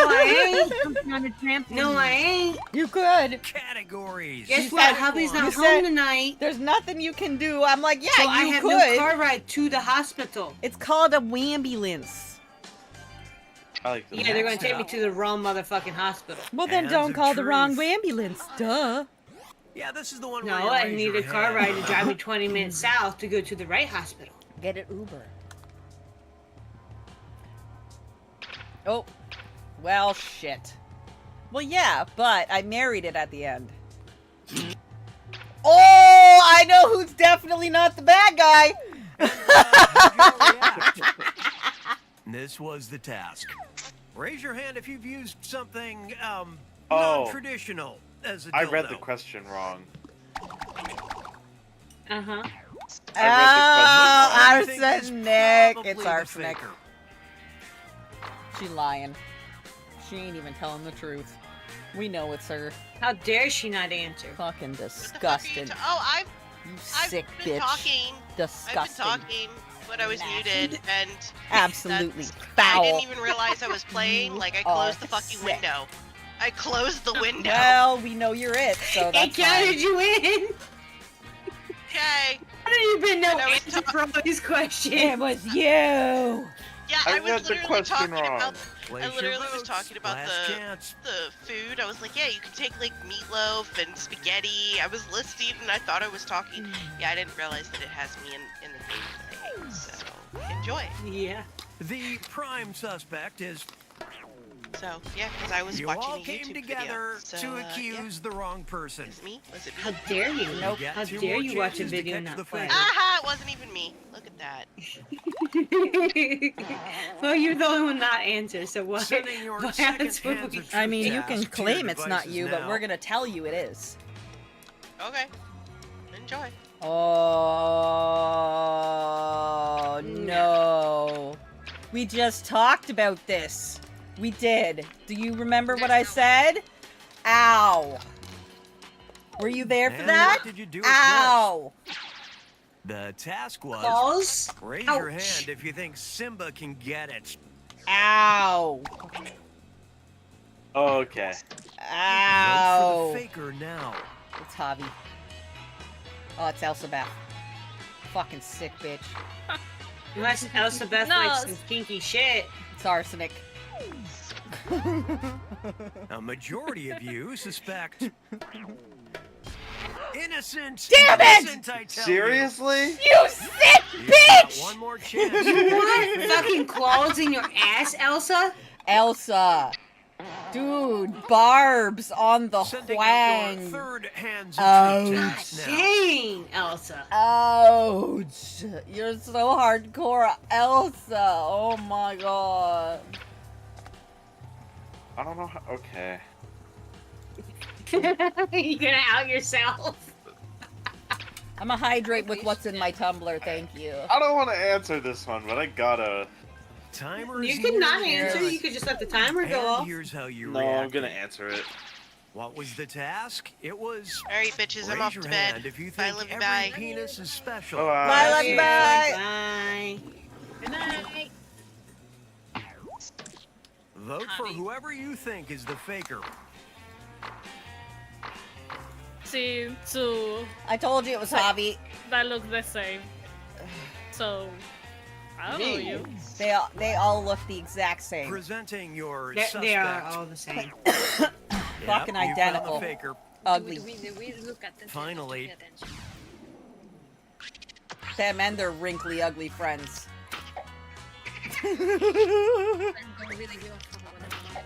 I ain't. Something on a trampoline. No, I ain't. You could. Categories. Guess You what? said- Hubby's you not said- home tonight. There's nothing you can do. I'm like, yeah, So you I have could. no car ride to the hospital. It's called a wambulance. I like the Yeah, they're gonna take me to the wrong motherfucking hospital. Well, then Hands don't of call the wrong truth. ambulance. Duh. Yeah, this is the one where No, you I raise need your a car hand. ride to drive me 20 minutes south to go to the right hospital. Get an Uber. Oh. Well, shit. Well, yeah, but I married it at the end. Oh, I know who's definitely not the bad guy. This was the task. Raise your hand if you've used something Oh. non-traditional as a dildo. I read the question wrong. Uh-huh. Oh, I think it's arsenic. probably It's the arsenic. faker. She lying. She ain't even telling the truth. We know it's her. How dare she not answer? Fucking What the fuck are you disgusting. I've You I've sick been bitch. talking. Disgusting. I've been talking, but I was muted, and Absolutely I foul. didn't even realize I was playing. Like I are closed the fucking sick. window. I closed the window. Well, we know you're it, so It that's counted fine. you in. Okay. I didn't even know And I was answer for all these questions. It was you. Yeah, I I was read the literally question talking wrong. about. I literally was talking about the food. I was like, yeah, you can take like meatloaf and spaghetti. I was listing and I thought I was talking. Yeah, I didn't realize that it has me in the game today. So enjoy. Yeah. The prime suspect is. So yeah, because I was You watching all a came YouTube together video. to accuse the wrong person. Was it me? Was it me? How dare you? Nope. How dare you watch a video and not play? Aha! It wasn't even me. Look at that. Well, you're the only one not answer, so what? Sending your what second happens when hands we- of I mean, you task can to your claim it's not devices you, but now. we're gonna tell you it is. Okay. Enjoy. Oh no. We just talked about this. We did. Do you remember what I said? Ow. Were you there for And that? what did you do at Ow. The task was Balls? raise your Ouch. hand if you think Simba can get it. Ow. Okay. Ow. Vote for the faker now. It's Javi. Oh, it's Elsabeth. Fucking sick bitch. Unless Elsabeth No, likes some kinky shit. It's arsenic. A majority of you suspect innocent. Damn it! Innocent, I tell Seriously? You sick You got bitch! one more chance. What? Fucking claws in your ass, Elsa? Elsa. Dude, barbs on the Sending out whang. your third hands of Ouch. truth test now. Dang, Elsa. Ouch. You're so hardcore, Elsa. Oh my god. I don't know how. Okay. You're gonna out yourself. I'm a hydrate with what's in my tumbler, thank you. I don't want to answer this one, but I gotta. Timer You could not answer. You could just let the timer go And off. here's how you No, react. I'm gonna answer it. What was the task? It was. All right, bitches, I'm raise off your to bed. hand if you Bye, think love you, every bye. penis is special. Bye-bye. Bye, love you, bye. Bye. Good night. Vote for whoever you think is the faker. See, two I told you it was Javi. that look the same. So, I don't know you. They all look the exact same. Presenting your They suspect. are all the same. Yep, Fucking you found identical. the faker. Ugly. We look at them. Finally. Them and their wrinkly, ugly friends. Don't really give a fuck about them.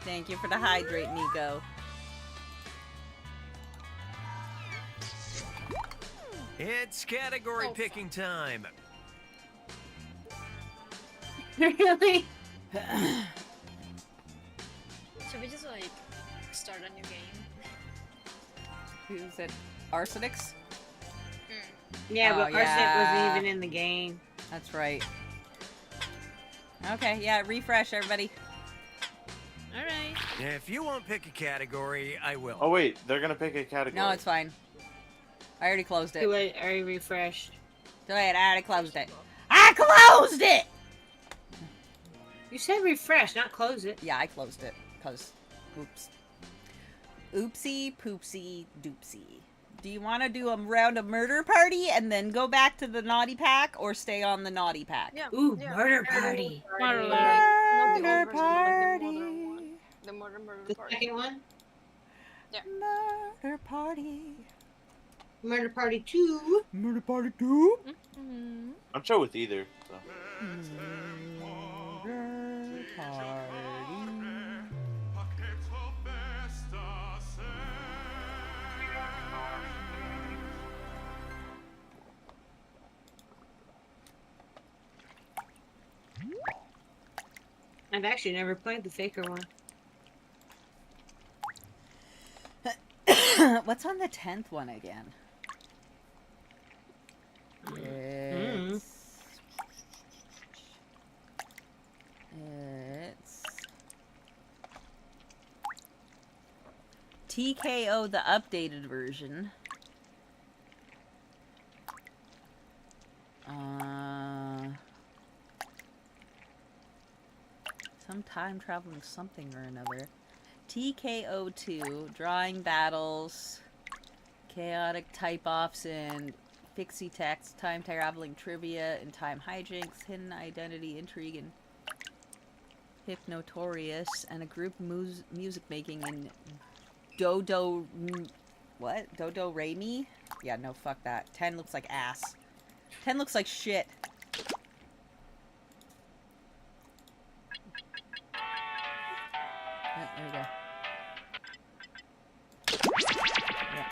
Thank you for the hydrate, Nico. It's category picking time. Really? Should we just like start a new game? Who's it? Arsenics? Yeah, Oh, but Arsenic yeah. wasn't even in the game. That's right. Okay, yeah, refresh everybody. Alright. If you won't pick a category, I will. Oh wait, they're gonna pick a category. No, it's fine. I already closed it. Do it. Already refreshed. Go ahead, I already closed it. I closed it! You said refresh, not close it. Yeah, I closed it. Because, oops. Oopsie, poopsie, doopsie. Do you want to do a round of murder party and then go back to the naughty pack, or stay on the naughty pack? Yeah. Ooh, yeah. murder party. Murder Not the Murder old version, but like party. the modern murder The party. second one? Murder party. Murder party 2. Murder party 2? I'm sure with either. So. Murder party. I've actually never played the faker one. What's on the 10th one again? It's TKO, the updated version. Some time traveling something or another. TKO2, drawing battles. chaotic type-offs and fixie text, time traveling trivia and time hijinks, hidden identity intrigue and hypnotorious, and a group music making in Dodo Re Mi? Yeah, no, fuck that. 10 looks like ass. 10 looks like shit. Yeah, there we go. Yeah.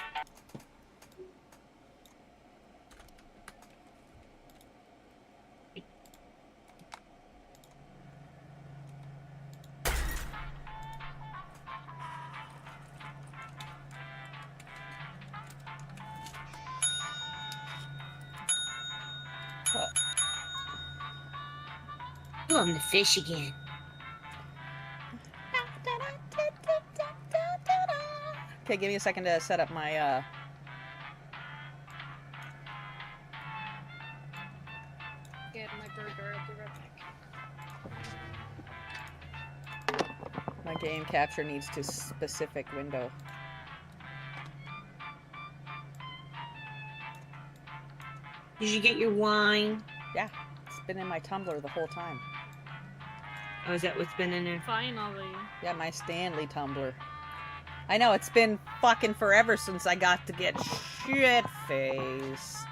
Oh, I'm the fish again. Okay, give me a second to set up my, Get my burger. I'll be right back. my game capture needs to specific window. Did you get your wine? Yeah, it's been in my tumbler the whole time. Oh, is that what's been in there? Finally. Yeah, my Stanley tumbler. I know, it's been fucking forever since I got to get shit-faced.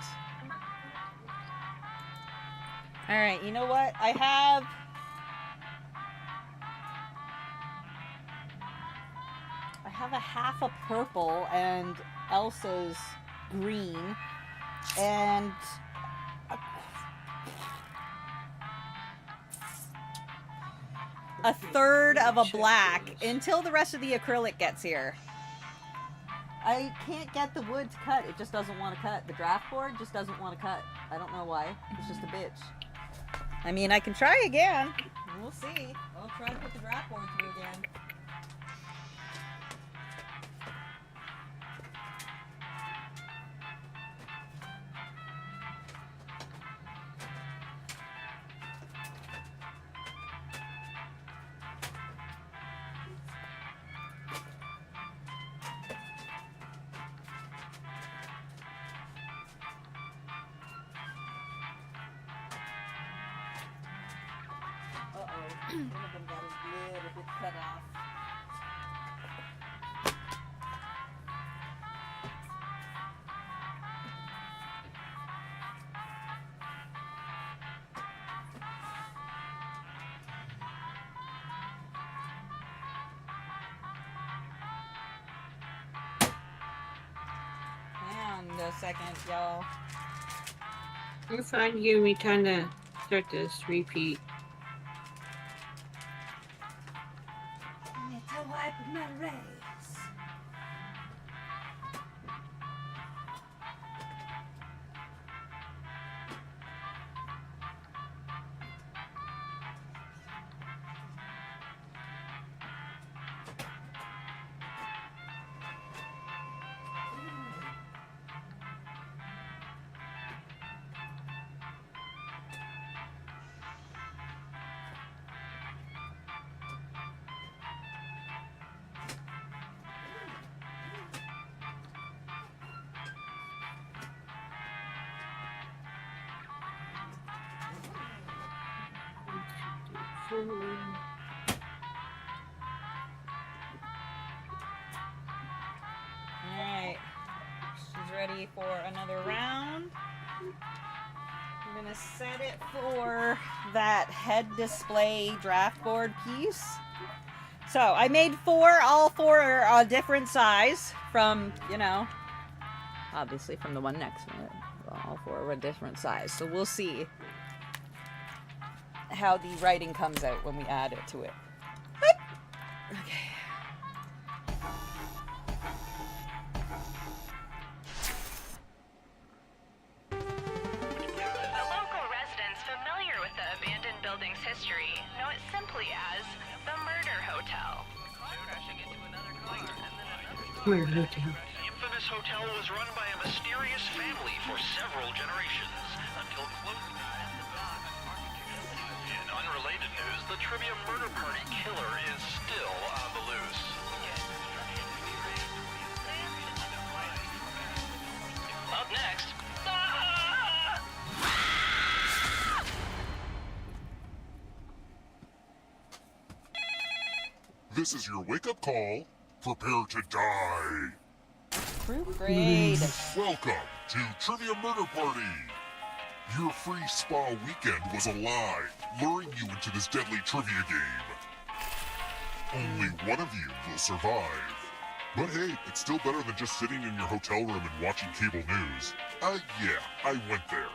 Alright, you know what? I have a half a purple and Elsa's green and a third of a black until the rest of the acrylic gets here. I can't get the wood to cut. It just doesn't want to cut. The draft board just doesn't want to cut. I don't know why. It's just a bitch. I mean, I can try again. We'll see. I'll try to put the draft board through again. One of them got a little bit cut off. Hang on a second, y'all. I'm fine. Give me time to start this repeat. Alright. She's ready for another round. I'm gonna set it for that head display draft board piece. So I made all four are a different size from, you know, obviously from the one next to it. All four are a different size. So we'll see how the writing comes out when we add it to it. Okay. The local residents familiar with the abandoned building's history know it simply as the Murder Hotel. Murder Hotel. The infamous hotel was run by a mysterious family for several generations until close. In unrelated news, the trivia murder party killer is still on the loose. This is your wake-up call. Prepare to die. Group grade. Welcome to Trivia Murder Party. Your free spa weekend was a lie, luring you into this deadly trivia game. Only one of you will survive. But hey, it's still better than just sitting in your hotel room and watching cable news. Yeah, I went there.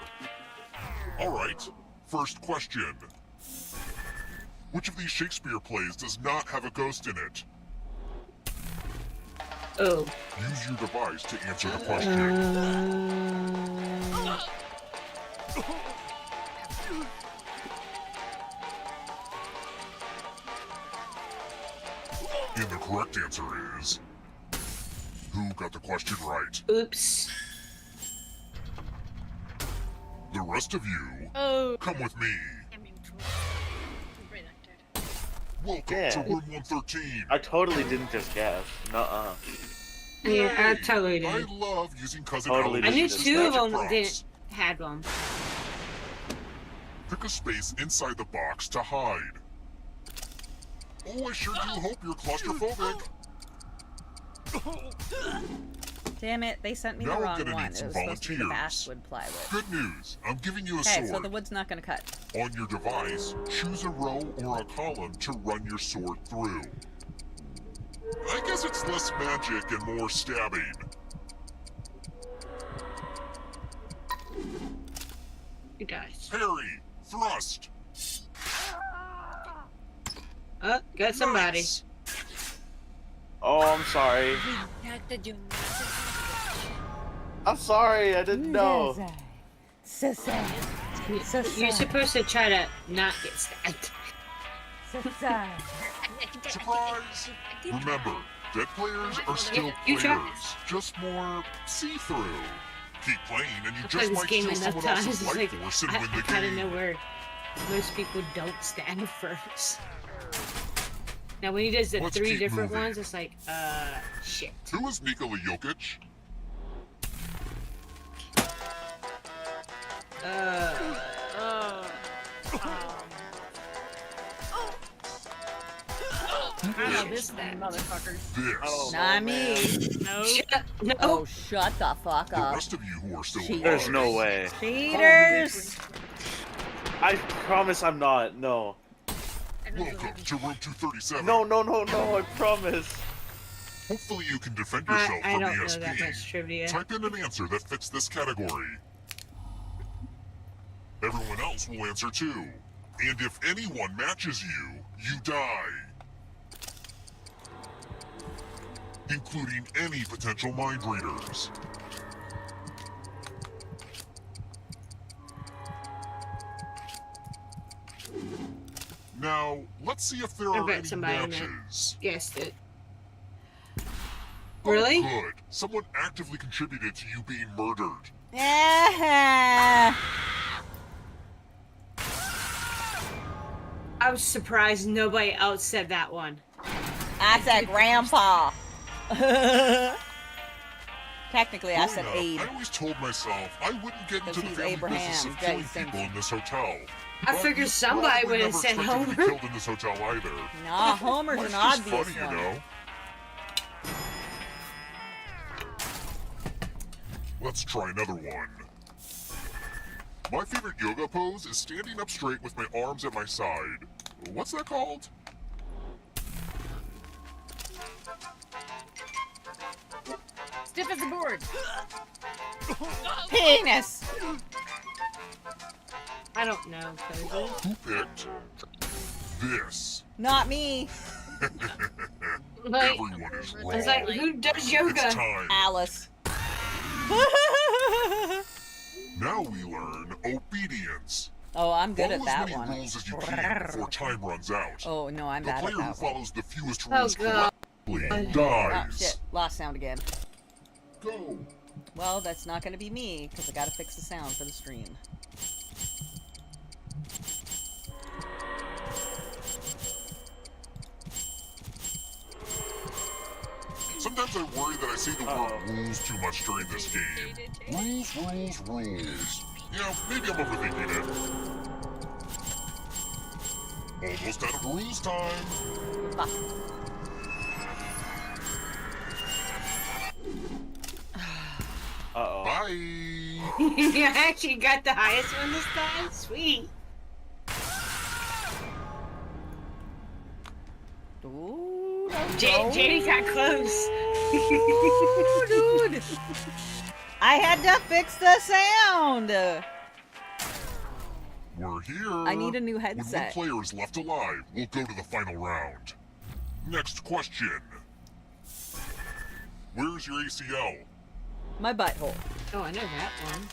Alright, first question. Which of these Shakespeare plays does not have a ghost in it? Oh. Use your device to answer the question. And the correct answer is... Who got the question right? Oops. The rest of you, come with me. Welcome to room 113. I totally didn't just guess. Nuh-uh. Yeah, I totally I did. love using cousin Totally I knew Eloise's 2 of magic them props. had one. Pick a space inside the box to hide. Oh, I sure do hope you're claustrophobic. Damn it, they sent me Now the we're wrong gonna one. need It some was supposed to be the volunteers. basswood plywood. Good news, I'm giving you a Okay, sword. so the wood's not gonna cut. On your device, choose a row or a column to run your sword through. I guess it's less magic and more stabbing. You guys. Parry, thrust. Oh, got somebody. Nice. Oh, I'm sorry. I'm sorry, I didn't know. You're supposed to try to not get stabbed. Surprise! Remember, dead players are still You try. players, just more see-through. Keep playing and you I just played this might game steal enough someone times. else's It's life like, force and I win the kind of game. know where most people don't stand first. Now when he does the Let's 3 keep different moving. ones, it's like, shit. Who is Nikola Jokic? I know this motherfucker. This. Not me. No. No. Oh, shut the fuck The up. rest of you who are still There's alive. no way. Cheaters! I promise I'm not. No. Welcome to room 237. No, I promise. Hopefully you can defend yourself I from don't know ESP. that much trivia. Type in an answer that fits this category. Everyone else will answer too. And if anyone matches you, you die. Including any potential mind readers. Now, let's see if there I are bet any somebody matches. guessed it. Oh, Really? good. Someone actively contributed to you being murdered. Yeah. I was surprised nobody else said that one. I said grandpa. Technically, I said Growing Abe. up, I always told myself I wouldn't get into the he's family Abraham business of killing Jason. people in this hotel. I But figured you somebody probably would have never said expected to be Homer. killed in this hotel either. Nah, Homer's Well, an it's just obvious funny, one. you know. Let's try another one. My favorite yoga pose is standing up straight with my arms at my side. What's that called? Stiff as a board. Penis. I don't know. Who picked this? Not me. Like, Everyone is wrong. it's like, who does yoga? It's time. Alice. Now we learn obedience. Oh, I'm good Follow at that as many one. rules as you can before time runs out. Oh no, I'm The bad player at who that one. follows the fewest Oh, rules God. correctly Oh dies. shit, lost sound again. Go. Well, that's not gonna be me, because I gotta fix the sound for the stream. Sometimes I worry that I say the word rules too much during this game. Rules, rules, rules. Yeah, maybe I'm overthinking it. Almost out of rules time. Bye. You actually got the highest one this time? Sweet. Ooh, Jamie got close. Dude. I had to fix the sound. We're here. I need a new headset. When one player is left alive, we'll go to the final round. Next question. Where's your ACL? My butthole. Oh, I know that one.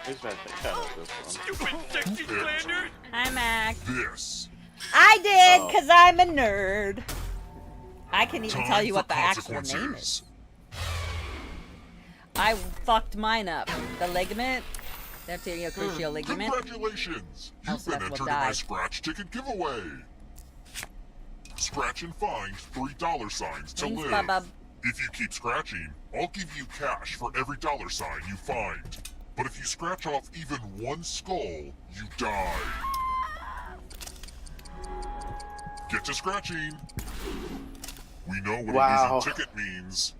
Here's my thing out of this one. Stupid sexy slander! Hi, Mac. This. I did, Oh. because I'm a nerd. I can even Time tell you for what the actual name consequences. is. I fucked mine up. The ligament. The anterior cruciate ligament. Congratulations! Else You've been that will entered in my die. scratch ticket giveaway. Scratch and find $3 to Thanks, live. Bubba. If you keep scratching, I'll give you cash for every $sign you find. But if you scratch off even one skull, you die. Get to scratching. We know what Wow. a losing ticket means.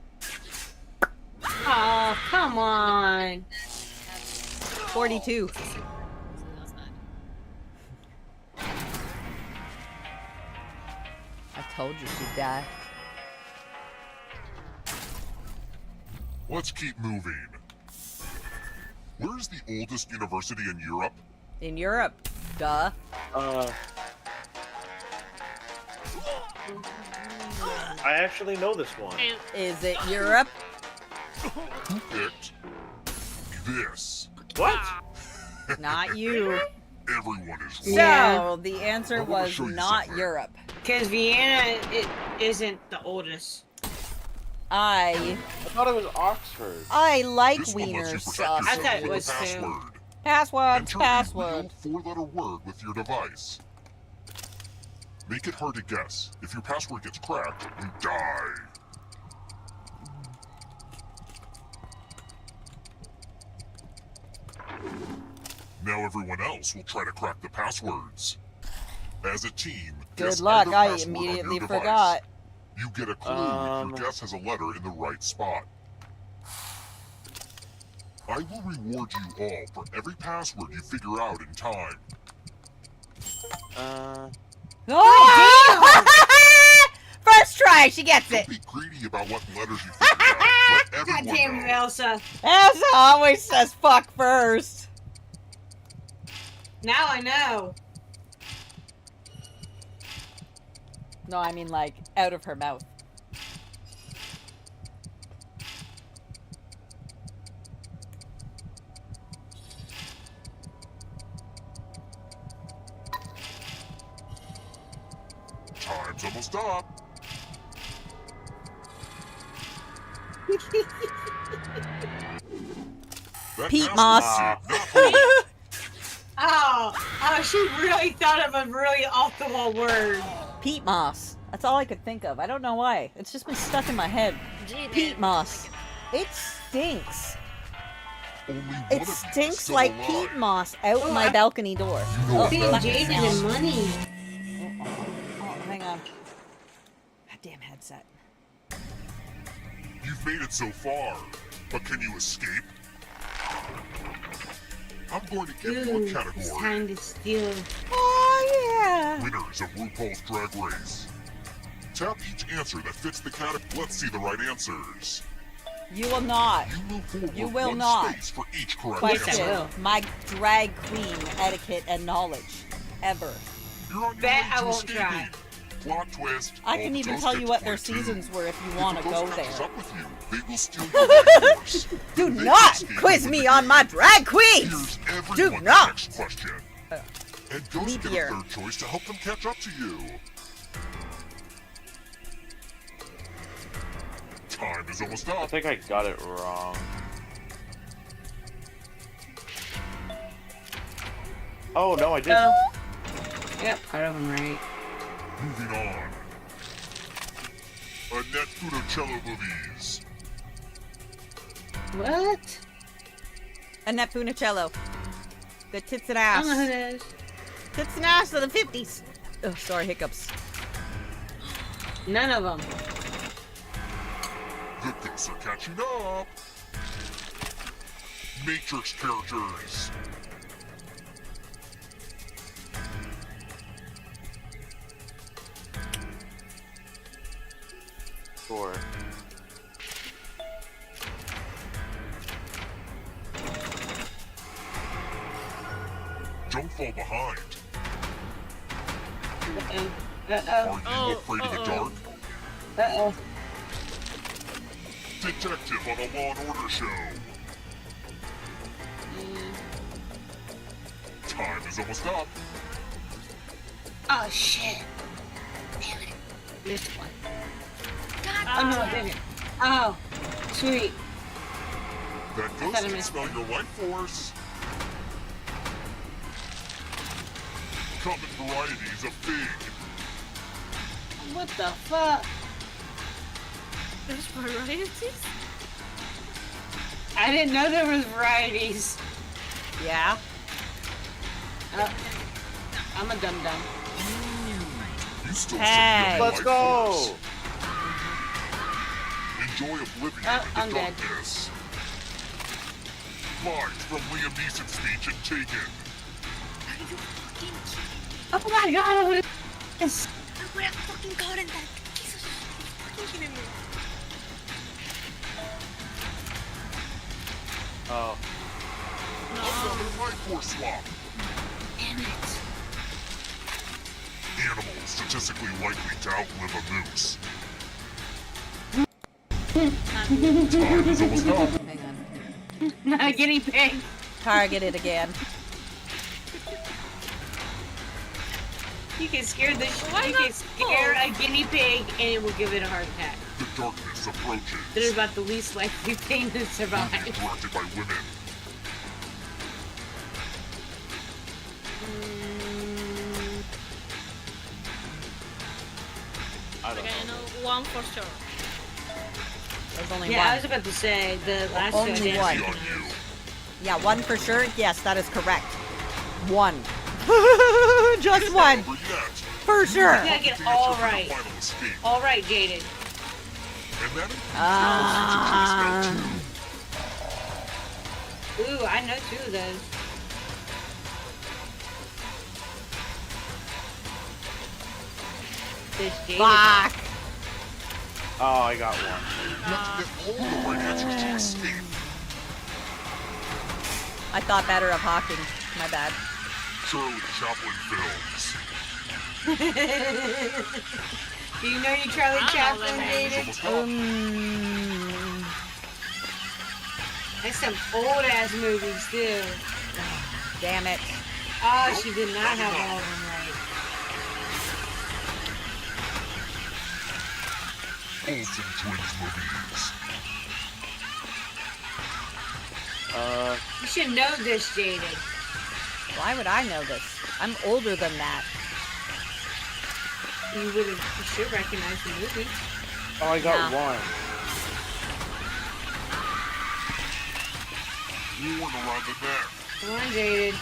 Oh, come on. 42. I told you she'd die. Let's keep moving. Where's the oldest university in Europe? In Europe. Duh. I actually know this one. Is it Europe? Who picked this? What? Not you. Everyone is So, wrong. the answer I wanna was show you not something. Europe. Because Vienna isn't the oldest. I thought it was Oxford. like This one lets you wieners protect sauce. yourself I thought it with a was too. password. Password, Enter password. a real four-letter word with your device. Make it hard to guess. If your password gets cracked, you die. Now everyone else will try to crack the passwords. As a team, Good guess luck, either I password on your immediately device. forgot. You get a clue if your guess has a letter in the right spot. I will reward you all for every password you figure out in time. Oh! First try, she gets it. Don't be greedy about what letters you figure out. Let God everyone damn it, know. Elsa. Elsa always says fuck first. Now I know. No, I mean like out of her mouth. Time's almost up. That Pete password Moss. did not hold. Oh, she really thought of a really off-the-wall word. Peat moss. That's all I could think of. I don't know why. It's just been stuck in my head. Peat moss. It stinks. Only one It of you is stinks still like alive. peat moss out Oh, my balcony door. You know Being that jaded means. and money. Oh, hang on. Goddamn headset. You've made it so far, but can you escape? I'm going to give you a Ooh, it's category. time to steal. Oh, yeah. Winners of RuPaul's Drag Race. Tap each answer that fits the category. Let's see the right answers. You will not. You move forward You will one not. space for each correct Question answer. my drag queen etiquette and knowledge. Ever. You're on your That way I to won't escaping. try. Plot twist. I all can the even ghosts tell get you to what their play too. seasons were if you If want a to ghost go catches there. up with you, they will steal your right horse. Do They not escape quiz with me the on game. my drag queens! Here's everyone Do the not! next question. And ghosts leap get year. a third choice to help them catch up to you. Time is almost up. I think I got it wrong. Oh, no, I didn't. Yep, part of them right. Moving on. Annette Funicello movies. What? Annette Funicello. The tits and I don't know who ass. that is. Tits and ass of the 50s. Oh, sorry, hiccups. None of them. The picks are catching up. Matrix characters. Four. Don't fall behind. Uh-oh. Are you afraid of the dark? Uh-oh. Detective on a Law and Order show. Time is almost up. Oh, shit. Damn it. Missed one. God, Oh, no, I didn't. Oh, sweet. That I ghost thought I can missed smell your life force. Come in varieties of big. What the fuck? There's varieties? I didn't know there was varieties. Yeah. I'm a dum-dum. You still Hey. Let's go. Enjoy Oblivion I'm in the dead. darkness. Lines from Liam Neeson's speech in Taken. Oh my god, what is this? I would have fucking gotten that. Jesus, fucking kidding me. Oh. Another life force swap. Damn it. Animals statistically likely to outlive a moose. Time is almost up. Hang on. Not a guinea pig. Targeted again. You can scare the Why you not can scare a guinea pig and it will give it a heart attack. The darkness approaches. They're about the least likely thing to survive. Directed by women. I don't Okay, I know. know one for sure. There's only Yeah, one. I was about to say the last two I Only didn't one. recognize. Yeah, one for sure. Yes, that is correct. One. Just one. Over yet. For sure. You gotta get all Answer for the right. final escape. All right, Jaden. And that includes Ah. Ooh, I know two of those. This Jaden. Fuck. Oh, I got one. You have to get all the right answers to escape. I thought better of Hawking. My bad. Charlie Chaplin films. Do you know your Charlie Chaplin, Time is Jaden? almost up. That's some old ass movies too. Damn it. Oh, she did not have all of them right. Olsen Twins movies. You should know this, Jaden. Why would I know this? I'm older than that. You would have. You should recognize the movie. Oh, I got No. one. Worn around the neck. Come on, Jaden.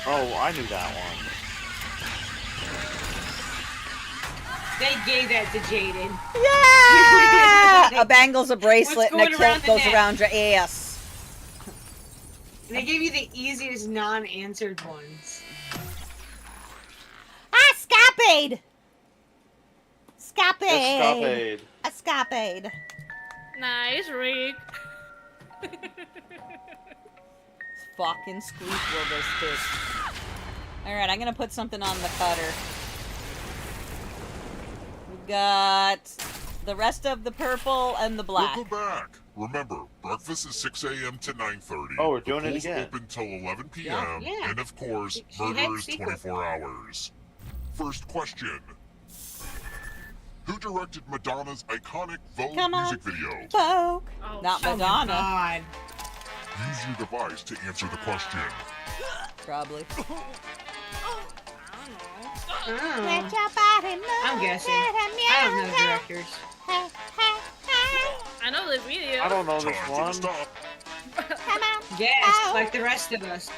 Oh, I knew that one. They gave that to Jaden. Yeah! A bangle's a bracelet and a What's going around kilt the goes neck? around your ass. They gave you the easiest non-answered ones. Escapade! Escapade! Escapade. Escapade. Nice, Rick. Fucking squeak will this bitch. Alright, I'm gonna put something on the cutter. We got the rest of the purple and the black. Welcome back. Remember, breakfast is 6 a.m. to 9:30. Oh, we're doing the it pool's again. open till 11 p.m. Yeah. And of course, She murder had is secret. 24 hours. First question. Who directed Madonna's iconic Vogue Come on. music video? Vogue. Oh, Not Oh my Madonna. God. Use your device to answer the question. Probably. Oh. Let your body move. I'm guessing. I don't know directors. I know the video. I don't know this Time for the one. stop. Yes, like the rest of us.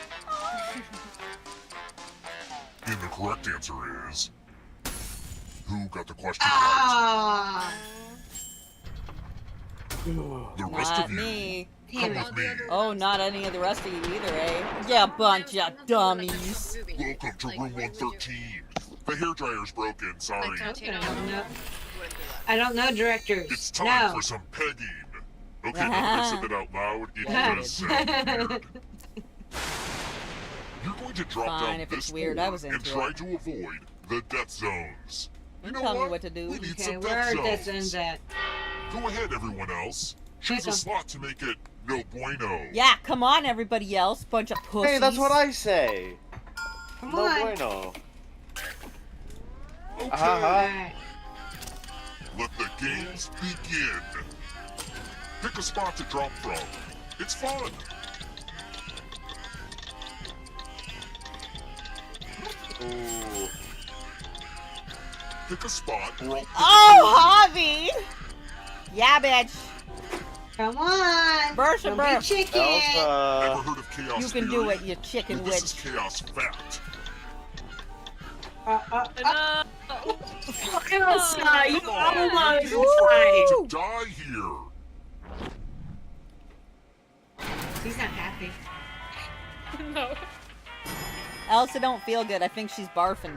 And the correct answer is... Who got the question Ah! right? The rest Not of you. me. Come with me. Oh, not any of the rest of you either, eh? Yeah, bunch of dummies. Welcome to room 113. The hairdryer's broken, sorry. I don't know directors. It's time No. for some pegging. Okay, now that I said that out loud, it does sound weird. You're going to drop Fine, down if this it's weird, I was board and into try it. to avoid the death zones. You know Tell me what? what to do. We need Okay, some where are death death zones at? Go ahead, everyone else. Choose a slot to make it no bueno. Yeah, come on, everybody else. Bunch of pussies. Hey, that's what I say. Come no on. bueno. Okay. Let the games begin. Pick a spot to drop from. It's fun. Ooh. Pick a spot or I'll Oh, Javi! Yeah, bitch. Come on. Burst Don't and be burst. chicken. Ever heard of chaos You can theory? do it, you chicken Well, this is witch. chaos fact. Elsa, you almost Feel free to died. die here. He's not happy. No. Elsa don't feel good. I think she's barfing.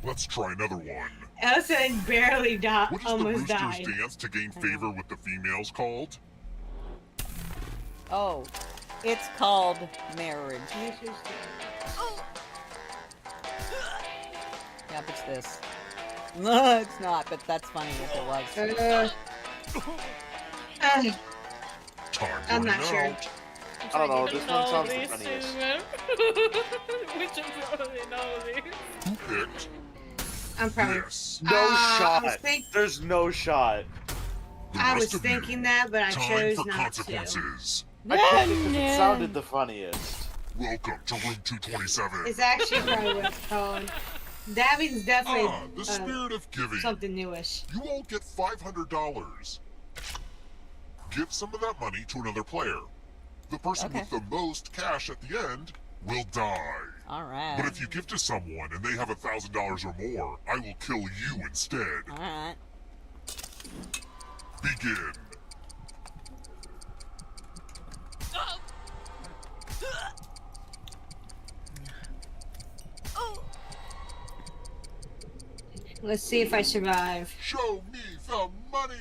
Let's try another one. Elsa barely What is the almost rooster's died. dance to gain favor with the females called? Oh, it's called marriage. Yep, it's this. No, it's not, but that's funny if it was. Time I'm running not sure. out. I don't know, this one sounds the This funniest. We should probably know this. Who picked? I'm probably. Yes. No I shot. was think- There's no shot. I was rest of you, thinking that, but I Time chose for not consequences. I picked it because it sounded the funniest. Welcome to room 227. to. It's actually probably what it's called. That means definitely The spirit of giving. something newish. You all get $500. Give some of that money to another player. The person with the most cash at the end will die. Alright. But if you give to someone and they have $1,000 or more, I will kill you instead. Alright. Begin. Let's see if I survive. Show me the money.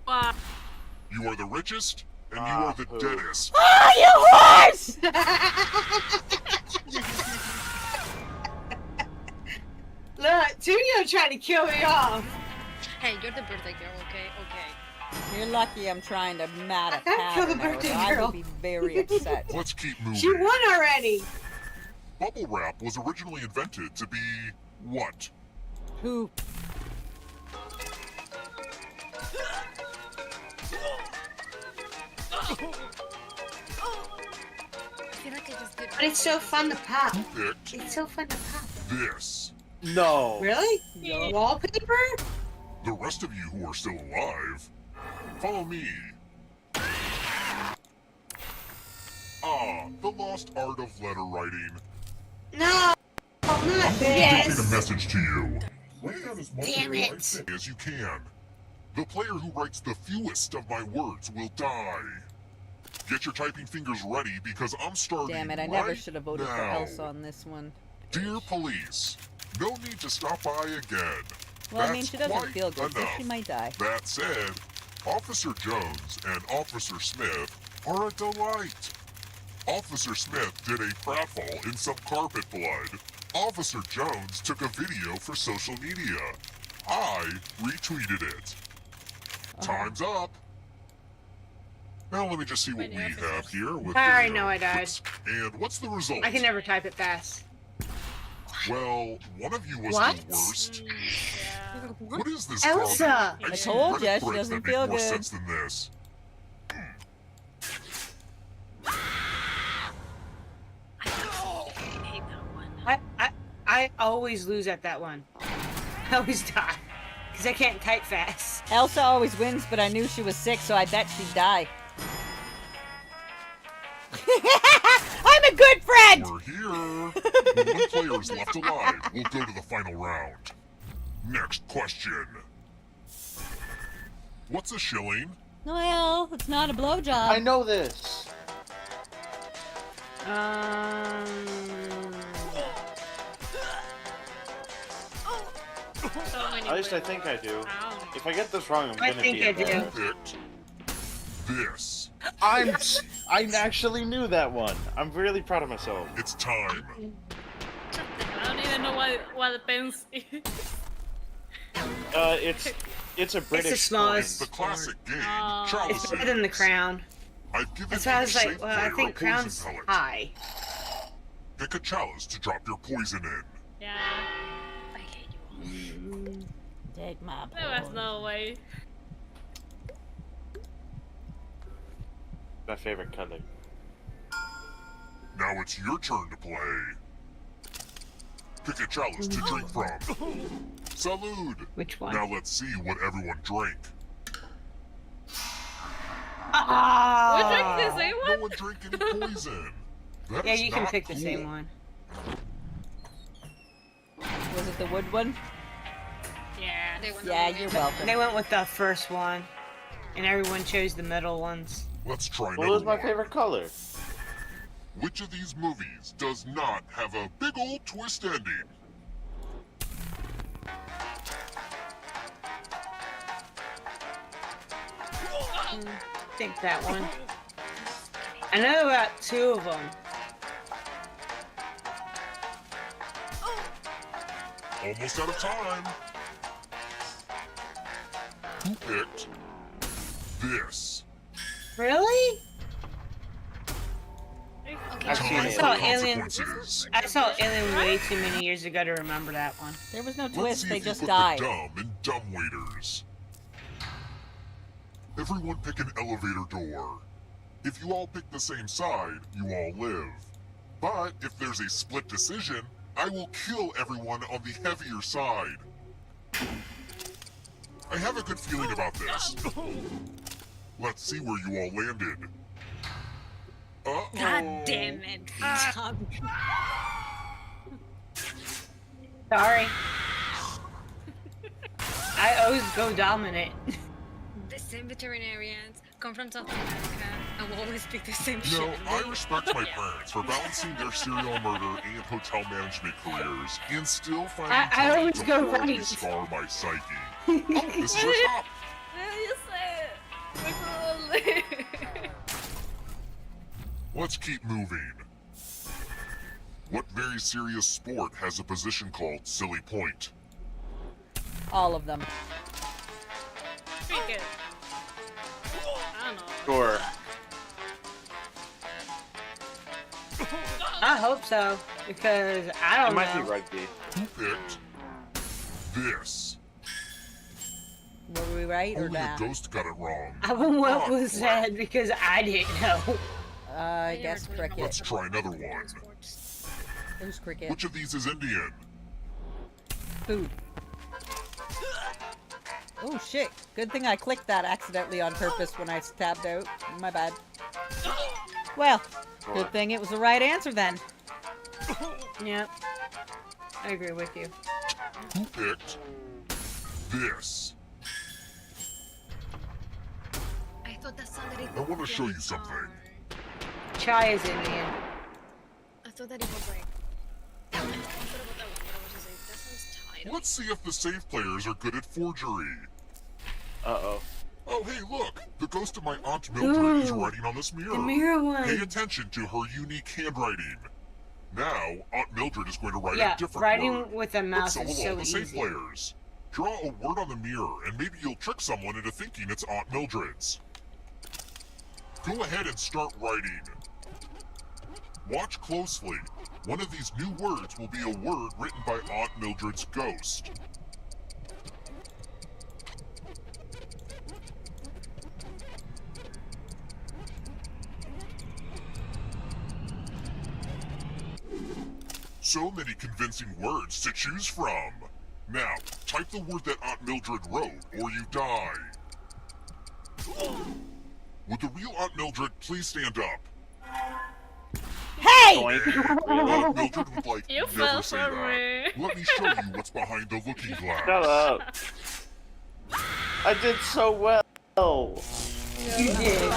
Wow. You are the richest, and you are the deadest. Oh, you horse! Look, Tunio trying to kill me off. Hey, you're the birthday girl, okay? Okay. You're lucky I'm trying to mat a I gotta kill the pattern, or birthday I girl. would be very upset. Let's keep moving. She won already. Bubble wrap was originally invented to be what? Who? I feel like I just did. But it's so fun to pop. Who picked It's so fun to pop. this? No. Really? Wallpaper? The rest of you who are still alive, follow me. Ah, the lost art of letter writing. No, not Dictate a this. message to you. Write down as much of Damn your it. life as you can. The player who writes the fewest of my words will die. Get your typing fingers ready because I'm starting. Damn it, I right never should have voted for now. Elsa on this one. Dear police, no need to stop by again. Well, I mean, That's she doesn't quite feel good, so enough. she might die. That said, Officer Jones and Officer Smith are a delight. Officer Smith did a pratfall in some carpet blood. Officer Jones took a video for social media. I retweeted it. Time's up. Now let me just see what we have here with I already the, know I died. And what's the result? I can never type it fast. Well, one of you was What? the worst. What is this? Elsa! I've I seen told Reddit ya, she threads doesn't that make feel more good. sense than this. I always lose at that one. I always die. Because I can't type fast. Elsa always wins, but I knew she was sick, so I bet she'd die. dead! We're here. When one player is left alive, we'll go to the final round. Next question. What's a shilling? Well, it's not a blowjob. I know this. At least I think I do. If I get this wrong, I'm gonna be embarrassed. Picked this. I actually knew that one. I'm really proud of myself. It's time. I don't even know what the pens is. It's a British. It's the smallest. It's the classic game, It's Chalices. better than the crown. I've given That's why I was each like, safe well, I player think a poison crown's pellet. high. Pick a chalice to drop your poison in. Yeah. Take my There was no way. My favorite color. Now it's your turn to play. Pick a chalice to drink from. Salud! Which one? Now let's see what everyone drank. Ah! We drank the same one? No one drank any poison. That Yeah, is you can not pick the cool. same one. Was it the wood one? Yeah. Yeah, you're welcome. They went with the first one, and everyone chose the middle ones. Let's try What another was my one. favorite color? Which of these movies does not have a big old twist ending? I think that one. I know about two of them. Almost out of time. Who picked this? Really? I've seen I it. saw Alien. Consequences. I saw Alien way too many years ago to remember that one. There was no Let's twist, see they if you just put died. the dumb in dumb waiters. Everyone pick an elevator door. If you all pick the same side, you all live. But if there's a split decision, I will kill everyone on the heavier side. I have a good feeling about this. Let's see where you all landed. Uh-oh. God damn it. Sorry. I always go dominant. The same veterinarians come from South America and will always speak the same You shit. know, I respect my parents for balancing their serial murder and hotel management careers and still finding I time always to go horribly right. scar my psyche. Oh, this is your stop. You said Let's keep moving. What very serious sport has a position called silly point? All of them. Cricket. I don't know. Sure. I hope so, because I don't It might know. be rugby. Who picked this? Were we right or Only a not? ghost got it wrong. I went what Ah, was crap. said because I didn't know. I guess cricket. Let's try another one. It was cricket. Which of these is Indian? Food. Oh shit. Good thing I clicked that accidentally on purpose when I tabbed out. My bad. Well, good thing it was the right answer then. Yep. I agree with you. Who picked this? I thought that sounded I want to show you something. Chai is Indian. I thought that it was like. I thought about that one, but I was just like, that sounds tight. Let's see if the safe players are good at forgery. Uh-oh. Oh, hey, look! The ghost of my Aunt Mildred is writing on this mirror. The mirror one. Pay attention to her unique handwriting. Now, Aunt Mildred is going to write Yeah, a different writing word. with a But mouse so is will so all the safe easy. players. Draw a word on the mirror, and maybe you'll trick someone into thinking it's Aunt Mildred's. Go ahead and start writing. Watch closely. One of these new words will be a word written by Aunt Mildred's ghost. So many convincing words to choose from. Now, type the word that Aunt Mildred wrote, or you die. Would the real Aunt Mildred please stand up? Hey! Mildred would like You never fell say for that. me. Let me show you what's behind the looking glass. Shut up. I did so well. You did.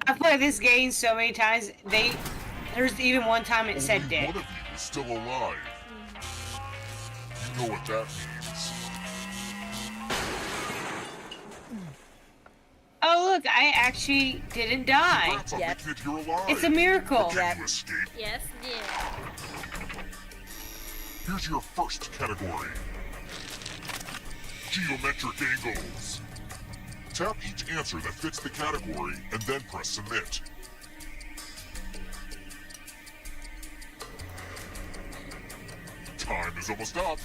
I've played this game so many times. There's even one time it said Only dead. one of you is still alive. You know what that means. Oh look, I actually didn't die. Congrats on making it here alive. It's a miracle. Can you escape? Yes, yeah. Here's your first category. Geometric angles. Tap each answer that fits the category and then press submit. Time is almost up.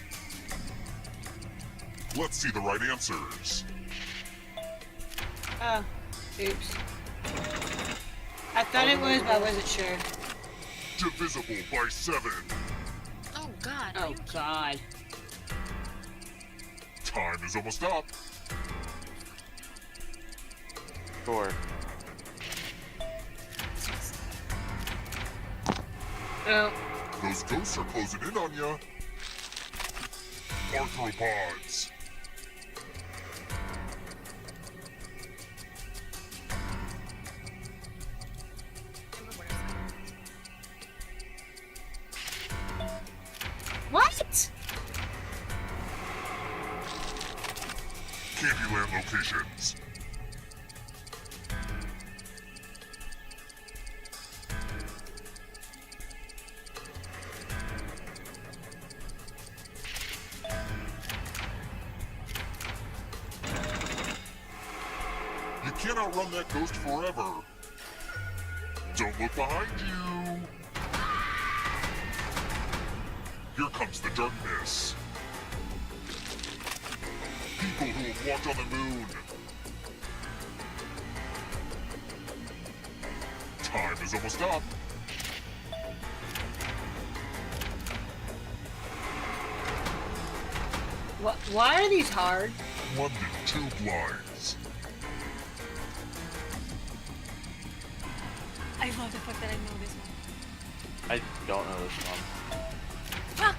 Let's see the right answers. Oh, oops. I thought it was, but I wasn't sure. Divisible by 7. Oh God. Oh God. Time is almost up. 4. Oh. Those ghosts are closing in on ya. Arthropods. What? Candyland locations. You can't outrun that ghost forever. Don't look behind you. Here comes the darkness. People who have walked on the moon. Time is almost up. Why are these hard? London tube lines. I love the fact that I know this one. I don't know this one.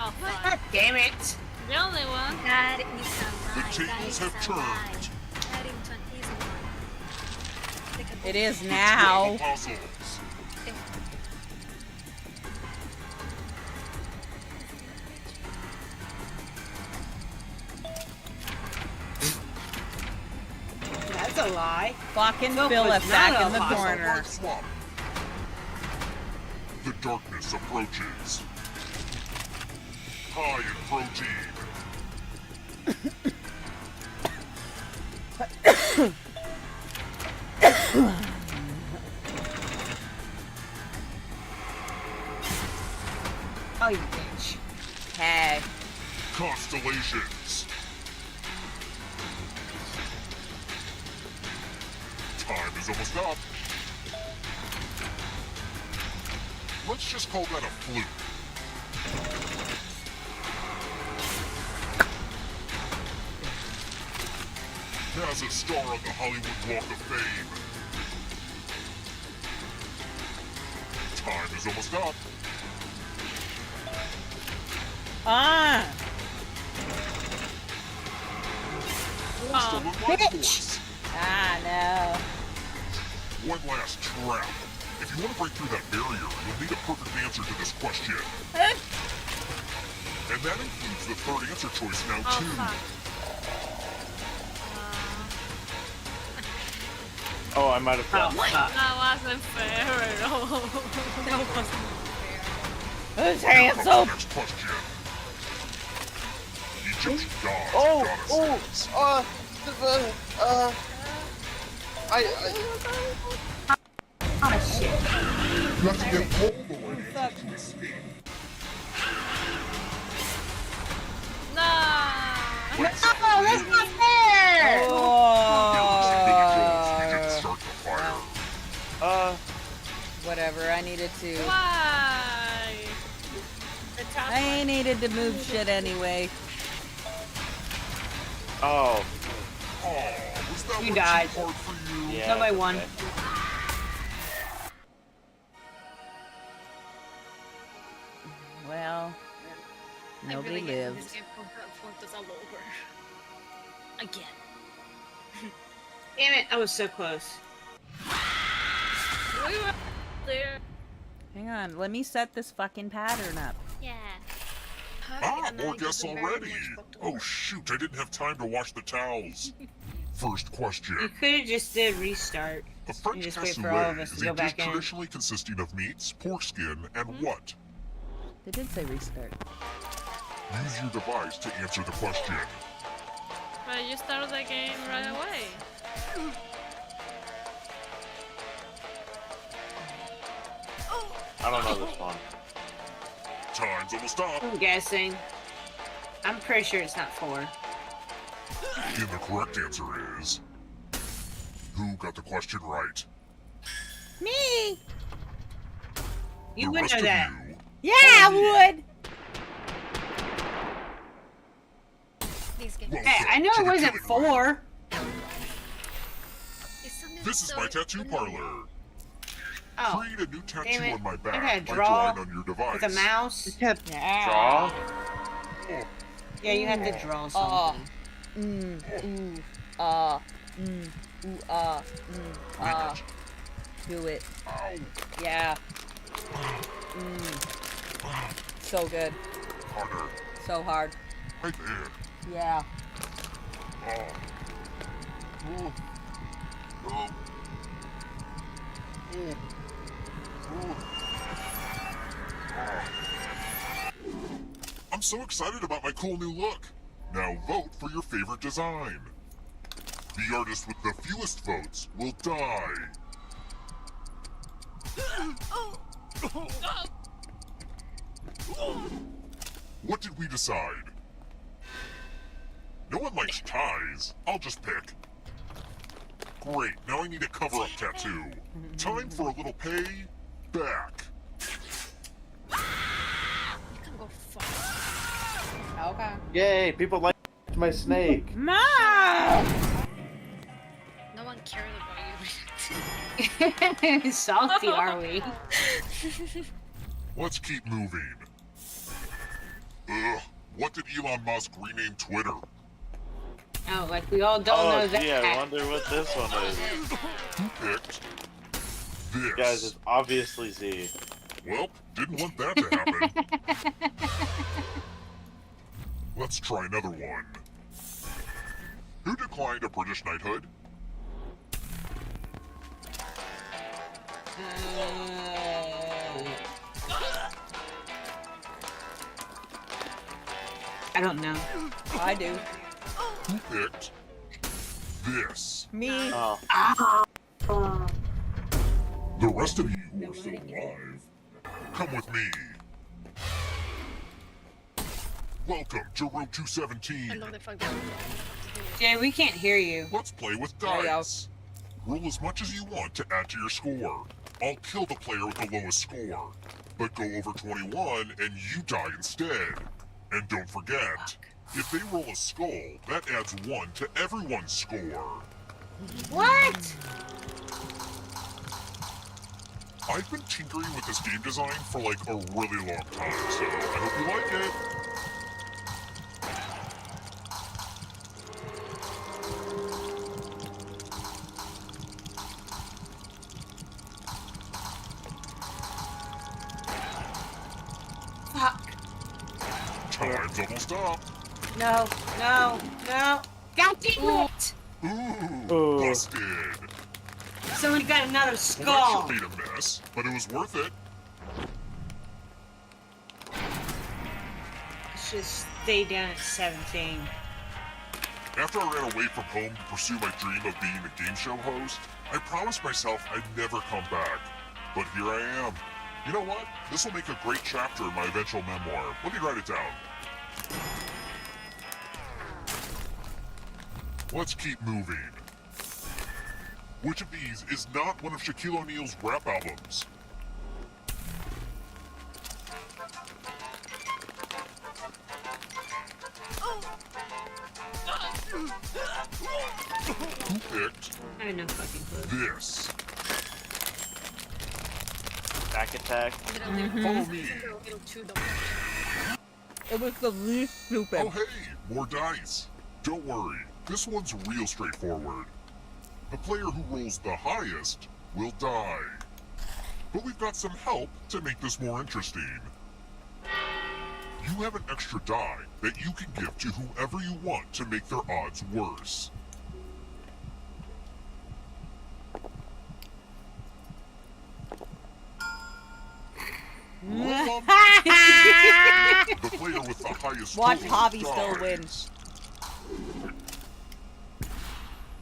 Oh, fuck. God damn it! The only one. That is a The lie. tables have turned. Paddington is one. It is now. Puzzles. That's a lie. Fucking No, Philip but back not in the a corner. Swap. The darkness approaches. High in protein. Oh, you bitch. Hey. Constellations. Time is almost up. Let's just call that a fluke. As a star on the Hollywood Walk of Fame. Time is almost up. Ah! Still in my course. Ah, no. One last trap. If you want to break through that barrier, you'll need a perfect answer to this question. And that includes the third answer choice now, Oh, too. fuck. Oh, I might have done that. That wasn't fair at all. That wasn't Who's Here comes the handsome? next question. Egyptian gods Oh, and goddesses. Oh shit. You have to get all the way to escape. No. No, that's not fair! Whatever, I needed to. Why? I needed to move shit anyway. Oh. Oh, was that You one died. too hard for you? Yeah. Somebody won. okay. Nobody I really get lived. this game fucked us all over. Again. Damn it, I was so close. We were there. Hang on, let me set this fucking pattern up. Yeah. Ah, more guests already! Oh shoot, I didn't have time to wash the towels. First question. You could have just did restart. A French and just wait for all of cassoulet us is to go a dish back in. traditionally consisting of meats, pork skin, and what? They did say restart. Use your device to answer the question. But you started the game right away. I don't know this one. Time's almost up. I'm guessing. I'm pretty sure it's not 4. And the correct answer is... Who got the question right? Me! You The would rest know of that. Yeah, I would! Hey, I know it wasn't 4. This is my tattoo parlor. Oh, Create a new tattoo damn it. on my I back gotta by draw drawing on your device. with a mouse. Draw? Yeah, you have to draw something. Do it. Yeah. So good. Harder. So hard. Right there. Yeah. Ooh. Oh. Ooh. Ooh. I'm so excited about my cool new look. Now vote for your favorite design. The artist with the fewest votes will die. What did we decide? No one likes ties. I'll just pick. Great, now I need a cover-up tattoo. Time for a little pay back. You can go far. Okay. Yay, people like my snake. Mom! No one cares about you. Salty, are we? Let's keep moving. Ugh, what did Elon Musk rename Twitter? Oh, like we all don't know that. Gee, I wonder what this one is. Who picked this? Guys, it's obviously Z. Well, didn't want that to happen. Let's try another one. Who declined a British knighthood? I don't know. I do. Who picked this? Me. The rest of you who are still alive, come with me. Welcome to room 217. Jay, we can't hear you. Let's play with There you go. dice. Roll as much as you want to add to your score. I'll kill the player with the lowest score, but go over 21 and you die instead. And don't forget, if they roll a skull, that adds 1 to everyone's score. What? I've been tinkering with this game design for like a really long time, so I hope you like it. Fuck. Time's almost up. No, no, no. God damn it! Ooh, busted. Someone got another Well, skull. that sure made a mess, but it was worth it. Let's just stay down at 17. After I ran away from home to pursue my dream of being a game show host, I promised myself I'd never come back. But here I am. You know what? This will make a great chapter in my eventual memoir. Let me write it down. Let's keep moving. Which of these is not one of Shaquille O'Neal's rap albums? Who picked I have no fucking clue. this? Back attack. Follow me. It was the least stupid. Oh hey, more dice. Don't worry, this one's real straightforward. The player who rolls the highest will die. But we've got some help to make this more interesting. You have an extra die that you can give to whoever you want to make their odds worse. Roll 'em. The player with the highest Watch total Javi still dies. win.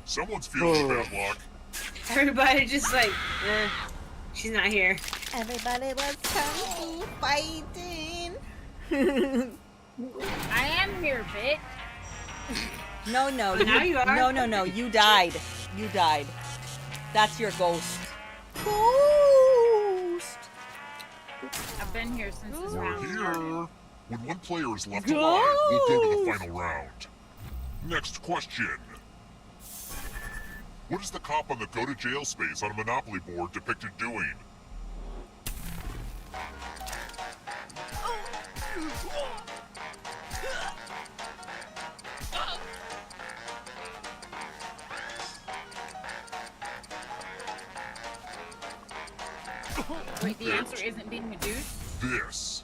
Someone's feeling bad luck. Everybody just like, she's not here. Everybody was kung fu fighting. I am here, bitch. No, no. Oh, now you are? No. You died. You died. That's your ghost. Ghost. I've been here since this We're round started. here. When one player is left alive, we'll go to the final round. Next question. What is the cop on the go to jail space on a Monopoly board depicted doing? Wait, the answer isn't being a douche? This.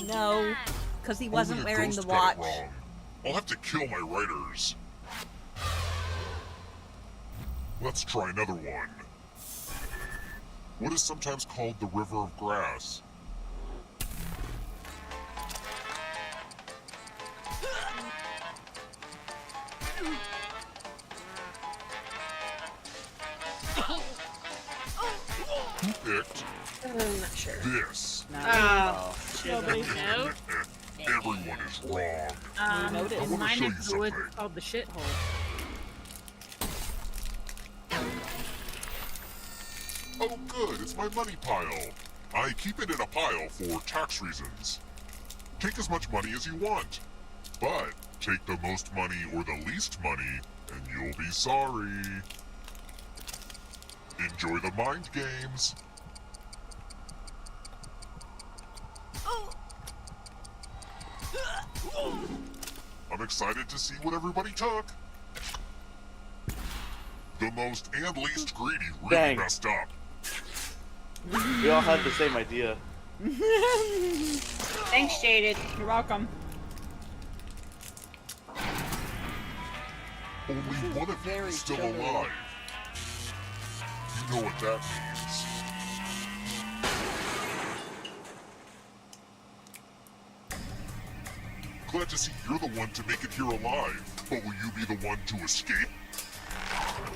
No, because he wasn't Only a wearing the ghost got watch. it wrong. I'll have to kill my writers. Let's try another one. What is sometimes called the River of Grass? Who picked I'm not sure. this? Nobody knows. Everyone is wrong. Um, I want to mine show you is the woods something. called the shithole. Oh good, it's my money pile. I keep it in a pile for tax reasons. Take as much money as you want. But take the most money or the least money, and you'll be sorry. Enjoy the mind games. I'm excited to see what everybody took. The most and least greedy really Dang. messed up. We all had the same idea. Thanks, Jaded. You're welcome. Only one of you is still sugary. alive. You know what that means. Glad to see you're the one to make it here alive, but will you be the one to escape?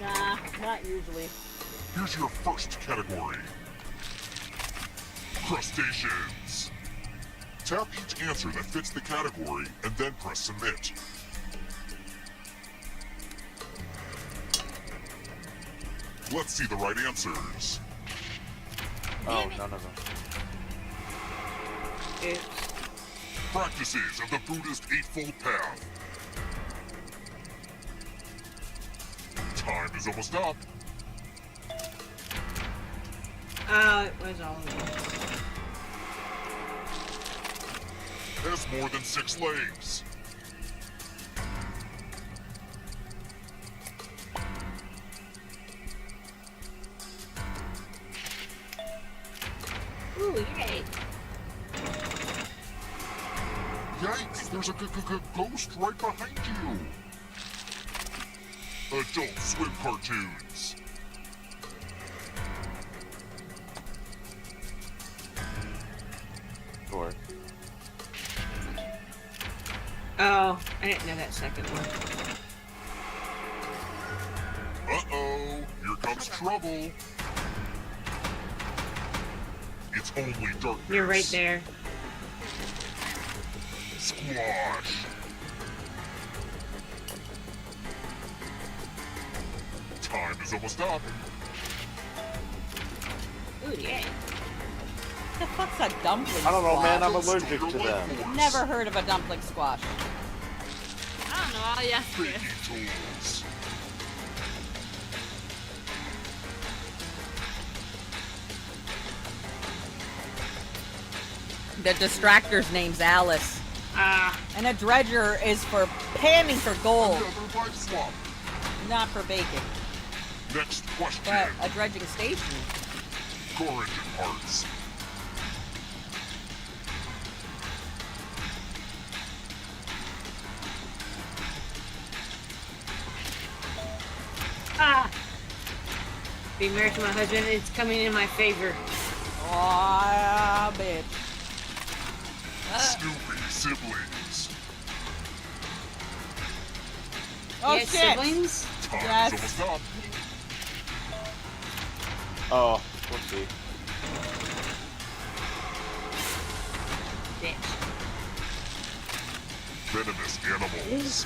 Nah, not usually. Here's your first category. Crustaceans. Tap each answer that fits the category and then press submit. Let's see the right answers. Oh, none of them. Practices of the Buddhist Eightfold Path. Time is almost up. Oh, it was all of them. Has more than 6 legs. Ooh, yay. Yikes, there's a ghost right behind you. Adult Swim cartoons. Sure. Oh, I didn't know that second one. Uh-oh, here comes trouble. It's only darkness. You're right there. Squash. Time is almost up. Ooh, yay. The fuck's a dumpling I don't know, man. I'm squash? allergic to them. Never heard of a dumpling squash. I don't know. I'll ask you. Baking tools. The distractor's name's Alice. And a dredger is for panning for gold, Another life swap. not for baking. Next question. But a dredging station. Core engine parts. Being married to my husband, it's coming in my favor. Aw, bitch. Snoopy siblings. Oh, You had shit. siblings? Time Yes. is almost up. Oh, let's see. Bitch. Venomous animals.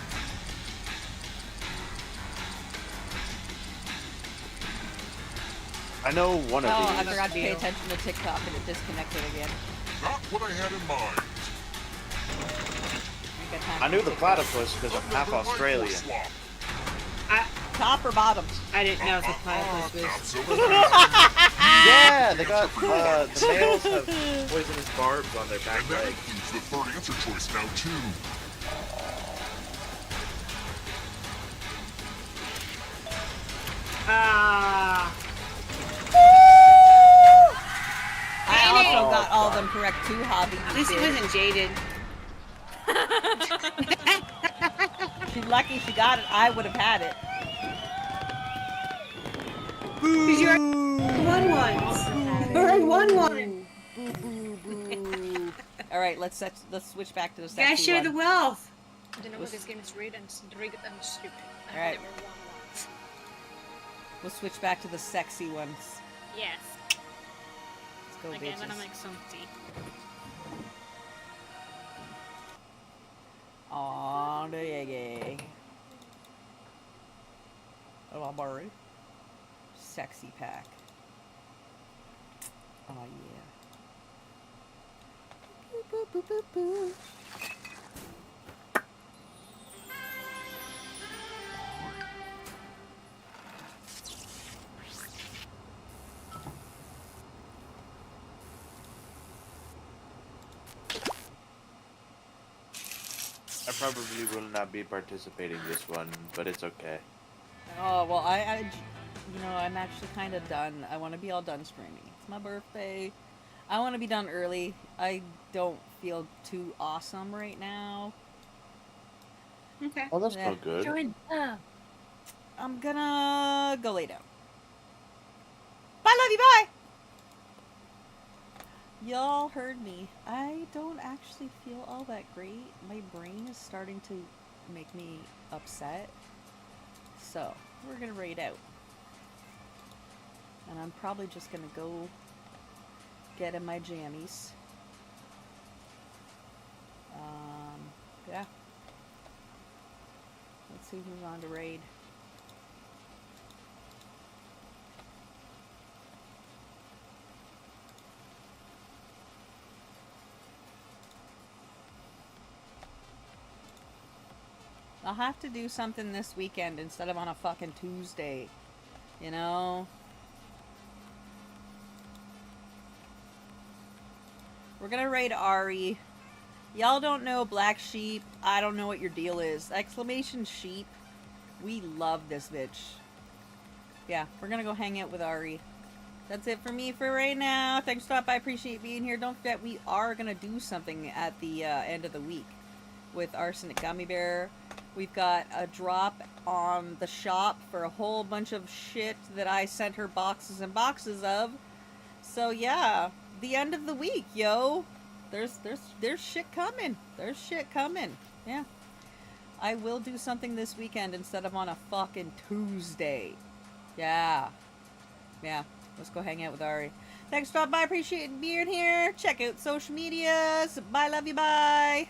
I know one of Oh, I these. forgot to pay attention to TikTok and it disconnected again. Not what I had in mind. I knew the platypus because I'm half Another life Australian. swap. Top or bottom? I didn't know if the platypus was. Not so Yeah, they got the males have poisonous barbs on their back And that legs. includes the third answer choice now, too. I also Oh, got all of fuck. them correct too, Hobby. At least it wasn't jaded. She's lucky she got it. I would have had it. Because you already won once. You already won one. Boo, boo, boo. All right, let's switch back to the You gotta sexy share one. the wealth. You know what? This game is rigged and stupid. All right. I've never won once. We'll switch back to the sexy ones. Yes. Let's go, Okay, I'm gonna bitches. make some tea. Aw, yeah. Hello, Murray. Sexy pack. Oh, yeah. Boop, boop, boop, boop. I probably will not be participating this one, but it's okay. Oh, well, you know, I'm actually kind of done. I want to be all done streaming. It's my birthday. I want to be done early. I don't feel too awesome right now. Okay. Oh, that's Yeah. no good. Join up. I'm gonna go lay down. Bye, love you, bye! Y'all heard me. I don't actually feel all that great. My brain is starting to make me upset. So, we're gonna raid out. And I'm probably just gonna go get in my jammies. Yeah. Let's see who's on to raid. I'll have to do something this weekend instead of on a fucking Tuesday. You know? We're gonna raid Ari. Y'all don't know Black Sheep. I don't know what your deal is. Exclamation Sheep. We love this bitch. Yeah, we're gonna go hang out with Ari. That's it for me for right now. Thanks for stopping by. I appreciate being here. Don't forget, we are gonna do something at the end of the week with Arsenic Gummy Bear. We've got a drop on the shop for a whole bunch of shit that I sent her boxes and boxes of. So yeah, the end of the week, yo. There's shit coming. There's shit coming. Yeah. I will do something this weekend instead of on a fucking Tuesday. Yeah. Yeah. Let's go hang out with Ari. Thanks for stopping by. Appreciate being here. Check out social medias. Bye, love you, bye.